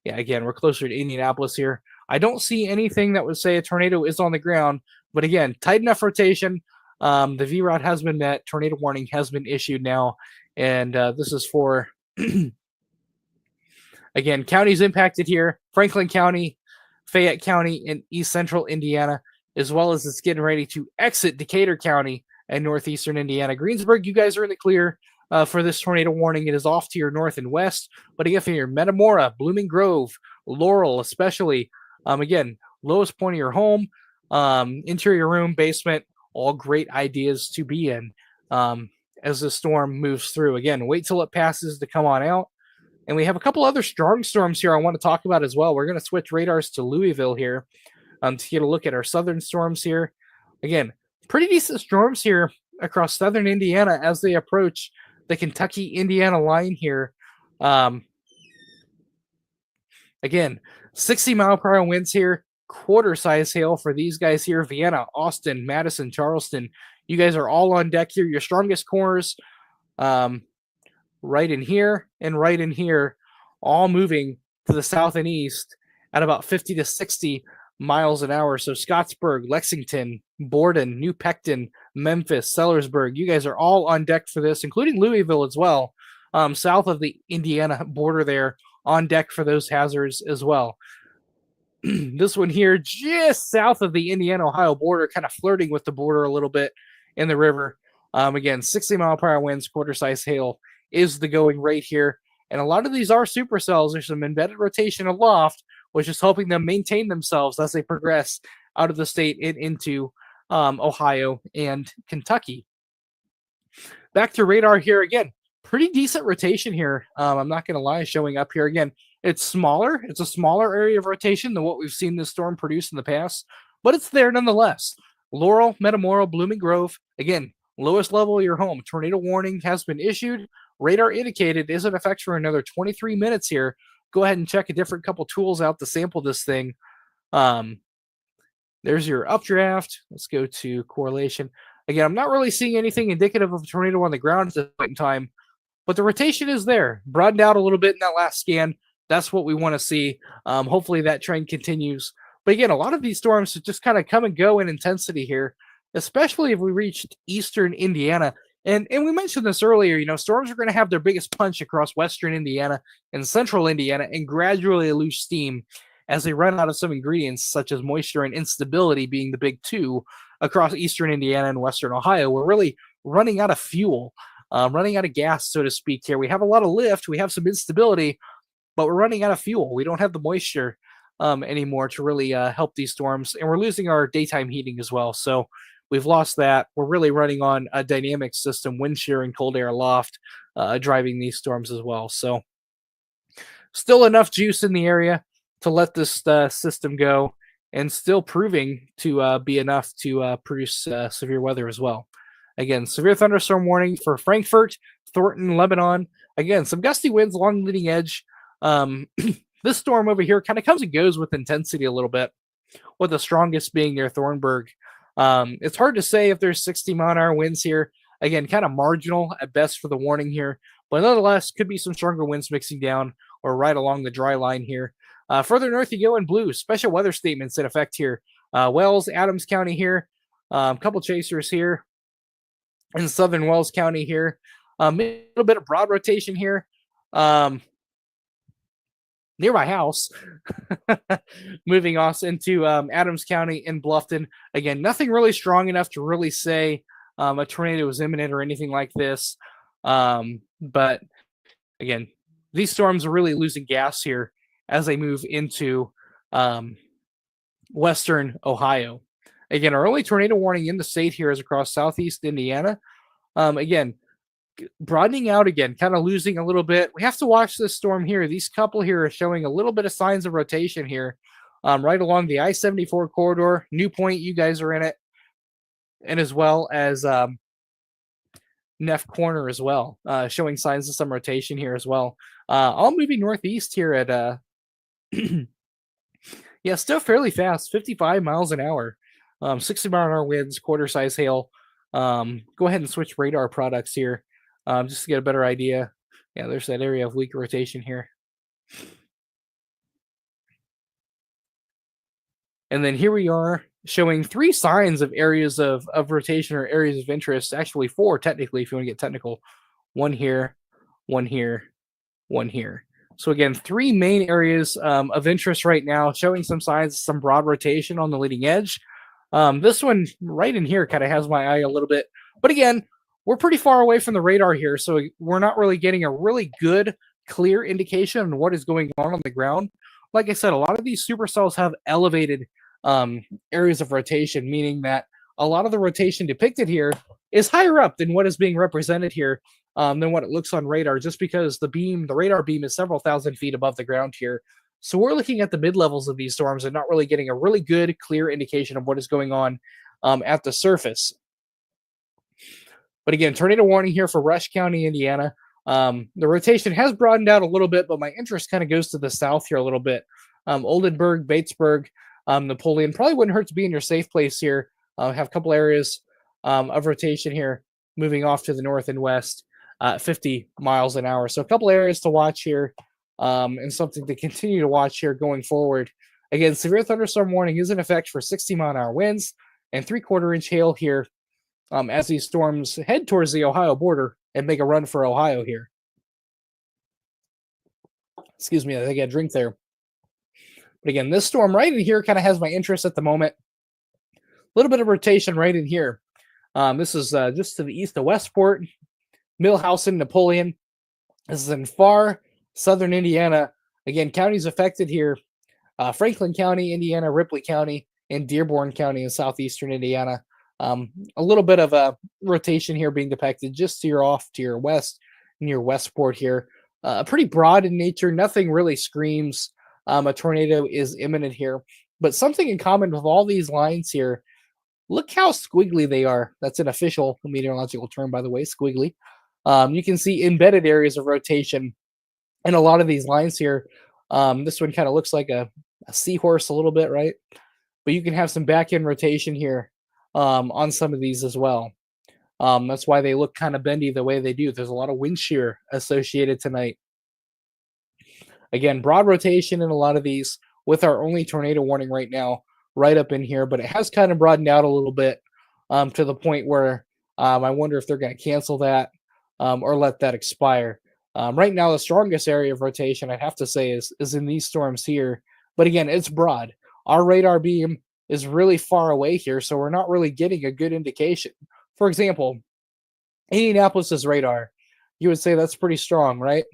Yeah, again, we're closer to Indianapolis here. I don't see anything that would say a tornado is on the ground. But again, tight enough rotation. The VROT has been met. Tornado warning has been issued now. And this is for, again, counties impacted here. Franklin County, Fayette County, and East Central Indiana, as well as it's getting ready to exit Decatur County and northeastern Indiana. Greensburg, you guys are in the clear for this tornado warning. It is off to your north and west. But again, here, Metamora, Blooming Grove, Laurel especially. Again, lowest point of your home, interior room, basement, all great ideas to be in as the storm moves through. Again, wait till it passes to come on out. And we have a couple other strong storms here I want to talk about as well. We're going to switch radars to Louisville here to get a look at our southern storms here. Again, pretty decent storms here across southern Indiana as they approach the Kentucky-Indiana line here. Again, 60-mile-per-hour winds here, quarter-size hail for these guys here. Vienna, Austin, Madison, Charleston. You guys are all on deck here. Your strongest cores right in here and right in here, all moving to the south and east at about 50 to 60 miles an hour. So Scottsburg, Lexington, Borden, New Pecton, Memphis, Sellersburg, you guys are all on deck for this, including Louisville as well, south of the Indiana border there, on deck for those hazards as well. this one here, just south of the Indiana-Ohio border, kind of flirting with the border a little bit in the river. Again, 60-mile-per-hour winds, quarter-size hail is the going rate here. And a lot of these are supercells. There's some embedded rotation aloft, which is helping them maintain themselves as they progress out of the state and into Ohio and Kentucky. Back to radar here again. Pretty decent rotation here. I'm not going to lie, showing up here again. It's smaller. It's a smaller area of rotation than what we've seen this storm produce in the past, but it's there nonetheless. Laurel, Metamora, Blooming Grove. Again, lowest level of your home. Tornado warning has been issued. Radar indicated is in effect for another 23 minutes here. Go ahead and check a different couple tools out to sample this thing. There's your updraft. Let's go to correlation. Again, I'm not really seeing anything indicative of a tornado on the ground at this point in time, but the rotation is there. Broadened out a little bit in that last scan. That's what we want to see. Hopefully that trend continues. But again, a lot of these storms just kind of come and go in intensity here, especially if we reached eastern Indiana. And we mentioned this earlier, you know, storms are going to have their biggest punch across western Indiana and central Indiana and gradually lose steam as they run out of some ingredients such as moisture and instability being the big two across eastern Indiana and western Ohio. We're really running out of fuel, running out of gas, so to speak here. We have a lot of lift, we have some instability, but we're running out of fuel. We don't have the moisture anymore to really help these storms, and we're losing our daytime heating as well. So we've lost that. We're really running on a dynamic system, wind shear and cold air aloft, driving these storms as well. So still enough juice in the area to let this system go, and still proving to be enough to produce severe weather as well. Again, severe thunderstorm warning for Frankfort, Thornton, Lebanon. Again, some gusty winds along the leading edge. This storm over here kind of comes and goes with intensity a little bit, with the strongest being near Thornburg. It's hard to say if there's 60-mile-an-hour winds here. Again, kind of marginal at best for the warning here, but nonetheless, could be some stronger winds mixing down or right along the dry line here. Further north you go in blue, special weather statements in effect here. Wells, Adams County here, a couple chasers here in southern Wells County here. A little bit of broad rotation here. Near my house, moving us into Adams County and Bluffton. Again, nothing really strong enough to really say a tornado is imminent or anything like this. But again, these storms are really losing gas here as they move into western Ohio. Again, our only tornado warning in the state here is across southeast Indiana. Again, broadening out again, kind of losing a little bit. We have to watch this storm here. These couple here are showing a little bit of signs of rotation here, right along the I-74 corridor. New Point, you guys are in it, and as well as Neff Corner as well, showing signs of some rotation here as well. All moving northeast here at yeah, still fairly fast, 55 miles an hour, 60-mile-an-hour winds, quarter-size hail. Go ahead and switch radar products here. Just to get a better idea. Yeah, there's that area of weak rotation here. And then here we are showing 3 signs of areas of rotation or areas of interest. Actually 4 technically, if you want to get technical. 1 here, 1 here, 1 here. So again, 3 main areas of interest right now, showing some signs of some broad rotation on the leading edge. This one right in here kind of has my eye a little bit. But again, we're pretty far away from the radar here, so we're not really getting a really good, clear indication on what is going on the ground. Like I said, a lot of these supercells have elevated areas of rotation, meaning that a lot of the rotation depicted here is higher up than what is being represented here, than what it looks on radar, just because the radar beam is several thousand feet above the ground here. So we're looking at the mid-levels of these storms and not really getting a really good, clear indication of what is going on at the surface. But again, tornado warning here for Rush County, Indiana. The rotation has broadened out a little bit, but my interest kind of goes to the south here a little bit. Oldenburg, Batesburg, Napoleon. Probably wouldn't hurt to be in your safe place here. Have a couple areas of rotation here, moving off to the north and west, 50 miles an hour. So a couple areas to watch here, and something to continue to watch here going forward. Again, severe thunderstorm warning is in effect for 60-mile-an-hour winds and 3/4-inch hail here, as these storms head towards the Ohio border and make a run for Ohio here. Excuse me, I think I got a drink there. But again, this storm right in here kind of has my interest at the moment. A little bit of rotation right in here. This is just to the east of Westport, Millhausen, Napoleon. This is in far southern Indiana. Again, counties affected here. Franklin County, Indiana, Ripley County, and Dearborn County in southeastern Indiana. A little bit of a rotation here being depicted just to your off to your west, near Westport here. Pretty broad in nature. Nothing really screams a tornado is imminent here. But something in common with all these lines here, look how squiggly they are. That's an official meteorological term, by the way, squiggly. You can see embedded areas of rotation in a lot of these lines here. This one kind of looks like a seahorse a little bit, right? But you can have some back end rotation here on some of these as well. That's why they look kind of bendy the way they do. There's a lot of wind shear associated tonight. Again, broad rotation in a lot of these with our only tornado warning right now, right up in here, but it has kind of broadened out a little bit to the point where I wonder if they're going to cancel that or let that expire. Right now, the strongest area of rotation, I'd have to say, is in these storms here. But again, it's broad. Our radar beam is really far away here, so we're not really getting a good indication. For example, Indianapolis's radar, you would say that's pretty strong, right?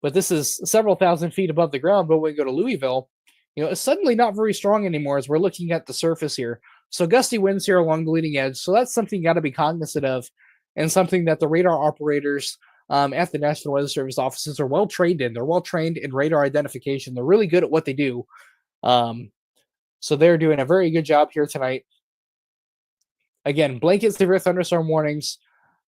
But this is several thousand feet above the ground. But when we go to Louisville, it's suddenly not very strong anymore as we're looking at the surface here. So gusty winds here along the leading edge. So that's something you got to be cognizant of, and something that the radar operators at the National Weather Service offices are well trained in. They're well trained in radar identification. They're really good at what they do. So they're doing a very good job here tonight. Again, blanket severe thunderstorm warnings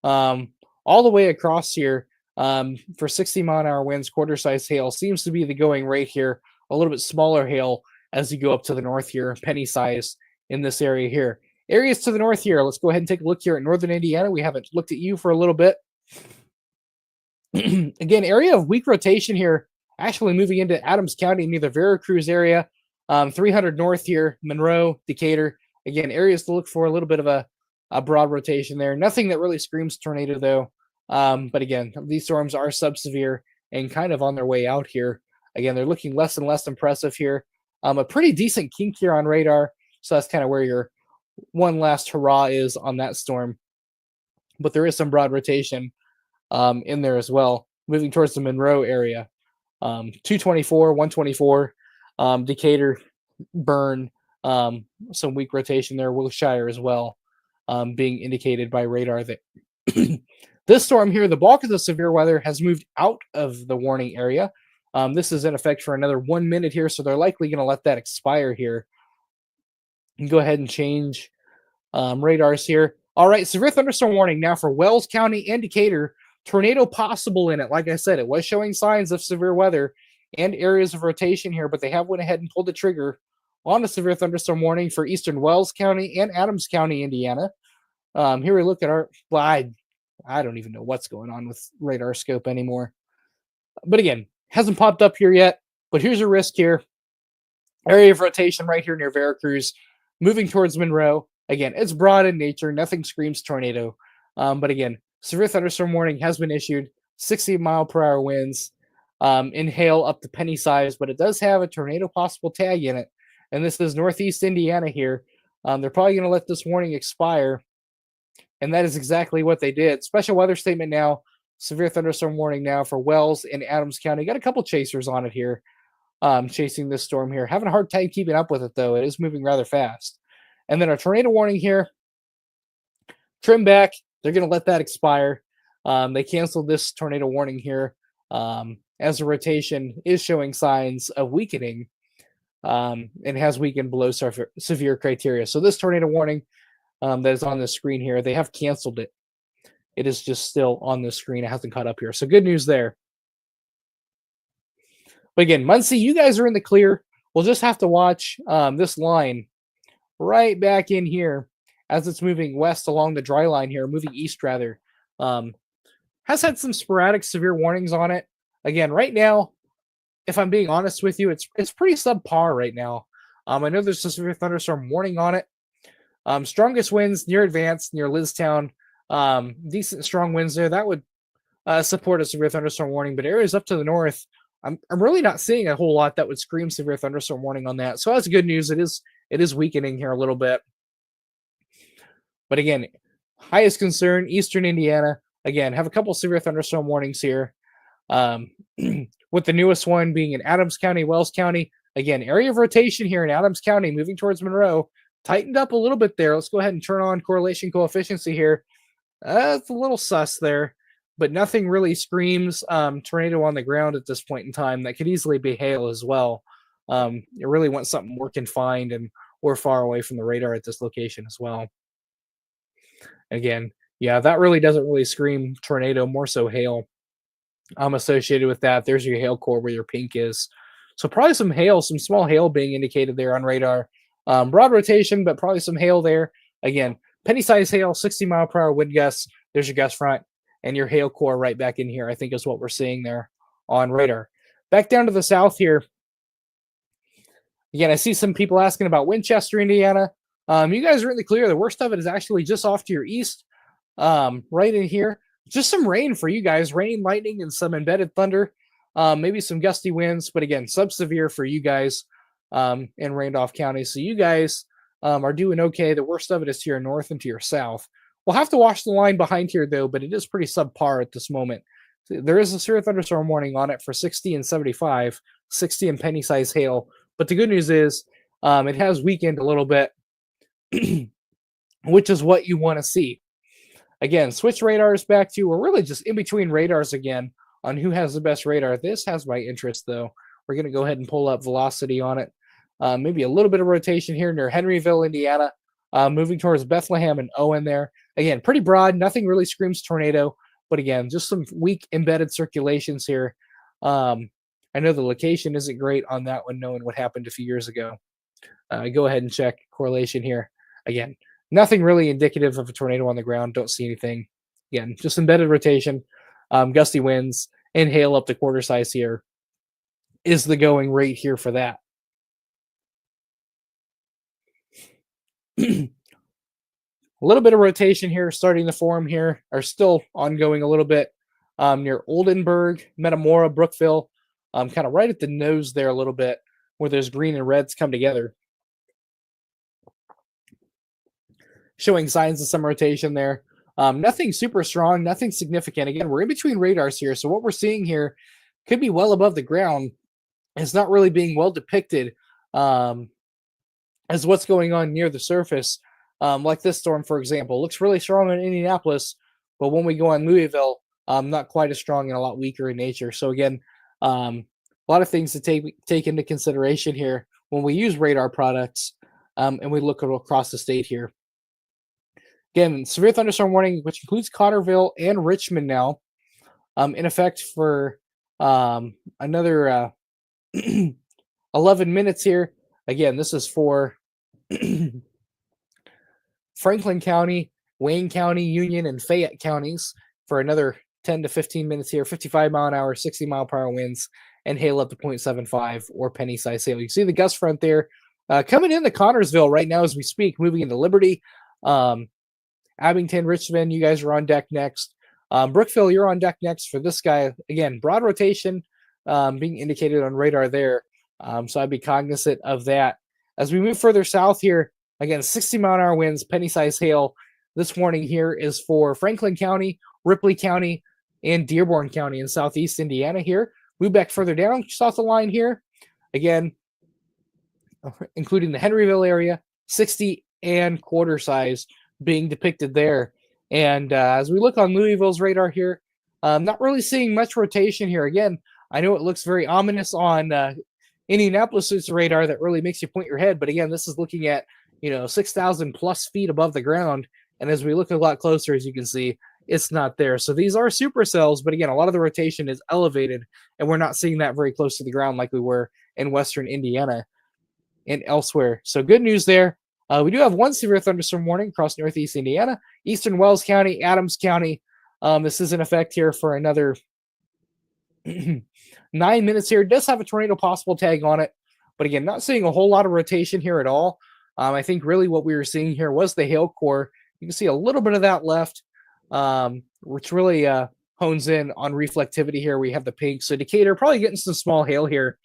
all the way across here for 60-mile-an-hour winds. Quarter-size hail seems to be the going rate here. A little bit smaller hail as you go up to the north here, penny size in this area here. Areas to the north here, let's go ahead and take a look here at northern Indiana. We haven't looked at you for a little bit. Again, area of weak rotation here, actually moving into Adams County near the Veracruz area. 300 north here, Monroe, Decatur. Again, areas to look for, a little bit of a broad rotation there. Nothing that really screams tornado, though. But again, these storms are sub-severe and kind of on their way out here. Again, they're looking less and less impressive here. A pretty decent kink here on radar. So that's kind of where your one last hurrah is on that storm. But there is some broad rotation in there as well, moving towards the Monroe area. 224, 124, Decatur, Bern, some weak rotation there. Wilshire as well, being indicated by radar. That this storm here, the bulk of the severe weather has moved out of the warning area. This is in effect for another 1 minute here, so they're likely going to let that expire here. You can go ahead and change radars here. All right, severe thunderstorm warning now for Wells County and Decatur. Tornado possible in it. Like I said, it was showing signs of severe weather and areas of rotation here, but they have went ahead and pulled the trigger on a severe thunderstorm warning for eastern Wells County and Adams County, Indiana. Here we look at our, well, I don't even know what's going on with radar scope anymore. But again, hasn't popped up here yet, but here's a risk here. Area of rotation right here near Veracruz, moving towards Monroe. Again, it's broad in nature. Nothing screams tornado. But again, severe thunderstorm warning has been issued. 60-mile-per-hour winds in hail up to penny size, but it does have a tornado possible tag in it. And this is northeast Indiana here. They're probably going to let this warning expire. And that is exactly what they did. Special weather statement now. Severe thunderstorm warning now for Wells and Adams County. Got a couple chasers on it here, chasing this storm here. Having a hard time keeping up with it, though. It is moving rather fast. And then a tornado warning here. Trim back. They're going to let that expire. They canceled this tornado warning here as the rotation is showing signs of weakening and has weakened below severe criteria. So this tornado warning that is on the screen here, they have canceled it. It is just still on the screen. It hasn't caught up here. So good news there. But again, Muncie, you guys are in the clear. We'll just have to watch this line right back in here as it's moving west along the dry line here, moving east rather. Has had some sporadic severe warnings on it. Again, right now, if I'm being honest with you, it's pretty subpar right now. I know there's a severe thunderstorm warning on it. Strongest winds near Advance, near Liztown. Decent strong winds there. That would support a severe thunderstorm warning, but areas up to the north I'm really not seeing a whole lot that would scream severe thunderstorm warning on that. So that's good news. It is weakening here a little bit. But again, highest concern, Eastern Indiana. Again, have a couple severe thunderstorm warnings here. With the newest one being in Adams County, Wells County. Again, area of rotation here in Adams County, moving towards Monroe. Tightened up a little bit there. Let's go ahead and turn on correlation coefficient here. It's a little sus there, but nothing really screams tornado on the ground at this point in time. That could easily be hail as well. You really want something more confined and or far away from the radar at this location as well. Again, yeah, that really doesn't really scream tornado, more so hail. Associated with that. There's your hail core where your pink is. So probably some hail, some small hail being indicated there on radar. Broad rotation, but probably some hail there. Again, penny-sized hail, 60-mile-per-hour wind gusts. There's your gust front, and your hail core right back in here, I think is what we're seeing there on radar. Back down to the south here. Again, I see some people asking about Winchester, Indiana. You guys are really clear. The worst of it is actually just off to your east, right in here. Just some rain for you guys. Rain, lightning, and some embedded thunder. Maybe some gusty winds, but again, sub-severe for you guys in Randolph County. So you guys are doing okay. The worst of it is to your north and to your south. We'll have to watch the line behind here, though, but it is pretty subpar at this moment. There is a severe thunderstorm warning on it for 60 and 75, 60 and penny-sized hail. But the good news is it has weakened a little bit, which is what you want to see. Again, switch radars back to, we're really just in between radars again on who has the best radar. This has my interest, though. We're going to go ahead and pull up velocity on it. Maybe a little bit of rotation here near Henryville, Indiana, moving towards Bethlehem and Owen there. Again, pretty broad. Nothing really screams tornado. But again, just some weak embedded circulations here. I know the location isn't great on that one, knowing what happened a few years ago. Go ahead and check correlation here. Again, nothing really indicative of a tornado on the ground. Don't see anything. Again, just embedded rotation, gusty winds, and hail up to quarter size here is the going rate here for that. A little bit of rotation here starting to form here, are still ongoing a little bit near Oldenburg, Metamora, Brookville, kind of right at the nose there a little bit where those green and reds come together. Showing signs of some rotation there. Nothing super strong, nothing significant. Again, we're in between radars here, so what we're seeing here could be well above the ground. It's not really being well depicted as what's going on near the surface. Like this storm, for example, looks really strong in Indianapolis, but when we go on Louisville, not quite as strong and a lot weaker in nature. So again, a lot of things to take into consideration here when we use radar products and we look across the state here. Again, severe thunderstorm warning, which includes Cotterville and Richmond now, in effect for another 11 minutes here. Again, this is for Franklin County, Wayne County, Union, and Fayette counties for another 10 to 15 minutes here. 55 mile an hour, 60 mile per hour winds, and hail up to 0.75 or penny size hail. You can see the gust front there coming into Connorsville right now as we speak, moving into Liberty. Abington, Richmond, you guys are on deck next. Brookville, you're on deck next for this guy. Again, broad rotation being indicated on radar there. So I'd be cognizant of that. As we move further south here, again, 60 mile an hour winds, penny size hail. This warning here is for Franklin County, Ripley County, and Dearborn County in southeast Indiana here. Move back further down south the line here. Again, including the Henryville area, 60 and quarter size being depicted there. And as we look on Louisville's radar here, not really seeing much rotation here. Again, I know it looks very ominous on Indianapolis' radar that really makes you point your head. But again, this is looking at, 6,000 plus feet above the ground. And as we look a lot closer, as you can see, it's not there. So these are supercells, but again, a lot of the rotation is elevated, and we're not seeing that very close to the ground like we were in western Indiana and elsewhere. So good news there. We do have one severe thunderstorm warning across northeast Indiana, eastern Wells County, Adams County. This is in effect here for another 9 minutes here. It does have a tornado possible tag on it, but again, not seeing a whole lot of rotation here at all. I think really what we were seeing here was the hail core. You can see a little bit of that left, which really hones in on reflectivity here. We have the pink. So Decatur probably getting some small hail here,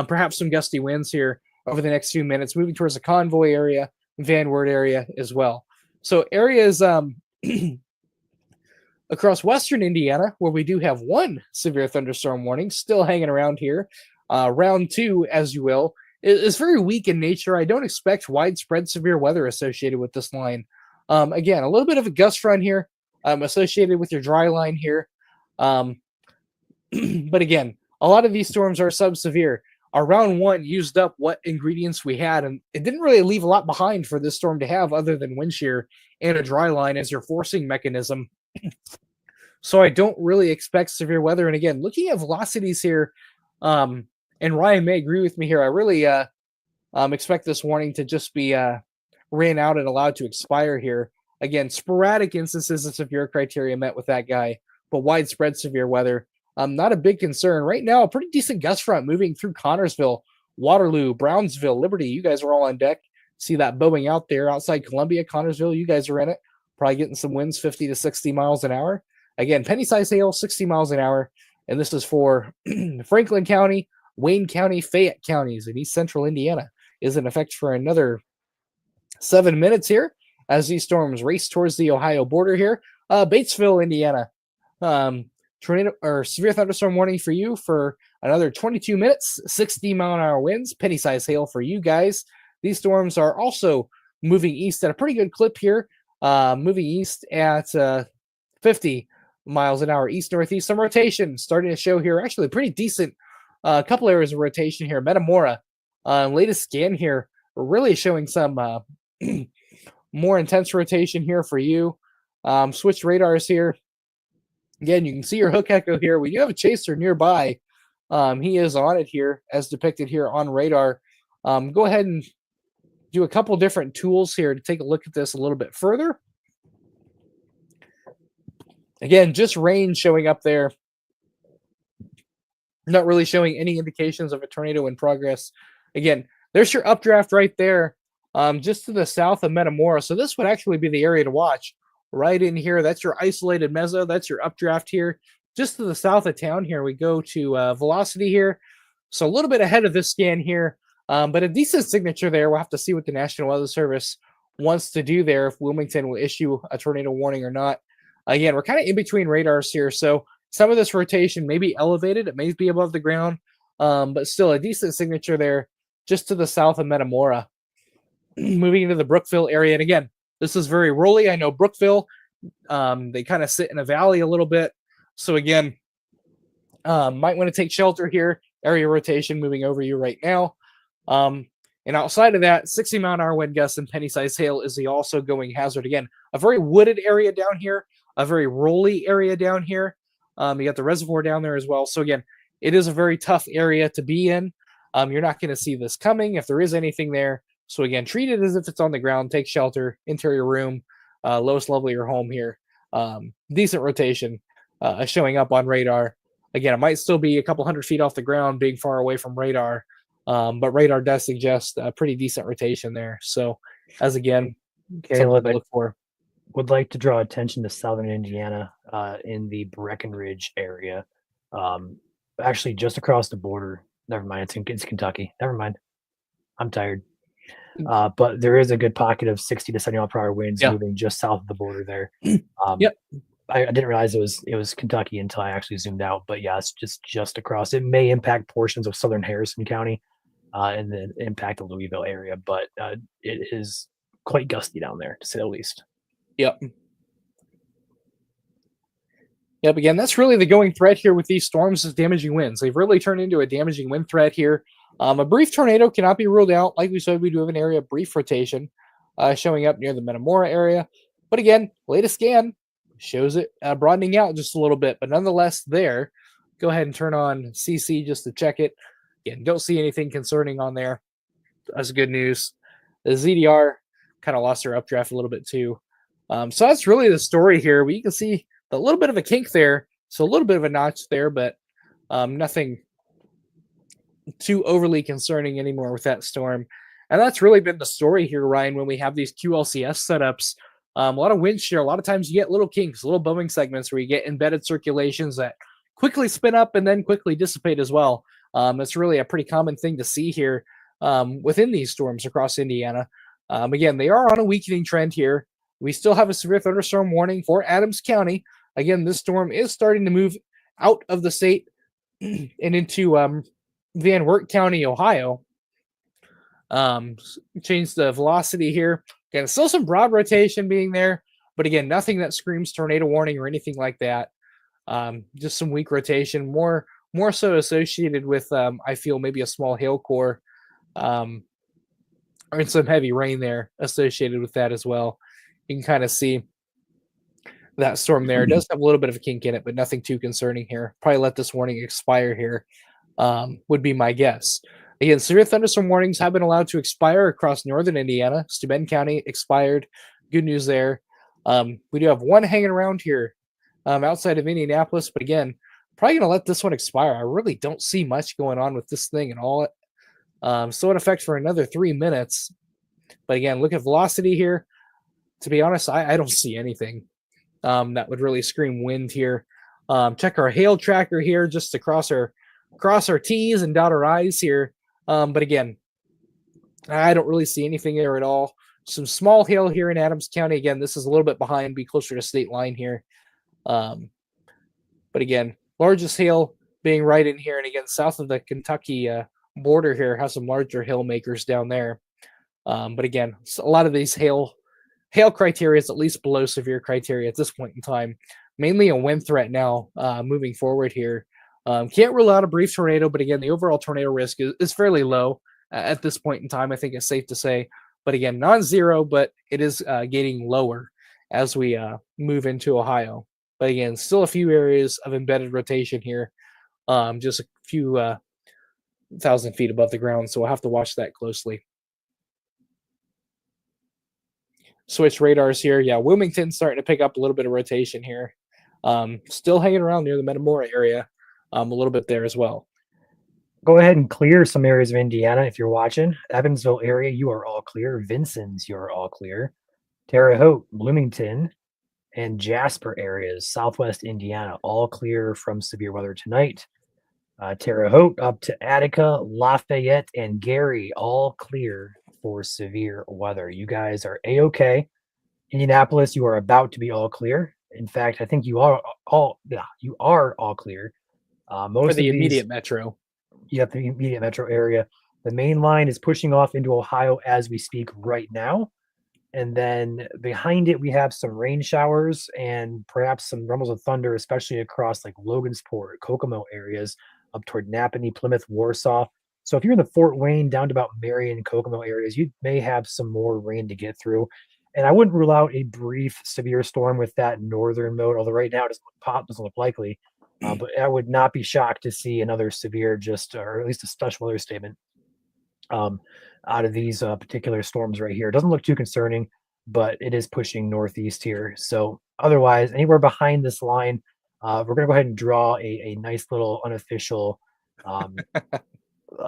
perhaps some gusty winds here over the next few minutes, moving towards the Convoy area, Van Wert area as well. So areas across western Indiana, where we do have one severe thunderstorm warning still hanging around here. Round 2, as you will, is very weak in nature. I don't expect widespread severe weather associated with this line. Again, a little bit of a gust front here associated with your dry line here. But again, a lot of these storms are sub-severe. Our round 1 used up what ingredients we had, and it didn't really leave a lot behind for this storm to have other than wind shear and a dry line as your forcing mechanism. So I don't really expect severe weather. And again, looking at velocities here, and Ryan may agree with me here, I really expect this warning to just be ran out and allowed to expire here. Again, sporadic instances of severe criteria met with that guy, but widespread severe weather, not a big concern. Right now, a pretty decent gust front moving through Connorsville, Waterloo, Brownsville, Liberty. You guys are all on deck. See that bowing out there outside Columbia, Connorsville. You guys are in it. Probably getting some winds 50 to 60 miles an hour. Again, penny-size hail, 60 miles an hour. And this is for Franklin County, Wayne County, Fayette counties in east central Indiana. Is in effect for another 7 minutes here as these storms race towards the Ohio border here. Batesville, Indiana. Tornado or severe thunderstorm warning for you for another 22 minutes, 60-mile-an-hour winds, penny-size hail for you guys. These storms are also moving east at a pretty good clip here, moving east at 50 miles an hour east-northeast. Some rotation starting to show here. Actually, pretty decent couple areas of rotation here. Metamora, latest scan here, really showing some more intense rotation here for you. Switch radars here. Again, you can see your hook echo here. We do have a chaser nearby. He is on it here, as depicted here on radar. Go ahead and do a couple different tools here to take a look at this a little bit further. Again, just rain showing up there. Not really showing any indications of a tornado in progress. Again, there's your updraft right there, just to the south of Metamora. So this would actually be the area to watch. Right in here, that's your isolated meso. That's your updraft here. Just to the south of town here, we go to velocity here. So a little bit ahead of this scan here, but a decent signature there. We'll have to see what the National Weather Service wants to do there, if Wilmington will issue a tornado warning or not. Again, we're kind of in between radars here. So some of this rotation may be elevated. It may be above the ground, but still a decent signature there just to the south of Metamora. Moving into the Brookville area. And again, this is very rolly. I know Brookville, they kind of sit in a valley a little bit. So again, might want to take shelter here. Area rotation moving over you right now. And outside of that, 60-mile-an-hour wind gusts and penny-size hail is the also going hazard. Again, a very wooded area down here, a very rolly area down here. You got the reservoir down there as well. So again, it is a very tough area to be in. You're not going to see this coming if there is anything there. So again, treat it as if it's on the ground. Take shelter, interior room, lowest level of your home here. Decent rotation showing up on radar. Again, it might still be a couple hundred feet off the ground, being far away from radar, but radar does suggest a pretty decent rotation there. So, as again, Caleb, to look for. Would like to draw attention to southern Indiana in the Breckenridge area. Actually, just across the border. Never mind, it's Kentucky. Never mind. I'm tired. But there is a good pocket of 60 to 70 mile per hour winds moving just south of the border there. Yep. I didn't realize it was Kentucky until I actually zoomed out. But yeah, it's just across. It may impact portions of southern Harrison County and then impact the Louisville area, but it is quite gusty down there, to say the least. Yep. Again, that's really the going threat here with these storms is damaging winds. They've really turned into a damaging wind threat here. A brief tornado cannot be ruled out. Like we said, we do have an area of brief rotation showing up near the Metamora area. But again, latest scan shows it broadening out just a little bit, but nonetheless there. Go ahead and turn on CC just to check it. Again, don't see anything concerning on there. That's good news. The ZDR kind of lost their updraft a little bit too. So that's really the story here. You can see a little bit of a kink there. So a little bit of a notch there, but nothing too overly concerning anymore with that storm. And that's really been the story here, Ryan, when we have these QLCS setups. A lot of wind shear. A lot of times you get little kinks, little bombing segments where you get embedded circulations that quickly spin up and then quickly dissipate as well. It's really a pretty common thing to see here within these storms across Indiana. Again, they are on a weakening trend here. We still have a severe thunderstorm warning for Adams County. Again, this storm is starting to move out of the state and into Van Wert County, Ohio. Change the velocity here. Again, still some broad rotation being there, but again, nothing that screams tornado warning or anything like that. Just some weak rotation, more so associated with I feel maybe a small hail core, or some heavy rain there associated with that as well. You can kind of see that storm there. It does have a little bit of a kink in it, but nothing too concerning here. Probably let this warning expire here, would be my guess. Again, severe thunderstorm warnings have been allowed to expire across northern Indiana. Steuben County expired. Good news there. We do have one hanging around here outside of Indianapolis, but again, probably going to let this one expire. I really don't see much going on with this thing at all. Still in effect for another 3 minutes. But again, look at velocity here. To be honest, I don't see anything that would really scream wind here. Check our hail tracker here just to cross our T's and dot our I's here. But again, I don't really see anything there at all. Some small hail here in Adams County. Again, this is a little bit behind, be closer to state line here. But again, largest hail being right in here. And again, south of the Kentucky border here has some larger hail makers down there. But again, a lot of these hail criteria is at least below severe criteria at this point in time. Mainly a wind threat now moving forward here. Can't rule out a brief tornado, but again, the overall tornado risk is fairly low at this point in time. I think it's safe to say. But again, non-zero, but it is getting lower as we move into Ohio. But again, still a few areas of embedded rotation here, just a few 1,000 feet above the ground. So we'll have to watch that closely. Switch radars here. Yeah, Wilmington's starting to pick up a little bit of rotation here. Still hanging around near the Metamora area a little bit there as well. Go ahead and clear some areas of Indiana if you're watching. Evansville area, you are all clear. Vincennes, you're all clear. Terre Haute, Bloomington, and Jasper areas, southwest Indiana, all clear from severe weather tonight. Terre Haute up to Attica, Lafayette, and Gary, all clear for severe weather. You guys are A-OK. Indianapolis, you are about to be all clear. In fact, I think you are all clear. Most for the of immediate metro. You have the immediate metro area. The main line is pushing off into Ohio as we speak right now. And then behind it, we have some rain showers and perhaps some rumbles of thunder, especially across like Logansport, Kokomo areas up toward Napanee, Plymouth, Warsaw. So if you're in the Fort Wayne down to about Marion, Kokomo areas, you may have some more rain to get through. And I wouldn't rule out a brief severe storm with that northern mode, although right now it doesn't look likely. But I would not be shocked to see another severe, or at least a special weather statement out of these particular storms right here. It doesn't look too concerning, but it is pushing northeast here. So otherwise, anywhere behind this line, we're going to go ahead and draw a nice little unofficial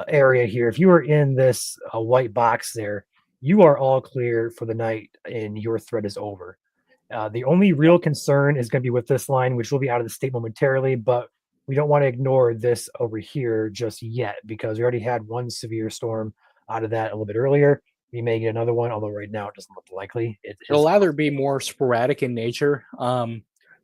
area here. If you are in this white box there, you are all clear for the night and your threat is over. The only real concern is going to be with this line, which will be out of the state momentarily, but we don't want to ignore this over here just yet because we already had one severe storm out of that a little bit earlier. We may get another one, although right now it doesn't look likely. It'll either be more sporadic in nature.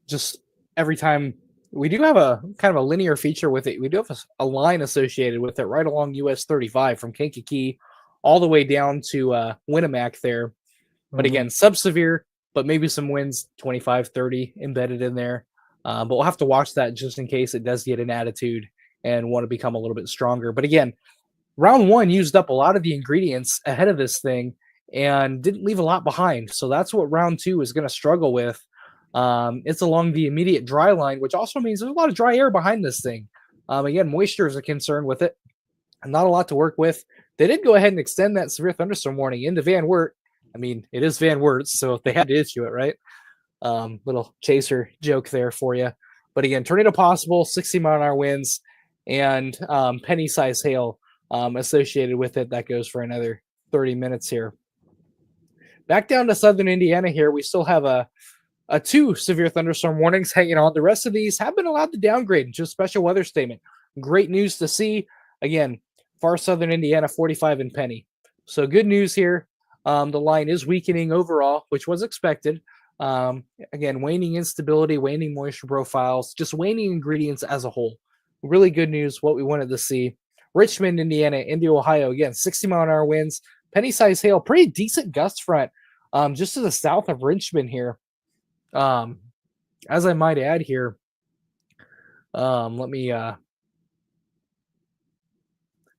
Just every time we do have a kind of a linear feature with it. We do have a line associated with it right along US 35 from Kankakee all the way down to Winnemac there. But again, sub-severe, but maybe some winds 25, 30 embedded in there. But we'll have to watch that just in case it does get an attitude and want to become a little bit stronger. But again, round one used up a lot of the ingredients ahead of this thing and didn't leave a lot behind. So that's what round two is going to struggle with. It's along the immediate dry line, which also means there's a lot of dry air behind this thing. Again, moisture is a concern with it. And not a lot to work with. They did go ahead and extend that severe thunderstorm warning into Van Wert. I mean, it is Van Wert, so they had to issue it, right? Little chaser joke there for you. But again, tornado possible, 60-mile-an-hour winds, and penny-size hail associated with it. That goes for another 30 minutes here. Back down to southern Indiana here, we still have a two severe thunderstorm warnings hanging on. The rest of these have been allowed to downgrade into a special weather statement. Great news to see. Again, far southern Indiana, 45 in Penny. So good news here. The line is weakening overall, which was expected. Again, waning instability, waning moisture profiles, just waning ingredients as a whole. Really good news, what we wanted to see. Richmond, Indiana, into Ohio, again, 60-mile-an-hour winds, penny-sized hail, pretty decent gust front just to the south of Richmond here. As I might add here, let me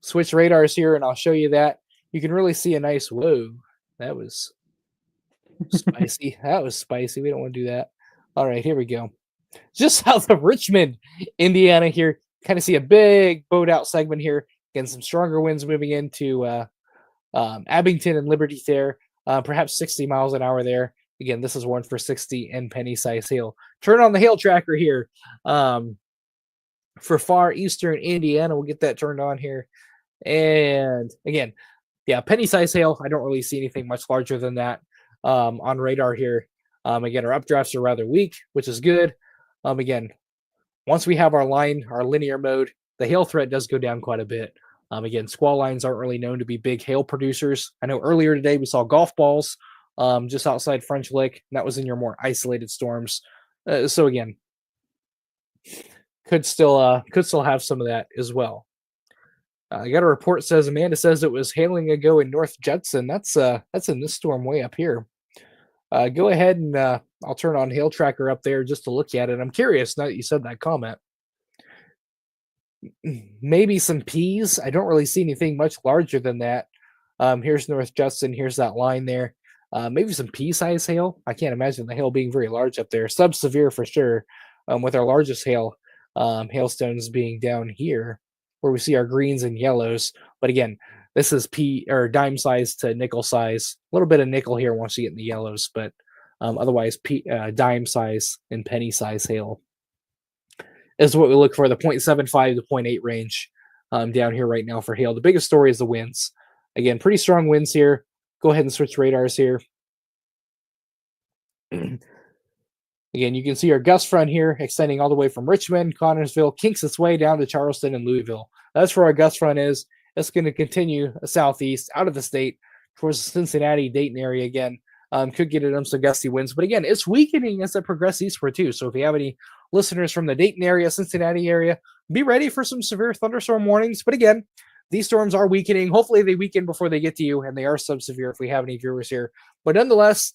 switch radars here, and I'll show you that. You can really see a nice, whoa, that was spicy. That was spicy. We don't want to do that. All right, here we go. Just south of Richmond, Indiana here. Kind of see a big bowed out segment here. Again, some stronger winds moving into Abington and Liberty there. Perhaps 60 miles an hour there. Again, this is one for 60 and penny-sized hail. Turn on the hail tracker here. For far eastern Indiana, we'll get that turned on here. And again, yeah, penny-sized hail. I don't really see anything much larger than that on radar here. Again, our updrafts are rather weak, which is good. Again, once we have our line, our linear mode, the hail threat does go down quite a bit. Again, squall lines aren't really known to be big hail producers. I know earlier today we saw golf balls just outside French Lick, and that was in your more isolated storms. So again, could still have some of that as well. I got a report says Amanda says it was hailing ago in North Judson. That's in this storm way up here. Go ahead and I'll turn on hail tracker up there just to look at it. I'm curious now that you said that comment. Maybe some peas. I don't really see anything much larger than that. Here's North Judson. Here's that line there. Maybe some pea-sized hail. I can't imagine the hail being very large up there. Sub-severe for sure. With our largest hailstones being down here, where we see our greens and yellows. But again, this is pea or dime size to nickel size. A little bit of nickel here once you get in the yellows, but otherwise dime size and penny size hail is what we look for. The 0.75 to 0.8 range down here right now for hail. The biggest story is the winds. Again, pretty strong winds here. Go ahead and switch radars here. Again, you can see our gust front here extending all the way from Richmond, Connorsville, kinks its way down to Charleston and Louisville. That's where our gust front is. It's going to continue southeast out of the state towards the Cincinnati, Dayton area again. Could get it some gusty winds. But again, it's weakening as it progresses eastward too. So if you have any listeners from the Dayton area, Cincinnati area, be ready for some severe thunderstorm warnings. But again, these storms are weakening. Hopefully they weaken before they get to you, and they are sub-severe if we have any viewers here. But nonetheless,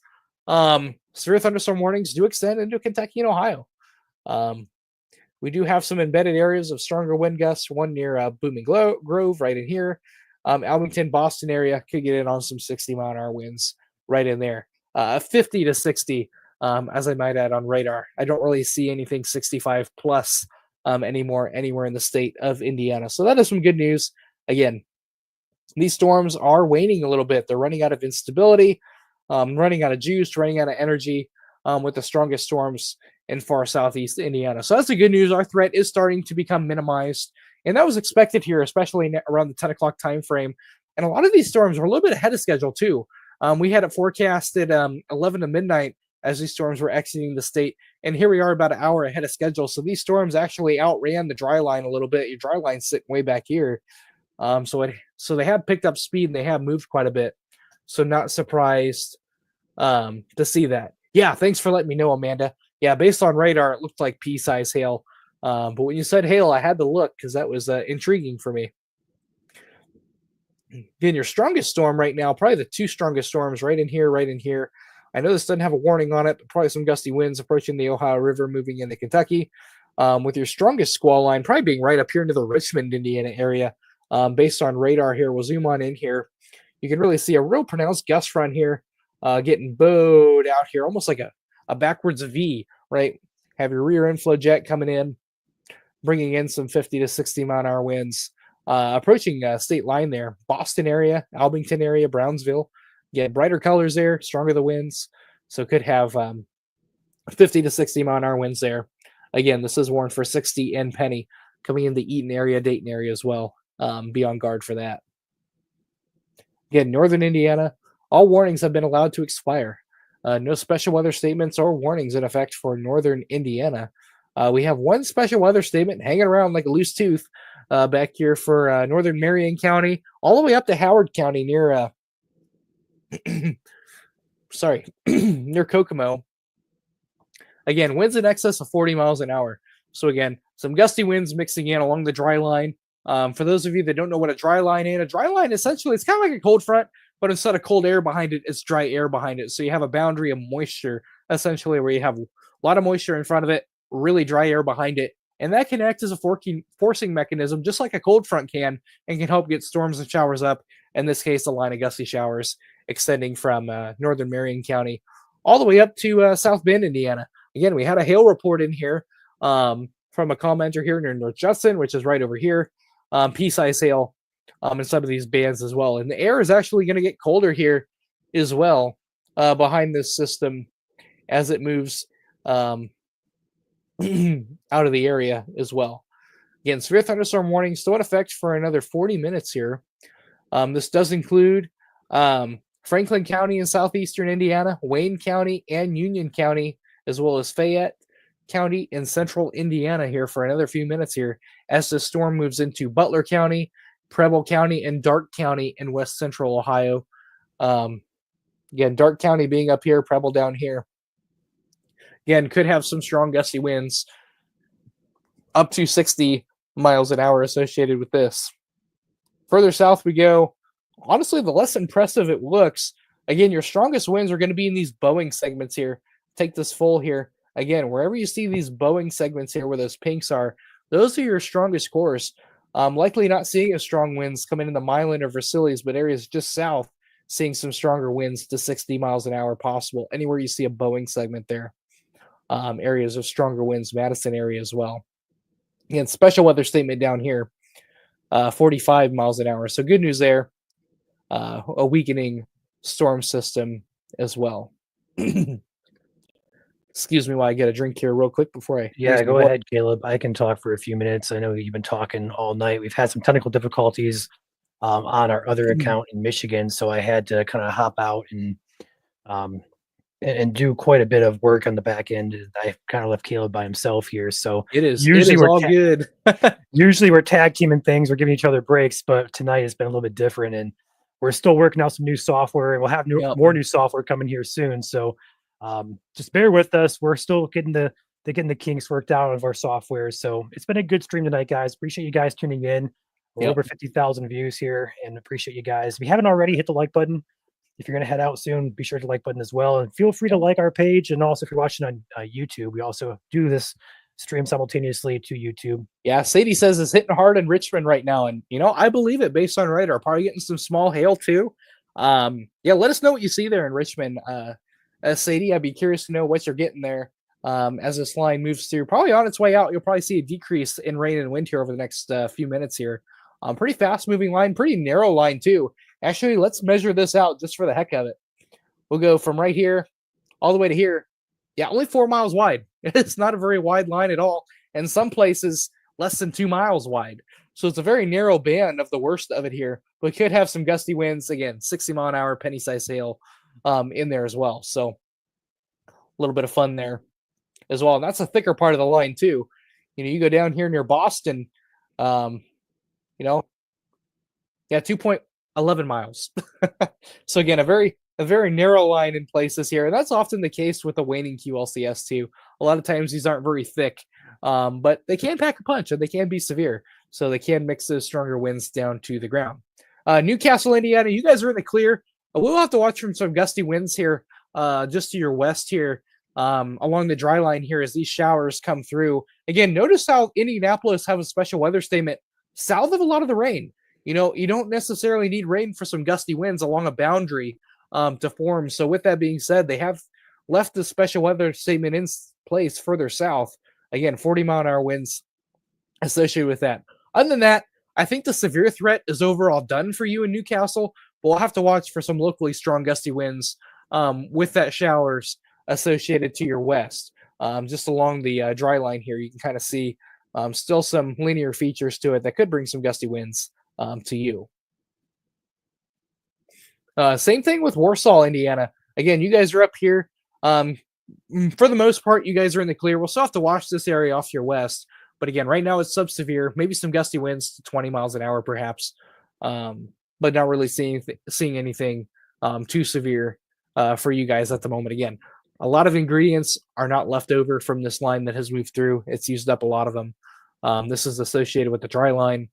severe thunderstorm warnings do extend into Kentucky and Ohio. We do have some embedded areas of stronger wind gusts, one near Booming Grove right in here. Albington, Boston area could get in on some 60-mile-an-hour winds right in there. 50 to 60, as I might add on radar. I don't really see anything 65 plus anymore anywhere in the state of Indiana. So that is some good news. Again, these storms are waning a little bit. They're running out of instability, running out of juice, running out of energy with the strongest storms in far southeast Indiana. So that's the good news. Our threat is starting to become minimized, and that was expected here, especially around the 10 o'clock time frame. And a lot of these storms were a little bit ahead of schedule too. We had it forecasted 11 to midnight as these storms were exiting the state, and here we are about an hour ahead of schedule. So these storms actually outran the dry line a little bit. Your dry line's sitting way back here. So they have picked up speed and they have moved quite a bit. So not surprised to see that. Yeah, thanks for letting me know, Amanda. Yeah, based on radar, it looked like pea-size hail. But when you said hail, I had to look because that was intriguing for me. Again, your strongest storm right now, probably the two strongest storms right in here. I know this doesn't have a warning on it, but probably some gusty winds approaching the Ohio River, moving into Kentucky. With your strongest squall line probably being right up here into the Richmond, Indiana area. Based on radar here, we'll zoom on in here. You can really see a real pronounced gust front here, getting bowed out here, almost like a backwards V, right? Have your rear inflow jet coming in, bringing in some 50 to 60 mile-an-hour winds, approaching state line there. Boston area, Albington area, Brownsville. Get brighter colors there, stronger the winds. So could have 50 to 60 mile-an-hour winds there. Again, this is warned for 60 and penny coming into Eaton area, Dayton area as well. Be on guard for that. Again, northern Indiana, all warnings have been allowed to expire. No special weather statements or warnings in effect for northern Indiana. We have one special weather statement hanging around like a loose tooth back here for northern Marion County, all the way up to Howard County near, near Kokomo. Again, winds in excess of 40 miles an hour. So again, some gusty winds mixing in along the dry line. For those of you that don't know what a dry line is, a dry line essentially it's kind of like a cold front, but instead of cold air behind it, it's dry air behind it. So you have a boundary of moisture essentially where you have a lot of moisture in front of it, really dry air behind it, and that can act as a forcing mechanism, just like a cold front can, and can help get storms and showers up. In this case, a line of gusty showers extending from northern Marion County all the way up to South Bend, Indiana. Again, we had a hail report in here from a commenter here near North Judson, which is right over here. Pea-size hail in some of these bands as well. And the air is actually going to get colder here as well behind this system as it moves out of the area as well. Again, severe thunderstorm warning still in effect for another 40 minutes here. This does include Franklin County in southeastern Indiana, Wayne County and Union County, as well as Fayette County in central Indiana here for another few minutes here as the storm moves into Butler County, Preble County, and Darke County in west central Ohio. Again, Darke County being up here, Preble down here. Again, could have some strong gusty winds up to 60 miles an hour associated with this. Further south we go. Honestly, the less impressive it looks. Again, your strongest winds are going to be in these bowing segments here. Take this full here. Again, wherever you see these bowing segments here where those pinks are, those are your strongest cores. Likely not seeing as strong winds coming in the Milan or Versailles, but areas just south seeing some stronger winds to 60 miles an hour possible. Anywhere you see a bowing segment there. Areas of stronger winds, Madison area as well. Again, special weather statement down here, 45 miles an hour. So good news there. A weakening storm system as well. Excuse me while I get a drink here real quick before I... Yeah, go ahead, Caleb. I can talk for a few minutes. I know you've been talking all night. We've had some technical difficulties on our other account in Michigan, so I had to kind of hop out and do quite a bit of work on the back end. I kind of left Caleb by himself here, so It is Usually all good. usually we're tag teaming things, we're giving each other breaks, but tonight it's been a little bit different, and we're still working out some new software, and we'll have more new software coming here soon. So just bear with us. We're still getting the kinks worked out of our software. So it's been a good stream tonight, guys. Appreciate you guys tuning in. We're over 50,000 views here, and appreciate you guys. If you haven't already, hit the like button. If you're going to head out soon, be sure to like button as well. And feel free to like our page. And also, if you're watching on YouTube, we also do this stream simultaneously to YouTube. Yeah, Sadie says it's hitting hard in Richmond right now. And, I believe it based on radar. Probably getting some small hail too. Yeah, let us know what you see there in Richmond. Sadie, I'd be curious to know what you're getting there as this line moves through. Probably on its way out, you'll probably see a decrease in rain and wind here over the next few minutes here. Pretty fast moving line, pretty narrow line too. Actually, let's measure this out just for the heck of it. We'll go from right here all the way to here. Yeah, only 4 miles wide. It's not a very wide line at all. And some places less than 2 miles wide. So it's a very narrow band of the worst of it here. We could have some gusty winds, again, 60 mile an hour, penny-sized hail in there as well. So a little bit of fun there as well. And that's a thicker part of the line too. You go down here near Boston, 2.11 miles. So again, a very narrow line in places here. And that's often the case with the waning QLCS too. A lot of times these aren't very thick, but they can pack a punch and they can be severe. So they can mix those stronger winds down to the ground. Newcastle, Indiana, you guys are in the clear. We'll have to watch from some gusty winds here, just to your west here, along the dry line here as these showers come through. Again, notice how Indianapolis have a special weather statement south of a lot of the rain. You don't necessarily need rain for some gusty winds along a boundary to form. So with that being said, they have left the special weather statement in place further south. Again, 40 mile an hour winds associated with that. Other than that, I think the severe threat is overall done for you in Newcastle. But we'll have to watch for some locally strong gusty winds with that showers associated to your west. Just along the dry line here, you can kind of see still some linear features to it that could bring some gusty winds to you. Same thing with Warsaw, Indiana. Again, you guys are up here. For the most part, you guys are in the clear. We'll still have to watch this area off to your west. But again, right now it's sub-severe, maybe some gusty winds to 20 miles an hour, perhaps, but not really seeing anything too severe for you guys at the moment. Again, a lot of ingredients are not left over from this line that has moved through. It's used up a lot of them. This is associated with the dry line.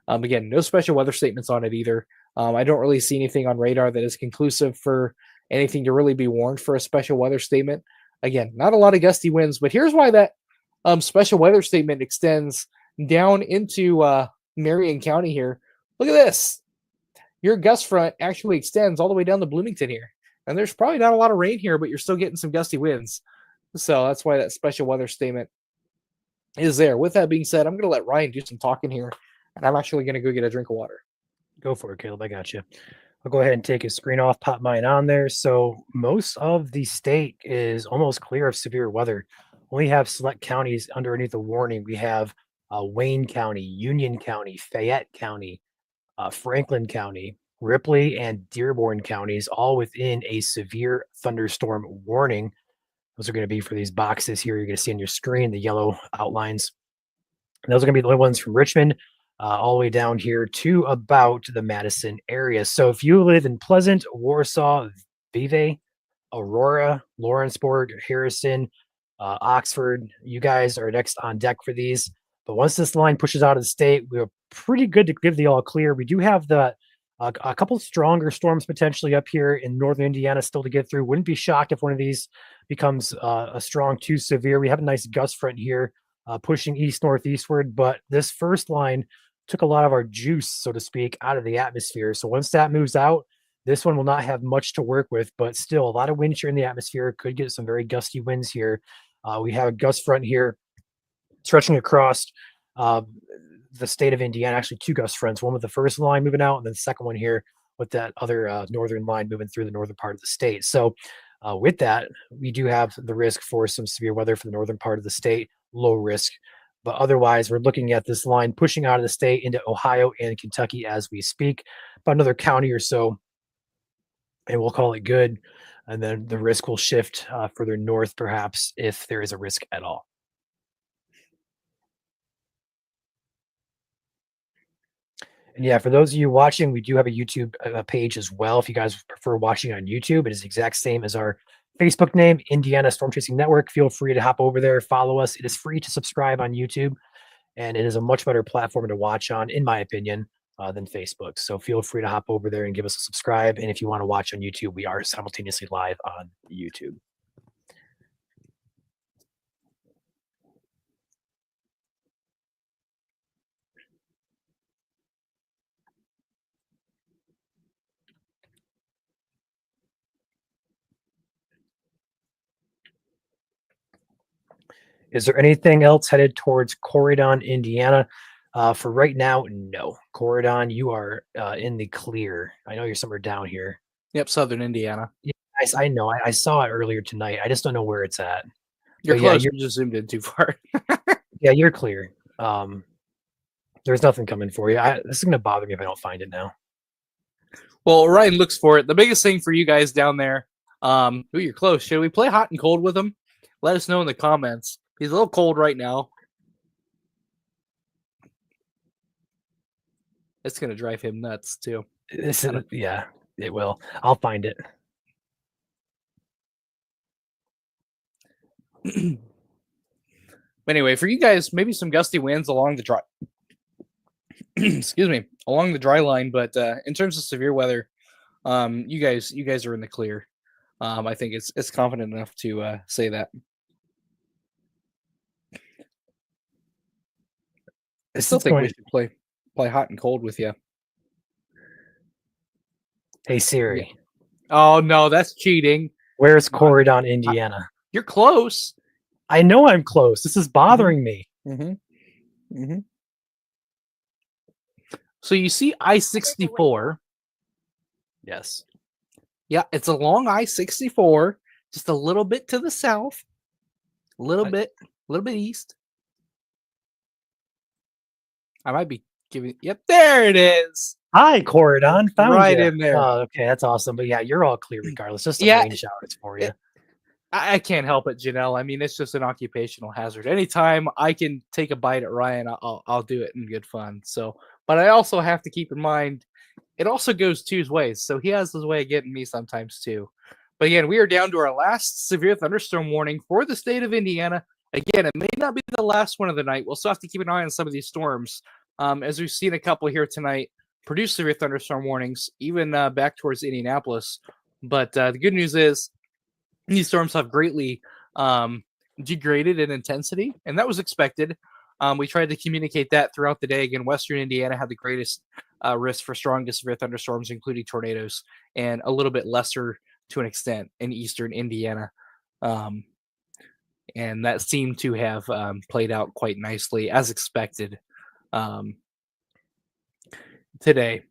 Again, no special weather statements on it either. I don't really see anything on radar that is conclusive for anything to really be warned for a special weather statement. Again, not a lot of gusty winds, but here's why that special weather statement extends down into Marion County here. Look at this. Your gust front actually extends all the way down to Bloomington here. And there's probably not a lot of rain here, but you're still getting some gusty winds. So that's why that special weather statement is there. With that being said, I'm going to let Ryan do some talking here, and I'm actually going to go get a drink of water. Go for it, Caleb. I got you. I'll go ahead and take his screen off, pop mine on there. So most of the state is almost clear of severe weather. We have select counties underneath the warning. We have Wayne County, Union County, Fayette County, Franklin County, Ripley, and Dearborn counties, all within a severe thunderstorm warning. Those are going to be for these boxes here. You're going to see on your screen the yellow outlines. And those are going to be the only ones from Richmond all the way down here to about the Madison area. So if you live in Pleasant, Warsaw, Vevey, Aurora, Lawrenceburg, Harrison, Oxford, you guys are next on deck for these. But once this line pushes out of the state, we're pretty good to give the all clear. We do have a couple stronger storms potentially up here in northern Indiana still to get through. Wouldn't be shocked if one of these becomes a strong too severe. We have a nice gust front here pushing east northeastward, but this first line took a lot of our juice, so to speak, out of the atmosphere. So once that moves out, this one will not have much to work with, but still a lot of wind shear in the atmosphere. Could get some very gusty winds here. We have a gust front here stretching across the state of Indiana, actually two gust fronts, one with the first line moving out and then the second one here with that other northern line moving through the northern part of the state. So with that, we do have the risk for some severe weather for the northern part of the state, low risk. But otherwise, we're looking at this line pushing out of the state into Ohio and Kentucky as we speak, about another county or so, and we'll call it good. And then the risk will shift further north, perhaps, if there is a risk at all. And yeah, for those of you watching, we do have a YouTube page as well. If you guys prefer watching on YouTube, it is the exact same as our Facebook name, Indiana Storm Chasing Network. Feel free to hop over there, follow us. It is free to subscribe on YouTube, and it is a much better platform to watch on, in my opinion, than Facebook. So feel free to hop over there and give us a subscribe. And if you want to watch on YouTube, we are simultaneously live on YouTube. Is there anything else headed towards Corydon, Indiana? For right now, no. Corydon, you are in the clear. I know you're somewhere down here. Yep, southern Indiana. Yeah, I know. I saw it earlier tonight. I just don't know where it's at. You're But close. yeah, You just zoomed in too far. Yeah, you're clear. There's nothing coming for you. This is going to bother me if I don't find it now. Well, Ryan looks for it. The biggest thing for you guys down there, you're close. Should we play hot and cold with him? Let us know in the comments. He's a little cold right now. It's going to drive him nuts, too. Yeah, it will. I'll find it. Anyway, for you guys, maybe some gusty winds along the dry excuse me, along the dry line, but in terms of severe weather, you guys are in the clear. I think it's confident enough to say that. I still think we should play hot and cold with you. Hey Siri, Oh no, that's cheating. where's Corydon, Indiana? You're close. I know I'm close. This is bothering me. So you see I-64. Yes. Yeah, it's along I-64, just a little bit to the south, a little bit east. I might be giving. Yep, there it is. Hi, Corridon. Found Right ya. in there. Oh, okay, that's awesome. But yeah, you're all clear regardless. Just some Yeah, rain showers for you. I can't help it, Janelle. I mean, it's just an occupational hazard. Anytime I can take a bite at Ryan, I'll do it in good fun. So, but I also have to keep in mind, it also goes two ways. So he has his way of getting me sometimes too. But again, we are down to our last severe thunderstorm warning for the state of Indiana. Again, it may not be the last one of the night. We'll still have to keep an eye on some of these storms, as we've seen a couple here tonight produce severe thunderstorm warnings, even back towards Indianapolis. But the good news is these storms have greatly degraded in intensity, and that was expected. We tried to communicate that throughout the day. Again, Western Indiana had the greatest risk for strong to severe thunderstorms, including tornadoes, and a little bit lesser to an extent in Eastern Indiana. And that seemed to have played out quite nicely as expected today.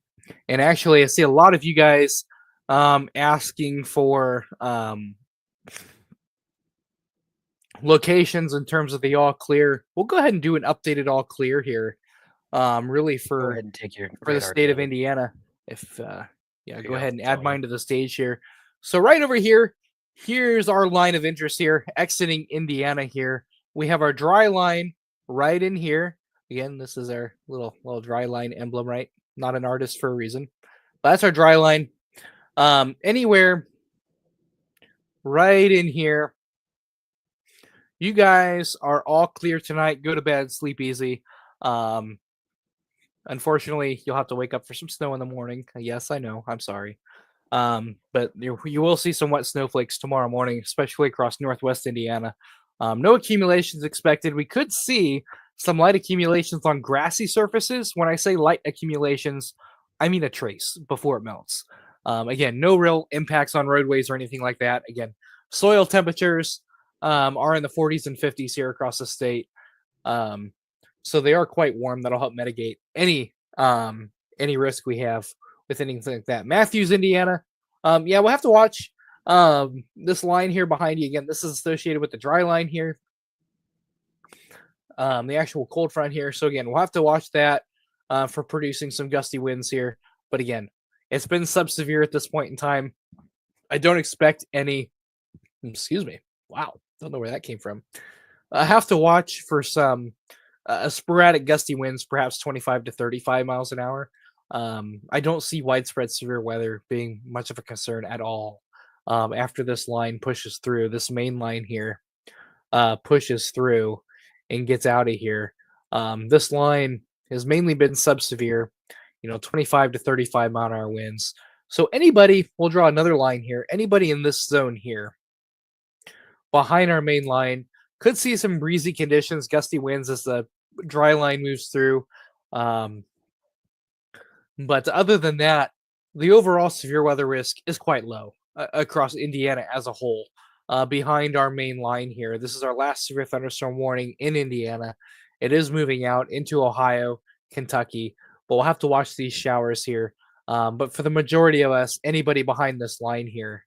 And actually, I see a lot of you guys asking for locations in terms of the all clear. We'll go ahead and do an updated all clear here. Really Go for ahead and take your the radar, state of Caleb. Indiana. If you go go. ahead and It's all add you. mine to the stage here. So right over here, here's our line of interest here, exiting Indiana here. We have our dry line right in here. Again, this is our little dry line emblem, right? Not an artist for a reason. But that's our dry line. Anywhere right in here. You guys are all clear tonight. Go to bed, sleep easy. Unfortunately, you'll have to wake up for some snow in the morning. Yes, I know. I'm sorry. But you will see some wet snowflakes tomorrow morning, especially across northwest Indiana. No accumulations expected. We could see some light accumulations on grassy surfaces. When I say light accumulations, I mean a trace before it melts. Again, no real impacts on roadways or anything like that. Again, soil temperatures are in the 40s and 50s here across the state. So they are quite warm. That'll help mitigate any risk we have with anything like that. Matthews, Indiana. Yeah, we'll have to watch this line here behind you. Again, this is associated with the dry line here. The actual cold front here. So again, we'll have to watch that for producing some gusty winds here. But again, it's been sub-severe at this point in time. I don't expect any. Excuse me. Wow. Don't know where that came from. I have to watch for some sporadic gusty winds, perhaps 25 to 35 miles an hour. I don't see widespread severe weather being much of a concern at all after this line pushes through. This main line here pushes through and gets out of here. This line has mainly been sub-severe, 25 to 35 mile an hour winds. So anybody, we'll draw another line here, anybody in this zone here behind our main line could see some breezy conditions, gusty winds as the dry line moves through. But other than that, the overall severe weather risk is quite low across Indiana as a whole. Behind our main line here, this is our last severe thunderstorm warning in Indiana. It is moving out into Ohio, Kentucky, but we'll have to watch these showers here. But for the majority of us, anybody behind this line here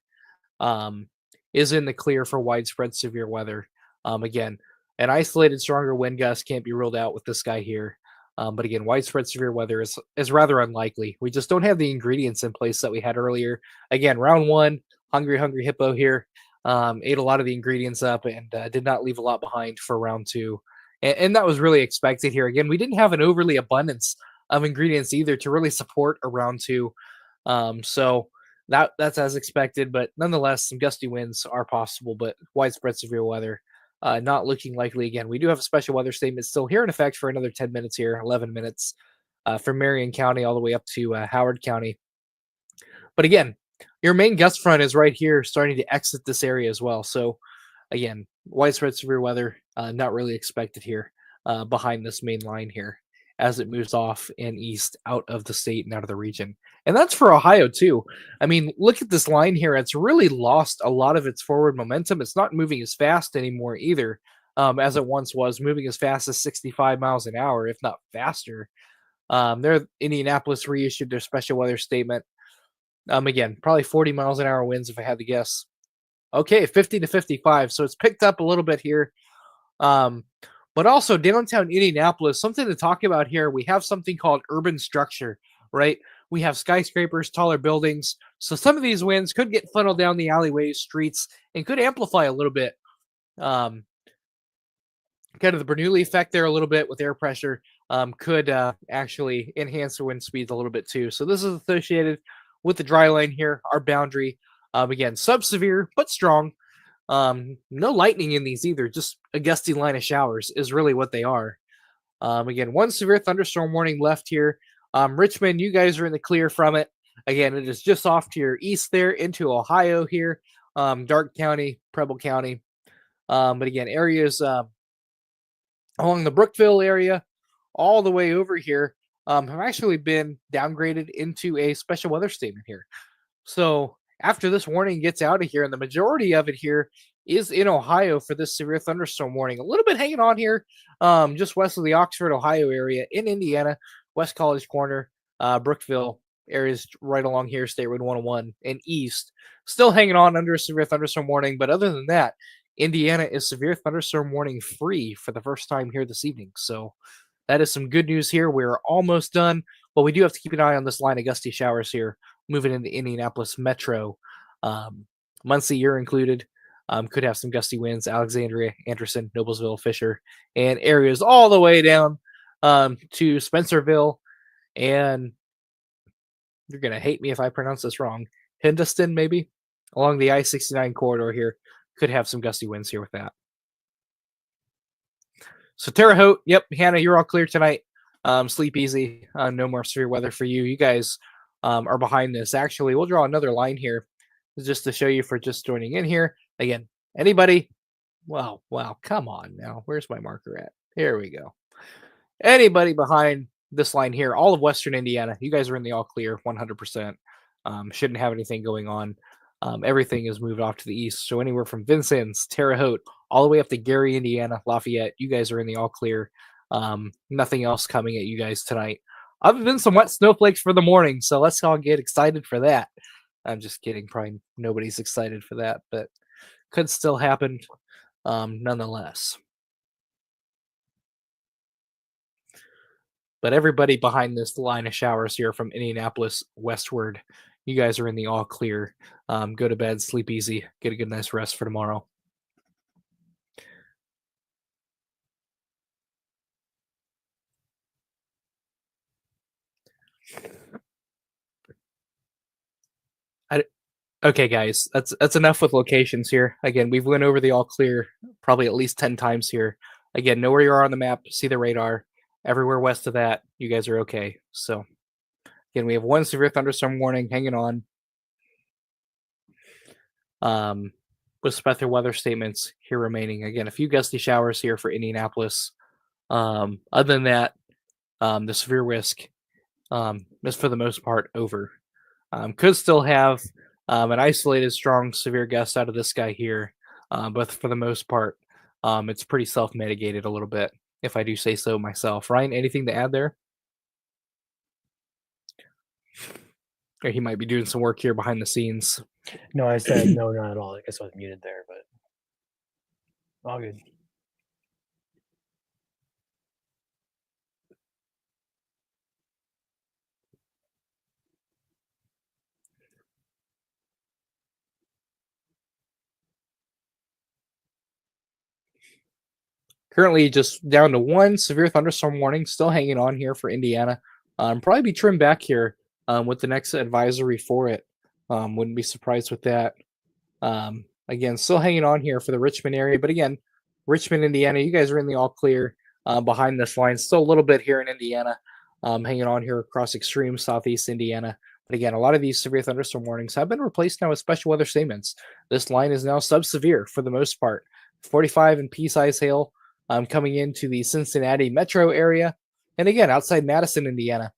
is in the clear for widespread severe weather. Again, an isolated stronger wind gust can't be ruled out with this guy here. But again, widespread severe weather is rather unlikely. We just don't have the ingredients in place that we had earlier. Again, round one, Hungry Hippo here ate a lot of the ingredients up and did not leave a lot behind for round two. And that was really expected here. Again, we didn't have an overly abundance of ingredients either to really support a round two. So that's as expected, but nonetheless, some gusty winds are possible, but widespread severe weather not looking likely. Again, we do have a special weather statement still here in effect for another 10 minutes here, 11 minutes from Marion County all the way up to Howard County. But again, your main gust front is right here starting to exit this area as well. So again, widespread severe weather not really expected here behind this main line here as it moves off and east out of the state and out of the region. And that's for Ohio too. I mean, look at this line here. It's really lost a lot of its forward momentum. It's not moving as fast anymore either as it once was, moving as fast as 65 miles an hour, if not faster. Indianapolis reissued their special weather statement. Again, probably 40 miles an hour winds if I had to guess. Okay, 50 to 55. So it's picked up a little bit here. But also downtown Indianapolis, something to talk about here. We have something called urban structure, right? We have skyscrapers, taller buildings. So some of these winds could get funneled down the alleyways, streets, and could amplify a little bit. Kind of the Bernoulli effect there a little bit with air pressure could actually enhance the wind speeds a little bit too. So this is associated with the dry line here, our boundary. Again, sub-severe, but strong. No lightning in these either, just a gusty line of showers is really what they are. Again, one severe thunderstorm warning left here. Richmond, you guys are in the clear from it. Again, it is just off to your east there into Ohio here, Darke County, Preble County. But again, areas along the Brookville area, all the way over here, have actually been downgraded into a special weather statement here. So after this warning gets out of here, and the majority of it here is in Ohio for this severe thunderstorm warning, a little bit hanging on here, just west of the Oxford, Ohio area in Indiana, West College Corner, Brookville areas right along here, State Road 101 and east, still hanging on under a severe thunderstorm warning. But other than that, Indiana is severe thunderstorm warning free for the first time here this evening. So that is some good news here. We're almost done, but we do have to keep an eye on this line of gusty showers here moving into Indianapolis Metro. Muncie, you're included. Could have some gusty winds. Alexandria, Anderson, Noblesville, Fisher, and areas all the way down to Spencerville. And you're going to hate me if I pronounce this wrong. Hinduston, maybe, along the I-69 corridor here. Could have some gusty winds here with that. So Terre Haute, yep, Hannah, you're all clear tonight. Sleep easy. No more severe weather for you. You guys are behind this. Actually, we'll draw another line here just to show you for just joining in here. Again, anybody? Wow, come on now. Where's my marker at? Here we go. Anybody behind this line here, all of Western Indiana, you guys are in the all clear 100%. Shouldn't have anything going on. Everything is moved off to the east. So anywhere from Vincennes, Terre Haute, all the way up to Gary, Indiana, Lafayette, you guys are in the all clear. Nothing else coming at you guys tonight, other than some wet snowflakes for the morning. So let's all get excited for that. I'm just kidding. Probably nobody's excited for that, but could still happen nonetheless. But everybody behind this line of showers here from Indianapolis westward, you guys are in the all clear. Go to bed, sleep easy, get a good nice rest for tomorrow. Okay, guys, that's enough with locations here. Again, we've went over the all clear probably at least 10 times here. Again, know where you are on the map, see the radar. Everywhere west of that, you guys are okay. So, again, we have one severe thunderstorm warning hanging on. With special weather statements here remaining. Again, a few gusty showers here for Indianapolis. Other than that, the severe risk is for the most part over. Could still have an isolated strong severe gust out of this guy here, but for the most part, it's pretty self-mitigated a little bit, if I do say so myself. Ryan, anything to add there? Or he might be doing some work here behind the scenes. No, I said no, not at all. I guess I was muted there, but all good. Currently just down to one severe thunderstorm warning, still hanging on here for Indiana. Probably be trimmed back here with the next advisory for it. Wouldn't be surprised with that. Again, still hanging on here for the Richmond area. But again, Richmond, Indiana, you guys are in the all clear behind this line. Still a little bit here in Indiana, hanging on here across extreme southeast Indiana. But again, a lot of these severe thunderstorm warnings have been replaced now with special weather statements. This line is now sub-severe for the most part. 45 in pea-size hail coming into the Cincinnati metro area. And again, outside Madison, Indiana,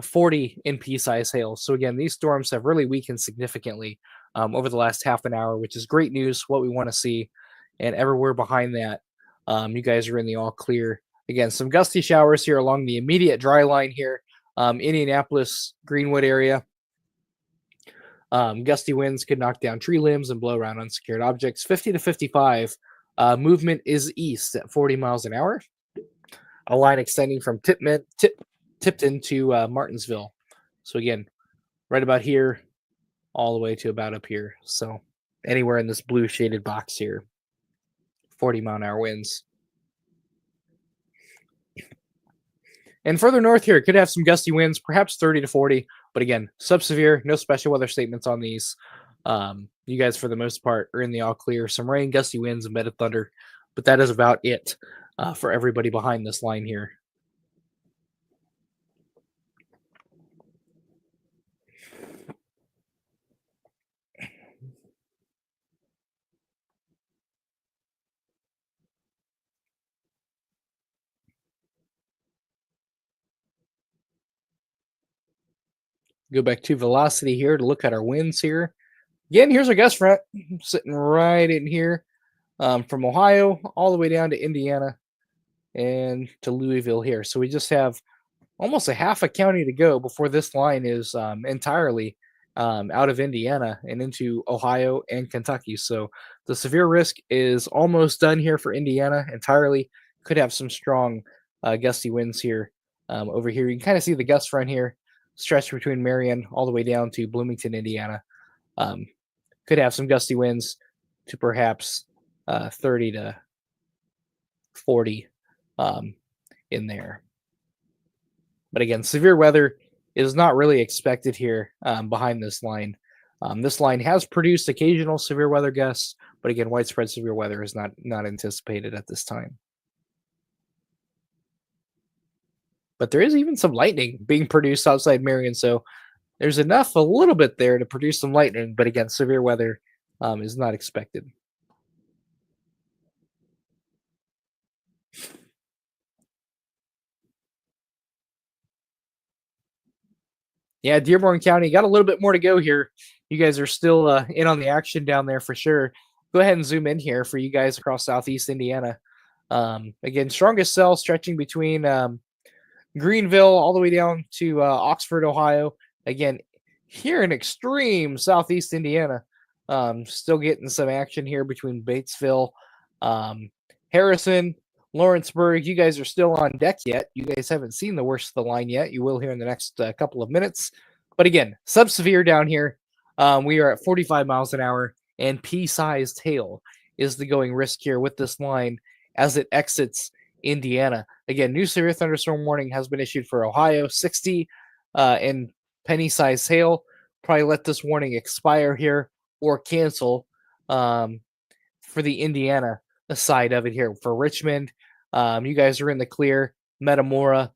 40 in pea-size hail. So again, these storms have really weakened significantly over the last half an hour, which is great news, what we want to see. And everywhere behind that, you guys are in the all clear. Again, some gusty showers here along the immediate dry line here, Indianapolis, Greenwood area. Gusty winds could knock down tree limbs and blow around unsecured objects. 50 to 55. Movement is east at 40 miles an hour. A line extending from Tipton to Martinsville. So again, right about here, all the way to about up here. So anywhere in this blue shaded box here, 40-mile-an-hour winds. And further north here, it could have some gusty winds, perhaps 30 to 40. But again, sub-severe, no special weather statements on these. You guys, for the most part, are in the all clear. Some rain, gusty winds, embedded thunder. But that is about it for everybody behind this line here. Go back to velocity here to look at our winds here. Again, here's our gust front sitting right in here from Ohio all the way down to Indiana and to Louisville here. So we just have almost a half a county to go before this line is entirely out of Indiana and into Ohio and Kentucky. So the severe risk is almost done here for Indiana entirely. Could have some strong gusty winds here over here. You can kind of see the gust front here stretched between Marion all the way down to Bloomington, Indiana. Could have some gusty winds to perhaps 30 to 40 in there. But again, severe weather is not really expected here behind this line. This line has produced occasional severe weather gusts, but again, widespread severe weather is not anticipated at this time. But there is even some lightning being produced outside Marion, so there's enough a little bit there to produce some lightning, but again, severe weather is not expected. Yeah, Dearborn County got a little bit more to go here. You guys are still in on the action down there for sure. Go ahead and zoom in here for you guys across Southeast Indiana. Again, strongest cell stretching between Greenville all the way down to Oxford, Ohio. Again, here in extreme Southeast Indiana, still getting some action here between Batesville, Harrison, Lawrenceburg. You guys are still on deck yet. You guys haven't seen the worst of the line yet. You will here in the next couple of minutes. But again, sub-severe down here. We are at 45 miles an hour, and pea-sized hail is the going risk here with this line as it exits Indiana. Again, new severe thunderstorm warning has been issued for Ohio, 60 and penny-sized hail. Probably let this warning expire here or cancel for the Indiana side of it here. For Richmond, you guys are in the clear. Metamora,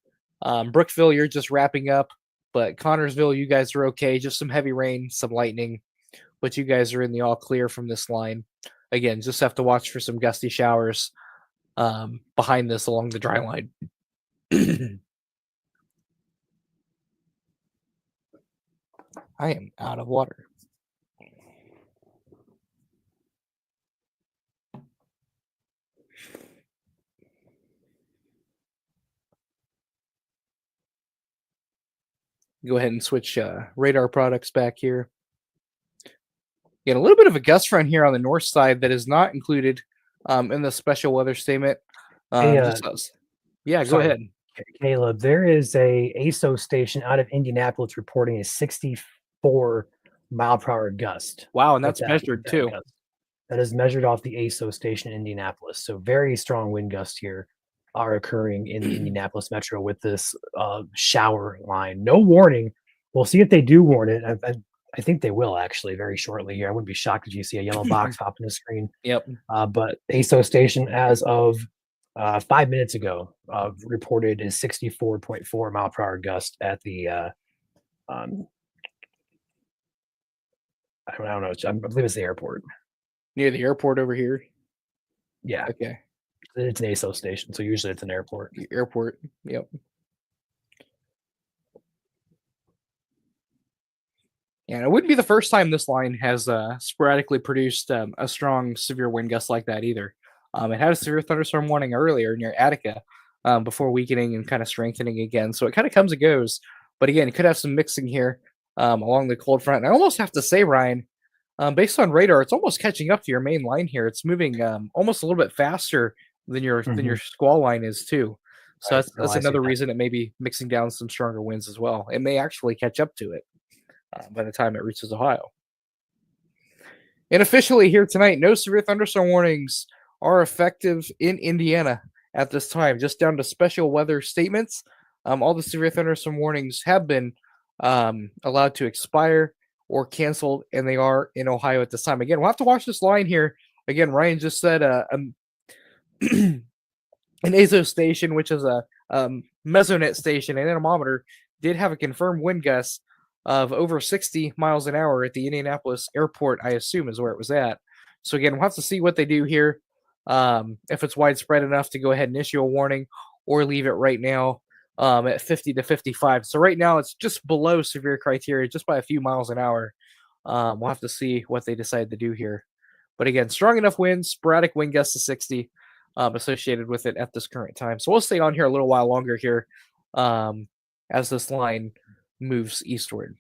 Brookville, you're just wrapping up. But Connorsville, you guys are okay. Just some heavy rain, some lightning. But you guys are in the all clear from this line. Again, just have to watch for some gusty showers behind this along the dry line. I am out of water. Go ahead and switch radar products back here. Get a little bit of a gust front here on the north side that is not included in the special weather statement. Hey, Yeah, sorry. go ahead. Caleb, there is a ASO station out of Indianapolis reporting a 64 mile per hour gust. Wow, and with that's measured that too. gust. That is measured off the ASO station in Indianapolis. So very strong wind gusts here are occurring in the Indianapolis metro with this shower line. No warning. We'll see if they do warn it. I think they will actually very shortly here. I wouldn't be shocked if you see a yellow box pop on the screen. Yep. But ASO station, as of 5 minutes ago, reported a 64.4 mile per hour gust at the I don't know. I believe it's the airport. Near the airport over here. Yeah, Okay. it's an ASO station, so usually it's an airport. The airport. Yep. And it wouldn't be the first time this line has sporadically produced a strong severe wind gust like that either. It had a severe thunderstorm warning earlier near Attica before weakening and kind of strengthening again. So it kind of comes and goes. But again, it could have some mixing here along the cold front. And I almost have to say, Ryan, based on radar, it's almost catching up to your main line here. It's moving almost a little bit faster than your squall line is too. So Right. that's No, I see another that. reason it may be mixing down some stronger winds as well. It may actually catch up to it by the time it reaches Ohio. And officially here tonight, no severe thunderstorm warnings are effective in Indiana at this time, just down to special weather statements. All the severe thunderstorm warnings have been allowed to expire or canceled, and they are in Ohio at this time. Again, we'll have to watch this line here. Again, Ryan just said an ASO station, which is a mesonet station, an anemometer, did have a confirmed wind gust of over 60 miles an hour at the Indianapolis airport, I assume is where it was at. So again, we'll have to see what they do here. If it's widespread enough to go ahead and issue a warning or leave it right now at 50 to 55. So right now it's just below severe criteria, just by a few miles an hour. We'll have to see what they decide to do here. But again, strong enough winds, sporadic wind gusts to 60 associated with it at this current time. So we'll stay on here a little while longer here as this line moves eastward.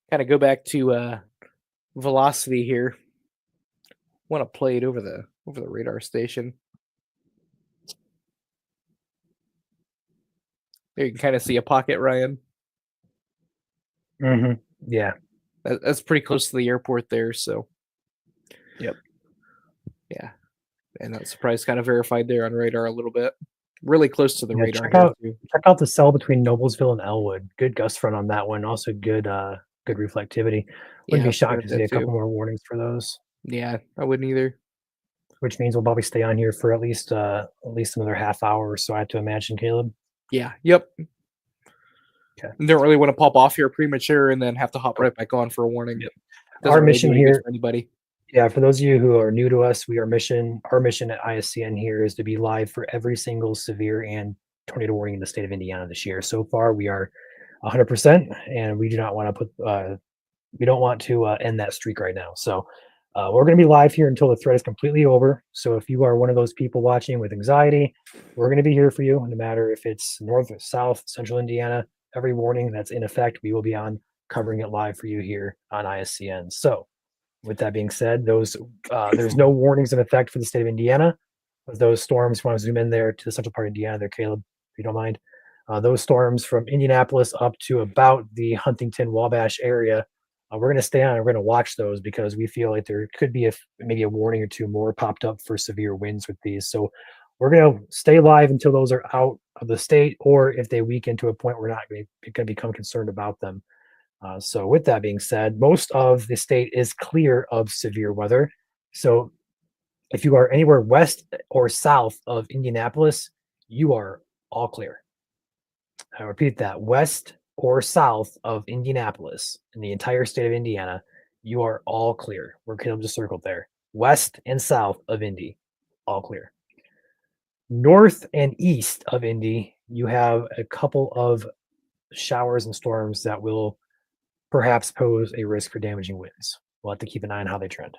Kind of go back to velocity here. Want to play it over the radar station. There you can kind of see a pocket, Ryan. Mm-hmm. Yeah. That's pretty close to the airport there. So, Yep. Yeah, and that surprise kind of verified there on radar a little bit. Really close to the Yeah, radar. check out the cell between Noblesville and Elwood. Good gust front on that one. Also good reflectivity. Wouldn't be shocked to see a couple more warnings for those. Yeah, I wouldn't either. Which means we'll probably stay on here for at least another half hour or so, I have to imagine, Caleb. Yeah. Yep. Okay. Don't really want to pop off here premature and then have to hop right back on for a warning. Yep. Doesn't Our really mission do any good here, for anybody. Yeah, for those of you who are new to us, our mission at ISCN here is to be live for every single severe and tornado warning in the state of Indiana this year. So far, we are 100%, and we do not want to end that streak right now. So we're going to be live here until the threat is completely over. So if you are one of those people watching with anxiety, we're going to be here for you, no matter if it's north, south, central Indiana. Every warning that's in effect, we will be on covering it live for you here on ISCN. So with that being said, there's no warnings in effect for the state of Indiana. Those storms, if you want to zoom in there to the central part of Indiana there, Caleb, if you don't mind. Those storms from Indianapolis up to about the Huntington, Wabash area, we're going to stay on and we're going to watch those because we feel like there could be maybe a warning or two more popped up for severe winds with these. So we're going to stay live until those are out of the state, or if they weaken to a point we're not going to become concerned about them. So with that being said, most of the state is clear of severe weather. So if you are anywhere west or south of Indianapolis, you are all clear. I repeat that, west or south of Indianapolis in the entire state of Indiana, you are all clear. We're Caleb just circled there. West and south of Indy, all clear. North and east of Indy, you have a couple of showers and storms that will perhaps pose a risk for damaging winds. We'll have to keep an eye on how they trend.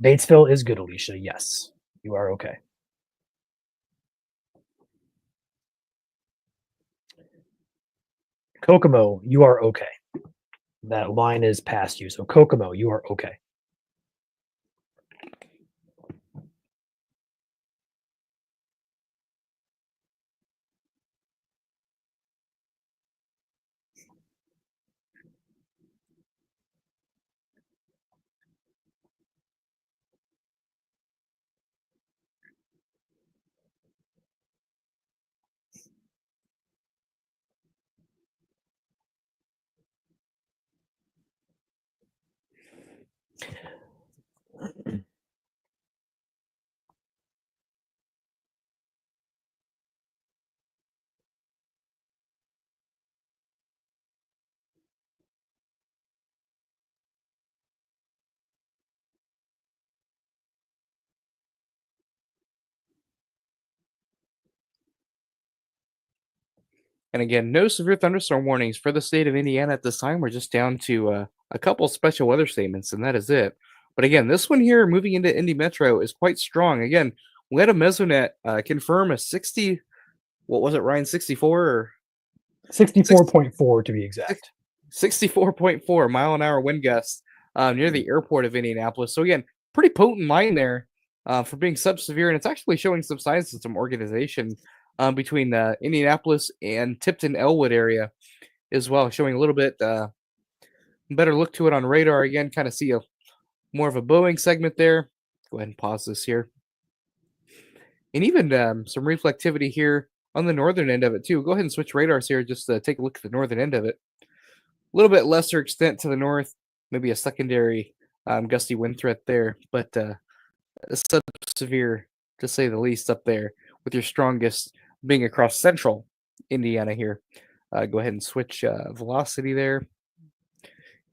Batesville is good, Alicia. Yes, you are okay. Kokomo, you are okay. That line is past you. So Kokomo, you are okay. And again, no severe thunderstorm warnings for the state of Indiana at this time. We're just down to a couple special weather statements, and that is it. But again, this one here moving into Indy Metro is quite strong. Again, we had a mesonet confirm a 60, what was it, Ryan, 64 or 64.4 to be exact. 64.4 mile an hour wind gust near the airport of Indianapolis. So again, pretty potent line there for being subsevere, and it's actually showing some signs of some organization between Indianapolis and Tipton Elwood area as well, showing a little bit better look to it on radar. Again, kind of see a more of a Boeing segment there. Go ahead and pause this here. And even some reflectivity here on the northern end of it too. Go ahead and switch radars here just to take a look at the northern end of it. A little bit lesser extent to the north, maybe a secondary gusty wind threat there, but severe to say the least up there, with your strongest being across central Indiana here. Go ahead and switch velocity there.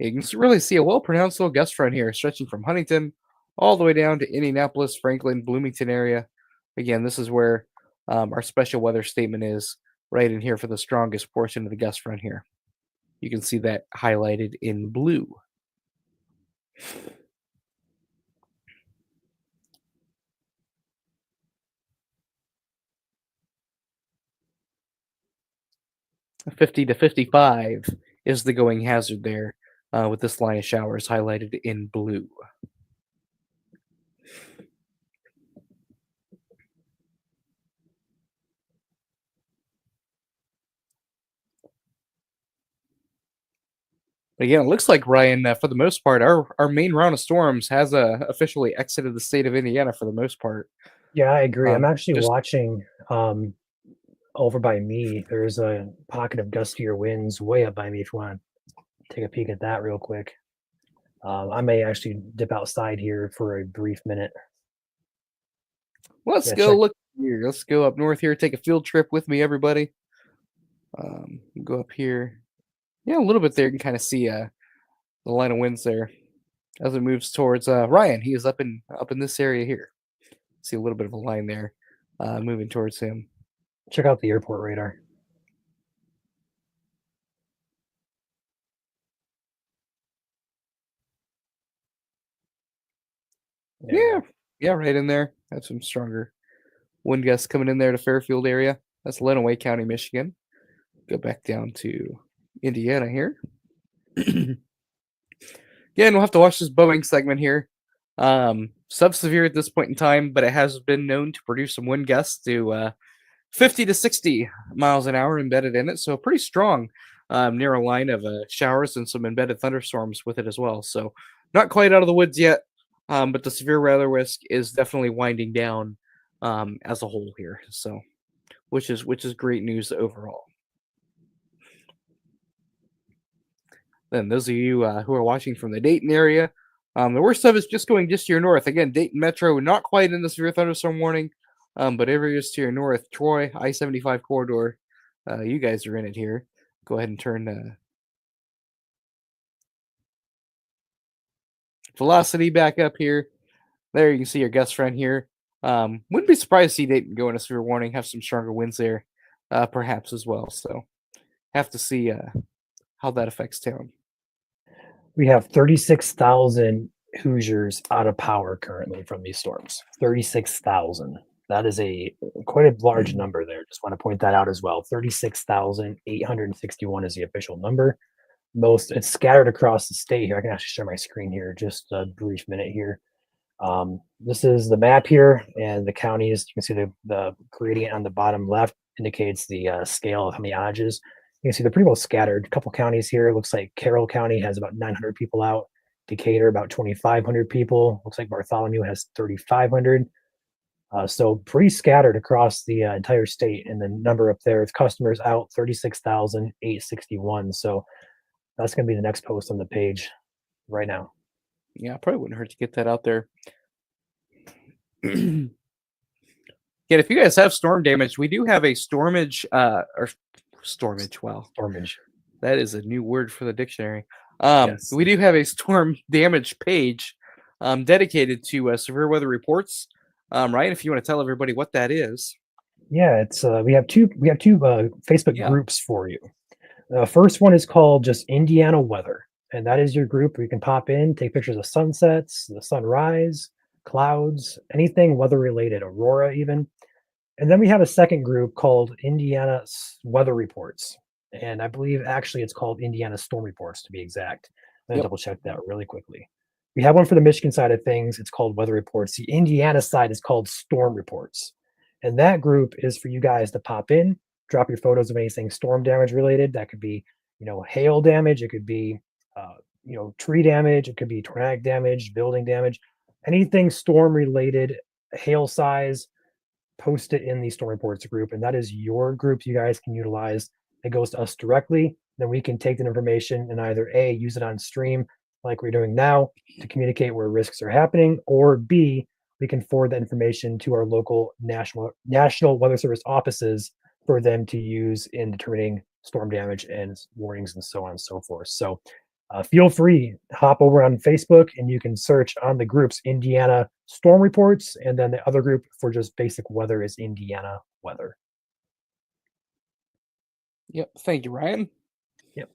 You can really see a well-pronounced little gust front here, stretching from Huntington all the way down to Indianapolis, Franklin, Bloomington area. Again, this is where our special weather statement is, right in here for the strongest portion of the gust front here. You can see that highlighted in blue. "50 to 55 is the going hazard there with this line of showers highlighted in blue. Again, it looks like, Ryan, for the most part, our main round of storms has officially exited the state of Indiana for the most part. Yeah, I agree. I'm actually just- watching over by me. There's a pocket of gustier winds way up by me. If you want to take a peek at that real quick, I may actually dip outside here for a brief minute. Let's Yeah, go check- look here. Let's go up north here. Take a field trip with me, everybody. Go up here. Yeah, a little bit there. You can kind of see the line of winds there as it moves towards Ryan. He is up in this area here. See a little bit of a line there moving towards him. Check out the airport radar. Yeah, right in there. That's some stronger wind gusts coming in there to Fairfield area. That's Lenawee County, Michigan. Go back down to Indiana here. Again, we'll have to watch this Boeing segment here. Subsevere at this point in time, but it has been known to produce some wind gusts to 50 to 60 miles an hour embedded in it. So pretty strong near a line of showers and some embedded thunderstorms with it as well. So not quite out of the woods yet, but the severe weather risk is definitely winding down as a whole here. So which is great news overall. Then those of you who are watching from the Dayton area, the worst of it is just going just to your north. Again, Dayton Metro, not quite in the severe thunderstorm warning, but areas to your north, Troy, I-75 corridor, you guys are in it here. Go ahead and turn velocity back up here. There you can see your gust front here. Wouldn't be surprised to see Dayton go into severe warning, have some stronger winds there, perhaps as well. So have to see how that affects town. We have 36,000 Hoosiers out of power currently from these storms. 36,000. That is quite a large number there. Just want to point that out as well. 36,861 is the official number. It's scattered across the state here. I can actually share my screen here just a brief minute here. This is the map here, and the counties. You can see the gradient on the bottom left indicates the scale of how many outages. You can see they're pretty well scattered. A couple counties here. It looks like Carroll County has about 900 people out. Decatur, about 2,500 people. Looks like Bartholomew has 3,500. So pretty scattered across the entire state. And the number up there is customers out 36,861. So that's going to be the next post on the page right now. Yeah, probably wouldn't hurt to get that out there. Yeah, if you guys have storm damage, we do have a stormage. Wow, Stormage. that is a new word for the dictionary. Yes. We do have a storm damage page dedicated to severe weather reports. Ryan, if you want to tell everybody what that is. Yeah, it's we have two Facebook groups for you. The first one is called just Indiana Weather, and that is your group where you can pop in, take pictures of sunsets, the sunrise, clouds, anything weather related, aurora even. And then we have a second group called Indiana Weather Reports, and I believe actually it's called Indiana Storm Reports to be exact. I'm gonna Yep. double check that really quickly. We have one for the Michigan side of things. It's called weather reports. The Indiana side is called storm reports. And that group is for you guys to pop in, drop your photos of anything storm damage related. That could be, hail damage. It could be, tree damage. It could be tornadic damage, building damage, anything storm related, hail size. Post it in the storm reports group, and that is your group you guys can utilize. It goes to us directly. Then we can take that information and either A, use it on stream like we're doing now to communicate where risks are happening, or B, we can forward that information to our local national weather service offices for them to use in determining storm damage and warnings and so on and so forth. So feel free, hop over on Facebook and you can search on the groups Indiana storm reports, and then the other group for just basic weather is Indiana weather. Yep. Thank you, Ryan. Yep.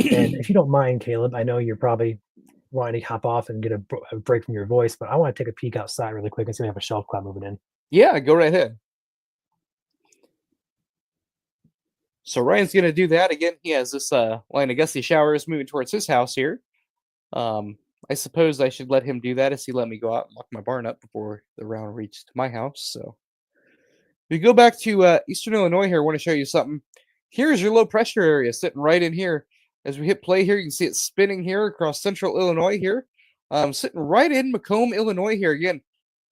And if you don't mind, Caleb, I know you're probably wanting to hop off and get a break from your voice, but I want to take a peek outside really quick and see if we have a shelf cloud moving in. Yeah, go right ahead. So Ryan's going to do that again. He has this line of gusty showers moving towards his house here. I suppose I should let him do that as he let me go out and lock my barn up before the round reached my house. So we go back to Eastern Illinois here. I want to show you something. Here's your low pressure area sitting right in here. As we hit play here, you can see it spinning here across central Illinois here. Sitting right in Macomb, Illinois here. Again,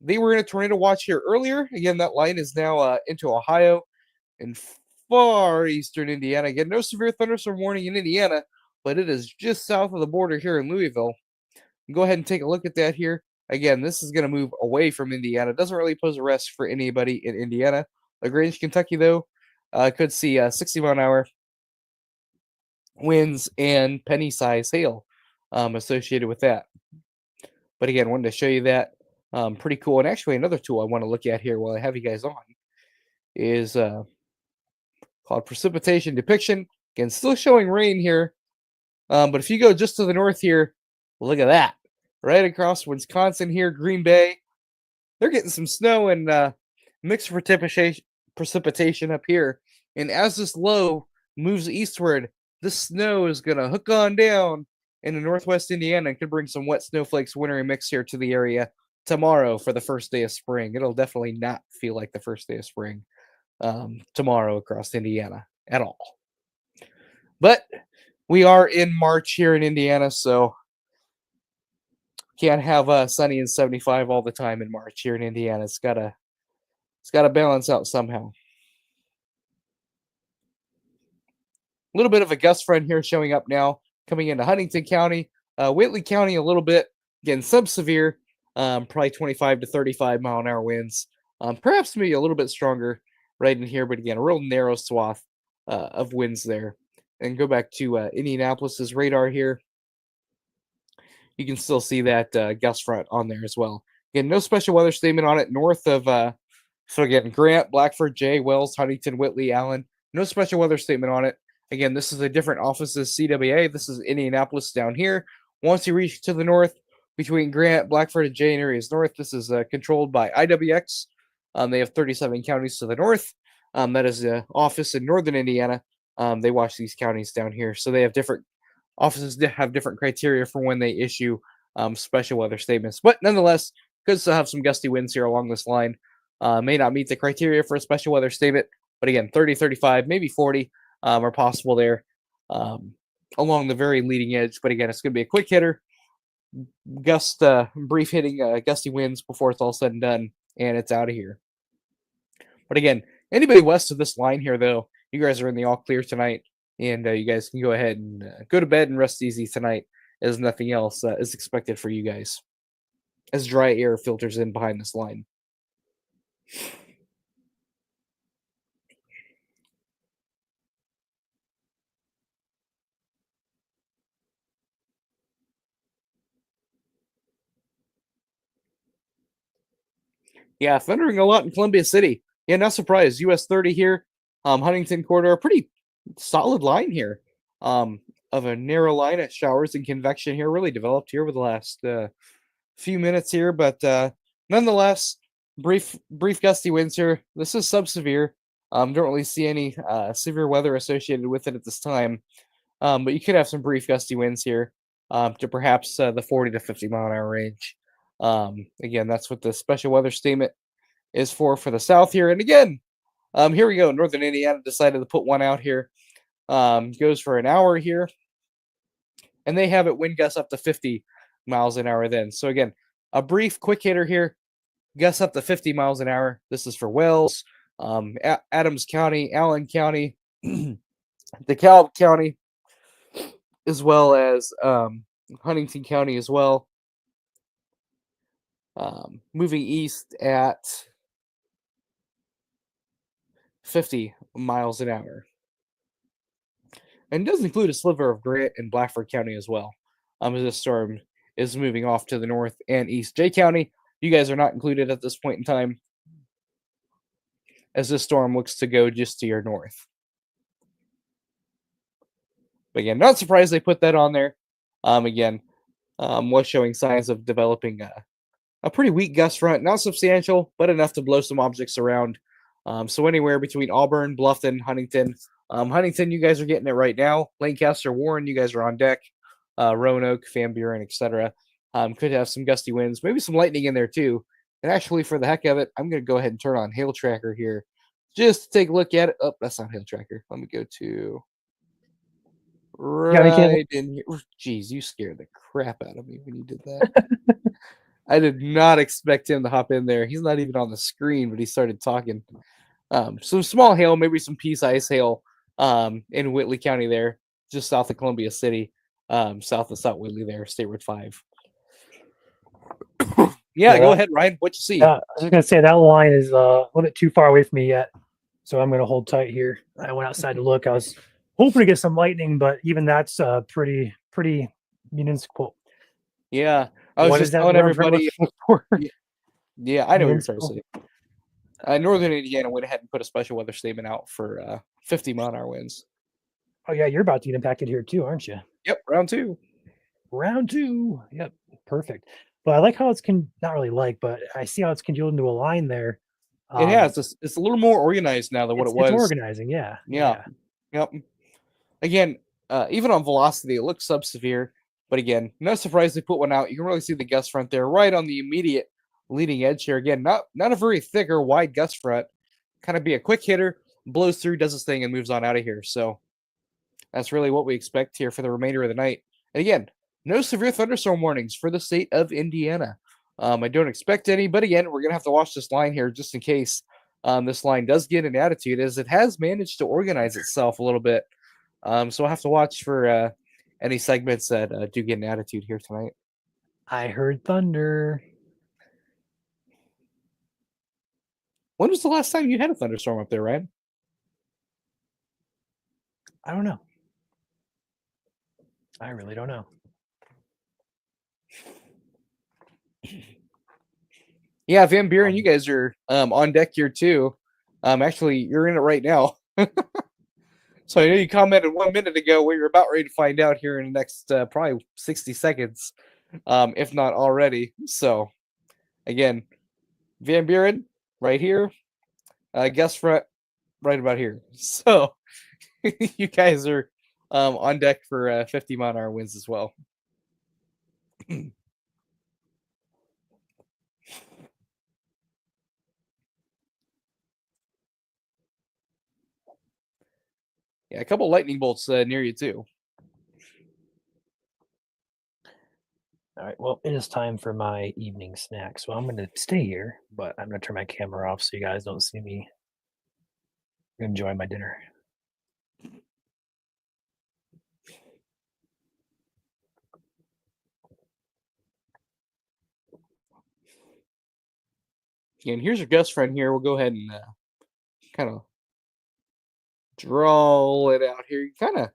they were in a tornado watch here earlier. Again, that line is now into Ohio and far eastern Indiana. Again, no severe thunderstorm warning in Indiana, but it is just south of the border here in Louisville. Go ahead and take a look at that here. Again, this is going to move away from Indiana. It doesn't really pose a risk for anybody in Indiana. LaGrange, Kentucky, though, could see 60-mile-an-hour winds and penny-size hail associated with that. But again, wanted to show you that. Pretty cool. And actually, another tool I want to look at here while I have you guys on is called precipitation depiction. Again, still showing rain here. But if you go just to the north here, look at that. Right across Wisconsin here, Green Bay. They're getting some snow and mixed precipitation up here. And as this low moves eastward, this snow is going to hook on down into northwest Indiana and could bring some wet snowflakes, wintry mix here to the area tomorrow for the first day of spring. It'll definitely not feel like the first day of spring tomorrow across Indiana at all. But we are in March here in Indiana, so can't have sunny and 75 all the time in March here in Indiana. It's gotta balance out somehow. A little bit of a gust front here showing up now, coming into Huntington County, Whitley County a little bit. Again, sub-severe, probably 25 to 35-mile-an-hour winds. Perhaps maybe a little bit stronger right in here, but again, a real narrow swath of winds there. And go back to Indianapolis's radar here. You can still see that gust front on there as well. Again, no special weather statement on it north of, so again, Grant, Blackford, Jay, Wells, Huntington, Whitley, Allen. No special weather statement on it. Again, this is a different office's CWA. This is Indianapolis down here. Once you reach to the north, between Grant, Blackford, and Jay and areas north, this is controlled by IWX. They have 37 counties to the north. That is the office in northern Indiana. They watch these counties down here. So they have different offices that have different criteria for when they issue special weather statements. But nonetheless, could still have some gusty winds here along this line. May not meet the criteria for a special weather statement, but again, 30, 35, maybe 40 are possible there along the very leading edge. But again, it's going to be a quick hitter, brief hitting gusty winds before it's all said and done, and it's out of here. But again, anybody west of this line here, though, you guys are in the all clear tonight, and you guys can go ahead and go to bed and rest easy tonight, as nothing else is expected for you guys as dry air filters in behind this line. Yeah, thundering a lot in Columbia City. Yeah, not surprised. US 30 here. Huntington corridor, pretty solid line here. Of a narrow line of showers and convection here, really developed here over the last few minutes here, but nonetheless, brief gusty winds here. This is sub-severe. Don't really see any severe weather associated with it at this time, but you could have some brief gusty winds here to perhaps the 40 to 50 mile an hour range. Again, that's what the special weather statement is for the south here. And again, here we go. Northern Indiana decided to put one out here. Goes for an hour here. And they have it wind gusts up to 50 miles an hour then. So again, a brief quick hitter here. Gusts up to 50 miles an hour. This is for Wells, Adams County, Allen County, DeKalb County, as well as Huntington County as well. Moving east at 50 miles an hour. And does include a sliver of Grant and Blackford County as well. As this storm is moving off to the north and east. Jay County, you guys are not included at this point in time, as this storm looks to go just to your north. But again, not surprised they put that on there. Was showing signs of developing a pretty weak gust front, not substantial, but enough to blow some objects around. So anywhere between Auburn, Bluffton, Huntington. Huntington, you guys are getting it right now. Lancaster, Warren, you guys are on deck. Roanoke, Van Buren, etc. Could have some gusty winds, maybe some lightning in there too. And actually, for the heck of it, I'm going to go ahead and turn on Hail Tracker here just to take a look at it. Oh, that's not Hail Tracker. Let me go to right in here. Jeez, you scared the crap out of me when you did that. I did not expect him to hop in there. He's not even on the screen, but he started talking. Some small hail, maybe some peace ice hail in Whitley County there, just south of Columbia City, south of South Whitley there, State Road 5. Yeah, go ahead, Ryan. What you see? I was just going to say that line is a little bit too far away from me yet, so I'm going to hold tight here. I went outside to look. I was hoping to get some lightning, but even that's pretty municipal. Yeah, I was just telling everybody. Yeah, I know what you're trying to say. Northern Indiana went ahead and put a special weather statement out for 50 mile an hour winds. Oh yeah, you're about to get impacted here too, aren't you? Yep, round two. Round two. Yep, perfect. But I like how it's not really like, but I see how it's congealed into a line there. It has. It's a little more organized now than what it was. It's organizing, yeah. Yep. Again, even on velocity, it looks sub-severe. But again, no surprise they put one out. You can really see the gust front there, right on the immediate leading edge here. Again, not a very thick or wide gust front. Kind of be a quick hitter, blows through, does his thing, and moves on out of here. So that's really what we expect here for the remainder of the night. And again, no severe thunderstorm warnings for the state of Indiana. I don't expect any, but again, we're going to have to watch this line here just in case this line does get an attitude, as it has managed to organize itself a little bit. So I'll have to watch for any segments that do get an attitude here tonight. I heard thunder. When was the last time you had a thunderstorm up there, Ryan? I don't know. I really don't know. Yeah, Van Buren, you guys are on deck here too. Actually, you're in it right now. So I know you commented 1 minute ago where you're about ready to find out here in the next probably 60 seconds, if not already. So again, Van Buren right here, gust front right about here. So you guys are on deck for 50 mile an hour winds as well. Yeah, a couple lightning bolts near you too. All right, well, it is time for my evening snack. So I'm going to stay here, but I'm going to turn my camera off so you guys don't see me enjoy my dinner. And here's your gust front here. We'll go ahead and kind of draw it out here. You kind of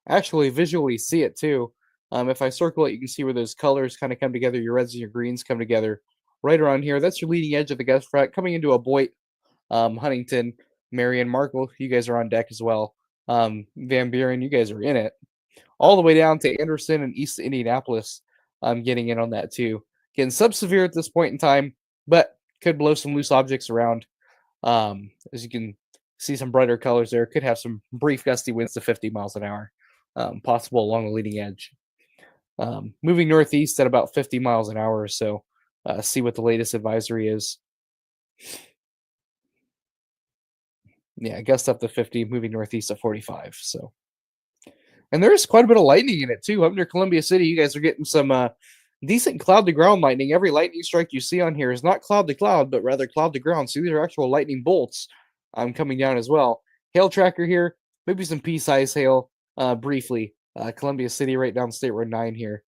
actually visually see it too. If I circle it, you can see where those colors kind of come together. Your reds and your greens come together right around here. That's your leading edge of the gust front coming into a Boyd, Huntington, Marion, Markle. You guys are on deck as well. Van Buren, you guys are in it. All the way down to Anderson and East Indianapolis. Getting in on that too. Getting sub-severe at this point in time, but could blow some loose objects around. As you can see, some brighter colors there. Could have some brief gusty winds to 50 miles an hour, possible along the leading edge. Moving northeast at about 50 miles an hour or so. See what the latest advisory is. Yeah, gust up to 50, moving northeast at 45. So, and there's quite a bit of lightning in it too. Up near Columbia City, you guys are getting some decent cloud to ground lightning. Every lightning strike you see on here is not cloud to cloud, but rather cloud to ground. So these are actual lightning bolts coming down as well. Hail tracker here, maybe some pea-size hail briefly. Columbia City right down State Road 9 here.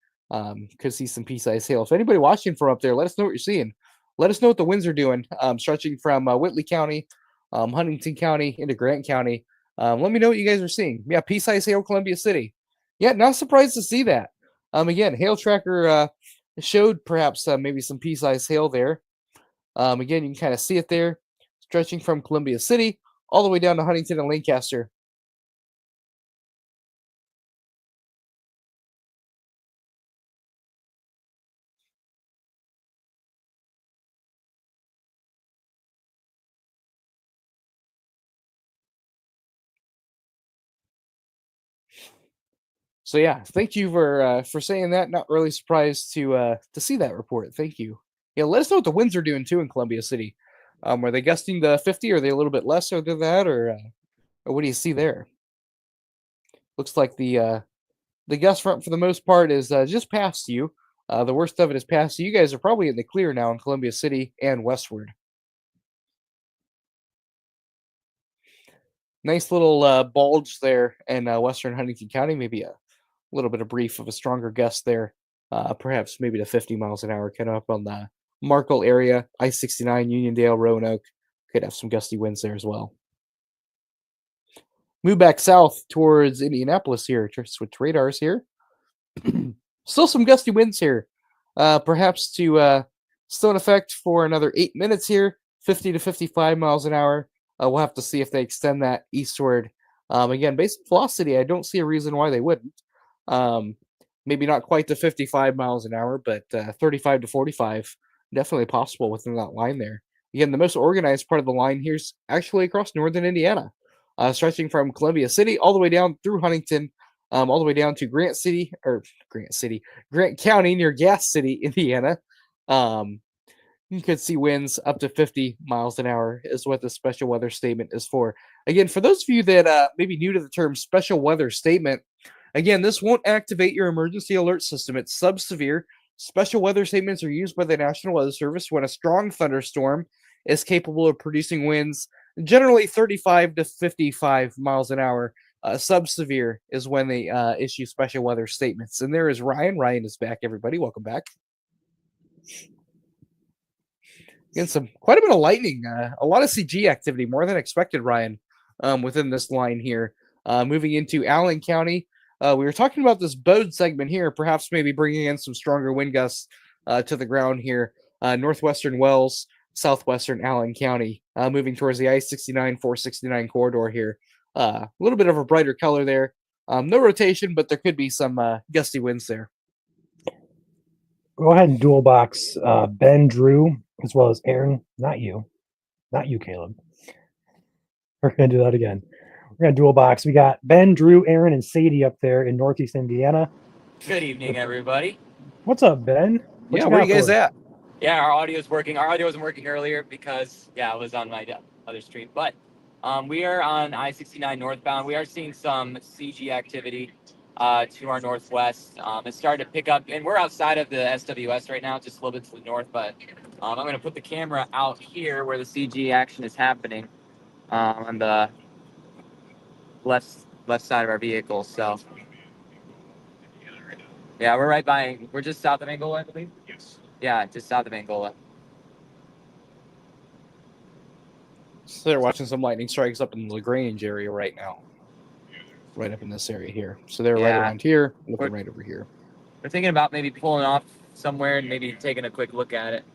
Could see some pea-size hail. If anybody watching from up there, let us know what you're seeing. Let us know what the winds are doing, stretching from Whitley County, Huntington County into Grant County. Let me know what you guys are seeing. Yeah, pea-size hail, Columbia City. Yeah, not surprised to see that. Again, hail tracker showed perhaps maybe some pea-size hail there. Again, you can kind of see it there, stretching from Columbia City all the way down to Huntington and Lancaster. So yeah, thank you for saying that. Not really surprised to see that report. Thank you. Yeah, let us know what the winds are doing too in Columbia City. Are they gusting to 50? Are they a little bit less than that, or what do you see there? Looks like the gust front for the most part is just past you. The worst of it is past you. You guys are probably in the clear now in Columbia City and westward. Nice little bulge there in western Huntington County. Maybe a little bit of brief of a stronger gust there, perhaps maybe to 50 miles an hour, kind of up on the Markle area, I-69, Uniondale, Roanoke. Could have some gusty winds there as well. Move back south towards Indianapolis here. Switch radars here. Still some gusty winds here. Perhaps to still in effect for another 8 minutes here, 50 to 55 miles an hour. We'll have to see if they extend that eastward. Again, based on velocity, I don't see a reason why they wouldn't. Maybe not quite to 55 miles an hour, but 35 to 45, definitely possible within that line there. Again, the most organized part of the line here is actually across northern Indiana, stretching from Columbia City all the way down through Huntington, all the way down to Grant County near Gas City, Indiana. You could see winds up to 50 miles an hour is what the special weather statement is for. Again, for those of you that may be new to the term special weather statement, again, this won't activate your emergency alert system. It's sub-severe. Special weather statements are used by the National Weather Service when a strong thunderstorm is capable of producing winds generally 35 to 55 miles an hour. Sub-severe is when they issue special weather statements. And there is Ryan. Ryan is back, everybody. Welcome back. Again, quite a bit of lightning, a lot of CG activity, more than expected, Ryan, within this line here. Moving into Allen County, we were talking about this Bode segment here, perhaps maybe bringing in some stronger wind gusts to the ground here. Northwestern Wells, southwestern Allen County, moving towards the I-69, 469 corridor here. A little bit of a brighter color there. No rotation, but there could be some gusty winds there. Go ahead and dual box Ben, Drew, as well as Aaron. Not you, Caleb. We're going to do that again. We're going to dual box. We got Ben, Drew, Aaron, and Sadie up there in Northeast Indiana. Good evening, everybody. What's up, Ben? Where are you guys at? Yeah, our audio is working. Our audio wasn't working earlier because, I was on my other stream. But we are on I-69 northbound. We are seeing some CG activity to our northwest. It's starting to pick up, and we're outside of the SWS right now, just a little bit to the north. But I'm going to put the camera out here where the CG action is happening on the left side of our vehicle. So, yeah, we're just south of Angola, I believe. Yes. Yeah, just south of Angola. So they're watching some lightning strikes up in the LaGrange area right now. Right up in this area here. So they're right around here, looking right over here. We're thinking about maybe pulling off somewhere and maybe taking a quick look at it.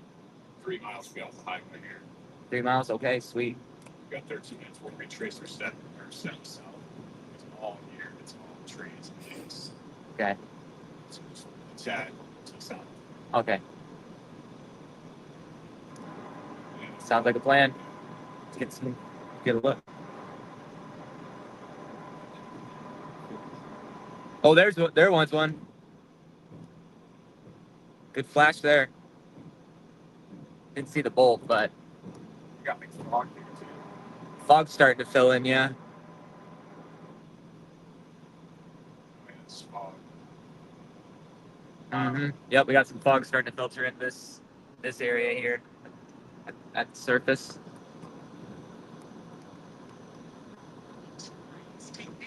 3 miles we off the highway here. 3 miles? Okay, sweet. We got 13 minutes. We'll retrace our set south. It's all here. It's all trees and things. Okay. So it's to the south. Okay. Sounds like a plan. Let's get a look. Oh, there was one. Good flash there. Didn't see the bolt, but You got like fog here too. fog's starting to fill in. Yeah. Man, it's fog. Yep, we got some fog starting to filter in this area here at the surface.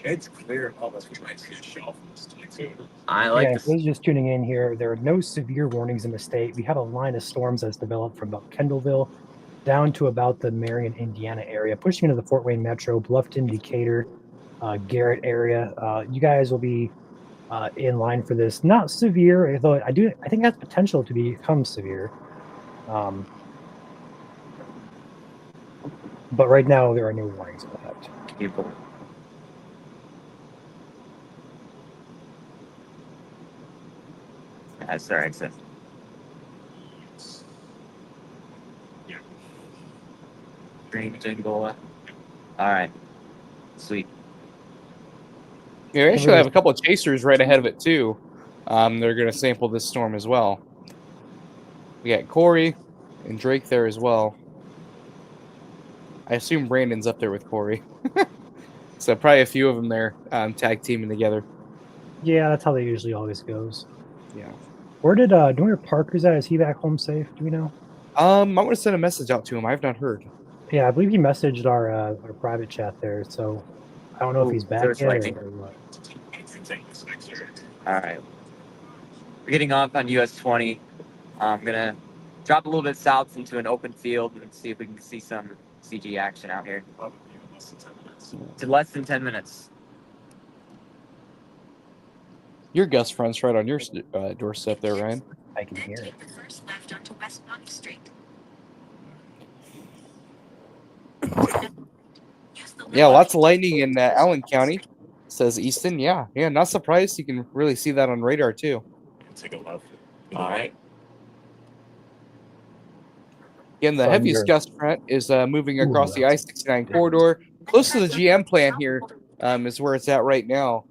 It's clear almost. We might see a shelf in this thing too. I like Yeah, this. for those just tuning in here, there are no severe warnings in the state. We have a line of storms that's developed from about Kendallville down to about the Marion, Indiana area, pushing into the Fort Wayne metro, Bluffton, Decatur, Garrett area. You guys will be in line for this. Not severe, although I think it has potential to become severe. But right now there are no warnings in effect. People. That's our exit. Yeah. Green Jingola. All right. Sweet. Yeah, we actually have a couple of chasers right ahead of it too. They're going to sample this storm as well. We got Corey and Drake there as well. I assume Brandon's up there with Corey. So probably a few of them there tag teaming together. Yeah, that's how they usually always goes. Yeah. Where do we know where Parker's at? Is he back home safe? Do we know? I'm going to send a message out to him. I've not heard. Yeah, I believe he messaged our private chat there, so I don't know if he's back there's yet lightning. or what. All right. We're getting off on US 20. I'm gonna drop a little bit south into an open field and see if we can see some CG action out here. Probably in less than 10 minutes. To less than 10 minutes. Your gust front's right on your doorstep there, Ryan. I can hear it. First left onto West Monk Street. Yeah, lots of lightning in Allen County, says Easton. Yeah, not surprised. You can really see that on radar too. Take a left. All right. Again, the heaviest gust front is moving across the I-69 corridor, close to the GM plant here is where it's at right now.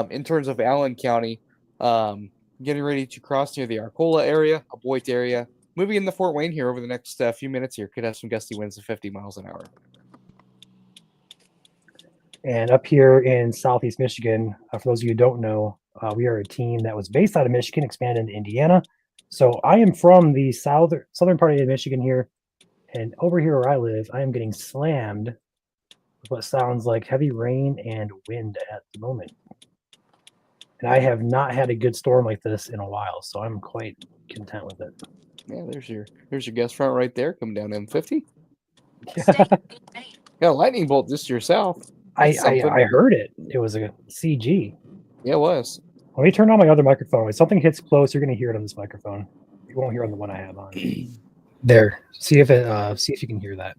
In terms of Allen County, getting ready to cross near the Arcola area, Aboite area, moving in the Fort Wayne here over the next few minutes here. Could have some gusty winds of 50 miles an hour. And up here in Southeast Michigan, for those of you who don't know, we are a team that was based out of Michigan, expanded into Indiana. So I am from the southern part of Michigan here, and over here where I live, I am getting slammed with what sounds like heavy rain and wind at the moment. And I have not had a good storm like this in a while, so I'm quite content with it. Yeah, there's your gust front right there, coming down M50. Yeah. Got a lightning bolt just to your south. I heard it. It was a CG. Yeah, it was. Let me turn on my other microphone. When something hits close, you're going to hear it on this microphone. You won't hear it on the one I have on. There. See if you can hear that.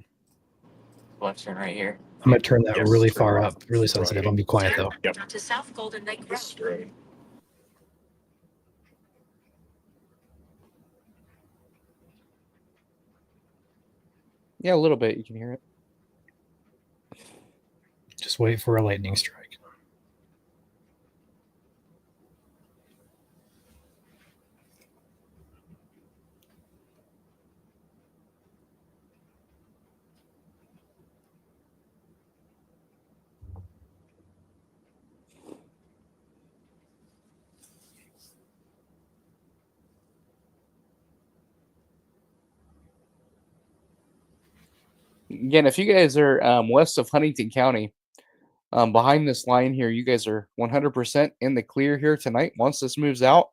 Left turn right here. I'm going to turn that Yes, really turn far right. up, really sensitive. I'll be quiet though. Yep. Onto South Golden Lake Road. This is right. Yeah, a little bit. You can hear it. Just wait for a lightning strike. Again, if you guys are west of Huntington County, behind this line here, you guys are 100% in the clear here tonight. Once this moves out,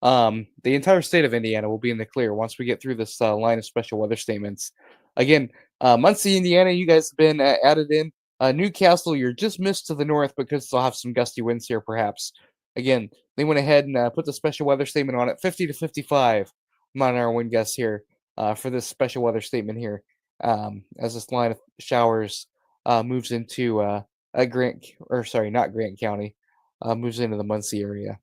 the entire state of Indiana will be in the clear once we get through this line of special weather statements. Again, Muncie, Indiana, you guys have been added in. Newcastle, you're just missed to the north because they'll have some gusty winds here, perhaps. Again, they went ahead and put the special weather statement on it, 50 to 55 mile-an-hour wind gusts here for this special weather statement here. As this line of showers moves into not Grant County, moves into the Muncie area.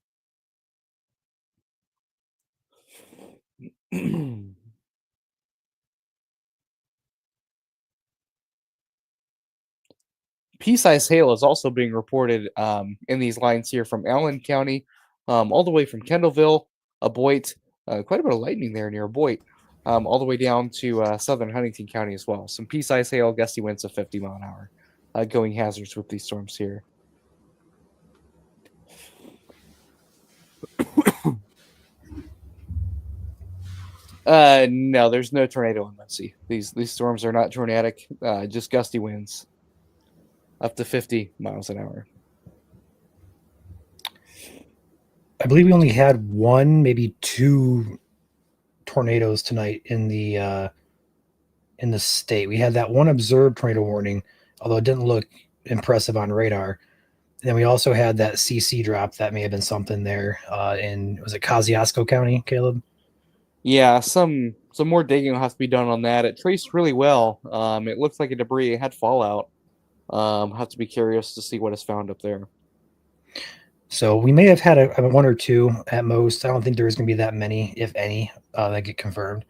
Pea-sized hail is also being reported in these lines here from Allen County, all the way from Kendallville, Aboite, quite a bit of lightning there near Boyd, all the way down to southern Huntington County as well. Some pea-sized hail, gusty winds of 50 mile an hour. Going hazards with these storms here. No, there's no tornado in Muncie. These storms are not tornadic, just gusty winds up to 50 miles an hour. I believe we only had one, maybe two tornadoes tonight in the state. We had that one observed tornado warning, although it didn't look impressive on radar. And then we also had that CC drop that may have been something there was it Kosciuszko County, Caleb? Yeah, some more digging will have to be done on that. It traced really well. It looks like a debris. It had fallout. Have to be curious to see what is found up there. So we may have had a one or two at most. I don't think there's going to be that many, if any, that get confirmed.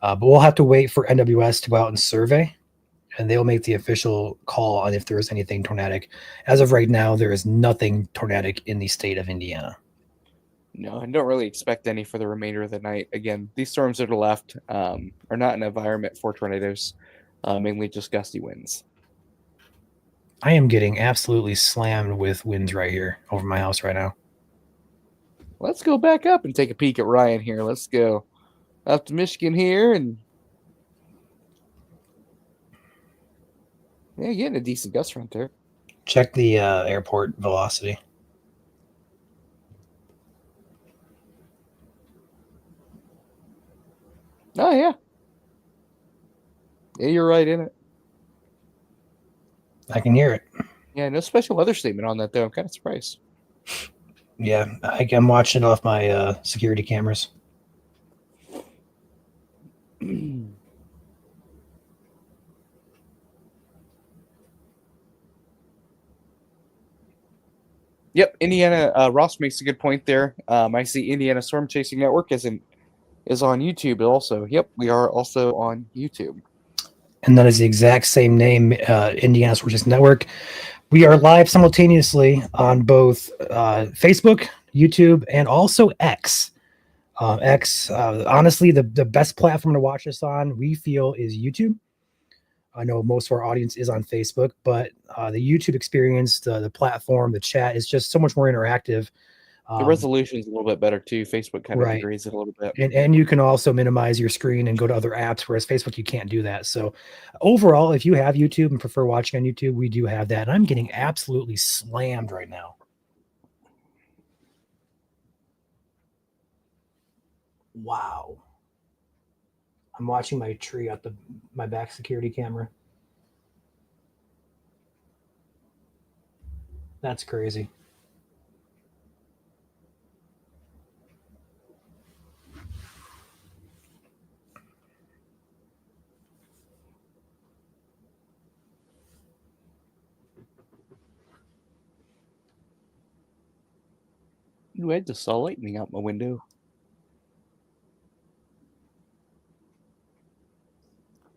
But we'll have to wait for NWS to go out and survey, and they'll make the official call on if there is anything tornadic. As of right now, there is nothing tornadic in the state of Indiana. No, I don't really expect any for the remainder of the night. Again, these storms to the left are not an environment for tornadoes, mainly just gusty winds. I am getting absolutely slammed with winds right here over my house right now. Let's go back up and take a peek at Ryan here. Let's go up to Michigan here, and yeah, getting a decent gust front there. Check the airport velocity. Oh, yeah. Yeah, you're right in it. I can hear it. Yeah, no special weather statement on that, though. I'm kind of surprised. Yeah, I'm watching it off my security cameras. Yep, Indiana. Ross makes a good point there. I see Indiana Storm Chasing Network is on YouTube also. Yep, we are also on YouTube. And that is the exact same name, Indiana Storm Chasing Network. We are live simultaneously on both Facebook, YouTube, and also X. X, honestly, the best platform to watch us on, we feel, is YouTube. I know most of our audience is on Facebook, but the YouTube experience, the platform, the chat is just so much more interactive. The resolution is a little bit better too. Facebook kind of degrades it a little bit. And you can also minimize your screen and go to other apps, whereas Facebook, you can't do that. So overall, if you have YouTube and prefer watching on YouTube, we do have that. And I'm getting absolutely slammed right now. Wow. I'm watching my tree out my back security camera. That's crazy. Ooh, I just saw lightning out my window.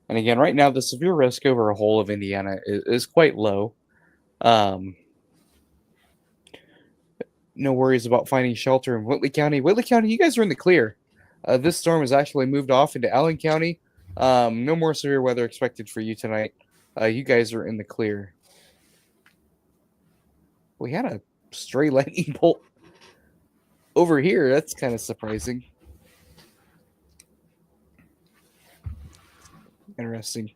And again, right now, the severe risk over a whole of Indiana is quite low. No worries about finding shelter in Whitley County. Whitley County, you guys are in the clear. This storm has actually moved off into Allen County. No more severe weather expected for you tonight. You guys are in the clear. We had a stray lightning bolt over here. That's kind of surprising. Interesting.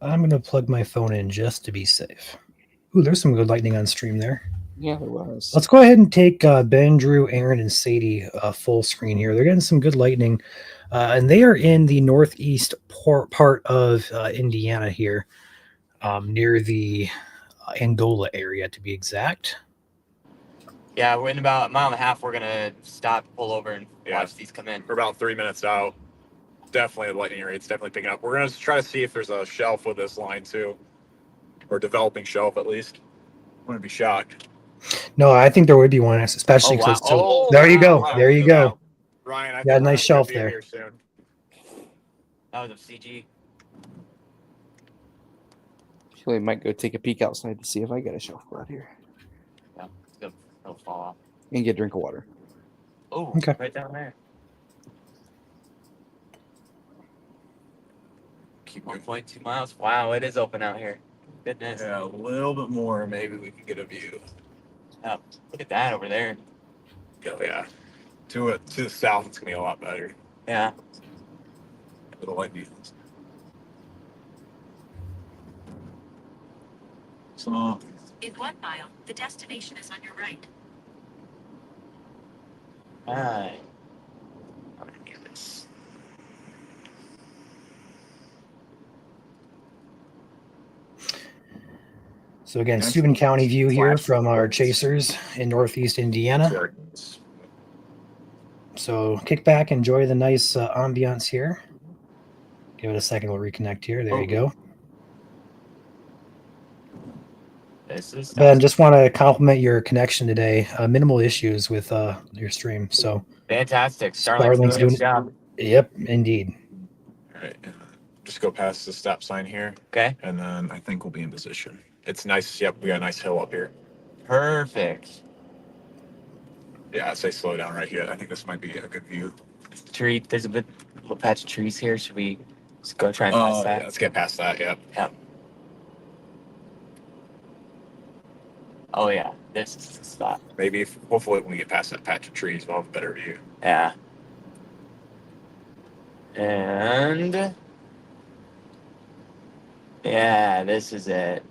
I'm going to plug my phone in just to be safe. Ooh, there's some good lightning on stream there. Yeah, there was. Let's go ahead and take Ben, Drew, Aaron, and Sadie full screen here. They're getting some good lightning, and they are in the northeast part of Indiana here, near the Angola area, to be exact. Yeah, we're in about a mile and a half. We're gonna stop, pull over, and watch these come in. We're about 3 minutes out. Definitely the lightning rate's definitely picking up. We're gonna try to see if there's a shelf with this line too, or developing shelf at least. Wouldn't be shocked. No, I think there would be one, especially because there you go. There you go. Ryan, I got a nice shelf there. Here soon. That was a CG. Actually, I might go take a peek outside to see if I get a shelf out here. Yeah, let's go. It'll fall off. And get a drink of water. Oh, Okay. right down there. Keep going. 1.2 miles. Wow, it is open out here. Goodness. Yeah, a little bit more. Maybe we can get a view. Oh, look at that over there. Oh yeah. To the south, it's gonna be a lot better. Yeah. Little light views. So In 1 mile, the destination is on your right. Alright. I'm gonna do this. So again, Nice. Steuben County view here Flash. from our chasers in northeast Indiana. So kick back, enjoy the nice ambiance here. Give it a second, we'll reconnect here. There you go. This is Ben, just want to compliment your connection today. Minimal issues with your stream. So fantastic. Starlink's Starlink's doing doing its job. yep, indeed. All right. Just go past the stop sign here, Okay. and then I think we'll be in position. It's nice. Yep, we got a nice hill up here. Perfect. Yeah, I'd say slow down right here. I think this might be a good view. Tree. There's a little patch of trees here. Should we just go try and pass Oh, that? yeah, let's get past that. Yep. Yep. Oh yeah, this is the spot. Maybe hopefully when we get past that patch of trees, we'll have a better view. Yeah. And yeah, this is it.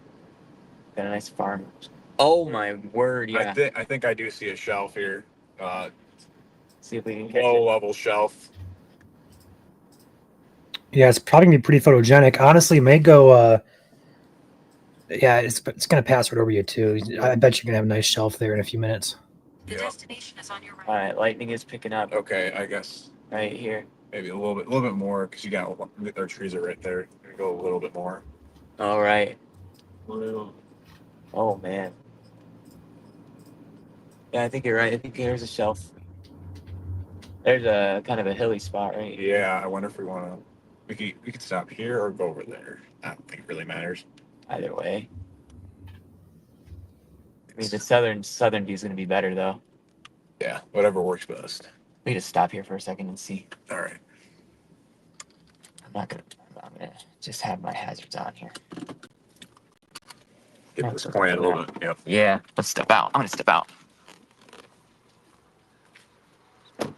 Got a nice farm. Oh my word! Yeah. I think I do see a shelf here. See if we can catch Low it. level shelf. Yeah, it's probably gonna be pretty photogenic. Honestly, may go. Yeah, it's gonna pass right over you too. I bet you're gonna have a nice shelf there in a few minutes. The Yeah. destination is on your right. All right, lightning is picking up Okay, I guess right here. maybe a little bit more because you got our trees are right there. Go a little bit more. All right. Oh man. Yeah, I think you're right. I think there's a shelf. There's a kind of a hilly spot right here. Yeah, I wonder if we want to. We could stop here or go over there. I don't think it really matters. Either way. I mean, the southern view is going to be better though. Yeah, whatever works best. We just stop here for a second and see. All right. I'm gonna just have my hazards on here. Get this pointed a little bit. Yep. Yeah, let's step out. I'm gonna step out. I'll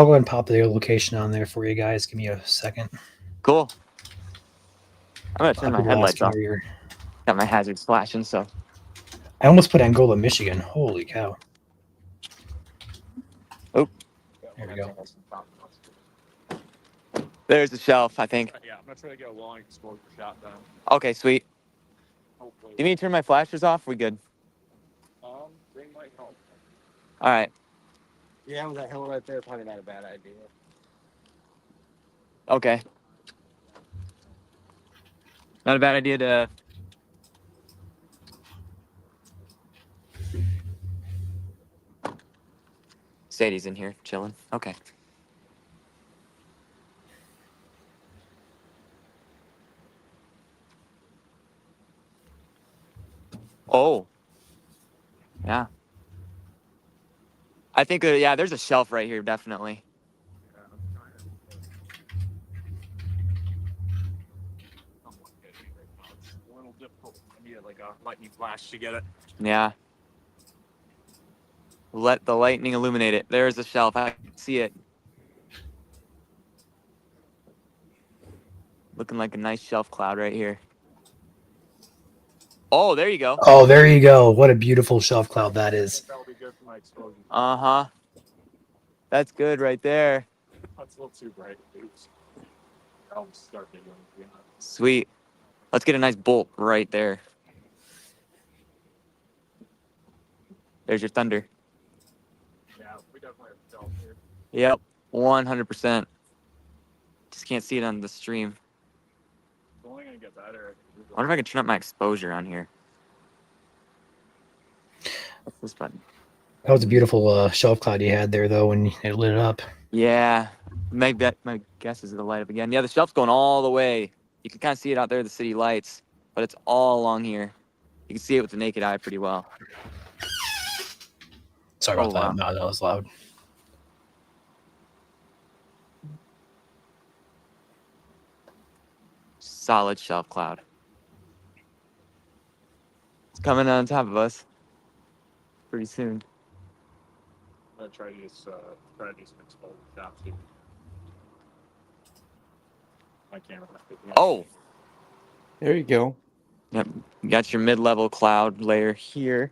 go ahead and pop the location on there for you guys. Give me a second. Cool. I'm gonna turn Pop my your headlights last off. here. Got my hazards flashing, so I almost put Angola, Michigan. Holy cow. Oh. There we go. there's the shelf, I think. Yeah, I'm not trying to get a long exposure shot done. Okay, sweet. Hopefully. You need to turn my flashers off? We good? They might help. All right. Yeah, with that hill right there, probably not a bad idea. Okay. Not a bad idea to. Sadie's in here chilling. Okay. Oh. Yeah. I think, yeah, there's a shelf right here, definitely. Yeah, I'm trying to. Somewhat get it right now. It's a little difficult. I need like a lightning flash to get it. Yeah. Let the lightning illuminate it. There's the shelf. I can see it. Looking like a nice shelf cloud right here. Oh, there you go. Oh, there you go. What a beautiful shelf cloud that is. That'll be good for my exposure. Uh-huh. That's good right there. That's a little too bright. I'll start getting it. Sweet. Let's get a nice bolt right there. There's your thunder. Yeah, we definitely have to tell here. Yep. 100%. Just can't see it on the stream. It's only gonna get better. I wonder if I can turn up my exposure on here. What's this button? That was a beautiful shelf cloud you had there, though, when it lit it up. Yeah. My guess is it'll light up again. Yeah, the shelf's going all the way. You can kind of see it out there, the city lights, but it's all along here. You can see it with the naked eye pretty well. Sorry about Oh, that. wow. No, that was loud. Solid shelf cloud. It's coming on top of us pretty soon. I'm gonna try to use some exposed shots here. My camera. Oh, There you go. yep. You got your mid-level cloud layer here.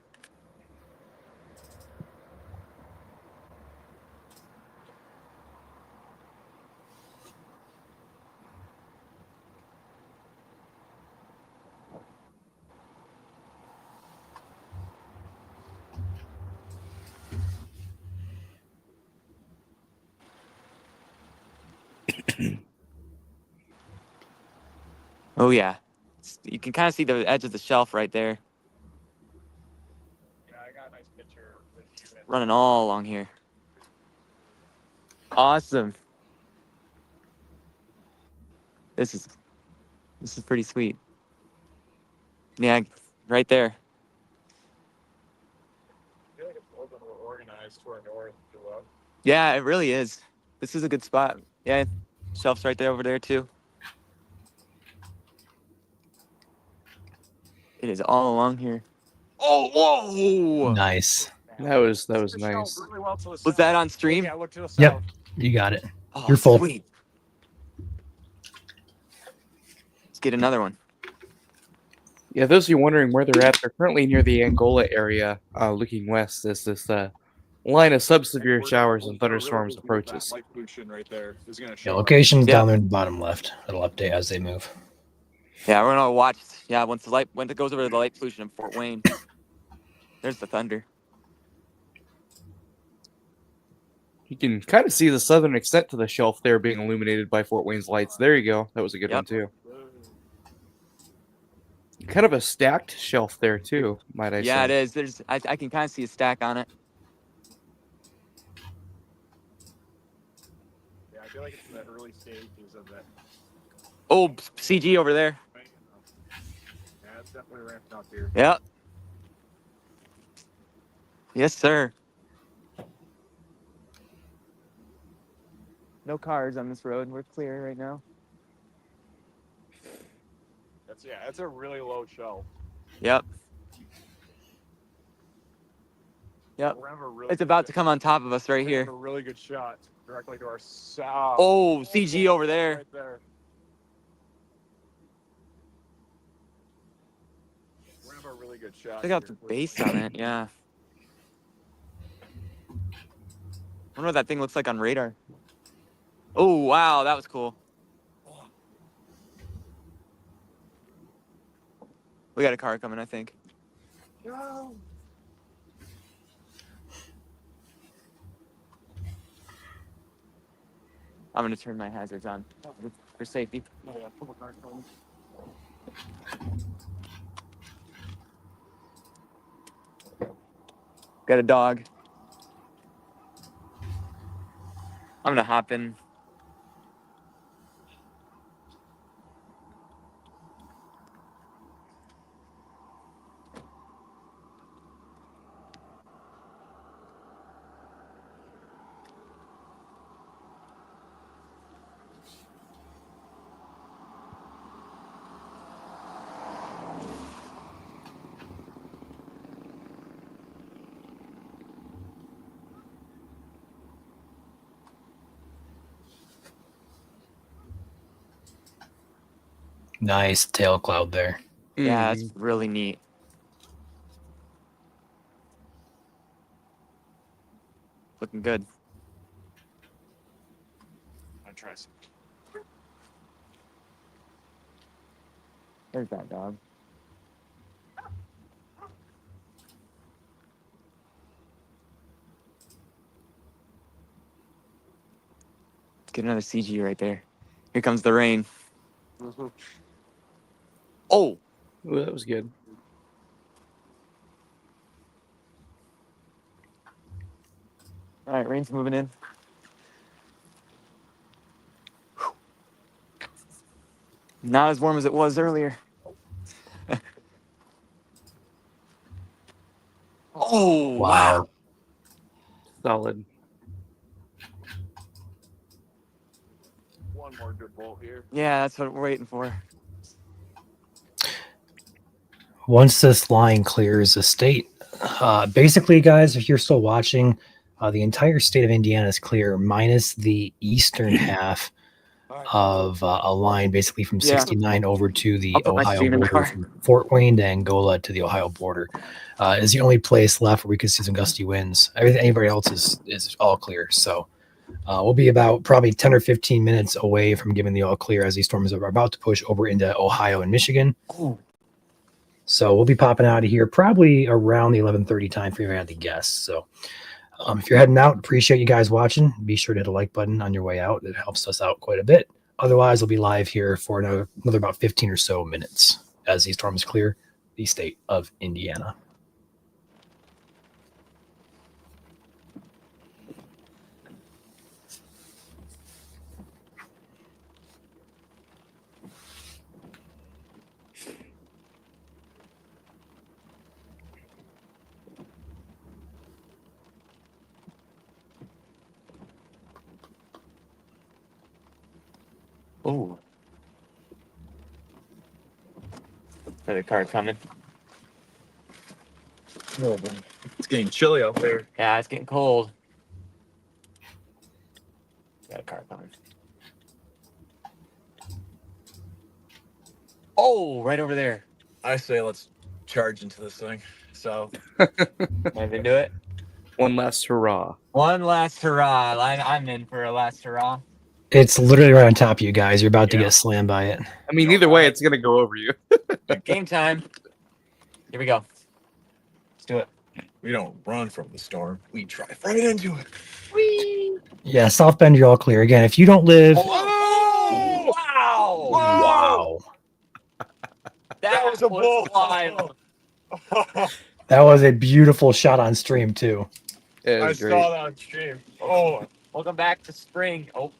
Oh yeah, you can kind of see the edge of the shelf right there, Yeah, I got a nice picture. running all along here. Awesome. This is pretty sweet. Yeah, right there. I feel like it's a little bit more organized to our north. Yeah, it really is. This is a good spot. Yeah, shelf's right there over there too. It is all along here. Oh, whoa! Nice. That was nice. Really well to the Was south. that on stream? Yeah, look to the south. Yep. You got it. Oh, You're full. Sweet. Let's get another one. Yeah, those of you wondering where they're at, they're currently near the Angola area, looking west as this line of subsevere showers and thunderstorms approaches. Light pollution right there is gonna Yeah, show up. location's Yep. down there in the bottom left. It'll update as they move. Yeah, we're gonna watch. Yeah, once it goes over to the light pollution in Fort Wayne, there's the thunder. You can kind of see the southern extent to the shelf there being illuminated by Fort Wayne's lights. There you go. That was a good one Yep. too. Kind of a stacked shelf there too, might I Yeah, say. it is. I can kind of see a stack on it. Yeah, I feel like it's in the early stages of that. Oh, CG over there. Yeah, it's definitely ramping up here. Yep. Yes, sir. No cars on this road. We're clear right now. That's a really low shelf. Yep. Yep. We're gonna have a really It's good about to shot. come on top of us right We're gonna have here. a really good shot directly to our south. Oh, CG over there. Right there. We're gonna have a really good shot. Check out here. the base on it. Yeah. Wonder what that thing looks like on radar. Oh, wow. That was cool. We got a car coming, I think. No. I'm going to turn my hazards on for safety. Oh, yeah, couple cars coming. Got a dog. I'm going to hop in. Nice tail cloud there. Yeah, that's really neat. Looking good. I'll try some. There's that dog. Let's get another CG right there. Here comes the rain. Oh, Ooh, that was good. all right, rain's moving in. Not as warm as it was earlier. Oh, Wow. Solid. One more good bolt here. Yeah, that's what we're waiting for. Once this line clears the state, basically, guys, if you're still watching, the entire state of Indiana is clear, minus the eastern half of a line basically from Yeah. 69 over to the I'll put my Ohio stream in the border, car. from Fort Wayne to Angola to the Ohio border. Is the only place left where we could see some gusty winds. Anybody else is all clear. So we'll be about probably 10 or 15 minutes away from giving the all clear as these storms are about to push over into Ohio and Michigan. Ooh. So we'll be popping out of here probably around the 11:30 time frame. I had to guess. So if you're heading out, appreciate you guys watching. Be sure to hit a like button on your way out. It helps us out quite a bit. Otherwise, we'll be live here for another about 15 or so minutes as these storms clear the state of Indiana. Ooh. Another car coming. It's getting chilly out there. Yeah, it's getting cold. Got a car coming. Oh, right over there. I say let's charge into this thing. So Want to do it? One last hurrah. One last hurrah. I'm in for a last hurrah. It's literally right on top of you guys. You're about to Yeah. get slammed by it. I mean, either way, it's gonna go over you. Game time. Here we go. Let's do it. we don't run from the storm. We drive right into it. Whee! Yeah, South Bend, you're all clear. Again, if you don't live, Oh! Wow! wow, That was a bull. Wild. that was a beautiful shot on stream too. It I was great. saw that on stream. Oh, Welcome back to spring. Oh,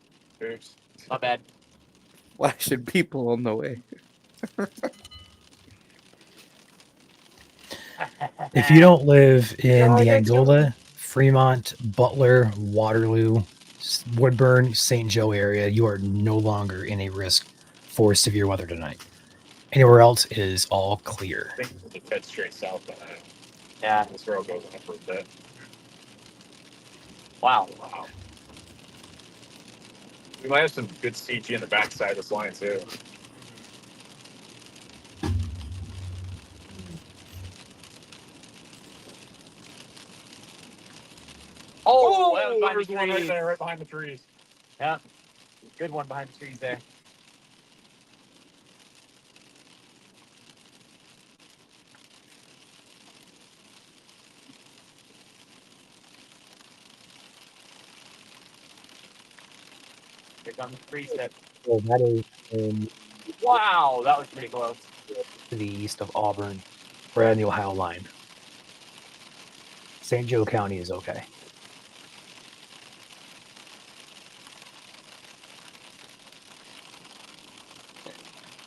oops. my bad. Flashing people on the way. If you don't live in the Angola, Fremont, Butler, Waterloo, Woodburn, St. Joe area, you are no longer in a risk for severe weather tonight. Anywhere else is all clear. I think it's head straight south on that. Yeah. This road goes on for a bit. Wow. Wow. We might have some good CG in the backside of this line too. Oh, that was behind there's the one right trees. there, right behind the trees. Yeah. Good one behind the trees there. Here comes the tree step. Well, that is in Wow, that was pretty close. to the east of Auburn, right on the Ohio line. St. Joe County is okay.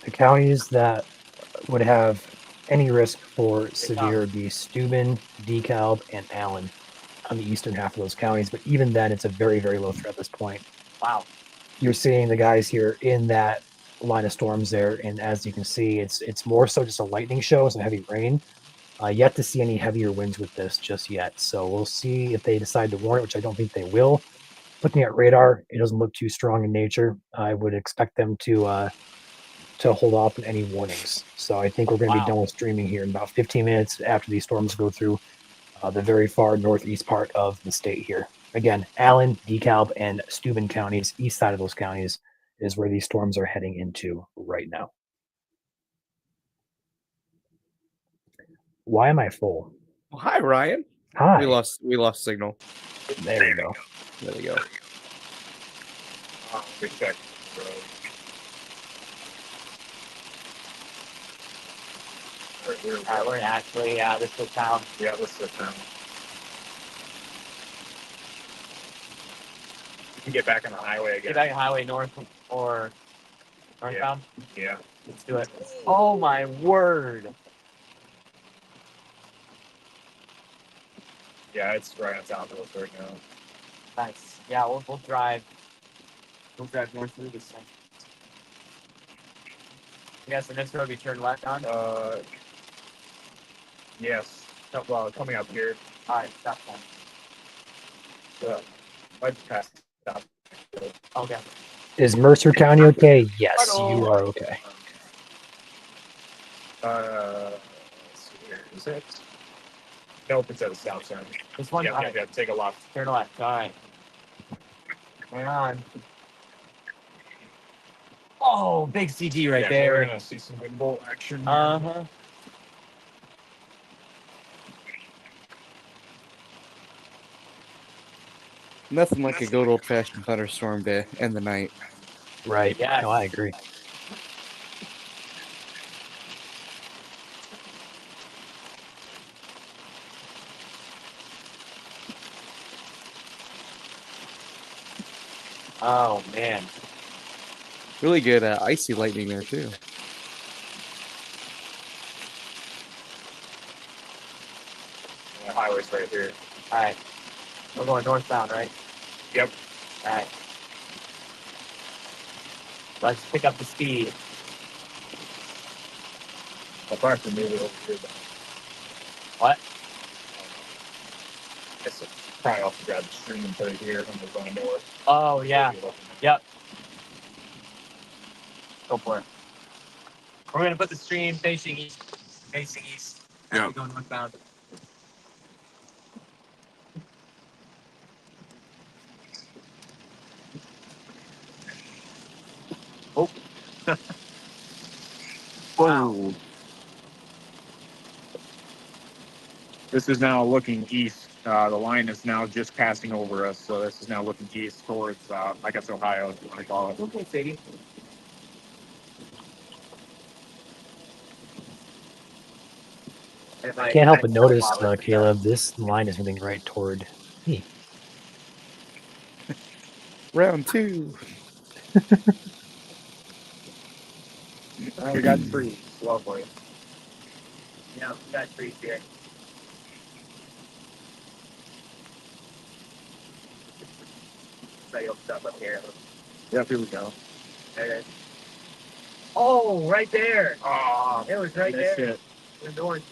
The counties that would have any risk for severe would be Steuben, DeKalb, and Allen on the eastern half of those counties. But even then, it's a very, very low threat at this point. Wow. You're seeing the guys here in that line of storms there, and as you can see, it's more so just a lightning show, some heavy rain. Yet to see any heavier winds with this just yet. So we'll see if they decide to warn it, which I don't think they will. Looking at radar, it doesn't look too strong in nature. I would expect them to hold off on any warnings. So I think we're going to be done with streaming here in about 15 minutes after these storms go through the very far northeast part of the state here. Again, Allen, DeKalb, and Steuben counties, east side of those counties, is where these storms are heading into right now. Why am I full? Well, hi, Ryan. Hi. We lost signal. There we go. There we go. We check. Alright, we're actually, this is town. Yeah, this is town. You can get back on the highway again. Get back on highway north or northbound. Yeah. Let's do it. Oh my word. Yeah, it's right on top of us right now. Nice. Yeah, we'll drive. We'll drive north through this thing. Yes, the next road we turn left on. Yes. Well, coming up here. All right, stop one. Might pass. Stop. Okay. Is Mercer County okay? Yes, you are okay. Let's see here. Is it? Nope, it's at the south side. This one. Yeah, take a left. Turn left. All right. Hang on. Oh, big CG right Yeah, there. We're gonna see some wind bolt action. Uh-huh. Nothing like a good old fashioned thunderstorm to end the night. Right. Yes. No, I agree. Oh man. Really good icy lightning there too. The highway's right here. All right. We're going northbound, right? Yep. All right. Let's pick up the speed. I'll probably have to move it over here. What? Guess I'll probably also grab the stream and put it here when we're going north. Oh yeah. Yep. Go for it. We're gonna put the stream facing east. Facing east. Yeah. We go northbound. Oh. Whoa. This is now looking east. The line is now just passing over us, so this is now looking east towards, I guess, Ohio, if you want to call it. Okay, Sadie. I can't help but notice, Caleb, this line is moving right toward me. Round two. We got trees. Lovely. Yeah, we got trees here. So you'll stop up here. Yep, here we go. There it is. Oh, right there. Oh, It was right missed there. it. The north.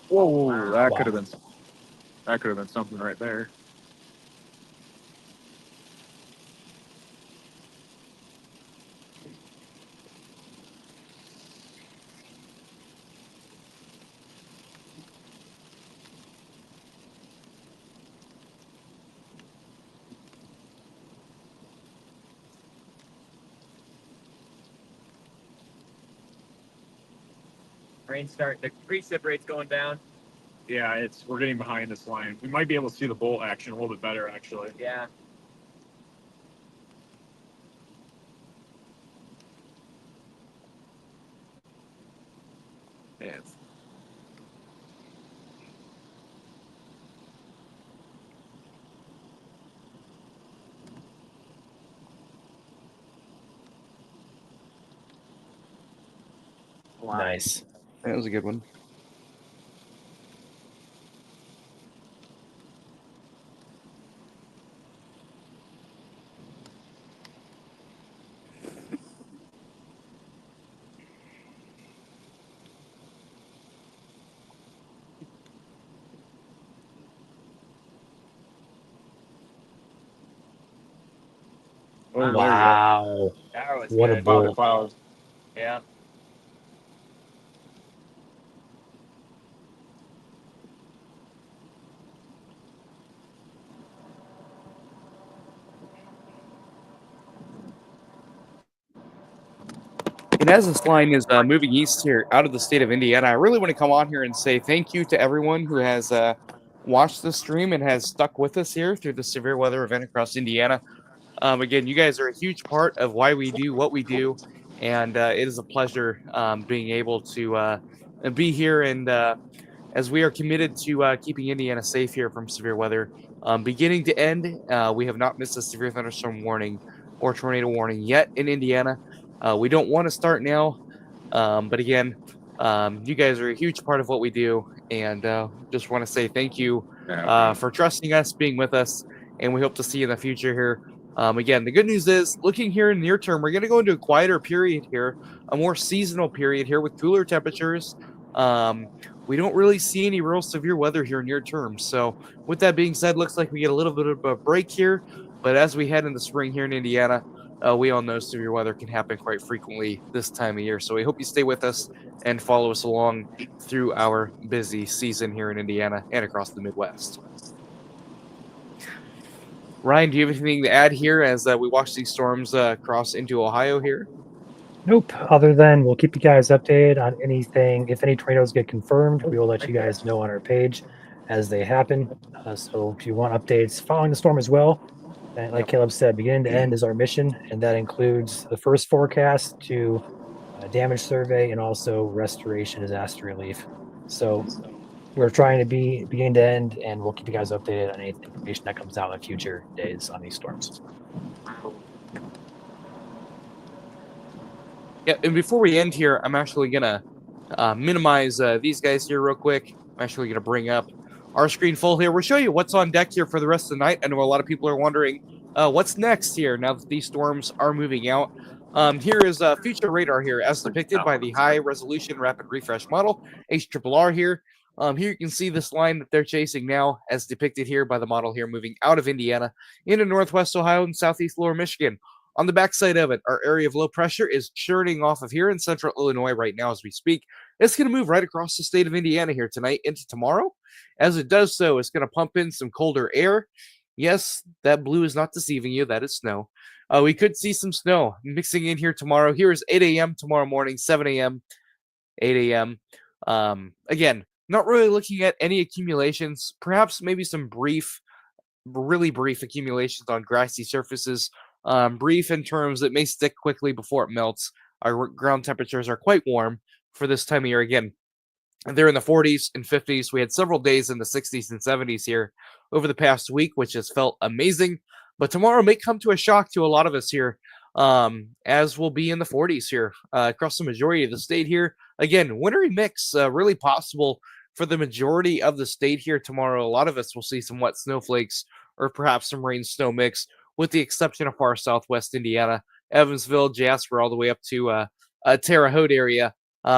Whoa, that could have been something right there. Rain start. The precip rate's going down. Yeah, we're getting behind this line. We might be able to see the bolt action a little bit better, actually. Yeah. Yeah. Wow. Nice. That was a good one. Oh, there you go. Wow. That was What a good. bolt. Clouds. Yeah. And as this line is moving east here out of the state of Indiana, I really want to come on here and say thank you to everyone who has watched the stream and has stuck with us here through the severe weather event across Indiana. Again, you guys are a huge part of why we do what we do, and it is a pleasure being able to be here and as we are committed to keeping Indiana safe here from severe weather. Beginning to end, we have not missed a severe thunderstorm warning or tornado warning yet in Indiana. We don't want to start now, but again, you guys are a huge part of what we do, and just want to say thank you for trusting us, being with us, and we hope to see you in the future here. Again, the good news is, looking here in the near term, we're going to go into a quieter period here, a more seasonal period here with cooler temperatures. We don't really see any real severe weather here near term. So with that being said, looks like we get a little bit of a break here. But as we head into spring here in Indiana, we all know severe weather can happen quite frequently this time of year. So we hope you stay with us and follow us along through our busy season here in Indiana and across the Midwest. Ryan, do you have anything to add here as we watch these storms cross into Ohio here? Nope. Other than we'll keep you guys updated on anything. If any tornadoes get confirmed, we will let you guys know on our page as they happen. So if you want updates following the storm as well, and like Caleb said, beginning to end is our mission, and that includes the first forecast to damage survey and also restoration disaster relief. So we're trying to be beginning to end, and we'll keep you guys updated on any information that comes out in future days on these storms. Yeah, and before we end here, I'm actually going to minimize these guys here real quick. I'm actually going to bring up our screen full here. We'll show you what's on deck here for the rest of the night. I know a lot of people are wondering what's next here now that these storms are moving out. Here is future radar here as depicted by the high-resolution rapid refresh model, HRRR here. Here you can see this line that they're chasing now as depicted here by the model here moving out of Indiana into northwest Ohio and southeast lower Michigan. On the backside of it, our area of low pressure is churning off of here in central Illinois right now as we speak. It's going to move right across the state of Indiana here tonight into tomorrow. As it does so, it's going to pump in some colder air. Yes, that blue is not deceiving you. That is snow. We could see some snow mixing in here tomorrow. Here is 8 a.m. tomorrow morning, 7 a.m., 8 a.m. Again, not really looking at any accumulations, perhaps maybe some really brief accumulations on grassy surfaces. Brief in terms it may stick quickly before it melts. Our ground temperatures are quite warm for this time of year. Again, they're in the 40s and 50s. We had several days in the 60s and 70s here over the past week, which has felt amazing. But tomorrow may come to a shock to a lot of us here, as we'll be in the 40s here across the majority of the state here. Again, wintry mix really possible for the majority of the state here tomorrow. A lot of us will see some wet snowflakes or perhaps some rain snow mix, with the exception of far southwest Indiana, Evansville, Jasper, all the way up to Terre Haute area.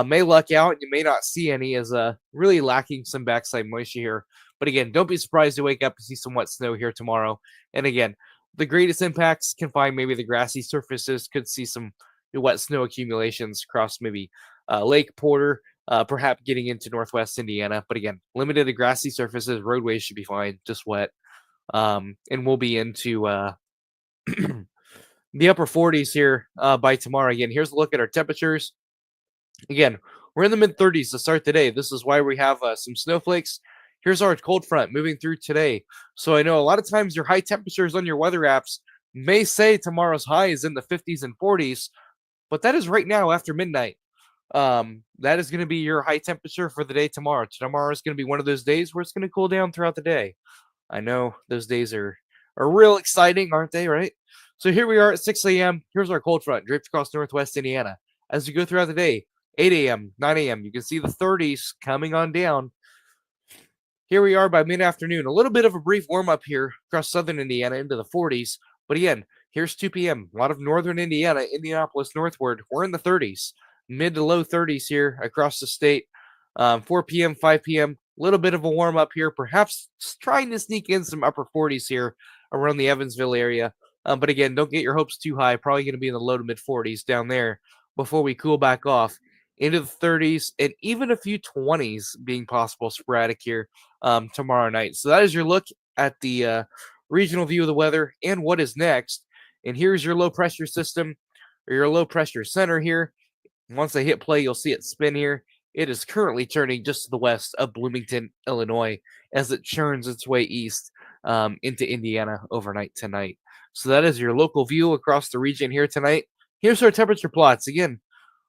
May luck out, and you may not see any, as really lacking some backside moisture here. But again, don't be surprised to wake up and see some wet snow here tomorrow. And again, the greatest impacts can find maybe the grassy surfaces, could see some wet snow accumulations across maybe Lake Porter, perhaps getting into northwest Indiana. But again, limited to grassy surfaces, roadways should be fine, just wet. And we'll be into the upper 40s here by tomorrow. Again, here's a look at our temperatures. Again, we're in the mid-30s to start the day. This is why we have some snowflakes. Here's our cold front moving through today. So I know a lot of times your high temperatures on your weather apps may say tomorrow's high is in the 50s and 40s, but that is right now after midnight. That is going to be your high temperature for the day tomorrow. Tomorrow is going to be one of those days where it's going to cool down throughout the day. I know those days are real exciting, aren't they, right? So here we are at 6 a.m. Here's our cold front draped across northwest Indiana. As we go throughout the day, 8 a.m., 9 a.m., you can see the 30s coming on down. Here we are by mid-afternoon. A little bit of a brief warm-up here across southern Indiana into the 40s. But again, here's 2 p.m. A lot of northern Indiana, Indianapolis northward, we're in the 30s. Mid to low 30s here across the state. 4 p.m., 5 p.m., a little bit of a warm-up here. Perhaps trying to sneak in some upper 40s here around the Evansville area. But again, don't get your hopes too high. Probably going to be in the low to mid-40s down there before we cool back off into the 30s and even a few 20s being possible sporadic here tomorrow night. So that is your look at the regional view of the weather and what is next. And here's your low pressure system, or your low pressure center here. Once I hit play, you'll see it spin here. It is currently turning just to the west of Bloomington, Illinois, as it churns its way east into Indiana overnight tonight. So that is your local view across the region here tonight. Here's our temperature plots. Again,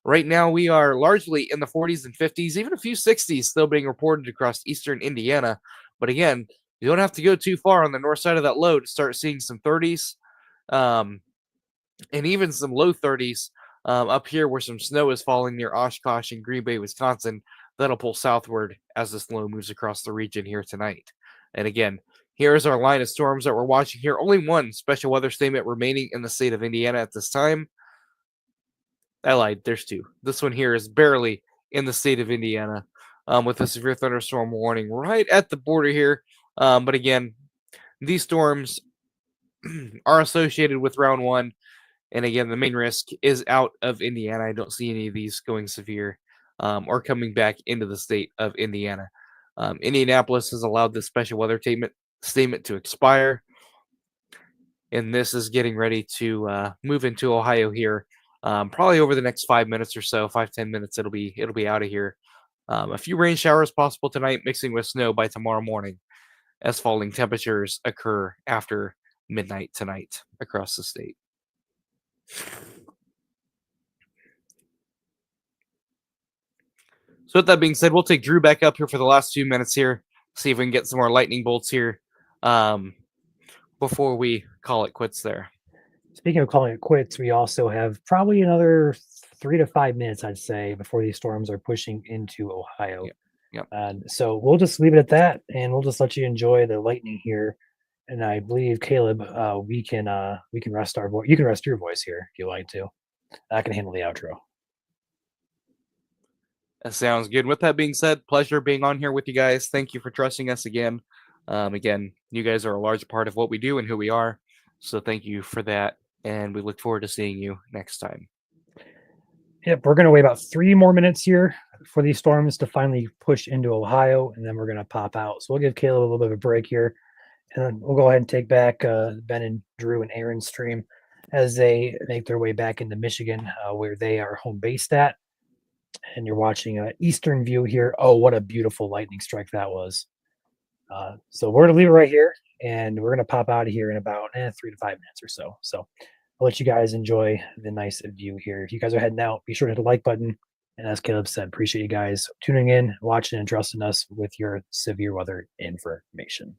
Right now, we are largely in the 40s and 50s, even a few 60s still being reported across eastern Indiana. But again, you don't have to go too far on the north side of that low to start seeing some 30s and even some low 30s up here where some snow is falling near Oshkosh and Green Bay, Wisconsin. That'll pull southward as this low moves across the region here tonight. And again, here's our line of storms that we're watching here. Only one special weather statement remaining in the state of Indiana at this time. I lied. There's two. This one here is barely in the state of Indiana with a severe thunderstorm warning right at the border here. But again, these storms are associated with round one. And again, the main risk is out of Indiana. I don't see any of these going severe or coming back into the state of Indiana. Indianapolis has allowed this special weather statement to expire. And this is getting ready to move into Ohio here. Probably over the next 5 minutes or so, 5-10 minutes, it'll be out of here. A few rain showers possible tonight, mixing with snow by tomorrow morning, as falling temperatures occur after midnight tonight across the state. So with that being said, we'll take Drew back up here for the last 2 minutes here, see if we can get some more lightning bolts here before we call it quits there. Speaking of calling it quits, we also have probably another 3 to 5 minutes, I'd say, before these storms are pushing into Ohio. Yep. And so we'll just leave it at that, and we'll just let you enjoy the lightning here. And I believe Caleb, we can rest our voice. You can rest your voice here if you like to. I can handle the outro. That sounds good. With that being said, pleasure being on here with you guys. Thank you for trusting us again. Again, you guys are a large part of what we do and who we are. So thank you for that. And we look forward to seeing you next time. Yep, we're going to wait about 3 more minutes here for these storms to finally push into Ohio, and then we're going to pop out. So we'll give Caleb a little bit of a break here, and then we'll go ahead and take back Ben and Drew and Aaron's stream as they make their way back into Michigan, where they are home based at. And you're watching an Eastern view here. Oh, what a beautiful lightning strike that was. So we're going to leave it right here, and we're going to pop out of here in about 3 to 5 minutes or so. So I'll let you guys enjoy the nice view here. If you guys are heading out, be sure to hit the like button. And as Caleb said, appreciate you guys tuning in, watching, and trusting us with your severe weather information.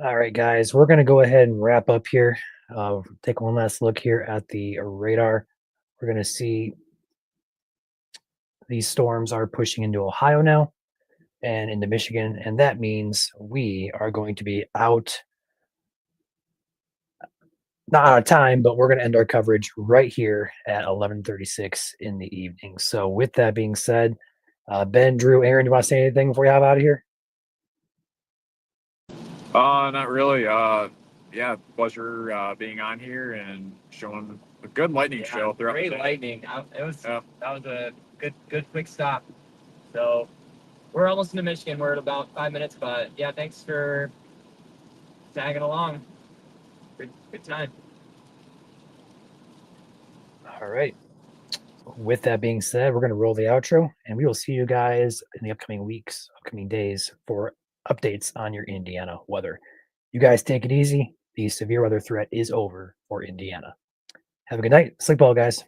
All right, guys, we're going to go ahead and wrap up here. Take one last look here at the radar. We're going to see these storms are pushing into Ohio now and into Michigan, and that means we are going to be out, not out of time, but we're going to end our coverage right here at 11:36 in the evening. So, with that being said, Ben, Drew, Aaron, you want to say anything before we have out of here? Not really. Yeah, pleasure being on here and showing a good lightning show throughout Great the day. lightning. That was a good quick stop. So we're almost into Michigan. We're at about 5 minutes, but yeah, thanks for tagging along. Good time. All right. With that being said, we're going to roll the outro, and we will see you guys in the upcoming weeks, upcoming days for updates on your Indiana weather. You guys take it easy. The severe weather threat is over for Indiana. Have a good night. Sleep well, guys.